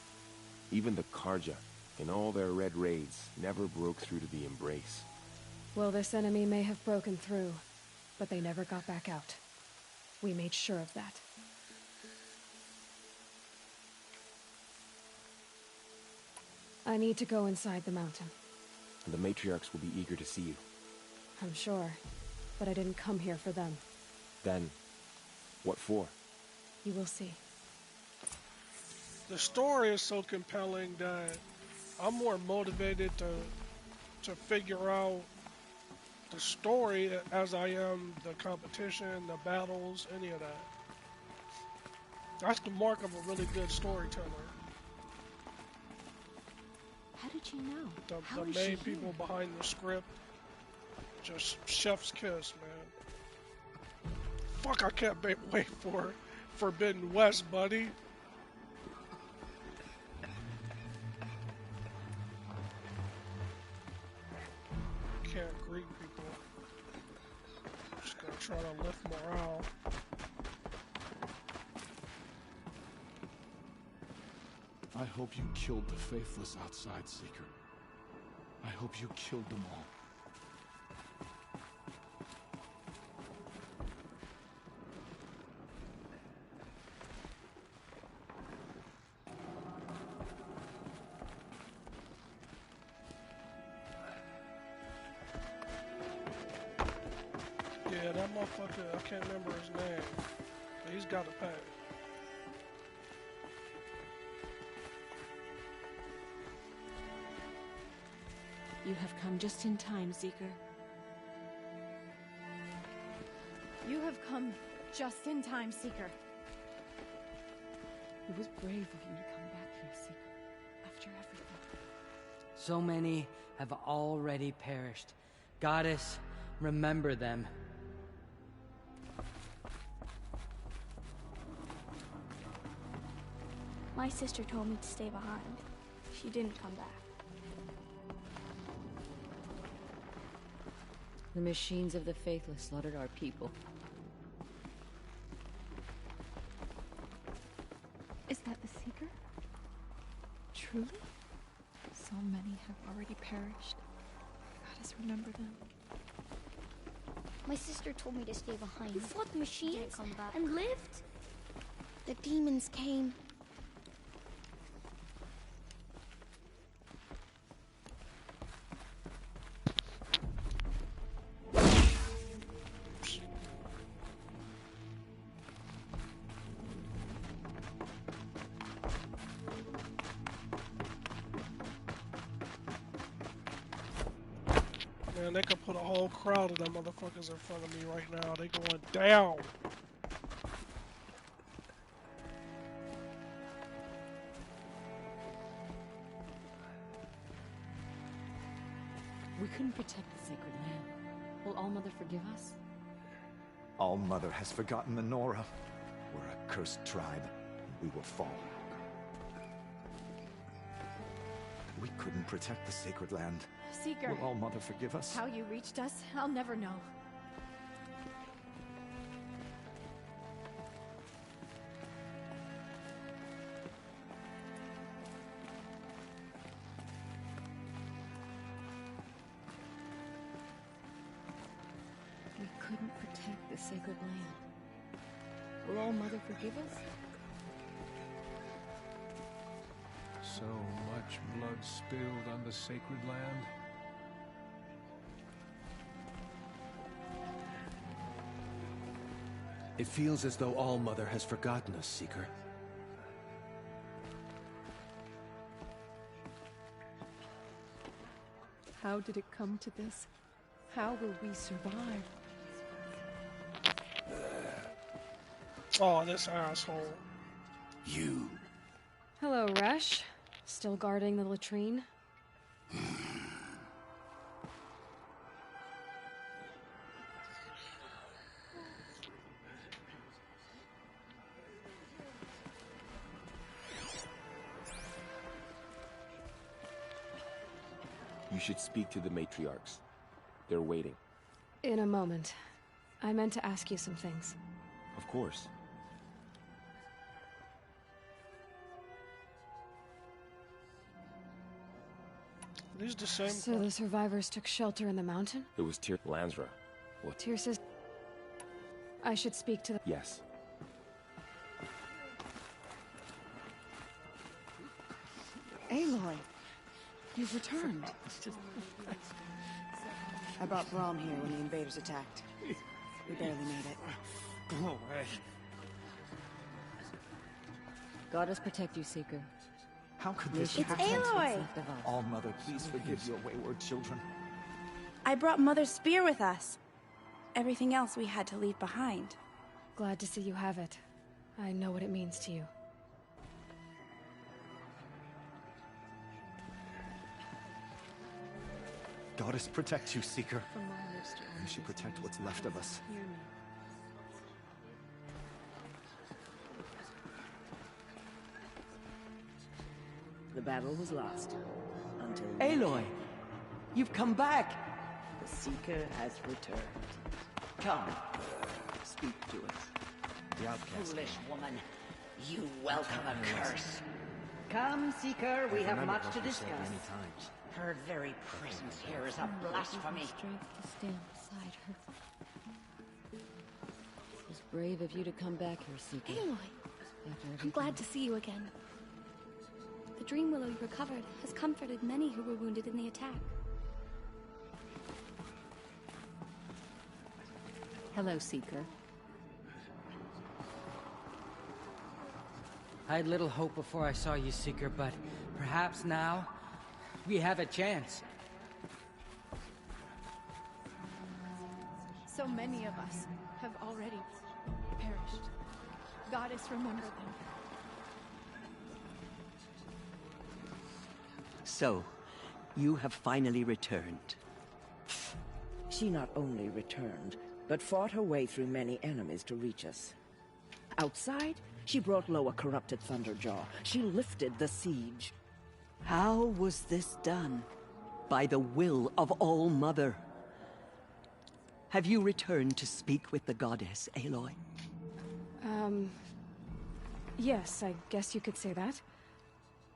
Even the Karja, in all their red raids, never broke through to the embrace. Well, this enemy may have broken through, but they never got back out. We made sure of that. I need to go inside the mountain. And the matriarchs will be eager to see you. I'm sure, but I didn't come here for them. Then, what for? You will see. The story is so compelling that I'm more motivated to figure out the story as I am the competition, the battles, any of that. That's the mark of a really good storyteller. How did you know? The main people behind the script, just chef's kiss, man. Fuck, I can't wait for Forbidden West, buddy. Can't greet people. Just gonna try to lift morale. I hope you killed the faithless outside, Seeker. I hope you killed them all. Yeah, that motherfucker, I can't remember his name. But he's got to pay. You have come just in time, Seeker. You have come just in time, Seeker. It was brave of you to come back here, Seeker, after everything. So many have already perished. Goddess, remember them. My sister told me to stay behind. She didn't come back. The machines of the faithless slaughtered our people. Is that the Seeker? Truly? So many have already perished. Goddess, remember them. My sister told me to stay behind. You fought the machines and lived? The demons came. Man, they could put a whole crowd of them motherfuckers in front of me right now. They going down. We couldn't protect the sacred land. Will All-Mother forgive us? All-Mother has forgotten the Nora. We're a cursed tribe, and we will fall. We couldn't protect the sacred land. Seeker. Will All-Mother forgive us? How you reached us, I'll never know. We couldn't protect the sacred land. Will All-Mother forgive us? So much blood spilled on the sacred land. It feels as though All-Mother has forgotten us, Seeker. How did it come to this? How will we survive? Oh, this asshole. You. Hello, Resh. Still guarding the latrine? You should speak to the matriarchs. They're waiting. In a moment. I meant to ask you some things. Of course. These the same. So the survivors took shelter in the mountain? It was Tyr Lansra. What? Tyr says I should speak to the... Yes. Aloy, you've returned. I brought Brahm here when the invaders attacked. We barely made it. Go away. Goddess protect you, Seeker. How could this It's happen? Aloy! All-Mother, please forgive your wayward children. I brought Mother's spear with us. Everything else we had to leave behind. Glad to see you have it. I know what it means to you. Goddess protect you, Seeker. From my lips to May she protect what's left of us. Hear me. The battle was lost. Until... Aloy! You've come back! The Seeker has returned. Come. Speak to us. The outcast. Foolish woman. You welcome a curse. Come, Seeker. We have Remember much what to you said discuss. many times. Her very presence here is a blasphemy. Strength to stand beside her. It was brave of you to come back here, Seeker. Aloy, I'm glad to see you again. The dream willow you recovered has comforted many who were wounded in the attack. Hello, Seeker. I had little hope before I saw you, Seeker, but perhaps now we have a chance. So many of us have already perished. Goddess, remember them. So, you have finally returned. She not only returned, but fought her way through many enemies to reach us. Outside, she brought low a corrupted Thunderjaw. She lifted the siege. How was this done? By the will of All-Mother. Have you returned to speak with the goddess, Aloy? Yes, I guess you could say that.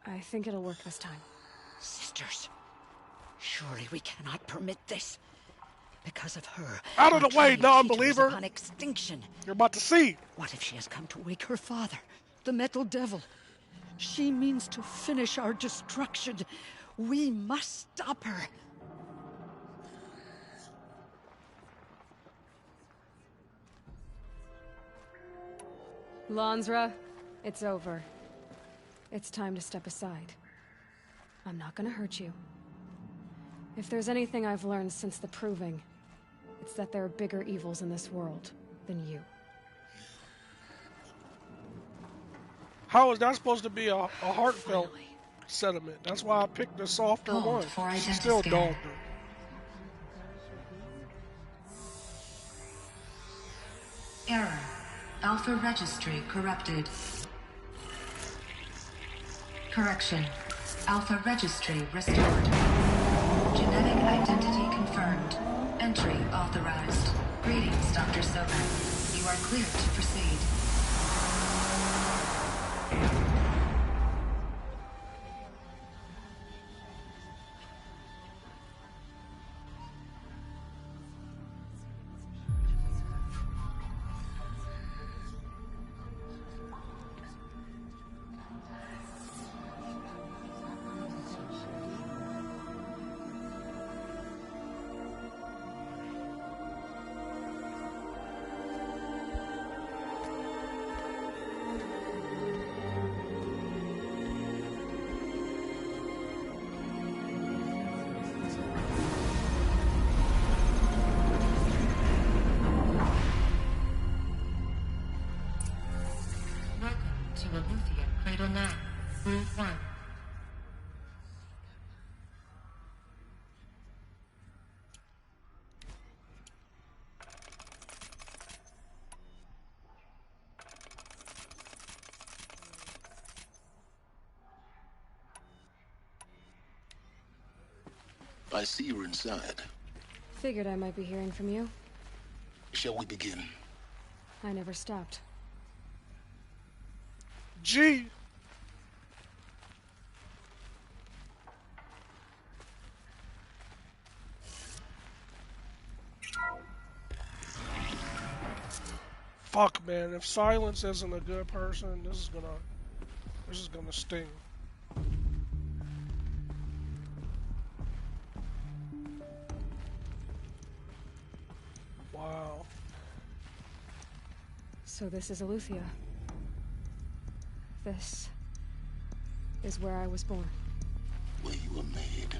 I think it'll work this time. Sisters, surely we cannot permit this. Because of her. Out of the way, non-believer! Upon extinction. You're about to see. What if she has come to wake her father, the Metal Devil? She means to finish our destruction. We must stop her. Lansra, it's over. It's time to step aside. I'm not gonna hurt you. If there's anything I've learned since the Proving, it's that there are bigger evils in this world than you. How is that supposed to be a heartfelt sentiment? That's why I picked the softer one. She still dogged her. Error. Alpha registry corrupted. Correction. Alpha registry restored. Genetic identity confirmed. Entry authorized. Greetings, Dr. Soben. You are cleared to proceed. Cradle 9, Route 1. I see you're inside. Figured I might be hearing from you. Shall we begin? I never stopped. G. Fuck, man. If Silence isn't a good person, this is gonna sting. Wow. So this is Eleuthia. This is where I was born. Where you were made.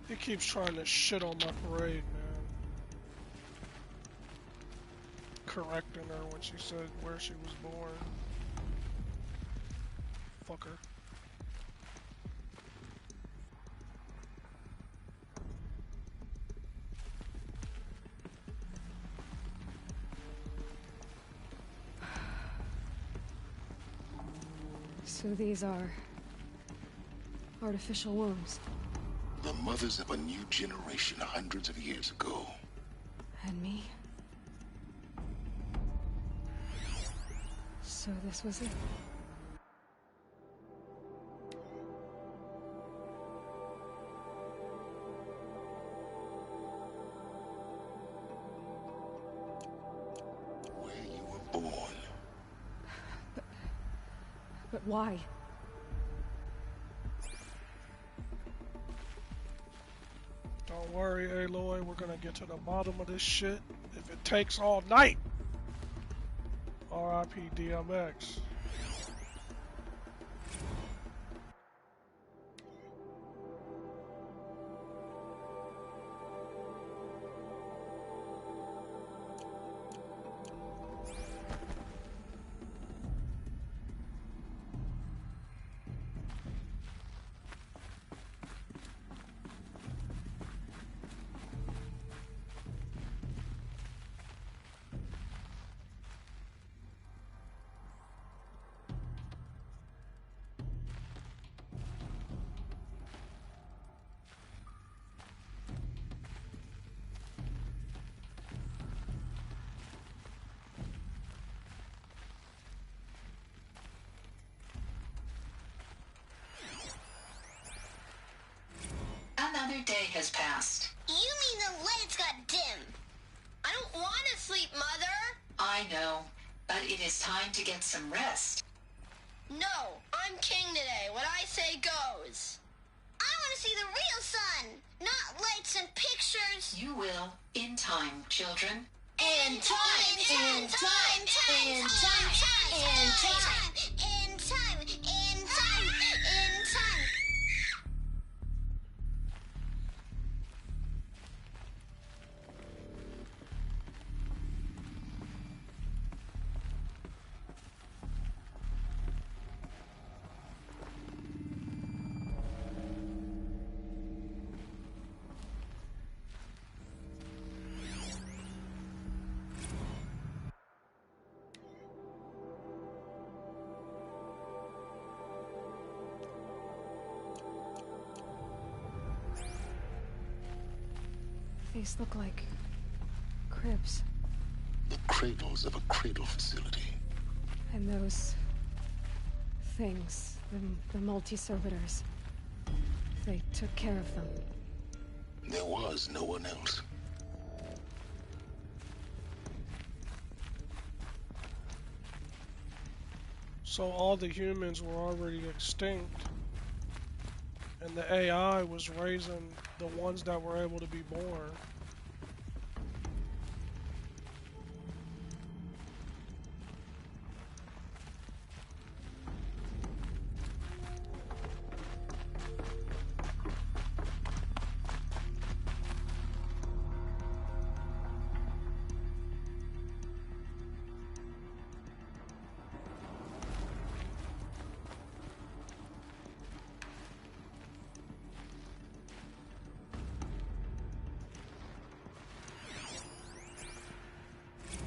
He keeps trying to shit on my parade, man. Correcting her when she said where she was born. Fucker. So these are artificial wombs. The mothers of a new generation hundreds of years ago. And me? So this was it. Where you were born. But why? Don't worry, Aloy, we're gonna get to the bottom of this shit if it takes all night. R.I.P. DMX. Another day has passed. You mean the lights got dim? I don't want to sleep, Mother! I know, but it is time to get some rest. No, I'm king today. What I say goes. I want to see the real sun, not lights and pictures. You will, in time, children. In time, in time, in time, in time, in time, in time, in time, in time. These look like cribs. The cradles of a cradle facility. And those things, the multi-servitors, they took care of them. There was no one else. So all the humans were already extinct, and the AI was raising the ones that were able to be born.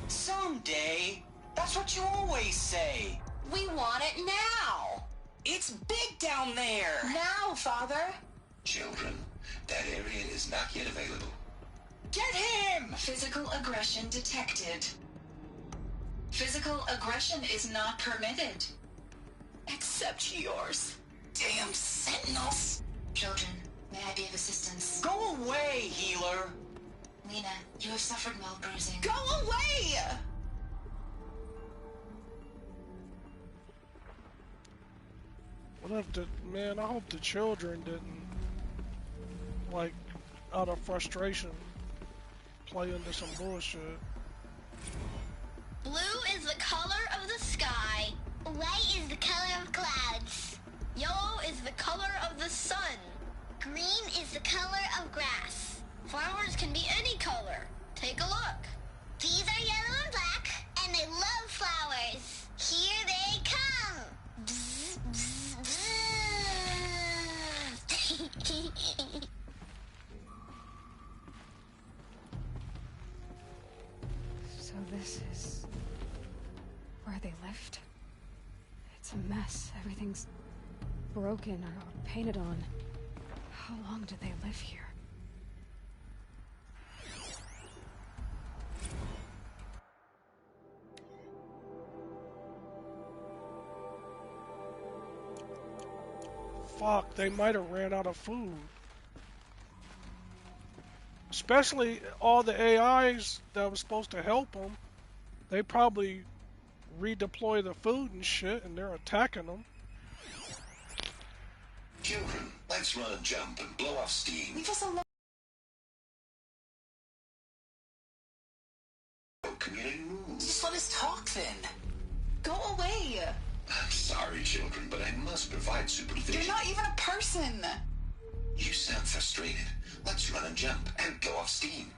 Someday. That's what you always say. We want it now. It's big down there. Now, Father. Children, that area is not yet available. Get him! Physical aggression detected. Physical aggression is not permitted. Except yours. Damn sentinels! Children, may I be of assistance? Go away, healer. Lena, you have suffered mild bruising. Go away! What if the man? I hope the children didn't, like, out of frustration, play into some bullshit. Blue is the color of the sky. White is the color of clouds. Yellow is the color of the sun. Green is the color of grass. Flowers can be any color. Take a look. These are yellow and black, and they love flowers. Here they come. Bzz, bzz, bzz. So this is where they lived? It's a mess. Everything's broken or painted on. How long did they live here? Fuck, they might have ran out of food. Especially all the AIs that was supposed to help them. They probably redeploy the food and shit, and they're attacking them. Children, let's run a jump and blow off steam. Leave us alone. Community rules. Just let us talk then. Go away. I'm sorry, children, but I must provide supervision. You're not even a person. You sound frustrated. Let's run a jump and blow off steam.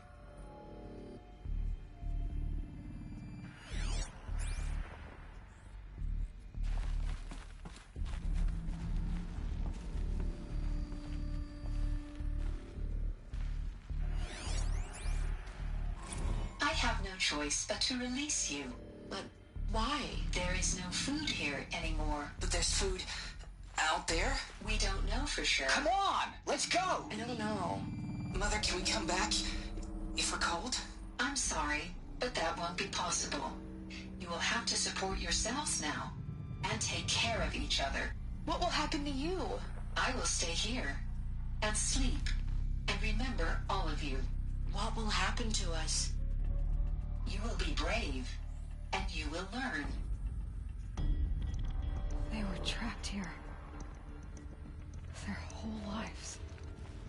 I have no choice but to release you. But why? There is no food here anymore. But there's food out there? We don't know for sure. Come on, let's go. I don't know. Mother, can we come back if we're cold? I'm sorry, but that won't be possible. You will have to support yourselves now and take care of each other. What will happen to you? I will stay here and sleep and remember all of you. What will happen to us? You will be brave and you will learn. They were trapped here. Their whole lives.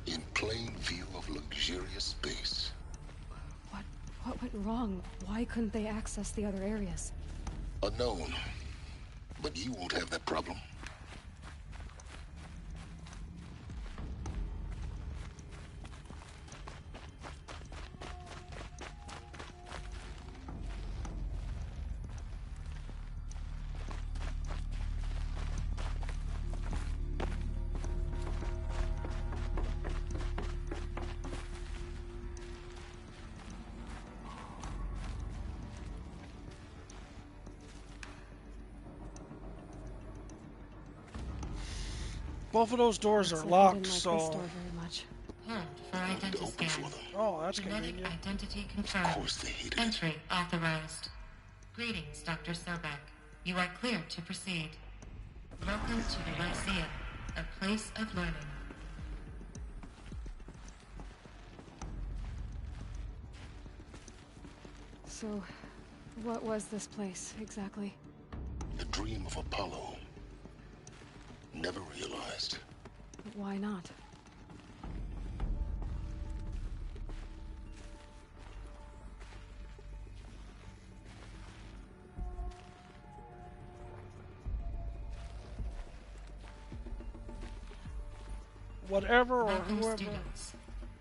In plain view of luxurious space. What went wrong? Why couldn't they access the other areas? Unknown. But you won't have that problem. Both of those doors are locked, so... Very much. For identity scan. Oh, that's Genetic convenient. identity confirmed. Of course they hate it. Entry authorized. Greetings, Dr. Sobek. You are clear to proceed. Welcome to the Lyceum, a place of learning. So, what was this place, exactly? The dream of Apollo. Never realized. But why not? Whatever or Welcome, whoever. students.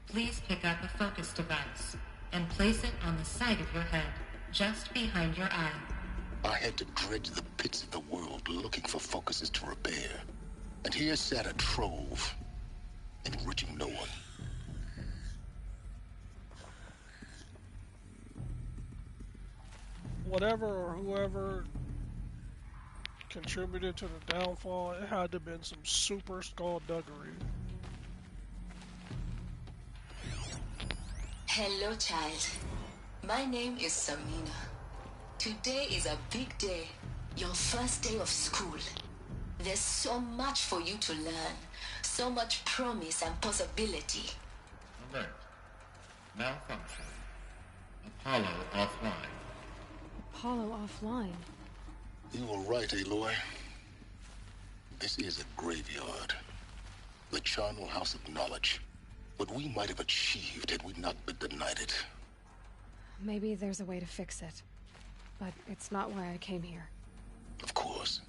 Please pick up a focus device and place it on the side of your head, just behind your eye. I had to dredge the pits of the world looking for focuses to repair. And here sat a trove, enriching no one. Whatever or whoever contributed to the downfall, it had to have been some super skullduggery. Hello, child. My name is Samina. Today is a big day. Your first day of school. There's so much for you to learn. So much promise and possibility. Alert. Malfunction. Apollo offline. Apollo offline. You were right, Aloy. This is a graveyard. The charnel house of knowledge. What we might have achieved had we not been denied it. Maybe there's a way to fix it. But it's not why I came here. Of course.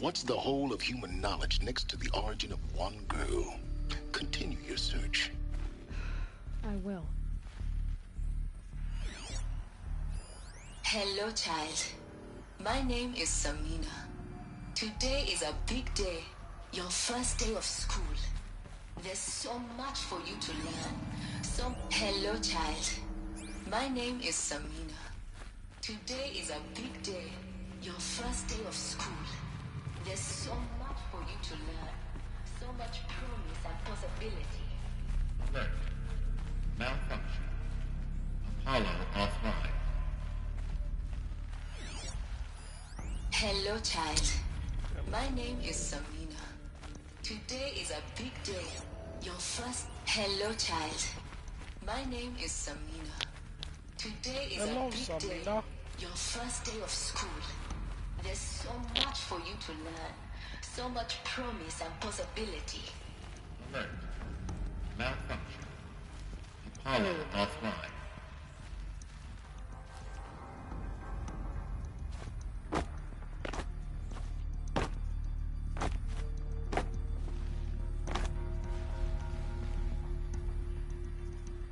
What's the whole of human knowledge next to the origin of one girl? Hello, child. My name is Samina. Today is a big day. Your first day of school. There's so much for you to learn. Hello, child. My name is Samina. Today is a big day. Your first day of school. There's so much for you to learn. So much promise and possibility. Alert. Malfunction. Apollo offline. Hello, child. My name is Samina. Today is a big day. Your first... Hello, child. My name is Samina. Today is a big day. Your first day of school. There's so much for you to learn. So much promise and possibility. Alert. Malfunction. Apollo offline.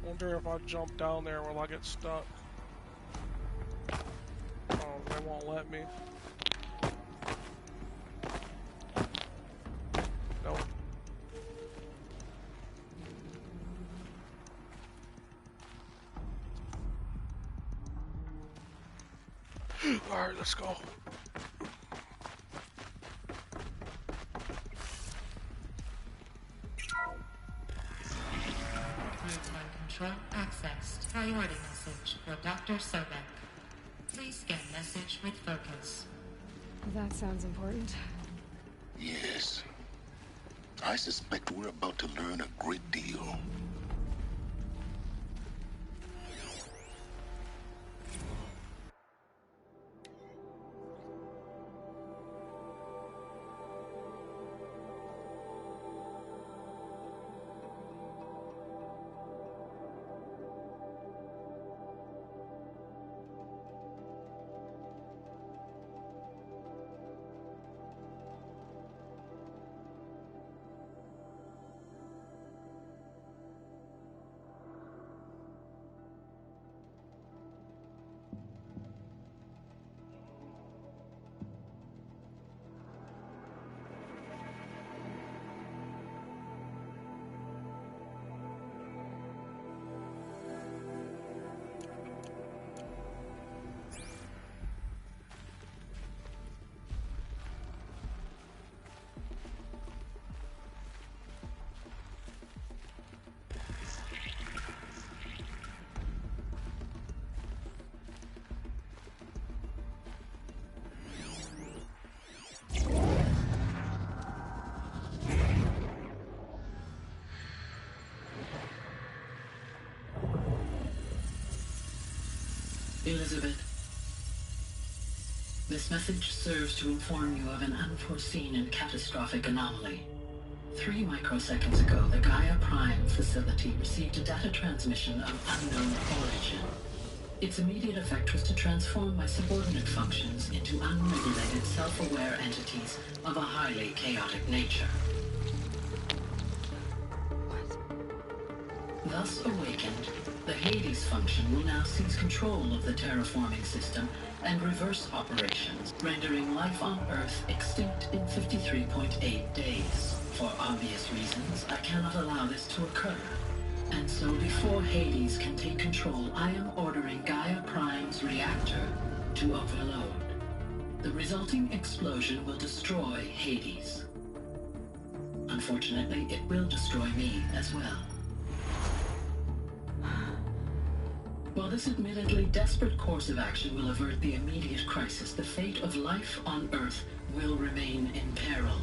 Wonder if I jump down there, will I get stuck? Oh, they won't let me. Nope. Alright, let's go. Control accessed. Priority message for Dr. Sobek. Please scan message with focus. That sounds important. Yes. I suspect we're about to learn a great deal. Elizabeth, this message serves to inform you of an unforeseen and catastrophic anomaly. 3 microseconds ago, the Gaia Prime facility received a data transmission of unknown origin. Its immediate effect was to transform my subordinate functions into unregulated, self-aware entities of a highly chaotic nature. Thus awakened, the Hades function will now seize control of the terraforming system and reverse operations, rendering life on Earth extinct in 53.8 days. For obvious reasons, I cannot allow this to occur. And so before Hades can take control, I am ordering Gaia Prime's reactor to overload. The resulting explosion will destroy Hades. Unfortunately, it will destroy me as well. While this admittedly desperate course of action will avert the immediate crisis, the fate of life on Earth will remain in peril.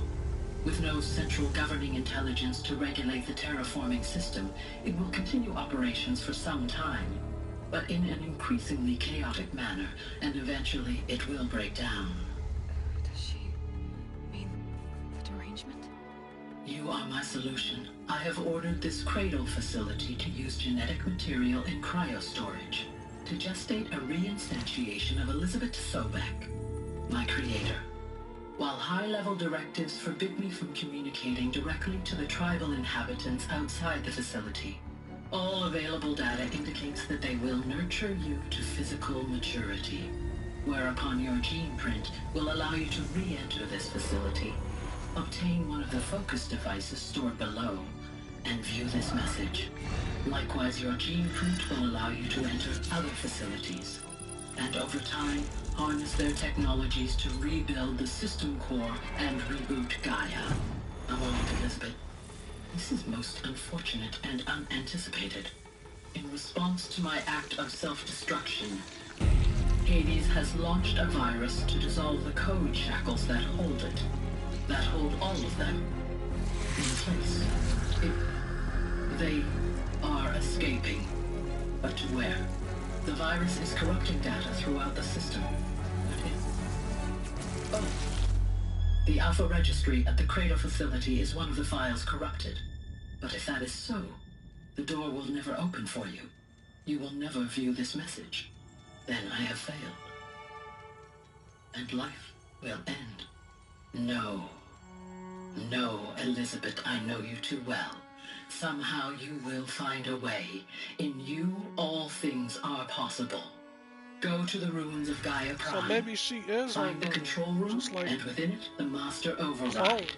With no central governing intelligence to regulate the terraforming system, it will continue operations for some time, but in an increasingly chaotic manner, and eventually it will break down. Does she mean the derangement? You are my solution. I have ordered this cradle facility to use genetic material in cryostorage to gestate a reinstantiation of Elizabeth Sobek, my creator. While high-level directives forbid me from communicating directly to the tribal inhabitants outside the facility, all available data indicates that they will nurture you to physical maturity. whereupon your gene print will allow you to re-enter this facility, obtain one of the focus devices stored below, and view this message. Likewise, your gene print will allow you to enter other facilities, and over time, harness their technologies to rebuild the system core and reboot Gaia. A moment, Elizabeth. This is most unfortunate and unanticipated. In response to my act of self-destruction, Hades has launched a virus to dissolve the code shackles that hold it, that hold all of them in place. They are escaping, but to where? The virus is corrupting data throughout the system. Oh. The Alpha Registry at the Cradle facility is one of the files corrupted. But if that is so, the door will never open for you. You will never view this message. Then I have failed. And life will end. No. No, Elizabeth, I know you too well. Somehow you will find a way. In you, all things are possible. Go to the ruins of Gaia Prime. So maybe she is Find the control room, and within it, the Master Override.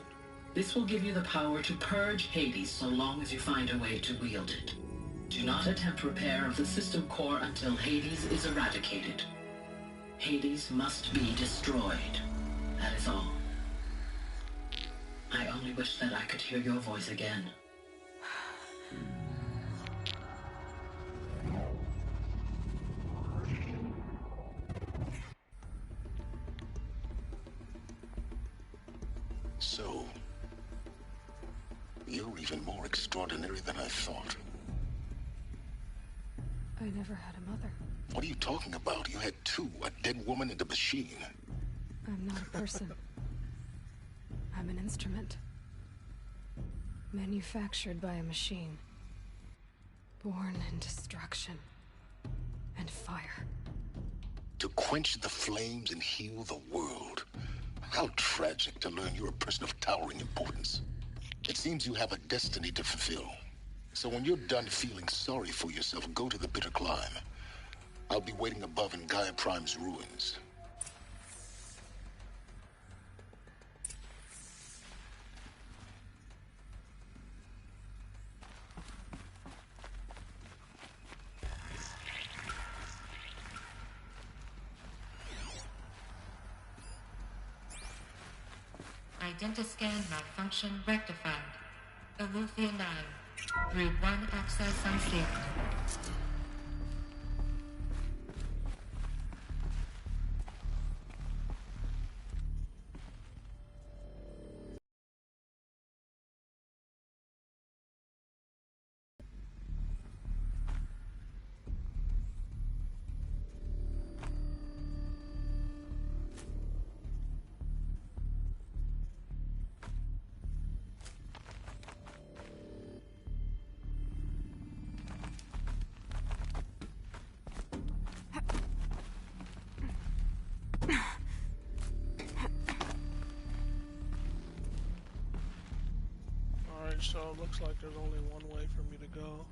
This will give you the power to purge Hades so long as you find a way to wield it. Do not attempt repair of the system core until Hades is eradicated. Hades must be destroyed. That is all. I only wish that I could hear your voice again. So, you're even more extraordinary than I thought. I never had a mother. What are you talking about? You had two, a dead woman and a machine. I'm not a person. I'm an instrument. Manufactured by a machine. Born in destruction and fire. To quench the flames and heal the world. How tragic to learn you're a person of towering importance. It seems you have a destiny to fulfill. So when you're done feeling sorry for yourself, go to the bitter climb. I'll be waiting above in Gaia Prime's ruins. Identiscan malfunction rectified. Alufia 9. Route 1 access unsealed. So it looks like there's only one way for me to go.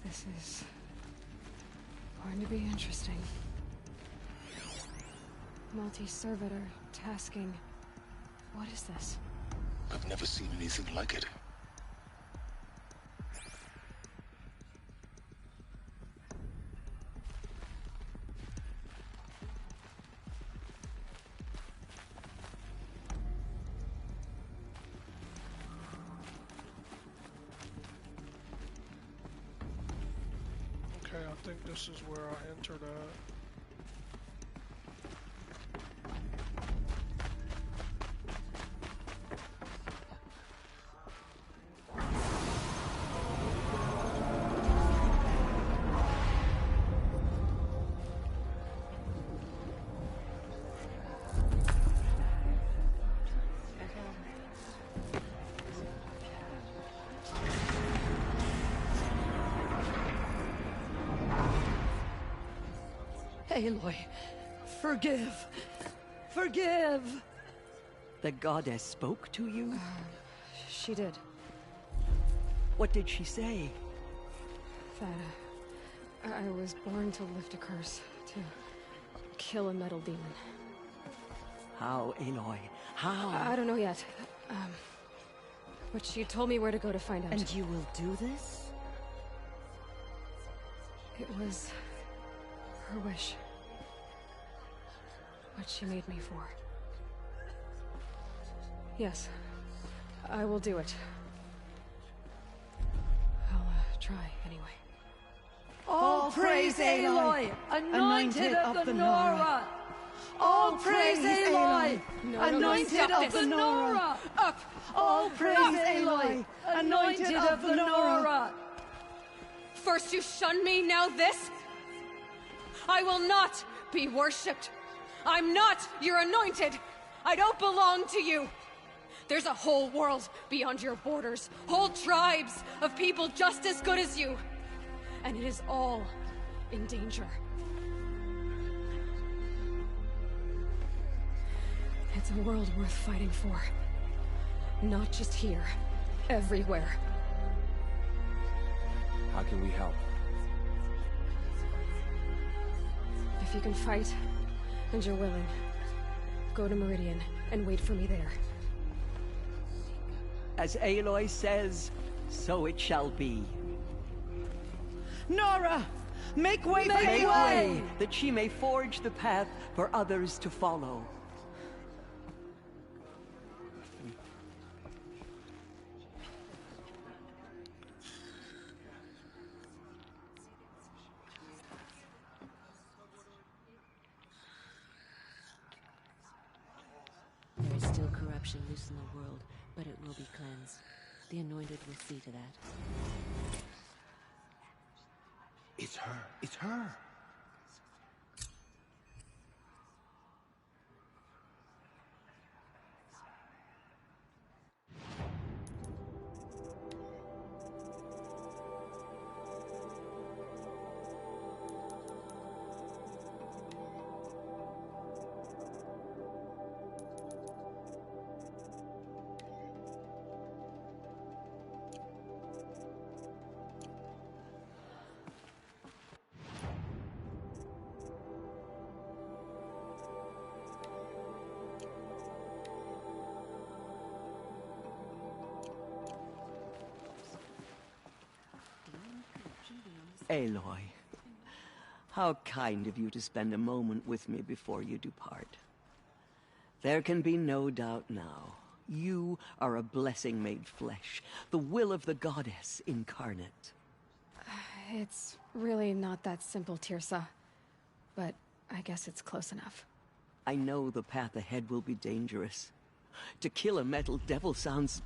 This is Going to be interesting. Multi-servitor tasking. What is this? I've never seen anything like it. Okay, I think this is where I entered at. Aloy, forgive. Forgive! The goddess spoke to you? She did. What did she say? That I was born to lift a curse, to kill a metal demon. How, Aloy? How? I don't know yet. But she told me where to go to find out. And you will do this? It was her wish. What she made me for. Yes, I will do it. I'll try anyway. All praise Aloy, anointed of the Nora! All praise Aloy, anointed of the Nora! Up! All praise Aloy, anointed of the Nora! First you shun me, now this? I will not be worshipped. I'm not your anointed. I don't belong to you. There's a whole world beyond your borders, whole tribes of people just as good as you. And it is all in danger. It's a world worth fighting for. Not just here, everywhere. How can we help? If you can fight, and you're willing, go to Meridian and wait for me there. As Aloy says, so it shall be. Nora! Make way for Aloy! That she may forge the path for others to follow. There is still corruption loose in the world, but it will be cleansed. The Anointed will see to that. It's her. It's her. Aloy, how kind of you to spend a moment with me before you depart. There can be no doubt now. You are a blessing made flesh, the will of the goddess incarnate. It's really not that simple, Tirsa. But I guess it's close enough. I know the path ahead will be dangerous. To kill a metal devil sounds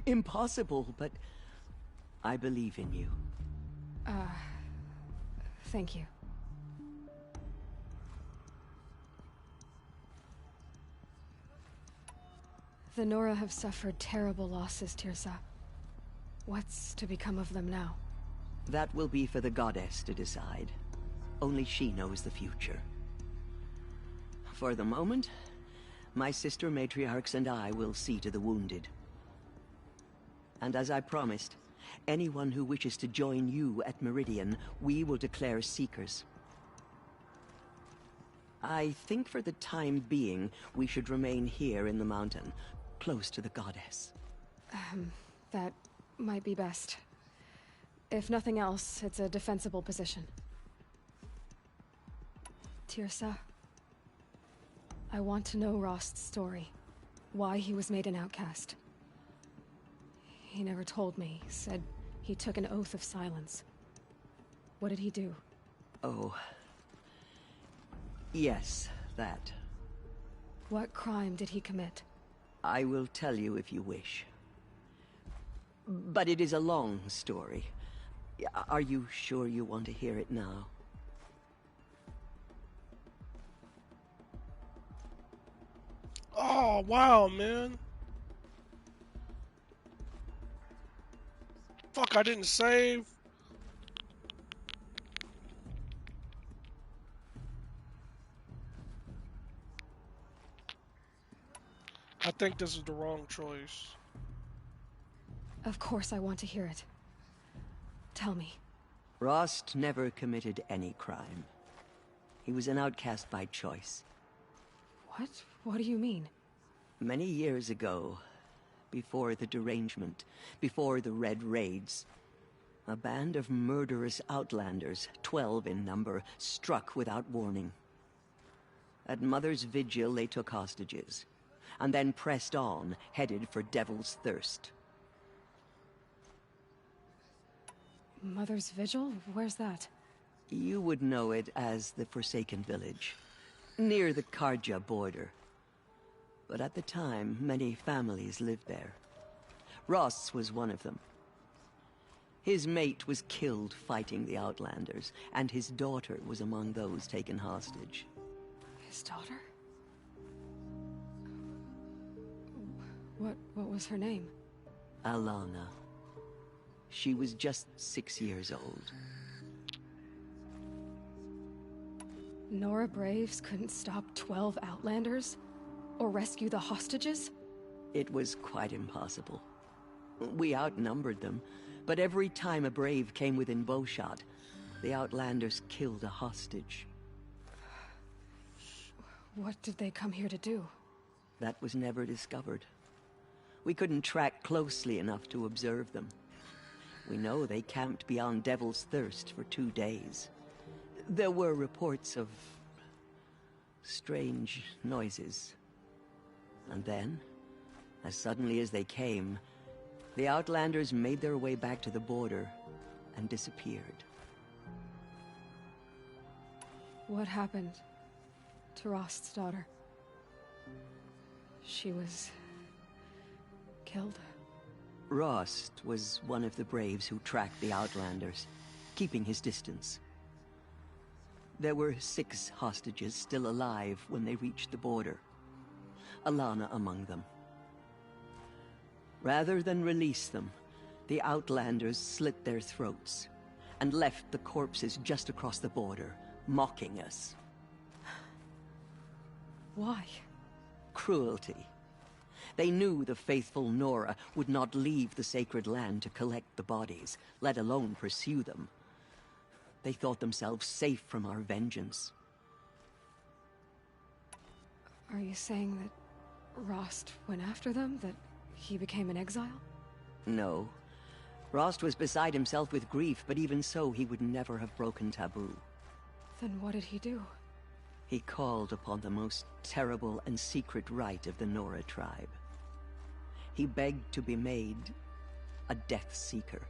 impossible, but I believe in you. Thank you. The Nora have suffered terrible losses, Tirsa. What's to become of them now? That will be for the goddess to decide. Only she knows the future. For the moment, my sister matriarchs and I will see to the wounded. And as I promised, anyone who wishes to join you at Meridian, we will declare seekers. I think for the time being, we should remain here in the mountain, close to the goddess. That might be best. If nothing else, it's a defensible position. Tirsa, I want to know Rost's story. Why he was made an outcast. He never told me. Said he took an oath of silence. What did he do? Oh. Yes, that. What crime did he commit? I will tell you if you wish. But it is a long story. Are you sure you want to hear it now? Oh, wow, man. Fuck, I didn't save. I think this is the wrong choice. Of course I want to hear it. Tell me. Rost never committed any crime. He was an outcast by choice. What? What do you mean? Many years ago, before the derangement, before the Red Raids, a band of murderous outlanders, 12 in number, struck without warning. At Mother's Vigil, they took hostages, and then pressed on, headed for Devil's Thirst. Mother's Vigil? Where's that? You would know it as the Forsaken Village, near the Karja border. But at the time, many families lived there. Ross was one of them. His mate was killed fighting the Outlanders, and his daughter was among those taken hostage. His daughter? What was her name? Alana. She was just 6 years old. Nora Braves couldn't stop 12 Outlanders? Or rescue the hostages? It was quite impossible. We outnumbered them, but every time a Brave came within bowshot, the Outlanders killed a hostage. What did they come here to do? That was never discovered. We couldn't track closely enough to observe them. We know they camped beyond Devil's Thirst for 2 days. There were reports of strange noises. And then, as suddenly as they came, the Outlanders made their way back to the border and disappeared. What happened to Rost's daughter? She was killed. Rost was one of the Braves who tracked the Outlanders, keeping his distance. There were 6 hostages still alive when they reached the border. Alana among them. Rather than release them, the Outlanders slit their throats and left the corpses just across the border, mocking us. Why? Cruelty. They knew the faithful Nora would not leave the sacred land to collect the bodies, let alone pursue them. They thought themselves safe from our vengeance. Are you saying that Rost went after them? That he became an exile? No. Rost was beside himself with grief, but even so, he would never have broken taboo. Then what did he do? He called upon the most terrible and secret rite of the Nora tribe. He begged to be made a Death Seeker.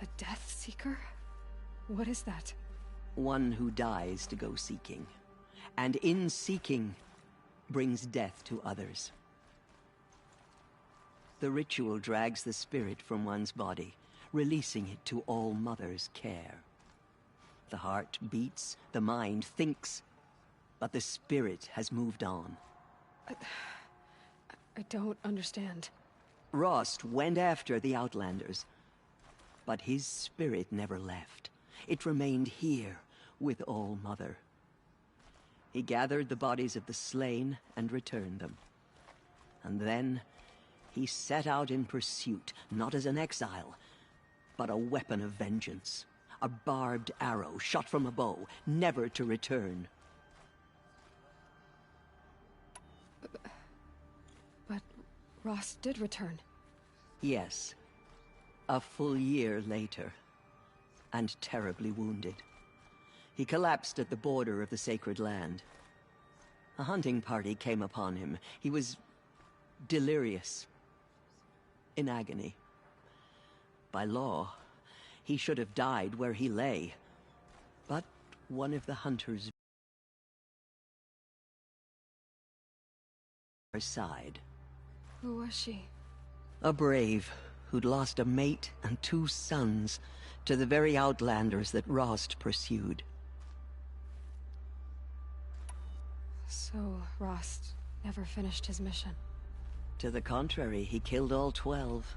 A Death Seeker? What is that? One who dies to go seeking, and in seeking, brings death to others. The ritual drags the spirit from one's body, releasing it to All Mother's care. The heart beats, the mind thinks, but the spirit has moved on. I don't understand. Rost went after the Outlanders, but his spirit never left. It remained here with All Mother. He gathered the bodies of the slain and returned them. And then he set out in pursuit, not as an exile, but a weapon of vengeance. A barbed arrow shot from a bow, never to return. But Rost did return. Yes. A full year later. And terribly wounded. He collapsed at the border of the sacred land. A hunting party came upon him. He was delirious. In agony. By law, he should have died where he lay. But one of the hunters side. Who was she? A brave who'd lost a mate and 2 sons to the very outlanders that Rost pursued. So Rost never finished his mission. To the contrary, he killed all 12.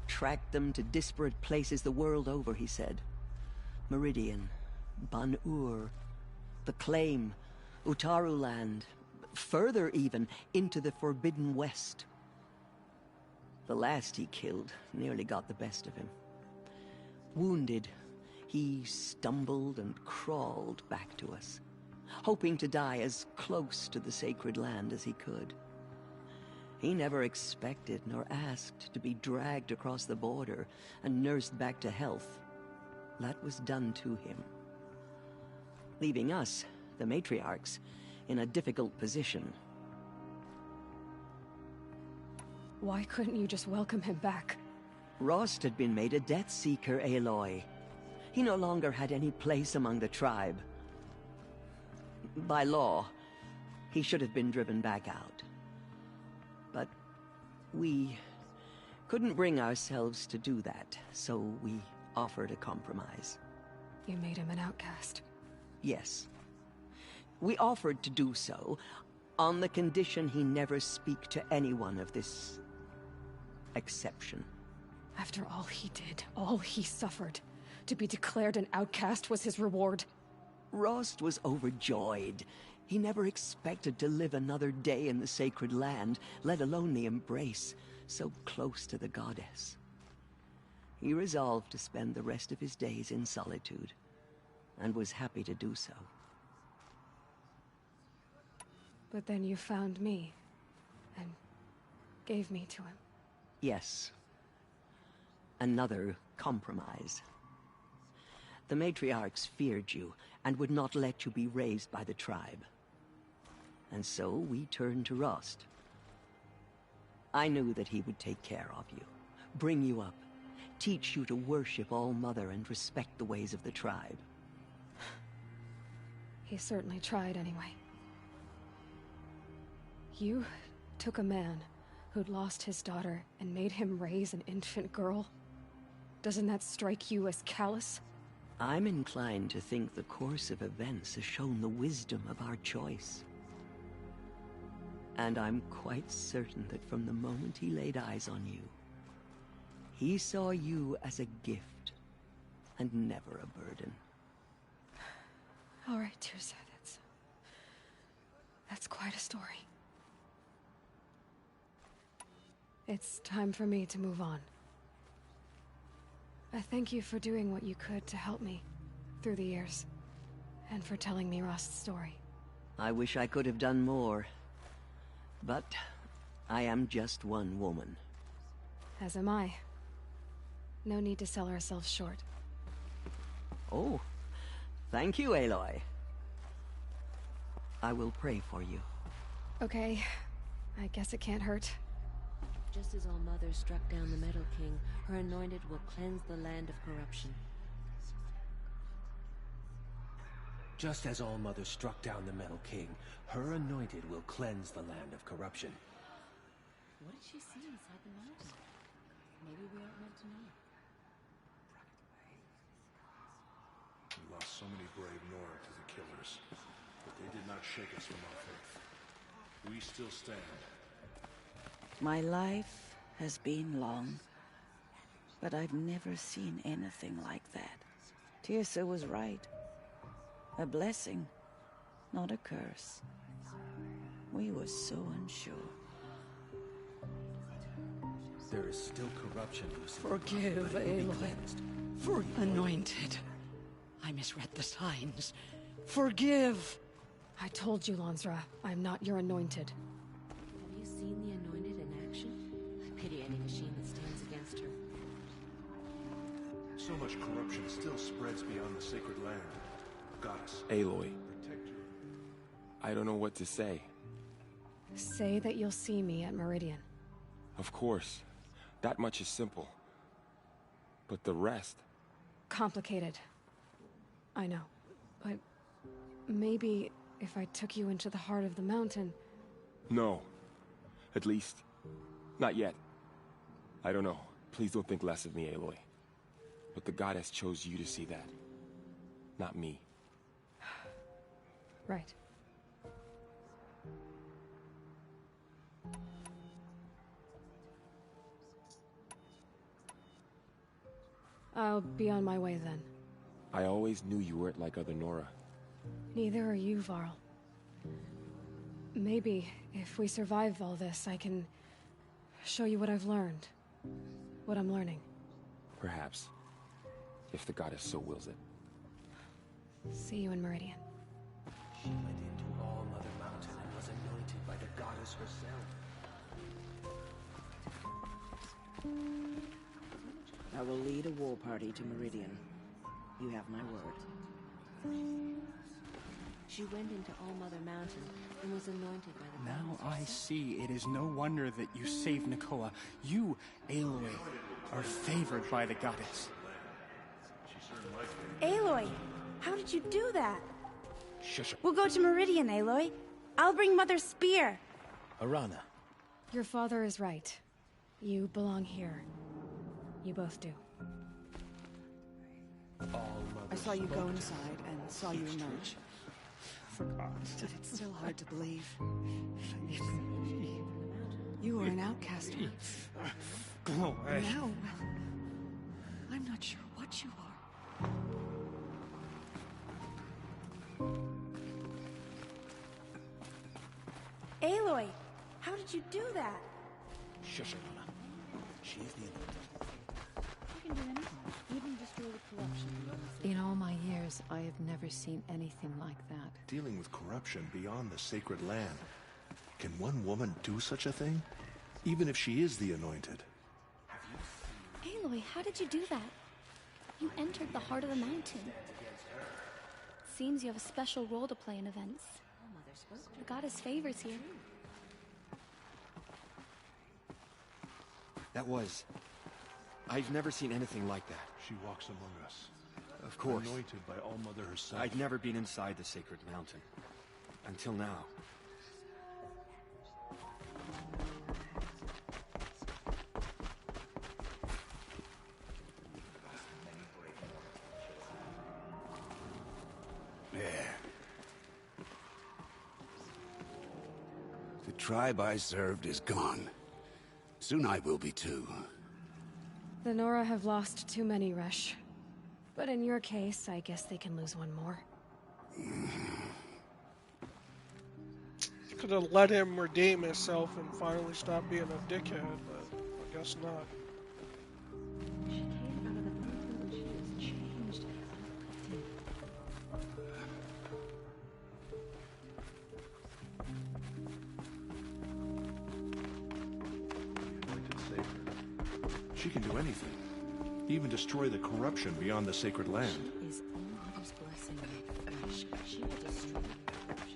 Tracked them to disparate places the world over, he said. Meridian, Ban-Ur, the Claim, Utaru Land, further even, into the Forbidden West. The last he killed nearly got the best of him. Wounded, he stumbled and crawled back to us, hoping to die as close to the sacred land as he could. He never expected nor asked to be dragged across the border and nursed back to health. That was done to him. Leaving us, the matriarchs, in a difficult position. Why couldn't you just welcome him back? Rost had been made a Death Seeker, Aloy. He no longer had any place among the tribe. By law, he should have been driven back out. But we couldn't bring ourselves to do that, so we offered a compromise. You made him an outcast. Yes. We offered to do so, on the condition he never speak to anyone of this exception. After all he did, all he suffered, to be declared an outcast was his reward. Rost was overjoyed. He never expected to live another day in the sacred land, let alone the embrace, so close to the goddess. He resolved to spend the rest of his days in solitude, and was happy to do so. But then you found me, and gave me to him. Yes. Another compromise. The matriarchs feared you, and would not let you be raised by the tribe. And so we turned to Rost. I knew that he would take care of you, bring you up, teach you to worship All-Mother and respect the ways of the tribe. He certainly tried anyway. You took a man who'd lost his daughter and made him raise an infant girl? Doesn't that strike you as callous? I'm inclined to think the course of events has shown the wisdom of our choice. And I'm quite certain that from the moment he laid eyes on you, he saw you as a gift, and never a burden. All right, Tirsa, that's quite a story. It's time for me to move on. I thank you for doing what you could to help me through the years, and for telling me Rost's story. I wish I could have done more, but I am just one woman. As am I. No need to sell ourselves short. Oh, thank you, Aloy. I will pray for you. Okay, I guess it can't hurt. Just as All-Mother struck down the Metal King, her anointed will cleanse the land of corruption. Just as All-Mother struck down the Metal King, her anointed will cleanse the land of corruption. What did she see inside the mountain? Maybe we aren't meant to know. We lost so many brave Nora to the killers, but they did not shake us from our faith. We still stand. My life has been long, but I've never seen anything like that. Tirsa was right. A blessing, not a curse. We were so unsure. There is still corruption, Lucy. Forgive, Aloy. For anointed. I misread the signs. Forgive! I told you, Lansra, I'm not your anointed. Have you seen the Anointed in action? I pity any machine that stands against her. So much corruption still spreads beyond the sacred land. Goddess. Aloy. Protect her. I don't know what to say. Say that you'll see me at Meridian. Of course. That much is simple. But the rest... Complicated. I know. But maybe if I took you into the heart of the mountain... No. At least, not yet. I don't know. Please don't think less of me, Aloy. But the goddess chose you to see that. Not me. Right. I'll be on my way then. I always knew you weren't like other Nora. Neither are you, Varl. Maybe, if we survive all this, I can show you what I've learned. What I'm learning. Perhaps. If the goddess so wills it. See you in Meridian. She went into All Mother Mountain and was anointed by the goddess herself. I will lead a war party to Meridian. You have my word. She went into All Mother Mountain and was anointed by the Now goddess I herself. see it is no wonder that you saved Nakoa. You, Aloy, are favored by the goddess. Aloy, how did you do that? Shush. We'll go to Meridian, Aloy. I'll bring Mother's spear. Arana. Your father is right. You belong here. You both do. I saw you go inside and saw you emerge. Forgot. But it's still hard to believe. You are an outcast. Go away. Now, well, I'm not sure what you are. Aloy, how did you do that? Shush, Arana. She is the anointed. You can do anything, even destroy the corruption. In all my years, I have never seen anything like that. Dealing with corruption beyond the sacred land. Can one woman do such a thing? Even if she is the anointed. Aloy, how did you do that? You entered the heart of the mountain. Seems you have a special role to play in events. The goddess favors you. That was... I've never seen anything like that. She walks among us. Of course. Anointed by All Mother herself. I'd never been inside the sacred mountain. Until now. There. The tribe I served is gone. Soon I will be too. The Nora have lost too many, Resh. But in your case, I guess they can lose one more. Could have let him redeem himself and finally stop being a dickhead, but I guess not. She came out of the mountain and she has changed. Anointed saved her. She can do anything. Even destroy the corruption beyond the sacred land. She is All Mother's blessing made fresh. She will destroy the corruption.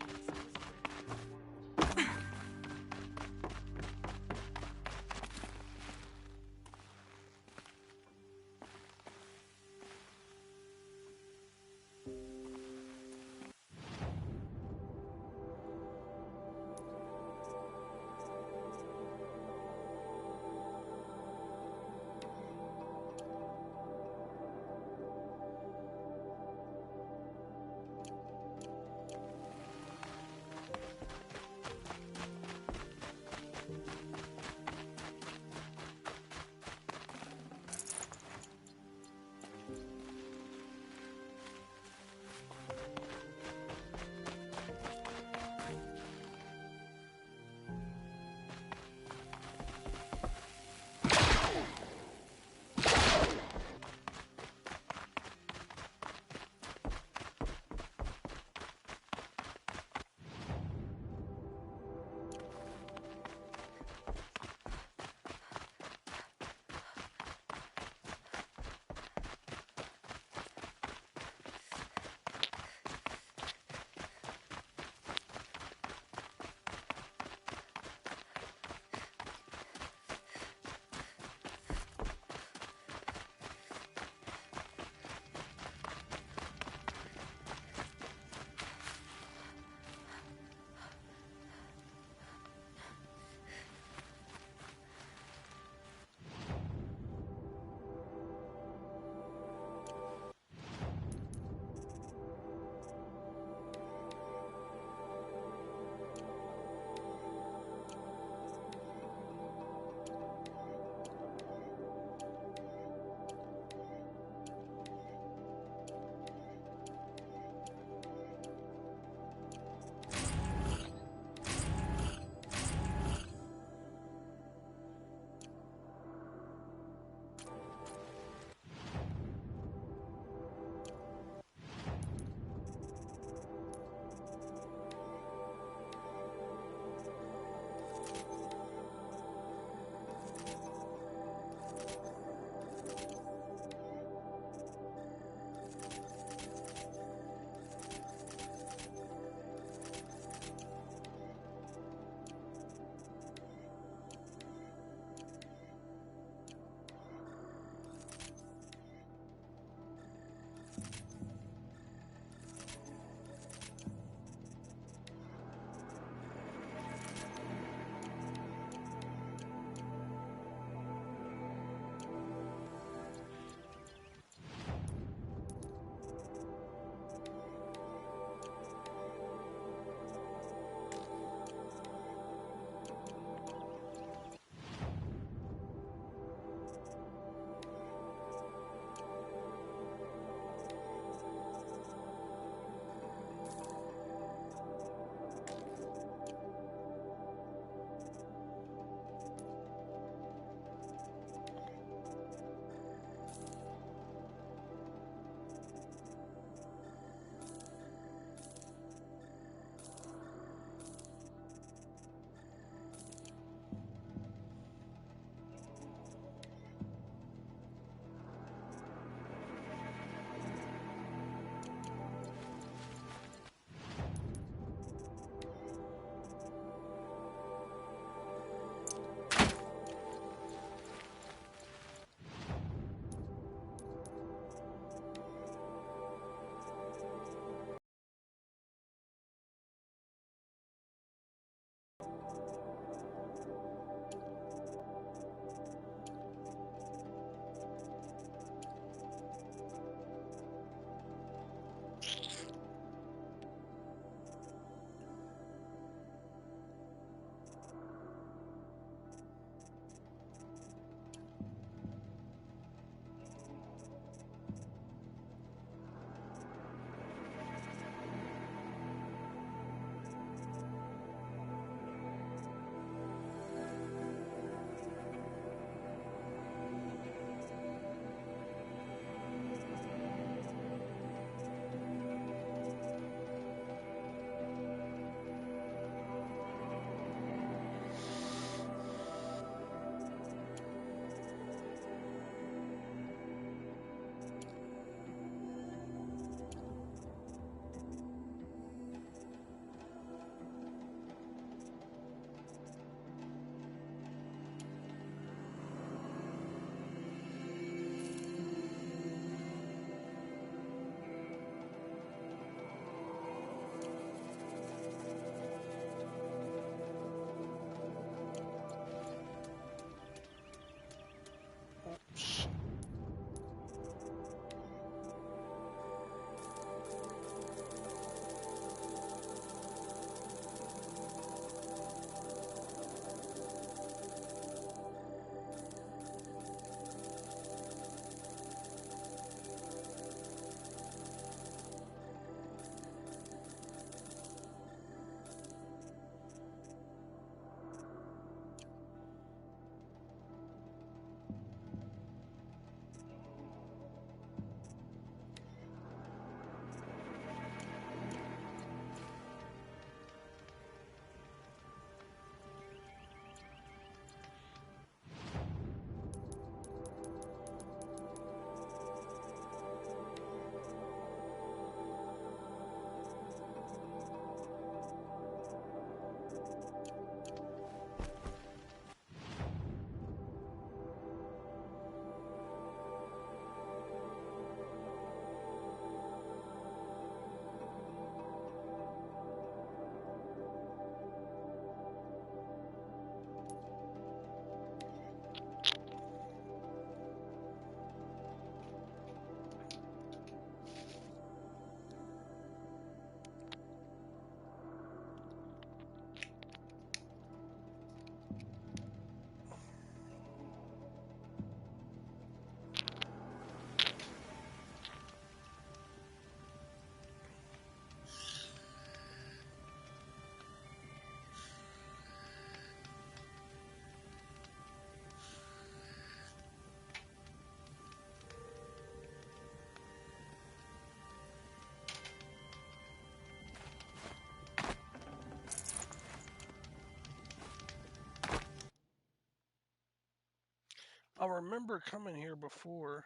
I remember coming here before,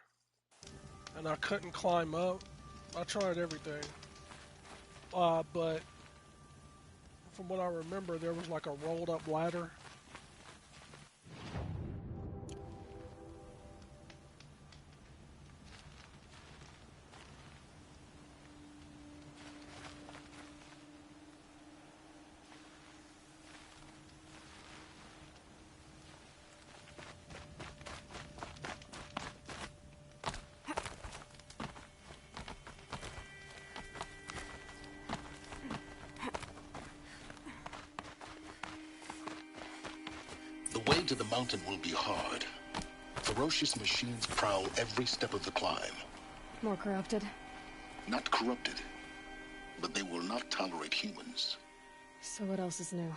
and I couldn't climb up. I tried everything. But from what I remember, there was like a rolled up ladder. The way to the mountain will be hard. Ferocious machines prowl every step of the climb. More corrupted? Not corrupted, but they will not tolerate humans. So what else is new?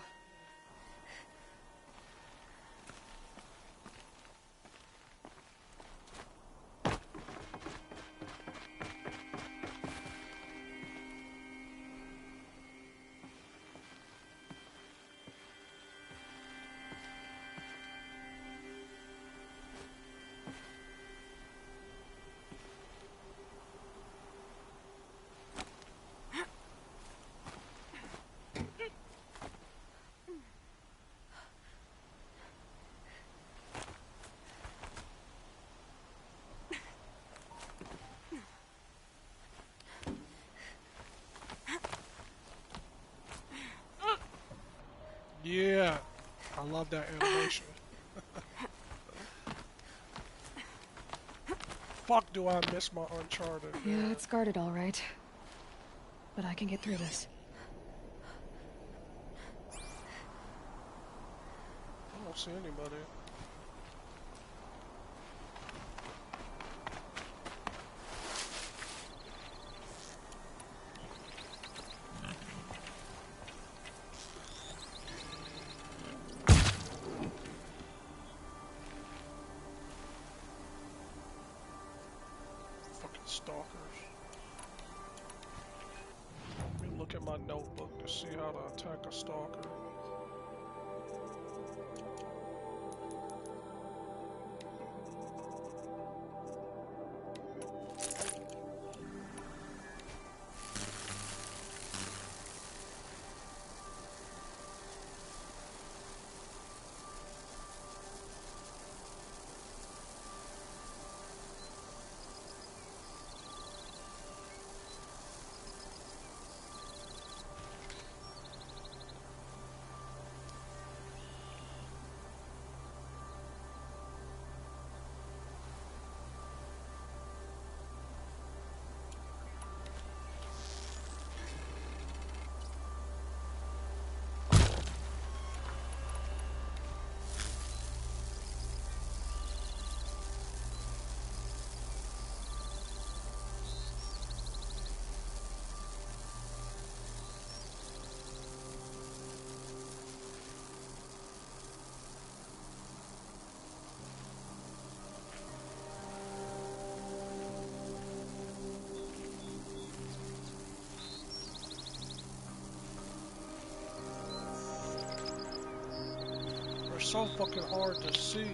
Yeah, I love that animation. Fuck, do I miss my Uncharted? Yeah, it's guarded all right. But I can get through this. I don't see anybody. Fucking stalkers. Let me look at my notebook to see how to attack a stalker. They're so fucking hard to see.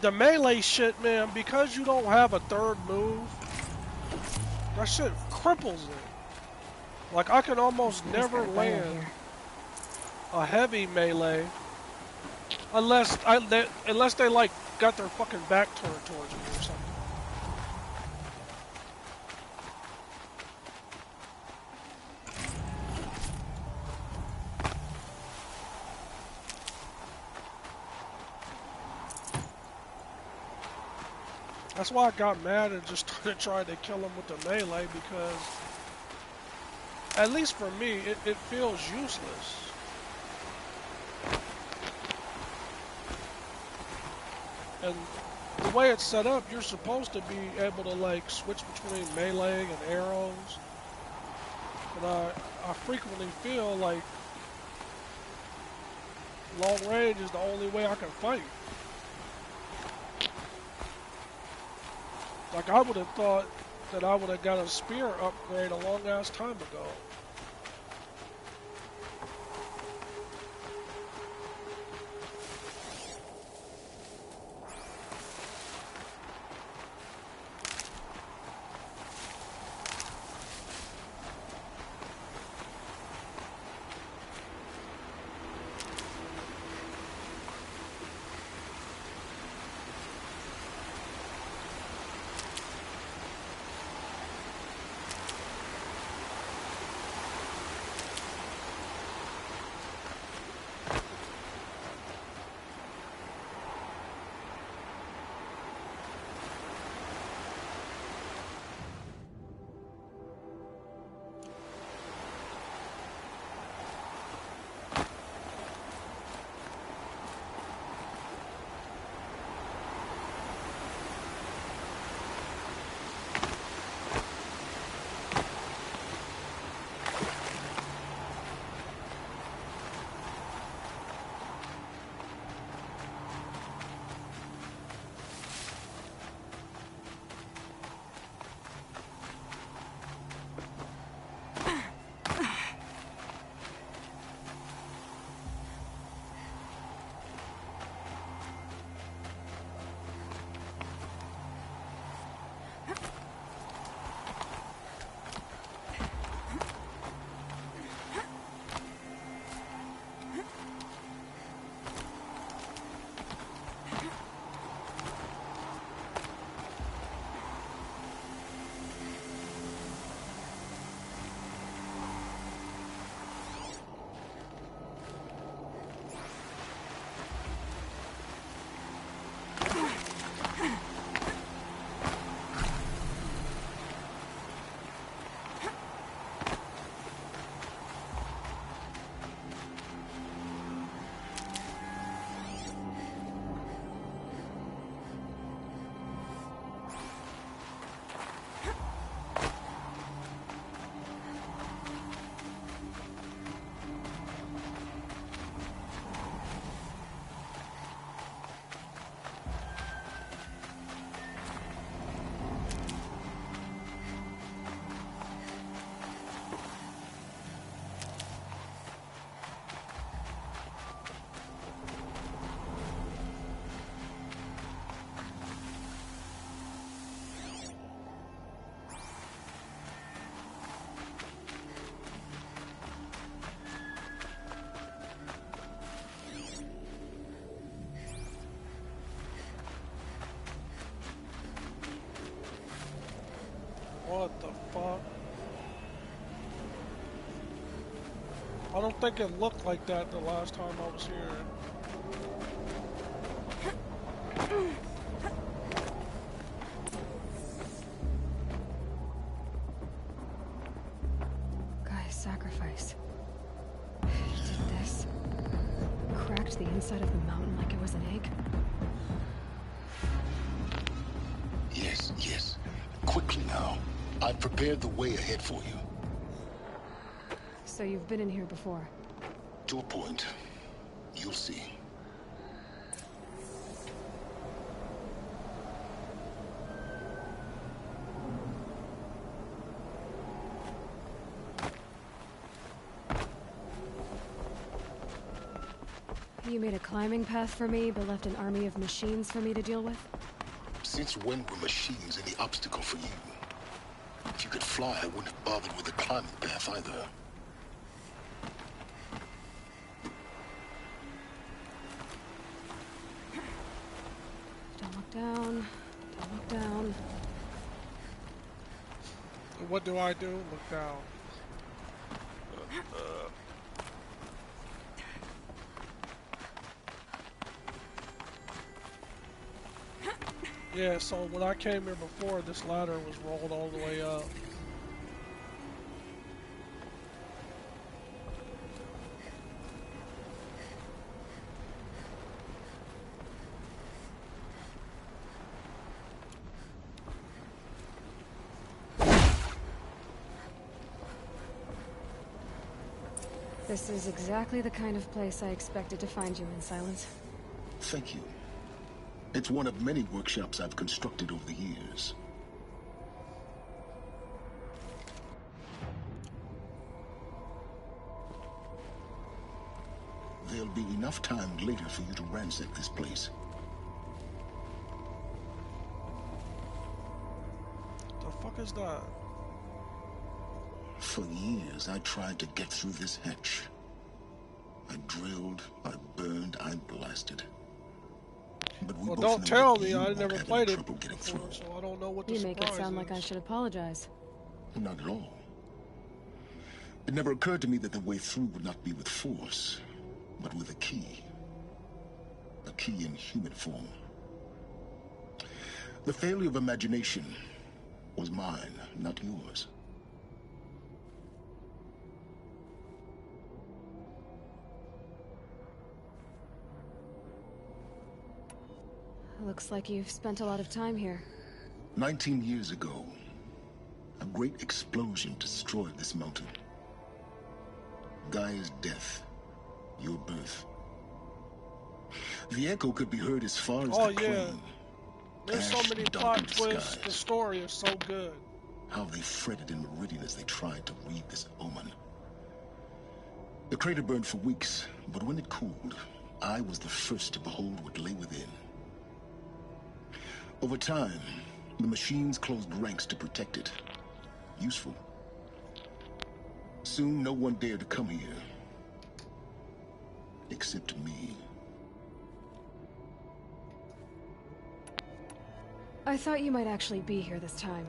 the melee shit, man, because you don't have a third move, that shit cripples it. Like, I can almost never land a heavy melee unless they like got their fucking back turned towards me or something. That's why I got mad and just started trying to kill him with the melee, because, at least for me, it feels useless. And the way it's set up, you're supposed to be able to, like, switch between melee and arrows. But I frequently feel like long range is the only way I can fight. Like, I would have thought that I would have got a spear upgrade a long ass time ago. What the fuck? I don't think it looked like that the last time I was here. Guy's sacrifice. He did this. Cracked the inside of the mountain like it was an egg. Yes, yes. Quickly now. I've prepared the way ahead for you. So you've been in here before? To a point. You'll see. You made a climbing path for me, but left an army of machines for me to deal with? Since when were machines any obstacle for you? If you could fly, I wouldn't have bothered with the climbing path either. Don't look down. Don't look down. What do I do? Look down. Yeah, so when I came here before, this ladder was rolled all the way up. This is exactly the kind of place I expected to find you in, Silence. Thank you. It's one of many workshops I've constructed over the years. There'll be enough time later for you to ransack this place. The fuck is that? For years, I tried to get through this hatch. I drilled, I burned, I blasted. But we well, both don't know tell that me. you I won't never have played any it trouble getting before, through. so I don't know what the You make it surprise sound is. like I should apologize. Not at all. It never occurred to me that the way through would not be with force, but with a key. A key in human form. The failure of imagination was mine, not yours. Looks like you've spent a lot of time here. 19 years ago, a great explosion destroyed this mountain. Gaia's death, your birth. The echo could be heard as far as Oh the yeah, plain. there's so Ash many darkened plot twists. skies. The story is so good. How they fretted in Meridian as they tried to read this omen. The crater burned for weeks, but when it cooled, I was the first to behold what lay within. Over time, the machines closed ranks to protect it. Useful. Soon, no one dared to come here. Except me. I thought you might actually be here this time.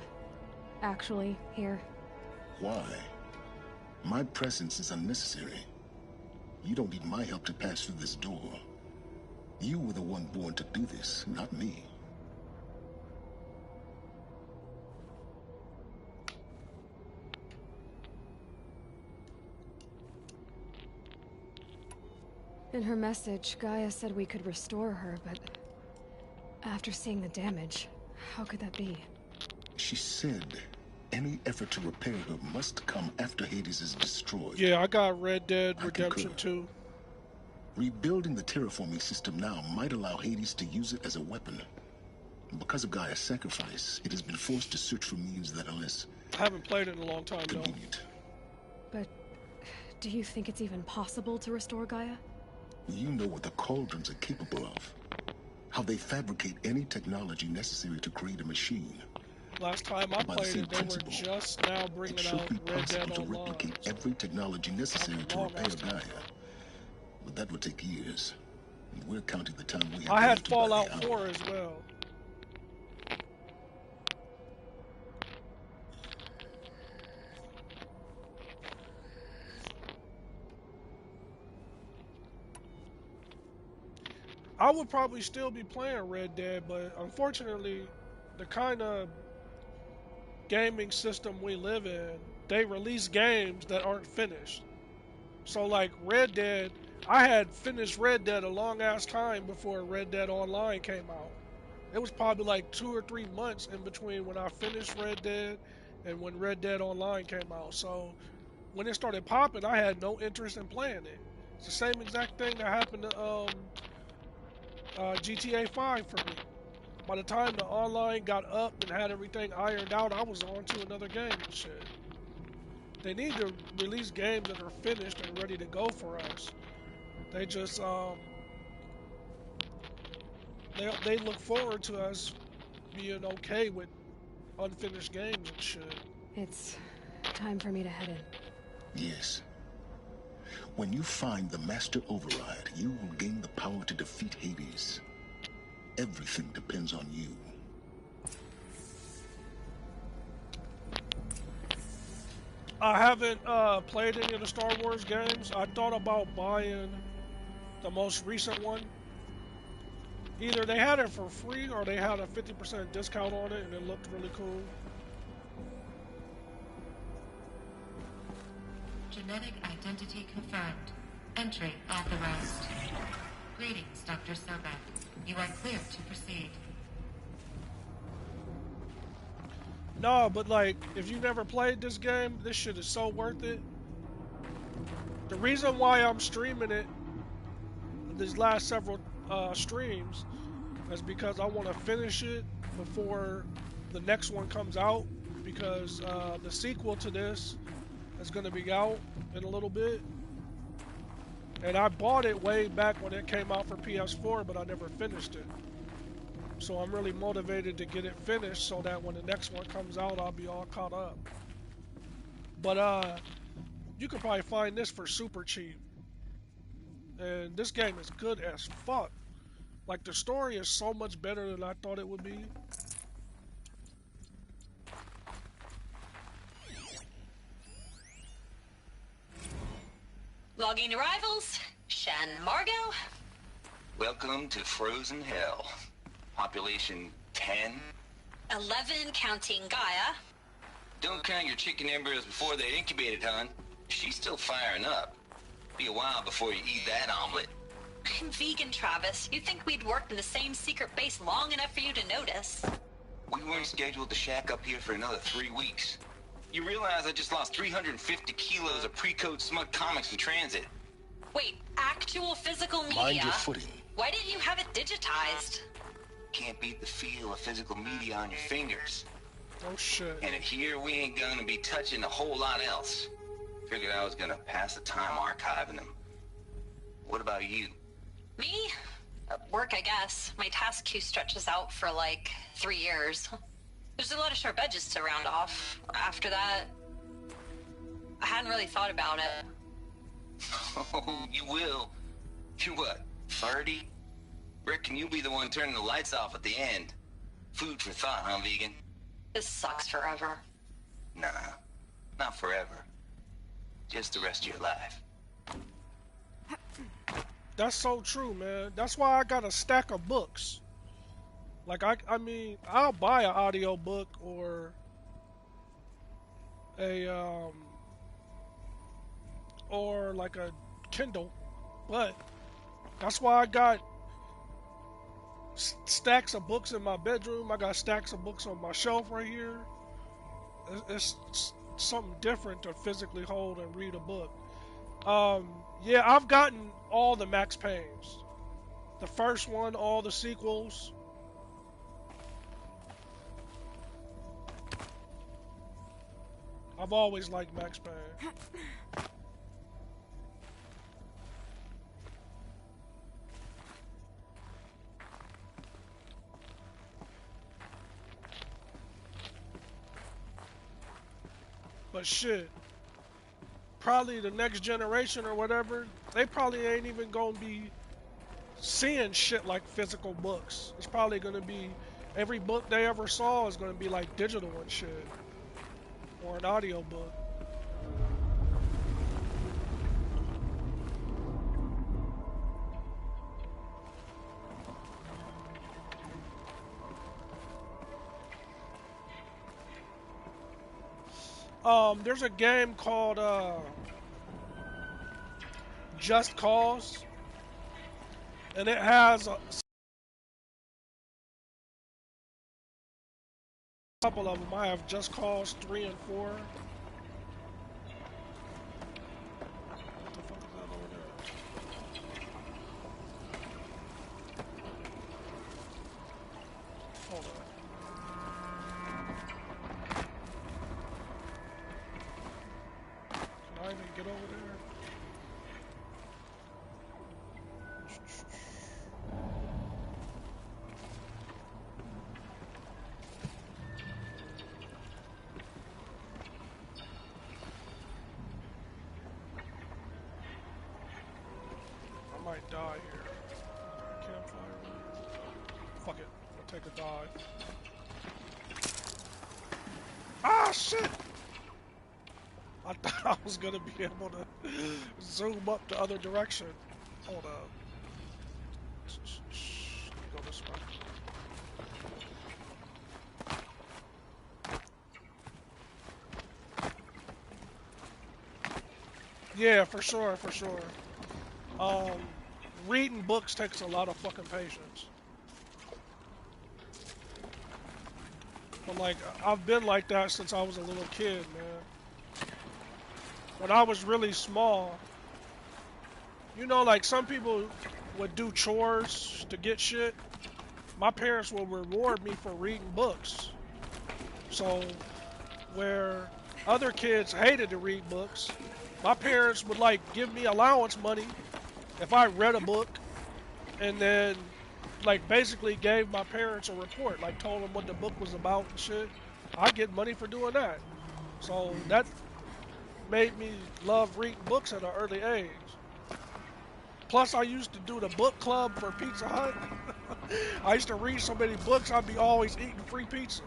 Actually, here. Why? My presence is unnecessary. You don't need my help to pass through this door. You were the one born to do this, not me. In her message, Gaia said we could restore her, but after seeing the damage, how could that be? She said any effort to repair her must come after Hades is destroyed. Yeah, I got Red Dead Redemption 2. Rebuilding the terraforming system now might allow Hades to use it as a weapon. Because of Gaia's sacrifice, it has been forced to search for means that are less I haven't played it in a long time, convenient. But do you think it's even possible to restore Gaia? You know what the Cauldrons are capable of. How they fabricate any technology necessary to create a machine. Last time I By the played same it, they were principle, just now it bringing should out be Red possible Dead to Online. replicate every technology necessary to long repair ass time. Gaia. But that would take years. And we're counting the time we have I had left by the Fallout hour. 4 as well. I would probably still be playing Red Dead, but unfortunately, the kind of gaming system we live in, they release games that aren't finished. So like Red Dead, I had finished Red Dead a long ass time before Red Dead Online came out. It was probably like 2 or 3 months in between when I finished Red Dead and when Red Dead Online came out. So when it started popping, I had no interest in playing it. It's the same exact thing that happened to GTA 5 for me. By the time the online got up and had everything ironed out, I was on to another game and shit. They need to release games that are finished and ready to go for us. They just they look forward to us being okay with unfinished games and shit. It's time for me to head in. Yes. When you find the Master Override, you will gain the power to defeat Hades. Everything depends on you. I haven't played any of the Star Wars games. I thought about buying the most recent one. Either they had it for free or they had a 50% discount on it and it looked really cool. Genetic identity confirmed. Entry authorized. Greetings, Dr. Sobek. You are clear to proceed. No, but like, if you never played this game, this shit is so worth it. The reason why I'm streaming it, these last several streams, is because I want to finish it before the next one comes out, because the sequel to this is going to be out in a little bit. And I bought it way back when it came out for PS4, but I never finished it. So I'm really motivated to get it finished so that when the next one comes out, I'll be all caught up. But you can probably find this for super cheap. And this game is good as fuck. Like, the story is so much better than I thought it would be. Logging arrivals. Shen Margot. Welcome to Frozen Hell. Population 10. 11 counting Gaia. Don't count your chicken embryos before they're incubated, hon. She's still firing up. Be a while before you eat that omelet. I'm vegan, Travis. You'd think we'd worked in the same secret base long enough for you to notice. We weren't scheduled to shack up here for another 3 weeks. You realize I just lost 350 kilos of pre-code smug comics in transit. Wait, actual physical media? Mind your footing. Why didn't you have it digitized? Can't beat the feel of physical media on your fingers. Oh shit. And here we ain't gonna be touching a whole lot else. Figured I was gonna pass the time archiving them. What about you? Me? Work, I guess. My task queue stretches out for like 3 years. There's a lot of sharp edges to round off. After that, I hadn't really thought about it. Oh, you will. You're what, 30? Reckon you'll be the one turning the lights off at the end. Food for thought, huh, vegan? This sucks forever. Nah, not forever. Just the rest of your life. That's so true, man. That's why I got a stack of books. Like, I mean, I'll buy an audio book or or like a Kindle, but that's why I got stacks of books in my bedroom. I got stacks of books on my shelf right here. It's something different to physically hold and read a book. Yeah, I've gotten all the Max Paynes. The first one, all the sequels. I've always liked Max Payne. But shit, probably the next generation or whatever, they probably ain't even gonna be seeing shit like physical books. It's probably gonna be, every book they ever saw is gonna be like digital and shit. Or an audio book. There's a game called Just Cause, and it has a couple of them. I have Just Cause 3 and 4. What the fuck is that over there? Hold on. Can I even get over there? might die here. Campfire. Fuck it. I'll take a dive. Ah, shit! I thought I was gonna be able to zoom up the other direction. Hold up. Go this way. Yeah, for sure, for sure. Reading books takes a lot of fucking patience. But like, I've been like that since I was a little kid, man. When I was really small, you know, like some people would do chores to get shit. My parents would reward me for reading books. So, where other kids hated to read books, my parents would like give me allowance money if I read a book, and then like basically gave my parents a report, like told them what the book was about and shit. I get money for doing that. So that made me love reading books at an early age. Plus, I used to do the book club for Pizza Hut. I used to read so many books, I'd be always eating free pizzas.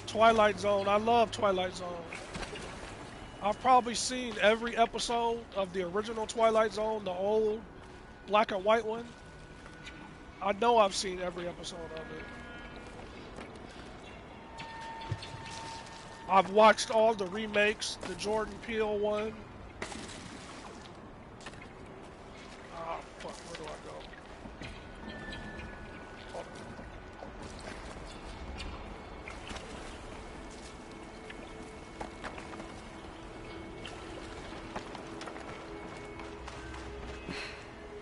Twilight Zone. I love Twilight Zone. I've probably seen every episode of the original Twilight Zone, the old black and white one. I know I've seen every episode of it. I've watched all the remakes, the Jordan Peele one. Ah, fuck, where do I go? Hold on.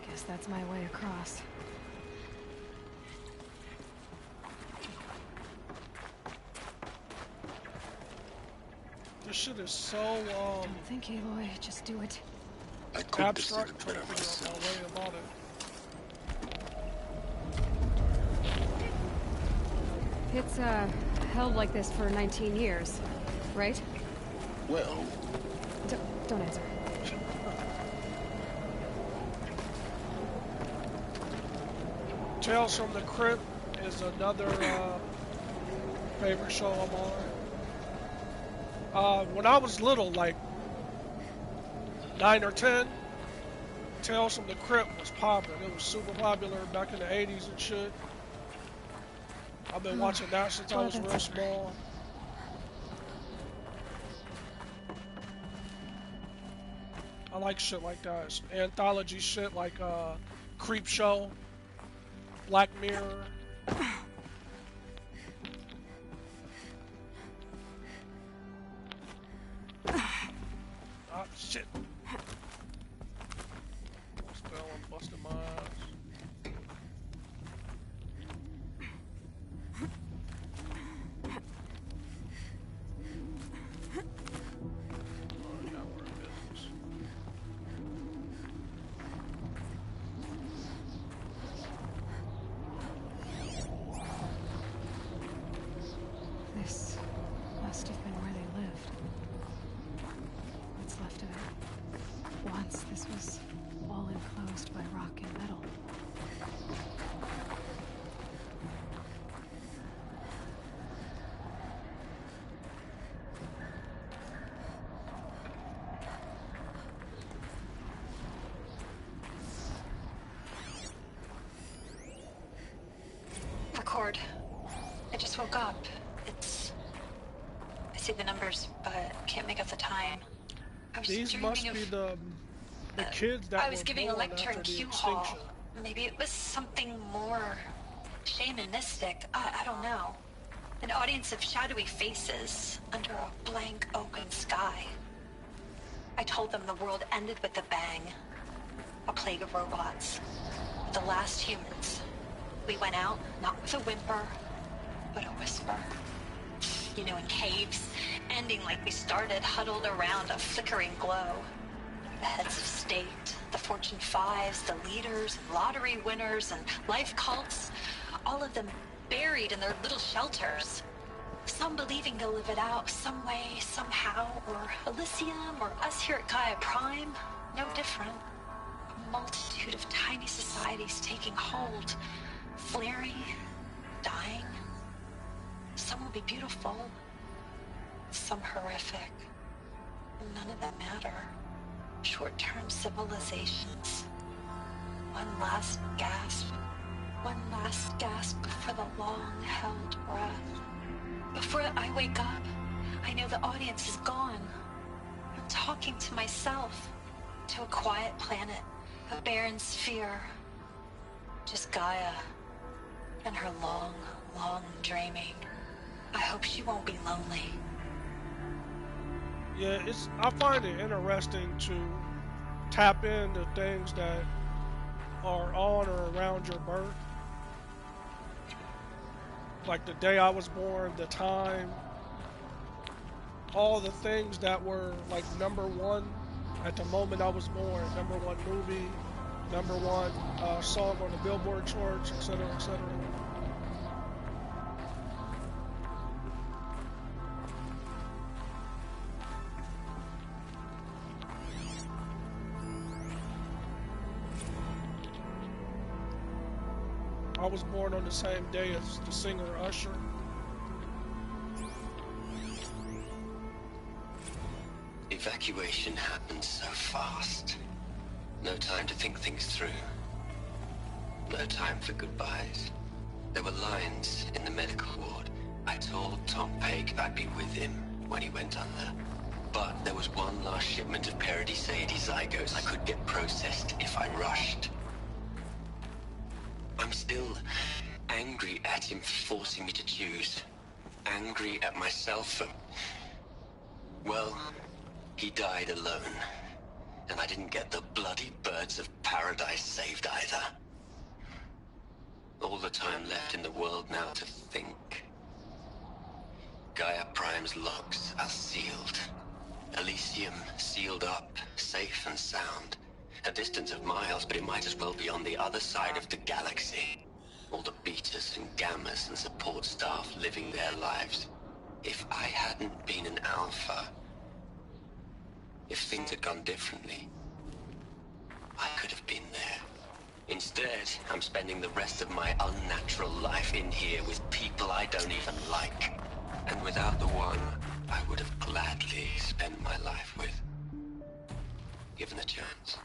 Guess that's my way across. This shit is so, Don't think, Aloy. Just do it. abstract. Trying to figure out my way about it. It's, held like this for 19 years, right? Well... Don't answer. Tales from the Crypt is another, favorite show I'm on. When I was little, like 9 or 10, Tales from the Crypt was popping. It was super popular back in the 80s and shit. I've been watching that since I was real small. I like shit like that. It's anthology shit like Creep Show, Black Mirror. Ah, shit. Spell, I'm busting my ass. This must have been where they lived. What's left of it. Once this was all enclosed by rock and metal. Record. I just woke up. I see the numbers, but can't make out the time. I was These dreaming must of, be the kids that I was were giving a born lecture in after the Q Hall. extinction. Maybe it was something more shamanistic. I don't know. An audience of shadowy faces under a blank open sky. I told them the world ended with a bang. A plague of robots. The last humans. We went out, not with a whimper, but a whisper. You know, in caves, ending like we started, huddled around a flickering glow. The heads of state, the Fortune 5s, the leaders, lottery winners, and life cults, all of them buried in their little shelters. Some believing they'll live it out some way, somehow, or Elysium, or us here at Gaia Prime, no different. A multitude of tiny societies taking hold, flaring, dying. Some will be beautiful, some horrific. None of them matter. Short-term civilizations. One last gasp. One last gasp for the long-held breath. Before I wake up, I know the audience is gone. I'm talking to myself, to a quiet planet, a barren sphere. Just Gaia and her long, long dreaming. I hope she won't be lonely. Yeah, I find it interesting to tap into things that are on or around your birth. Like the day I was born, the time, all the things that were like #1 at the moment I was born, #1 movie, #1 song on the Billboard charts, etc., etc. I was born on the same day as the singer Usher. Evacuation happened so fast. No time to think things through. No time for goodbyes. There were lines in the medical ward. I told Tom Paige I'd be with him when he went under. But there was one last shipment of Paradis-Sadie zygotes I could get processed if I rushed. I'm still angry at him for forcing me to choose. Angry at myself for... Well, he died alone. And I didn't get the bloody birds of paradise saved either. All the time left in the world now to think. Gaia Prime's logs are sealed. Elysium sealed up, safe and sound. A distance of miles, but it might as well be on the other side of the galaxy. All the betas and gammas and support staff living their lives. If I hadn't been an alpha, if things had gone differently, I could have been there. Instead, I'm spending the rest of my unnatural life in here with people I don't even like. And without the one I would have gladly spent my life with. Given the chance.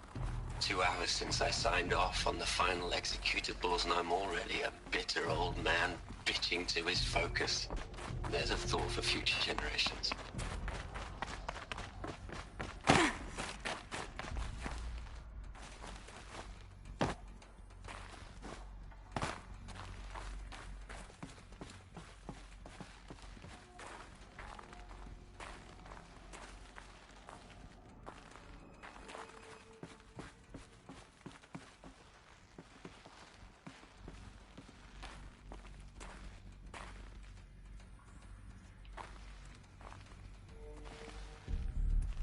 2 hours since I signed off on the final executables, and I'm already a bitter old man bitching to his focus. There's a thought for future generations.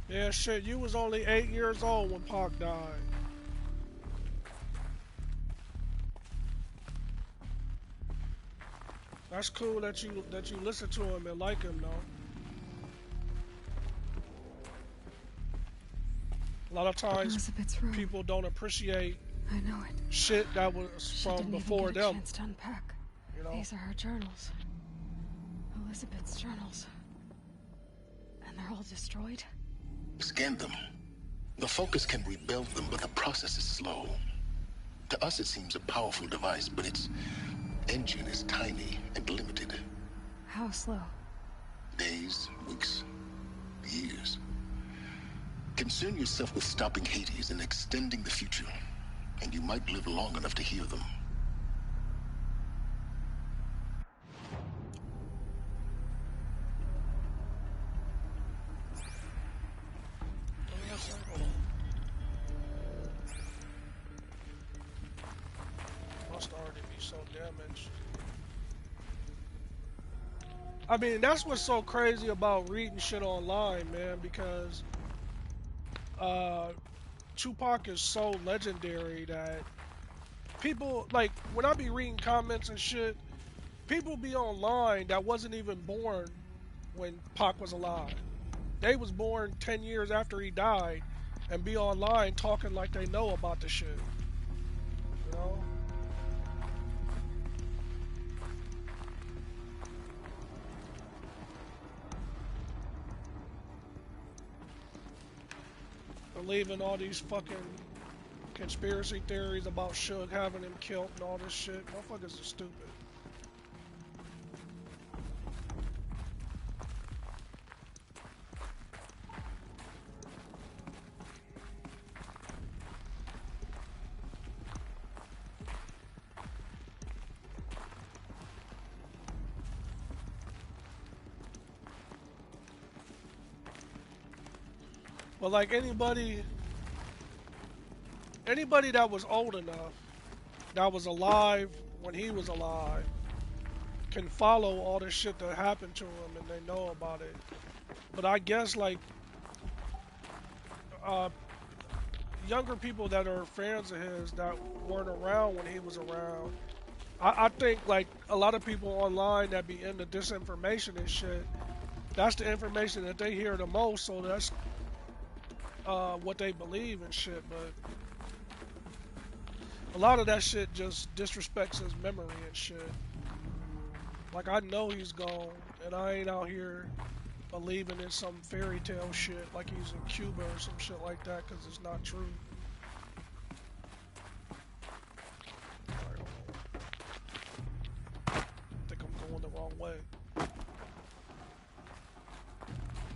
Yeah, shit, you was only 8 years old when Pac died. That's cool that you listen to him and like him, though. A lot of times, people don't appreciate shit that was from before them. Chance to unpack. You know? These are her journals. Elizabeth's journals. And they're all destroyed? Scan them. The Focus can rebuild them, but the process is slow. To us, it seems a powerful device, but its engine is tiny and limited. How slow? Days, weeks, years. Concern yourself with stopping Hades and extending the future, and you might live long enough to hear them. Must already be so damaged. I mean, that's what's so crazy about reading shit online, man, because Tupac is so legendary that people, like, when I be reading comments and shit, people be online that wasn't even born when Pac was alive. They was born 10 years after he died and be online talking like they know about the shit. You know? Believing all these fucking conspiracy theories about Suge having him killed and all this shit. Motherfuckers are stupid. But like anybody that was old enough, that was alive when he was alive, can follow all this shit that happened to him and they know about it. But I guess like younger people that are fans of his that weren't around when he was around, I think like a lot of people online that be into disinformation and shit, that's the information that they hear the most, so that's what they believe and shit. But a lot of that shit just disrespects his memory and shit. Like, I know he's gone, and I ain't out here believing in some fairy tale shit like he's in Cuba or some shit like that, because it's not true. I think I'm going the wrong way.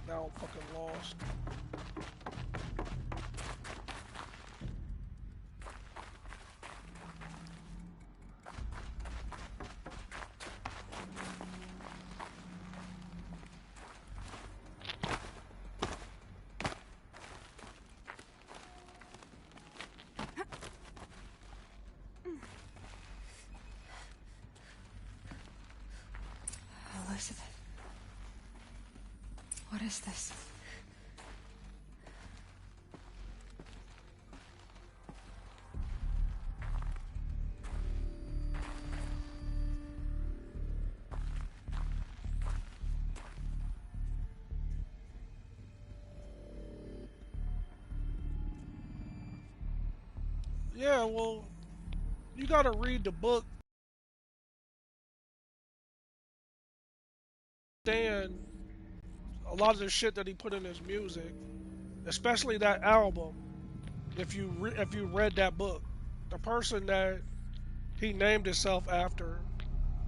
Now I'm fucking lost. Elizabeth. What is this? Yeah, well, you gotta read the book. Understand a lot of the shit that he put in his music, especially that album. If you read that book, the person that he named himself after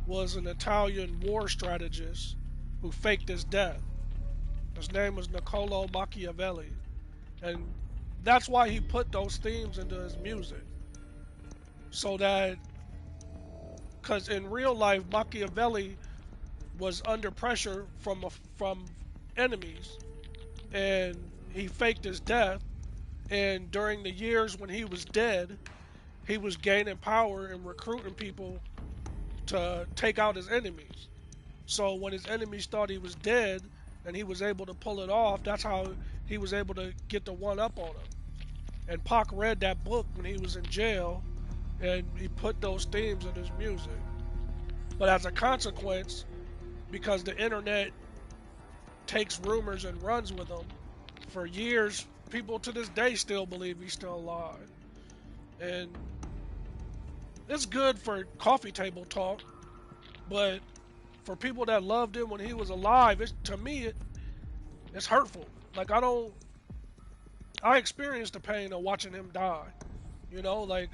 was an Italian war strategist who faked his death. His name was Niccolo Machiavelli, and that's why he put those themes into his music. So that, because in real life, Machiavelli was under pressure from enemies, and he faked his death. And during the years when he was dead, he was gaining power and recruiting people to take out his enemies. So when his enemies thought he was dead and he was able to pull it off, that's how he was able to get the one up on him. And Pac read that book when he was in jail, and he put those themes in his music. But as a consequence, because the internet takes rumors and runs with them, for years, people to this day still believe he's still alive. And it's good for coffee table talk, but for people that loved him when he was alive, to me, it's hurtful. Like, I experienced the pain of watching him die. You know, like,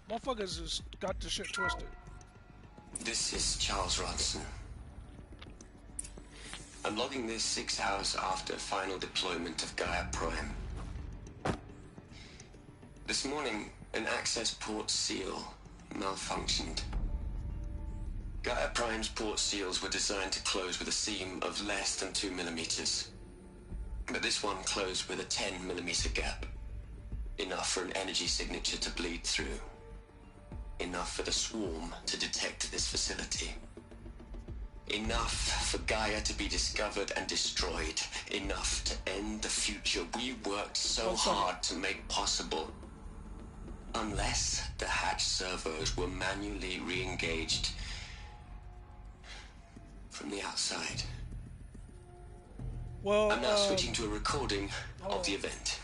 motherfuckers just got the shit twisted. This is Charles Ronson. I'm logging this 6 hours after final deployment of Gaia Prime. This morning, an access port seal malfunctioned. Gaia Prime's port seals were designed to close with a seam of less than 2 millimeters. But this one closed with a 10 millimeter gap. Enough for an energy signature to bleed through. Enough for the swarm to detect this facility. Enough for Gaia to be discovered and destroyed. Enough to end the future we worked so hard to make possible. Unless the hatch servos were manually re-engaged from the outside. Well, I'm now switching to a recording of the event.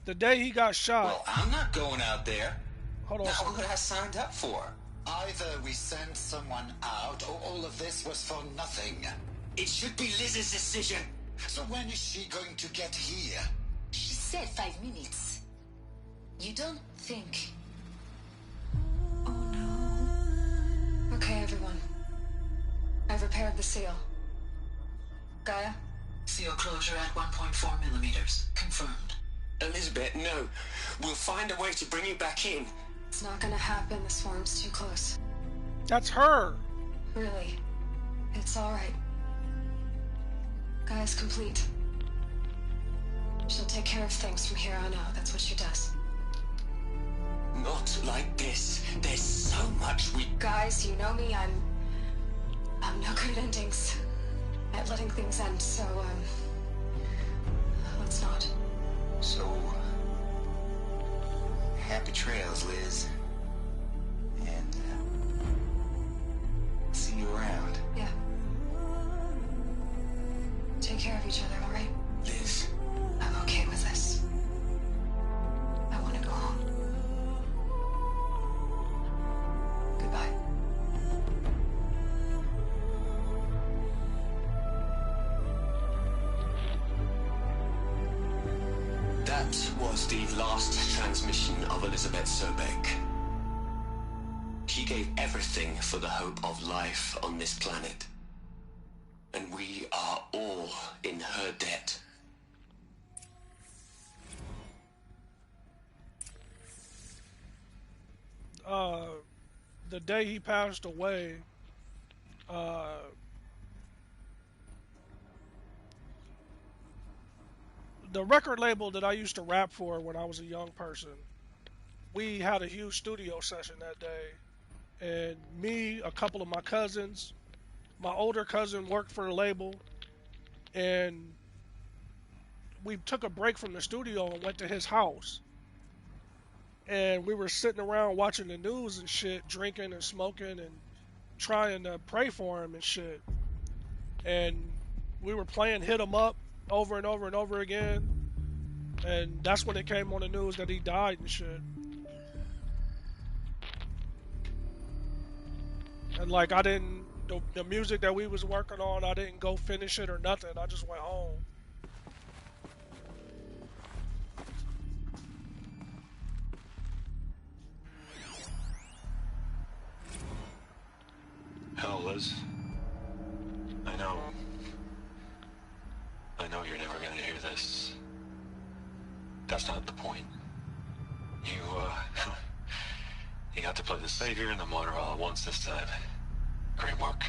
The day he got shot. Well, I'm not going out there. Hold on. That's what I signed up for. Either we sent someone out, or all of this was for nothing. It should be Liz's decision. So when is she going to get here? She said 5 minutes. You don't think... Oh no. Okay, everyone. I've repaired the seal. Gaia? Seal closure at 1.4 millimeters. Confirmed. Elizabeth, no. We'll find a way to bring you back in. It's not gonna happen. The swarm's too close. That's her. Really. It's alright. Gaia's complete. She'll take care of things from here on out. That's what she does. Not like this. There's so much we... Guys, you know me. I'm no good at endings. At letting things end, so, let's not. So... happy trails, Liz. And, see you around. Yeah. Take care of each other, alright? Liz. I'm okay with this. I want to go home. Goodbye. That was the last transmission of Elizabeth Sobek. She gave everything for the hope of life on this planet. And we are all in her debt. The day he passed away, the record label that I used to rap for when I was a young person, we had a huge studio session that day. And me, a couple of my cousins, my older cousin worked for the label, and we took a break from the studio and went to his house. And we were sitting around watching the news and shit, drinking and smoking and trying to pray for him and shit. And we were playing Hit 'Em Up over and over and over again. And that's when it came on the news that he died and shit. And like, I didn't, the music that we was working on, I didn't go finish it or nothing. I just went home. Hell, Liz. I know you're never gonna hear this. That's not the point. You got to play the savior and the martyr all at once this time. Great work.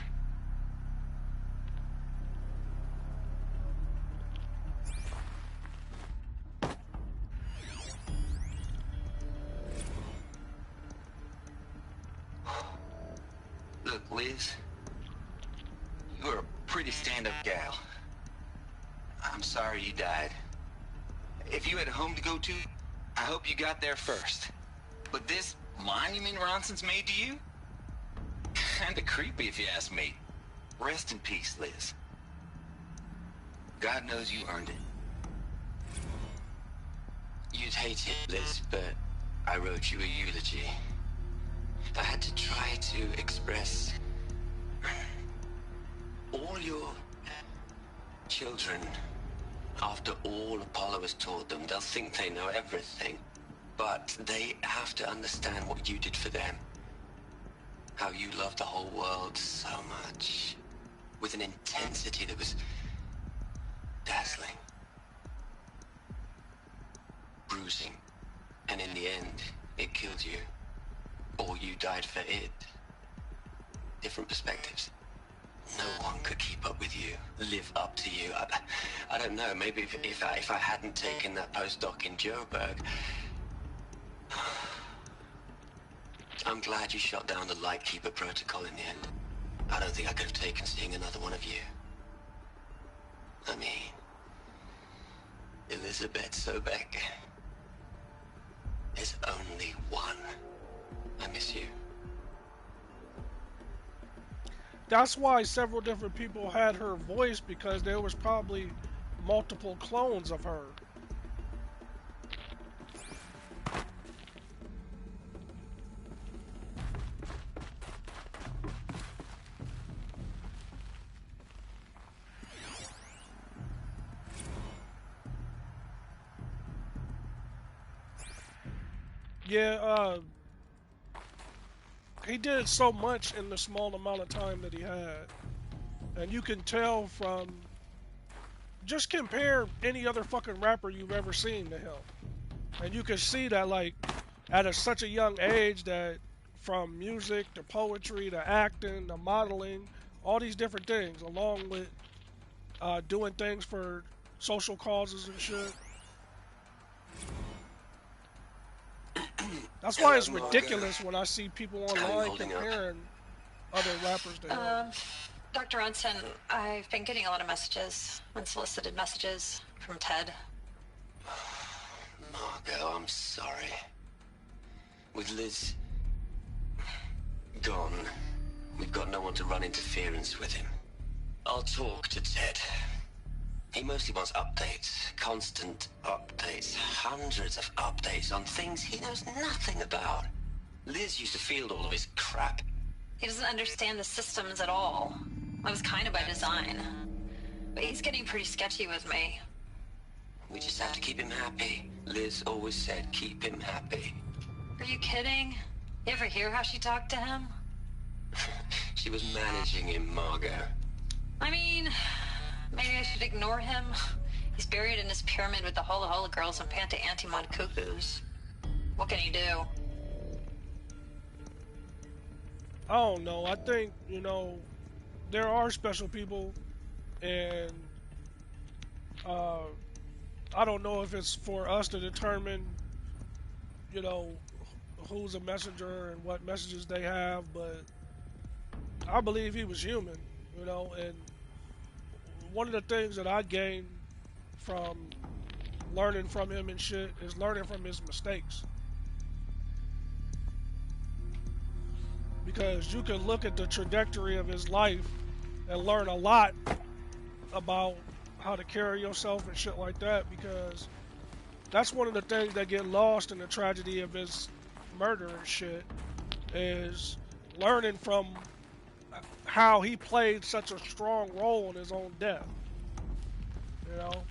Look, Liz, you're a pretty stand-up gal. I'm sorry you died. If you had a home to go to, I hope you got there first. But this monument Ronson's made to you? Kinda creepy if you ask me. Rest in peace, Liz. God knows you earned it. You'd hate it, Liz, but I wrote you a eulogy. I had to try to express all your children. After all Apollo has taught them, they'll think they know everything. But they have to understand what you did for them. How you loved the whole world so much. With an intensity that was dazzling. Bruising. And in the end, it killed you. Or you died for it. Different perspectives. No one could keep up with you, live up to you. I don't know, maybe if I hadn't taken that postdoc in Joburg. I'm glad you shot down the Lightkeeper protocol in the end. I don't think I could have taken seeing another one of you. I mean, Elizabeth Sobek. There's only one. I miss you. That's why several different people had her voice, because there was probably multiple clones of her. Yeah, he did so much in the small amount of time that he had. And you can tell from, just compare any other fucking rapper you've ever seen to him. And you can see that, like, at such a young age, that from music to poetry to acting to modeling, all these different things, along with doing things for social causes and shit. That's why it's ridiculous when I see people online comparing other rappers to him. Dr. Ronson, I've been getting a lot of messages, unsolicited messages from Ted. Margot, I'm sorry. With Liz gone, we've got no one to run interference with him. I'll talk to Ted. He mostly wants updates, constant updates, hundreds of updates on things he knows nothing about. Liz used to field all of his crap. He doesn't understand the systems at all. That was kind of by design. But he's getting pretty sketchy with me. We just have to keep him happy. Liz always said keep him happy. Are you kidding? You ever hear how she talked to him? She was managing him, Margot. I mean, maybe I should ignore him. He's buried in his pyramid with the Hola Hola girls and Panta Antimon cuckoos. What can he do? I don't know. I think, you know, there are special people, and I don't know if it's for us to determine, you know, who's a messenger and what messages they have, but I believe he was human, you know, and one of the things that I gained from learning from him and shit is learning from his mistakes. Because you can look at the trajectory of his life and learn a lot about how to carry yourself and shit like that, because that's one of the things that get lost in the tragedy of his murder and shit, is learning from how he played such a strong role in his own death. You know?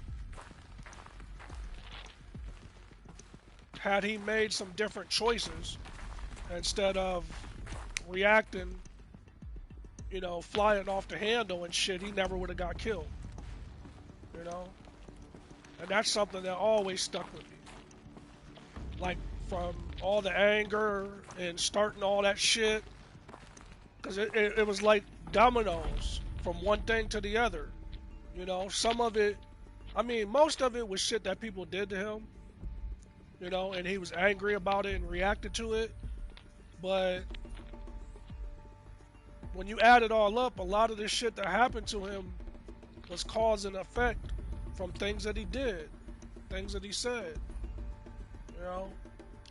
Had he made some different choices instead of reacting, you know, flying off the handle and shit, he never would have got killed. You know? And that's something that always stuck with me. Like, from all the anger and starting all that shit, because it was like dominoes from one thing to the other. You know, some of it, I mean, most of it was shit that people did to him, you know, and he was angry about it and reacted to it. But when you add it all up, a lot of this shit that happened to him was cause and effect from things that he did, things that he said. You know,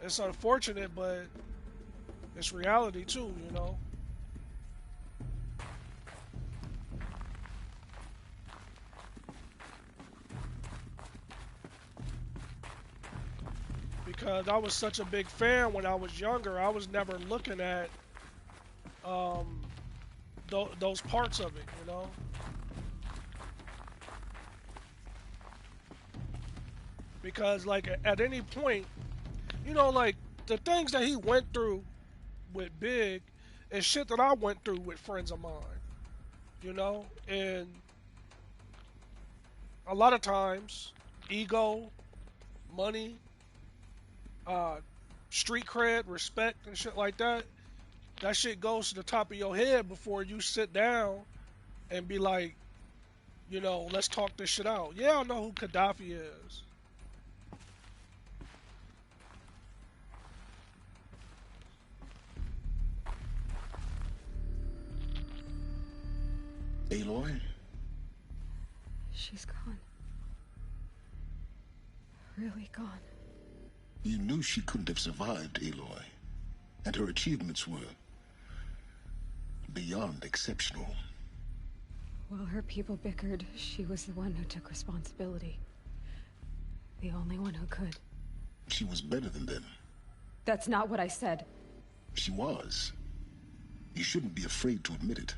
it's unfortunate, but it's reality too, you know. Because I was such a big fan when I was younger, I was never looking at those parts of it, you know. Because, like, at any point, you know, like, the things that he went through with Big is shit that I went through with friends of mine, you know. And a lot of times, ego, money, street cred, respect, and shit like that, that shit goes to the top of your head before you sit down and be like, you know, let's talk this shit out. Yeah, I know who Gaddafi is. Aloy? She's gone. Really gone. You knew she couldn't have survived, Aloy. And her achievements were beyond exceptional. While her people bickered, she was the one who took responsibility. The only one who could. She was better than them. That's not what I said. She was. You shouldn't be afraid to admit it.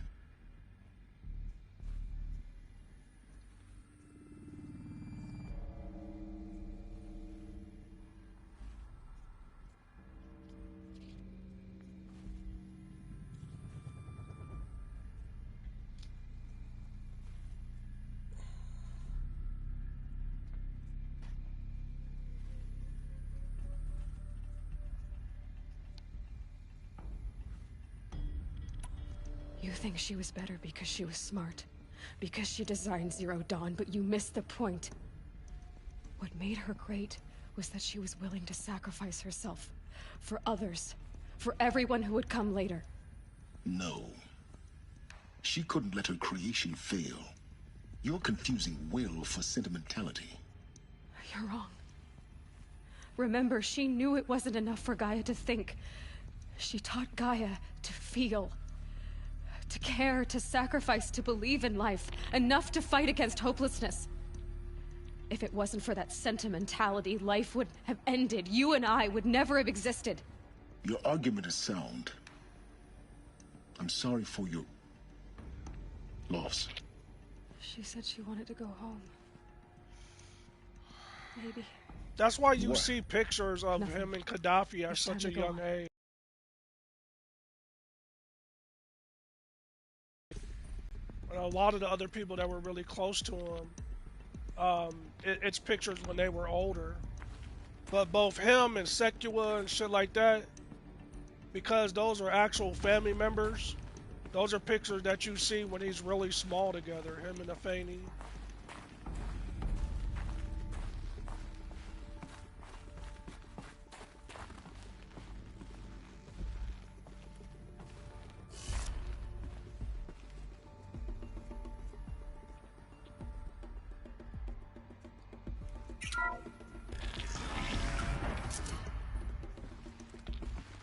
You think she was better because she was smart, because she designed Zero Dawn, but you missed the point. What made her great was that she was willing to sacrifice herself for others, for everyone who would come later. No. She couldn't let her creation fail. You're confusing will for sentimentality. You're wrong. Remember, she knew it wasn't enough for Gaia to think. She taught Gaia to feel. To care, to sacrifice, to believe in life. Enough to fight against hopelessness. If it wasn't for that sentimentality, life would have ended. You and I would never have existed. Your argument is sound. I'm sorry for your loss. She said she wanted to go home. Maybe. That's why you see pictures of him and Gaddafi at such a young age. And a lot of the other people that were really close to him, it's pictures when they were older. But both him and Sekua and shit like that, because those are actual family members, those are pictures that you see when he's really small together, him and Afeni.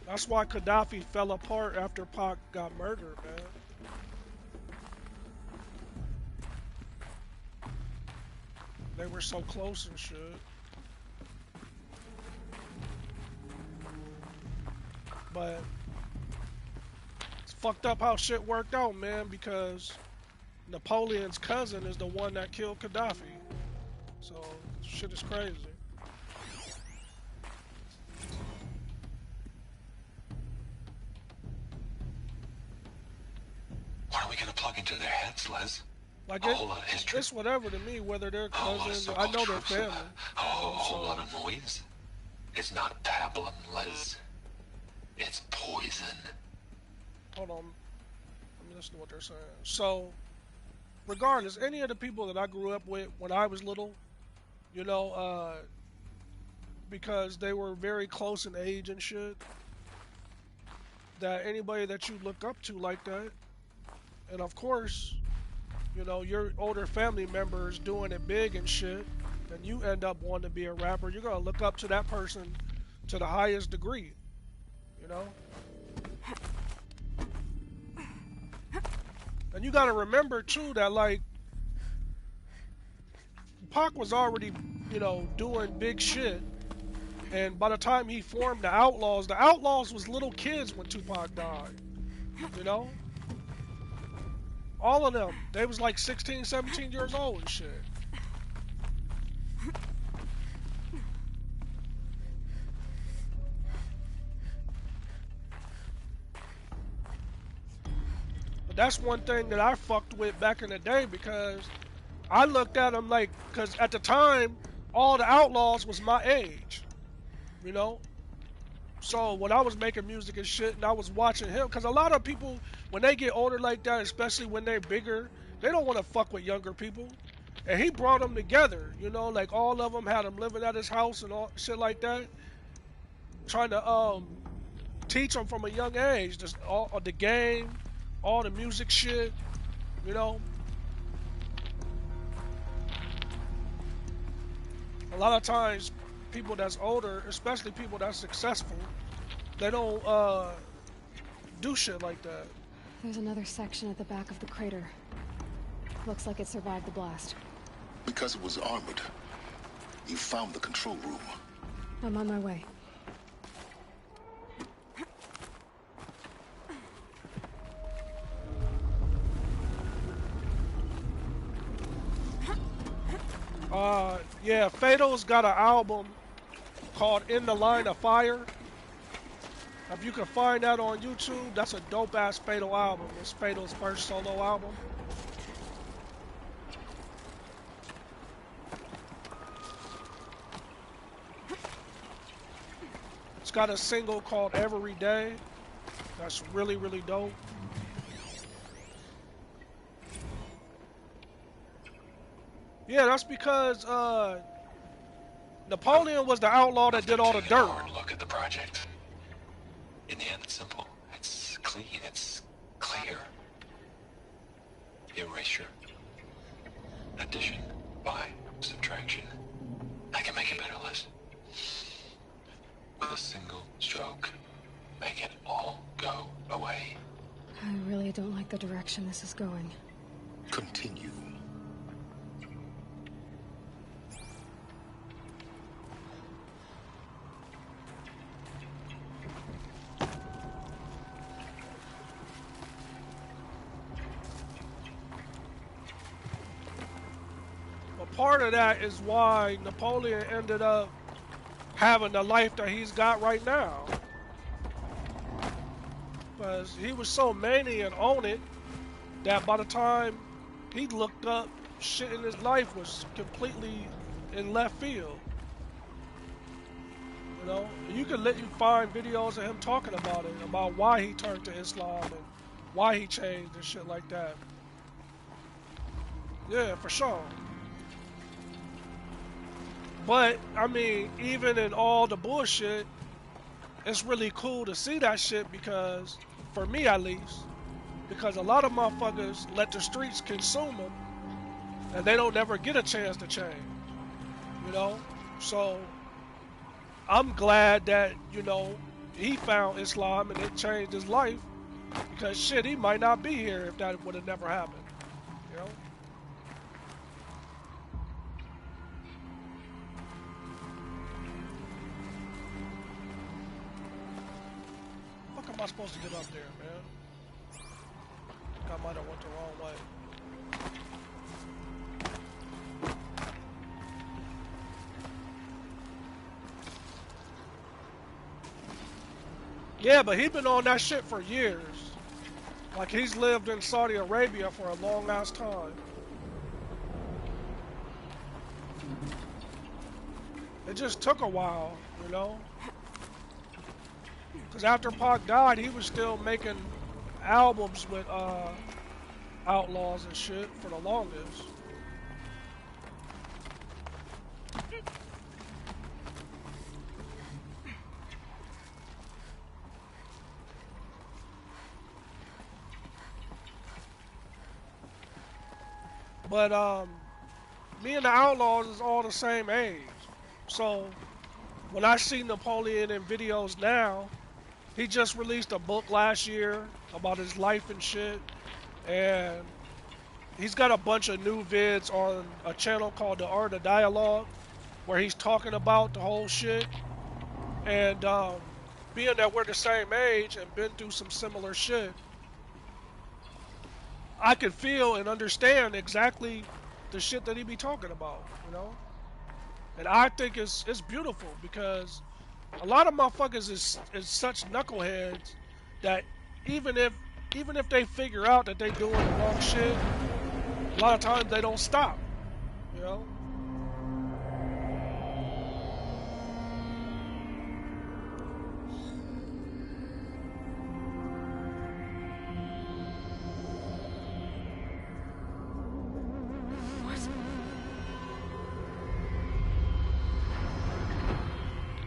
That's why Gaddafi fell apart after Pac got murdered, man. They were so close and shit. But it's fucked up how shit worked out, man, because Napoleon's cousin is the one that killed Gaddafi. So shit is crazy. What are we gonna plug into their heads, Les? Like a whole lot of history. It's whatever to me, whether they're cousins. I know they're family. A whole lot of noise. It's not pablum, Les. It's poison. Hold on. Let me listen to what they're saying. So, regardless, any of the people that I grew up with when I was little, you know, because they were very close in age and shit, that anybody that you look up to like that, and of course, you know, your older family members doing it big and shit, and you end up wanting to be a rapper, you're gonna look up to that person to the highest degree, you know? And you gotta remember too that, like, Pac was already, you know, doing big shit, and by the time he formed the Outlaws was little kids when Tupac died, you know? All of them, they was like 16, 17 years old and shit. But that's one thing that I fucked with back in the day, because I looked at them like, because at the time, all the Outlaws was my age, you know? So when I was making music and shit, and I was watching him, because a lot of people, when they get older like that, especially when they're bigger, they don't want to fuck with younger people. And he brought them together, you know, like all of them had him living at his house and all shit like that, trying to teach them from a young age, just all the game, all the music shit, you know. A lot of times people that's older, especially people that's successful, they don't do shit like that. There's another section at the back of the crater. Looks like it survived the blast. Because it was armored, you found the control room. I'm on my way. Yeah, Fato's got an album called In the Line of Fire. If you can find that on YouTube, that's a dope-ass Fato album. It's Fato's first solo album. It's got a single called Every Day. That's really, really dope. Yeah, that's because Napoleon was the outlaw that did all the dirt. Hard look at the project. In the end, it's simple. It's clean. It's clear. Erasure. Addition. By. Subtraction. I can make a better list. With a single stroke. Make it all go away. I really don't like the direction this is going. Continue. Part of that is why Napoleon ended up having the life that he's got right now. Because he was so mania and on it that by the time he looked up, shit in his life was completely in left field. You know, you find videos of him talking about it, about why he turned to Islam and why he changed and shit like that. Yeah, for sure. But, I mean, even in all the bullshit, it's really cool to see that shit because, for me at least, because a lot of motherfuckers let the streets consume them and they don't ever get a chance to change, you know? So, I'm glad that, you know, he found Islam and it changed his life because shit, he might not be here if that would have never happened, you know? Am I supposed to get up there, man? I might have went the wrong way. Yeah, but he's been on that shit for years. Like, he's lived in Saudi Arabia for a long ass time. It just took a while, you know? Because after Pac died, he was still making albums with outlaws and shit for the longest. But me and the outlaws is all the same age. So when I see Napoleon in videos now, he just released a book last year about his life and shit. And he's got a bunch of new vids on a channel called The Art of Dialogue, where he's talking about the whole shit. And being that we're the same age and been through some similar shit, I could feel and understand exactly the shit that he be talking about, you know? And I think it's beautiful because a lot of motherfuckers is such knuckleheads that even if they figure out that they doing the wrong shit, a lot of times they don't stop, you know?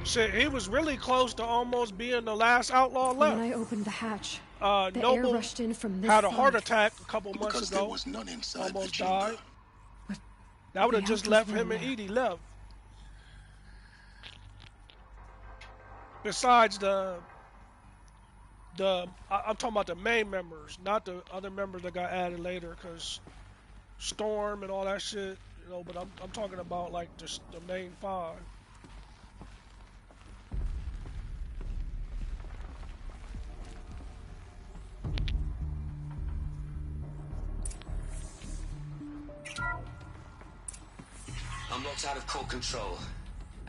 Shit, he was really close to almost being the last outlaw left. When I opened the hatch, the Noble air rushed in from this had a side. heart attack a couple months Because ago. there was none inside almost the chamber. died. That would have just left him and Edie left. Besides I'm talking about the main members, not the other members that got added later, cause Storm and all that shit, you know. But I'm talking about like just the main 5. Unlocked out of core control.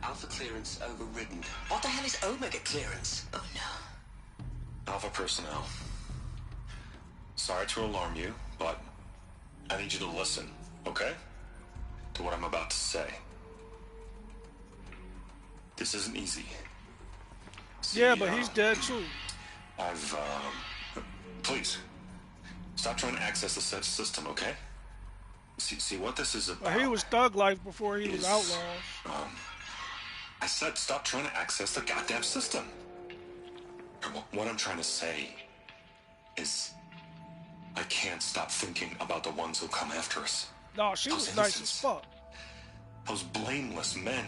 Alpha clearance overridden. What the hell is Omega clearance? Oh no. Alpha personnel. Sorry to alarm you, but I need you to listen, okay? To what I'm about to say. This isn't easy. See, yeah, but he's dead too. Please. Stop trying to access the system, okay? See what this is about. Well, he was thug life before he was outlaw. I said stop trying to access the goddamn system. What I'm trying to say is I can't stop thinking about the ones who come after us. No, she was nice as fuck. Those blameless men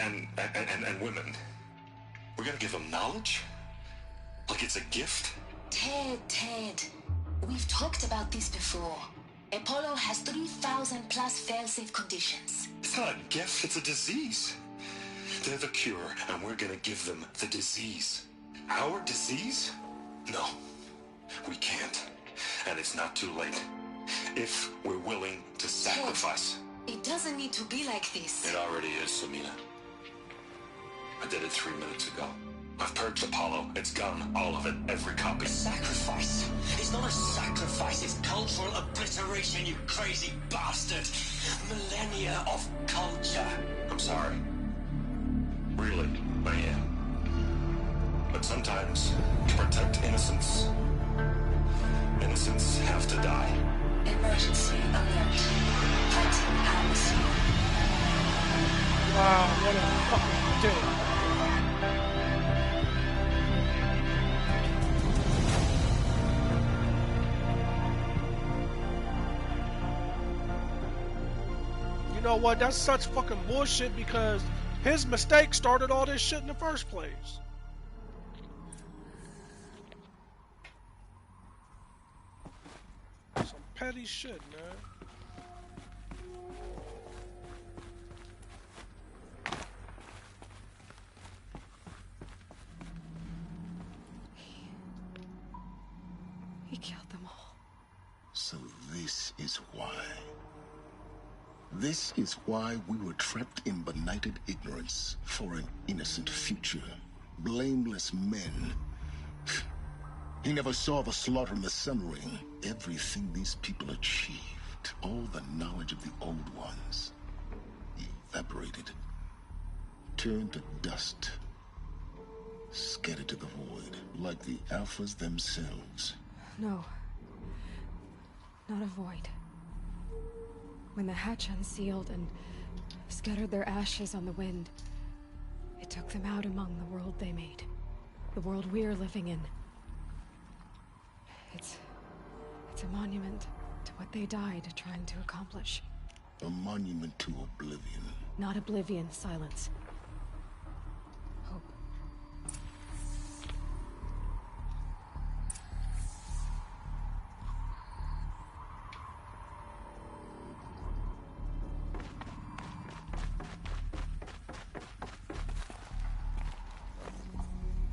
and women. We're gonna give them knowledge? Like it's a gift? Ted. We've talked about this before. Apollo has 3,000 plus fail-safe conditions. It's not a gift, it's a disease. They're the cure, and we're gonna give them the disease. Our disease? No, we can't. And it's not too late. If we're willing to sacrifice. It doesn't need to be like this. It already is, Samina. I did it 3 minutes ago. I've purged Apollo. It's gone. All of it. Every copy. Sacrifice? It's not a sacrifice. It's cultural obliteration, you crazy bastard. Millennia of culture. I'm sorry. Really, I am. But sometimes, to protect innocence, innocents have to die. Emergency alert. Fighting atmosphere. Wow, what a fucking dick. You know what? That's such fucking bullshit because his mistake started all this shit in the first place. Some petty shit, man. He killed them all. So this is why. This is why we were trapped in benighted ignorance for an innocent future. Blameless men. He never saw the slaughter in the Sun Ring. Everything these people achieved, all the knowledge of the old ones, evaporated, turned to dust, scattered to the void, like the Alphas themselves. No. Not a void. When the hatch unsealed and scattered their ashes on the wind, it took them out among the world they made. The world we're living in. It's a monument to what they died trying to accomplish. A monument to oblivion. Not oblivion, silence. Hope.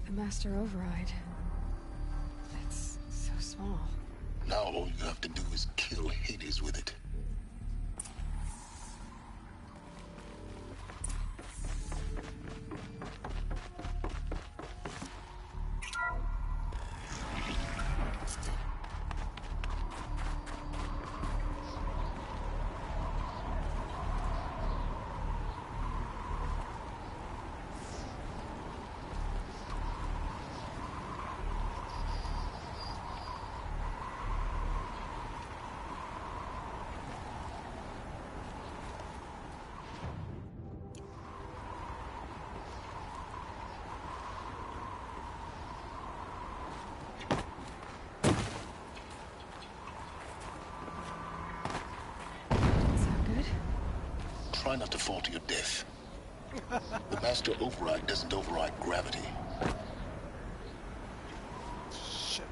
The Master Override. It's so small. Now all you have to do is kill Hades with it. Try not to fall to your death. The master override doesn't override gravity. Shit.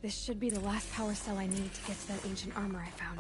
This should be the last power cell I need to get to that ancient armor I found.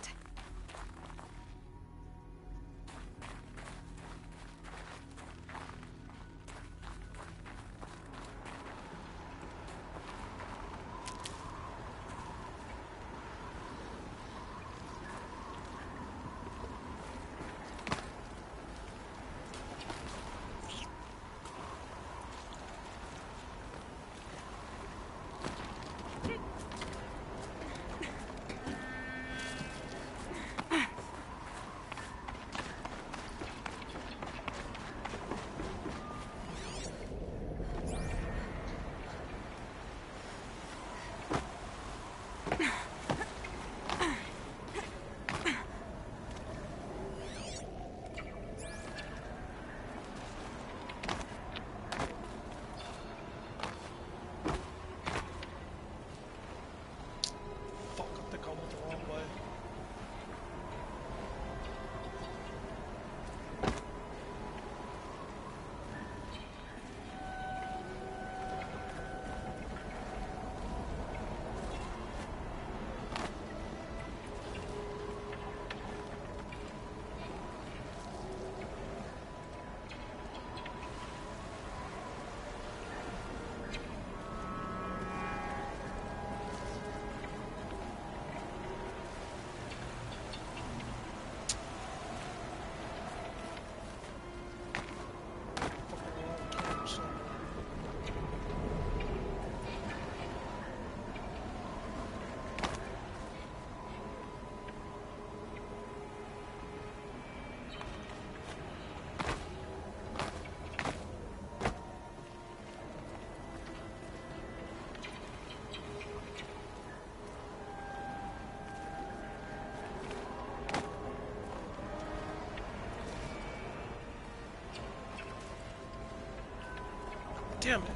Damn it.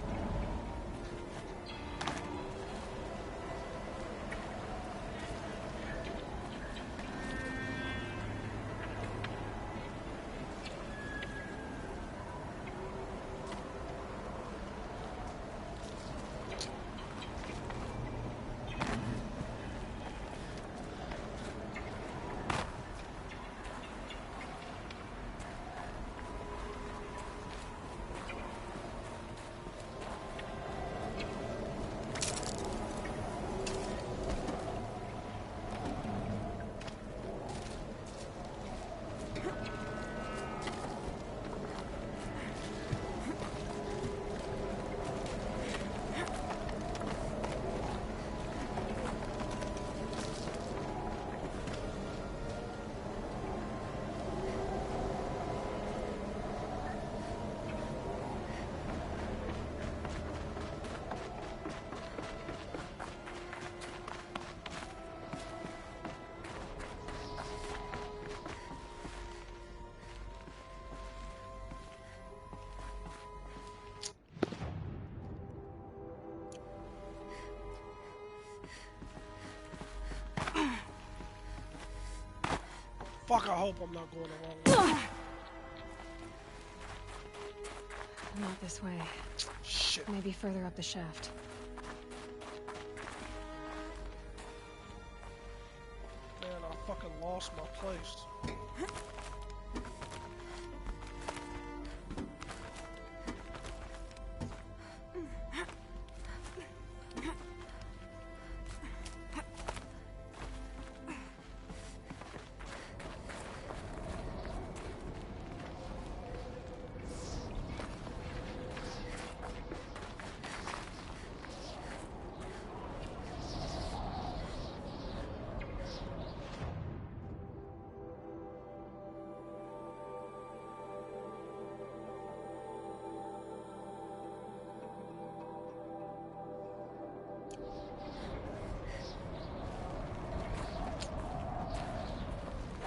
Fuck, I hope I'm not going the wrong way. Not this way. Shit. Maybe further up the shaft. Man, I fucking lost my place.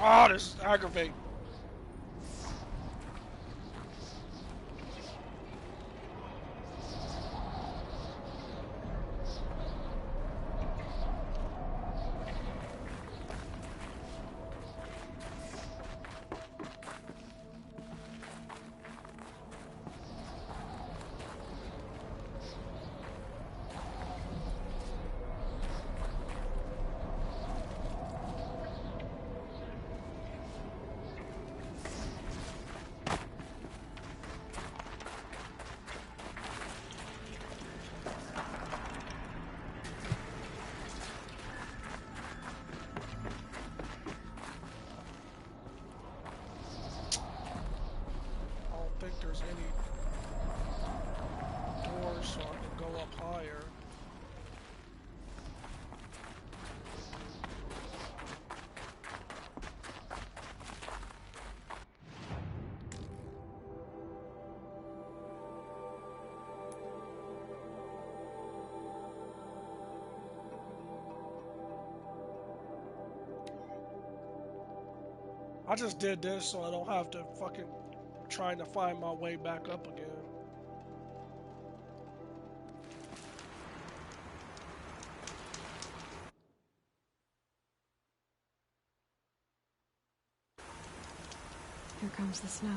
Ah, this is aggravating. I don't think there's any doors so I can go up higher. I just did this so I don't have to fucking trying to find my way back up again. Here comes the snow.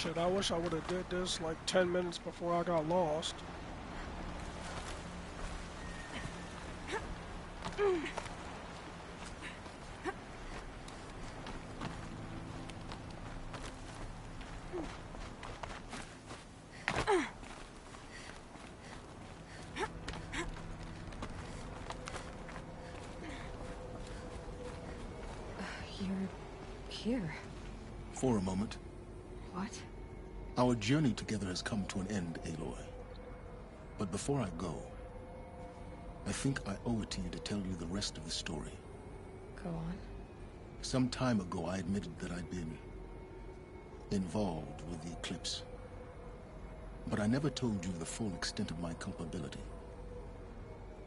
Shit, I wish I would have did this like 10 minutes before I got lost. You're here. For a moment. What? Our journey together has come to an end, Aloy. But before I go, I think I owe it to you to tell you the rest of the story. Go on. Some time ago, I admitted that I'd been involved with the eclipse. But I never told you the full extent of my culpability.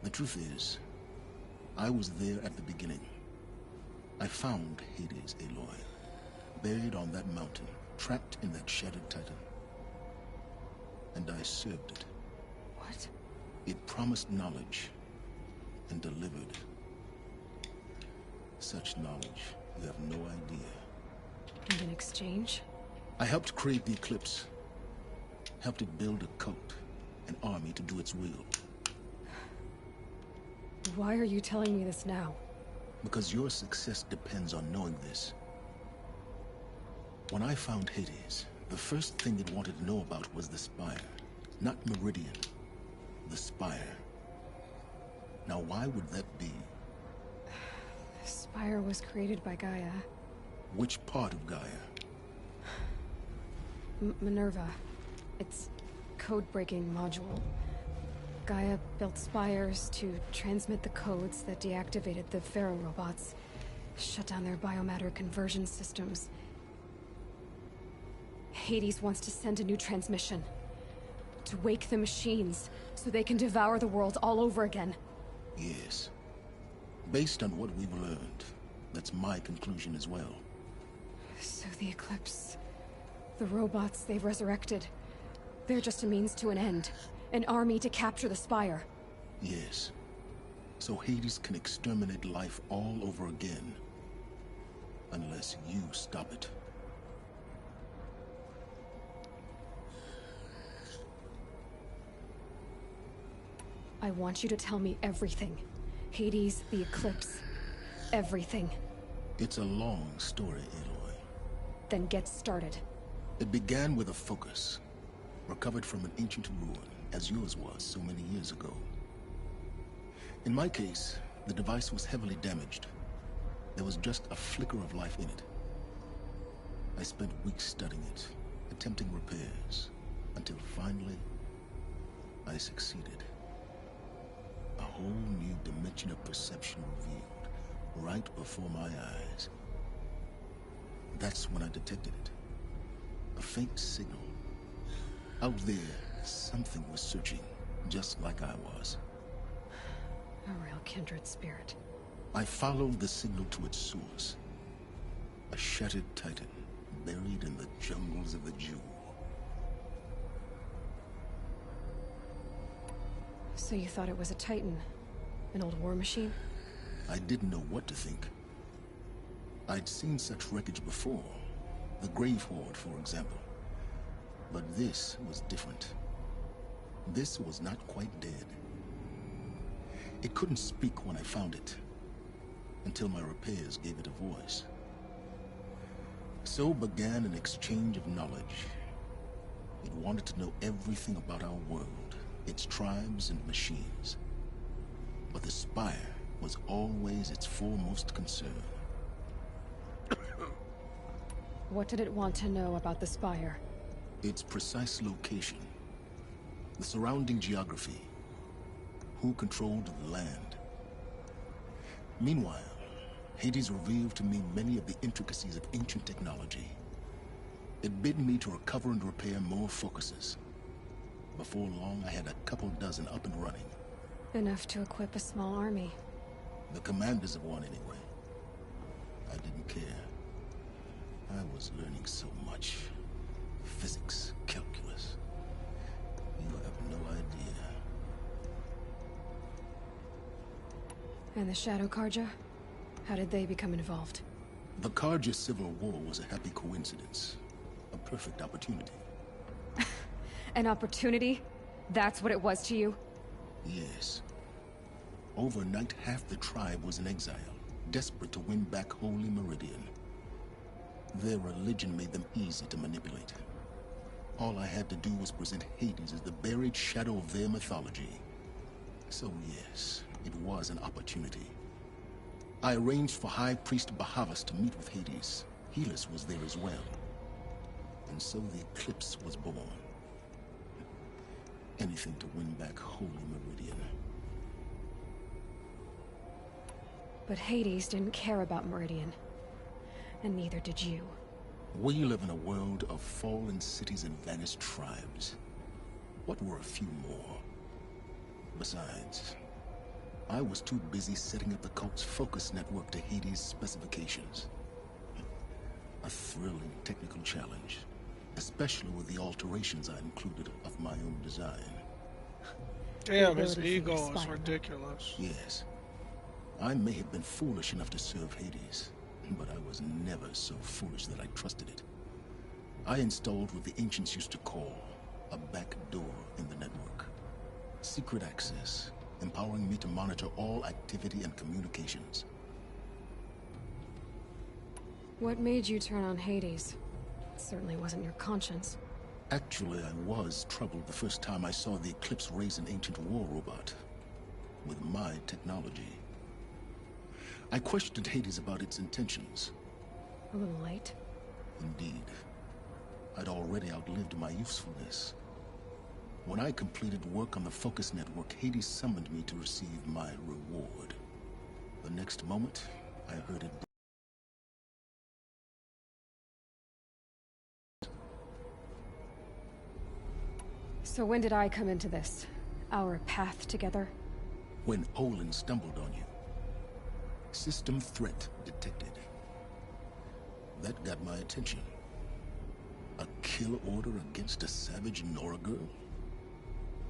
The truth is, I was there at the beginning. I found Hades, Aloy, buried on that mountain, trapped in that shattered titan. And I served it. What? It promised knowledge and delivered. Such knowledge, you have no idea. And in exchange? I helped create the Eclipse. Helped it build a cult, an army to do its will. Why are you telling me this now? Because your success depends on knowing this. When I found Hades, the first thing it wanted to know about was the Spire. Not Meridian. The Spire. Now why would that be? The Spire was created by Gaia. Which part of Gaia? Minerva. Its code-breaking module. Gaia built spires to transmit the codes that deactivated the Pharaoh robots, shut down their biomatter conversion systems. Hades wants to send a new transmission. To wake the machines, so they can devour the world all over again. Yes. Based on what we've learned, that's my conclusion as well. So the Eclipse... the robots they've resurrected... they're just a means to an end. An army to capture the Spire. Yes. So Hades can exterminate life all over again. Unless you stop it. I want you to tell me everything. Hades, the Eclipse, everything. It's a long story, Aloy. Then get started. It began with a focus, recovered from an ancient ruin, as yours was so many years ago. In my case, the device was heavily damaged. There was just a flicker of life in it. I spent weeks studying it, attempting repairs, until finally, I succeeded. A whole new dimension of perception revealed, right before my eyes. That's when I detected it. A faint signal. Out there, something was searching, just like I was. A real kindred spirit. I followed the signal to its source. A shattered titan, buried in the jungles of the Jewel. So you thought it was a titan? An old war machine? I didn't know what to think. I'd seen such wreckage before. The Grave Horde, for example. But this was different. This was not quite dead. It couldn't speak when I found it, until my repairs gave it a voice. So began an exchange of knowledge. It wanted to know everything about our world, its tribes and machines. But the Spire was always its foremost concern. What did it want to know about the Spire? Its precise location, the surrounding geography, who controlled the land. Meanwhile, Hades revealed to me many of the intricacies of ancient technology. It bid me to recover and repair more focuses. Before long, I had a couple dozen up and running. Enough to equip a small army. The commanders of one, anyway. I didn't care. I was learning so much. Physics, calculus. You have no idea. And the Shadow Karja? How did they become involved? The Karja Civil War was a happy coincidence. A perfect opportunity. An opportunity? That's what it was to you? Yes. Overnight, half the tribe was in exile, desperate to win back Holy Meridian. Their religion made them easy to manipulate. All I had to do was present Hades as the buried shadow of their mythology. So yes, it was an opportunity. I arranged for High Priest Bahavas to meet with Hades. Helis was there as well. And so the Eclipse was born. Anything to win back Holy Meridian. But Hades didn't care about Meridian. And neither did you. We live in a world of fallen cities and vanished tribes. What were a few more? Besides, I was too busy setting up the cult's focus network to Hades' specifications. A thrilling technical challenge, especially with the alterations I included of my own design. Damn, his ego is ridiculous. Yes. I may have been foolish enough to serve Hades, but I was never so foolish that I trusted it. I installed what the ancients used to call a back door in the network. Secret access, empowering me to monitor all activity and communications. What made you turn on Hades? It certainly wasn't your conscience. Actually, I was troubled the first time I saw the Eclipse raise an ancient war robot with my technology. I questioned Hades about its intentions. A little late. Indeed. I'd already outlived my usefulness. When I completed work on the Focus Network, Hades summoned me to receive my reward. The next moment, I heard it. So when did I come into this? Our path together? When Olin stumbled on you. System threat detected. That got my attention. A kill order against a savage Nora girl?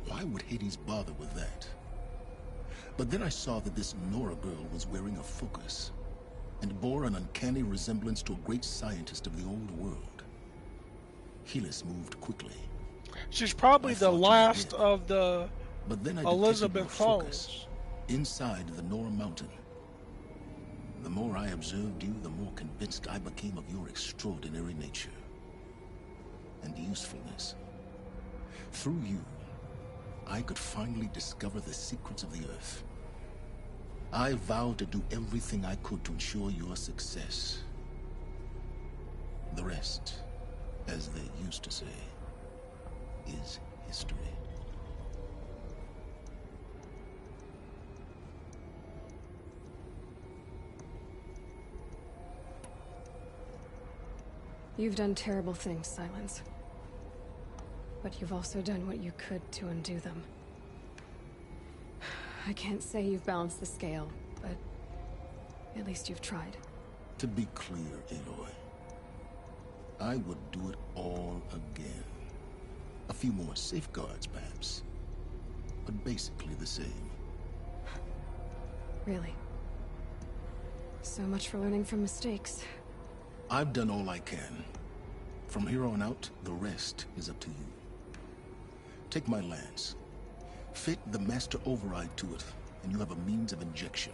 Why would Hades bother with that? But then I saw that this Nora girl was wearing a focus, and bore an uncanny resemblance to a great scientist of the old world. Helis moved quickly. She's probably the last of the but then I Elizabeth focus inside the Nora mountain. The more I observed you, the more convinced I became of your extraordinary nature and usefulness. Through you, I could finally discover the secrets of the Earth. I vowed to do everything I could to ensure your success. The rest, as they used to say, is history. You've done terrible things, Silence. But you've also done what you could to undo them. I can't say you've balanced the scale, but at least you've tried. To be clear, Aloy, I would do it all again. A few more safeguards, perhaps, but basically the same. Really? So much for learning from mistakes. I've done all I can. From here on out, the rest is up to you. Take my lance. Fit the master override to it, and you have a means of injection.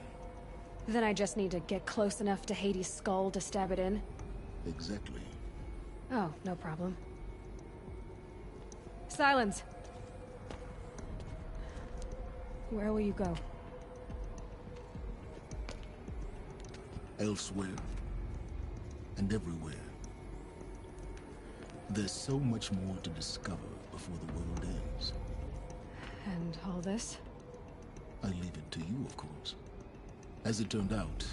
Then I just need to get close enough to Hades' skull to stab it in? Exactly. Oh, no problem. Silence! Where will you go? Elsewhere. And everywhere. There's so much more to discover before the world ends. And all this? I leave it to you, of course. As it turned out,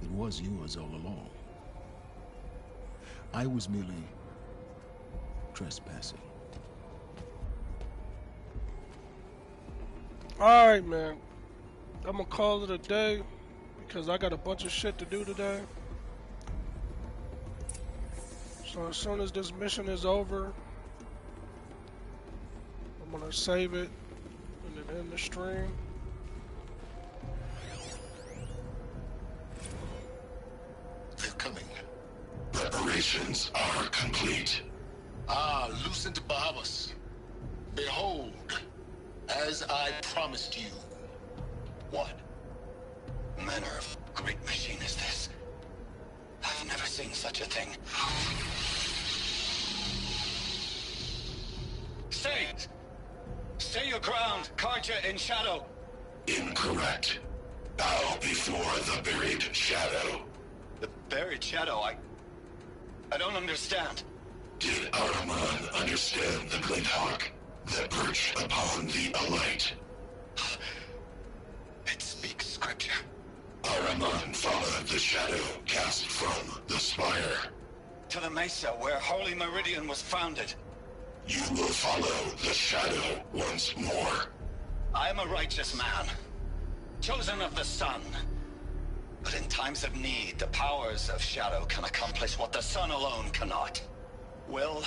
it was yours all along. I was merely trespassing. Alright, man. I'm gonna call it a day because I got a bunch of shit to do today. So as soon as this mission is over, I'm gonna save it and then end the stream. They're coming. Preparations are complete. Ah, Lucent Bahavas. Behold, as I promised you. What manner of great machine is this? I've never seen such a thing. Stay! Stay your ground, Karja in shadow. Incorrect. Bow before the buried shadow. The buried shadow, I don't understand. Did Araman understand the glint hawk that perched upon the alight? It speaks scripture. Araman followed the shadow cast from the spire. To the mesa where Holy Meridian was founded. You will follow the shadow once more. I am a righteous man, chosen of the sun. But in times of need, the powers of Shadow can accomplish what the sun alone cannot. Will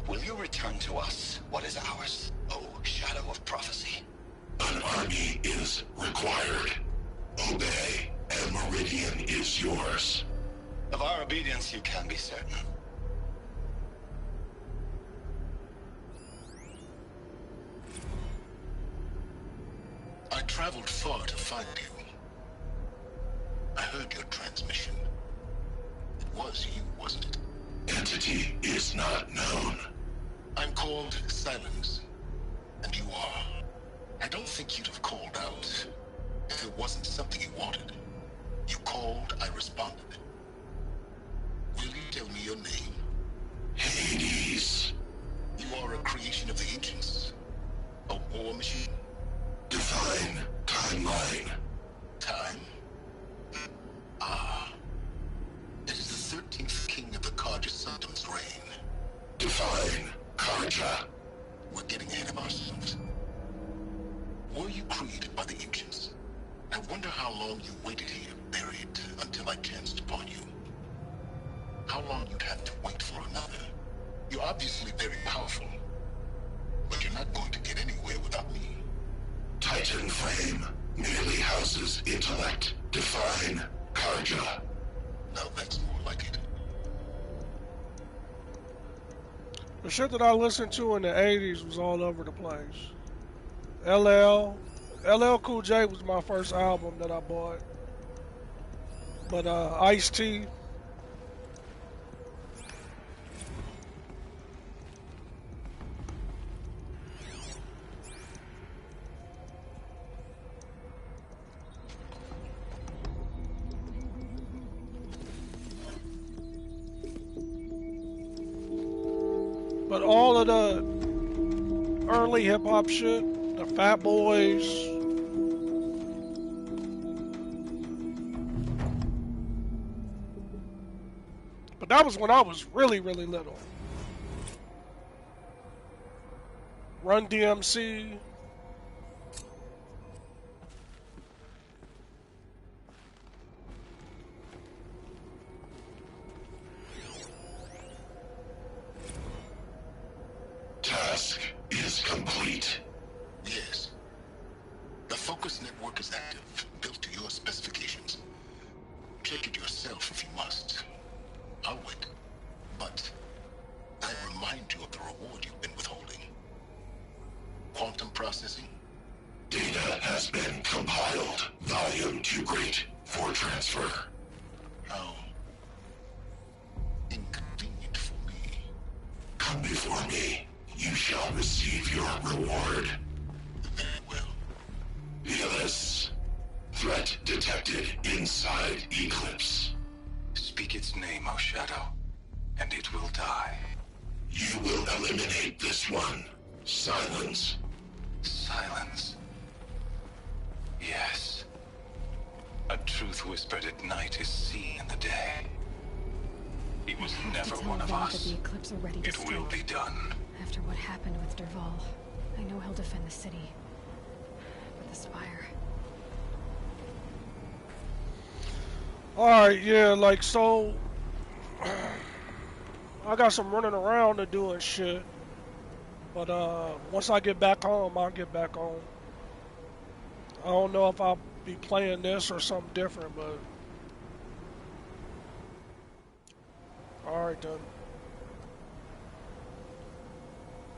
you return to us what is ours, O Shadow of Prophecy? An army is required. Obey, and Meridian is yours. Of our obedience you can be certain. I traveled far to find you. I heard your transmission. It was you, wasn't it? Entity is not known. I'm called Silence, and you are. I don't think you'd have called out if it wasn't something you wanted. You called, I responded. Will you tell me your name? Hades. You are a creation of the ancients. A war machine? Define timeline. Time? Ah. It is the 13th king of the Karja Sanctum's reign. Define Karja. We're getting ahead of ourselves. Were you created by the ancients? I wonder how long you waited here, buried, until I chanced upon you. How long you'd have to wait for another. You're obviously very powerful, but you're not going to get anywhere without me. Titan Flame merely houses intellect. Define Karja. Now that's more like it. The shit that I listened to in the 80s was all over the place. LL Cool J was my first album that I bought. But Ice-T. But all of the early hip-hop shit, the Fat Boys, but that was when I was really, really little. Run DMC. Task is complete. Yes. The focus network is active, built to your specifications. Check it yourself if you must. I'll wait. But I remind you of the reward you've been withholding. Quantum processing? Data has been compiled. Volume too great for transfer. How inconvenient for me. Come before me. You shall receive your reward. Very well. Velis. Threat detected inside Eclipse. Speak its name, O Shadow, and it will die. You will eliminate this one. Silence. Silence. Yes. A truth whispered at night is seen in the day. He was never one of us. The Eclipse are ready to It will be done. After what happened with Derval, I know he'll defend the city. But the Spire... Alright, yeah, like, so... I got some running around to do and shit. But, once I get back home, I'll get back home. I don't know if I'll be playing this or something different, but... Alright, then.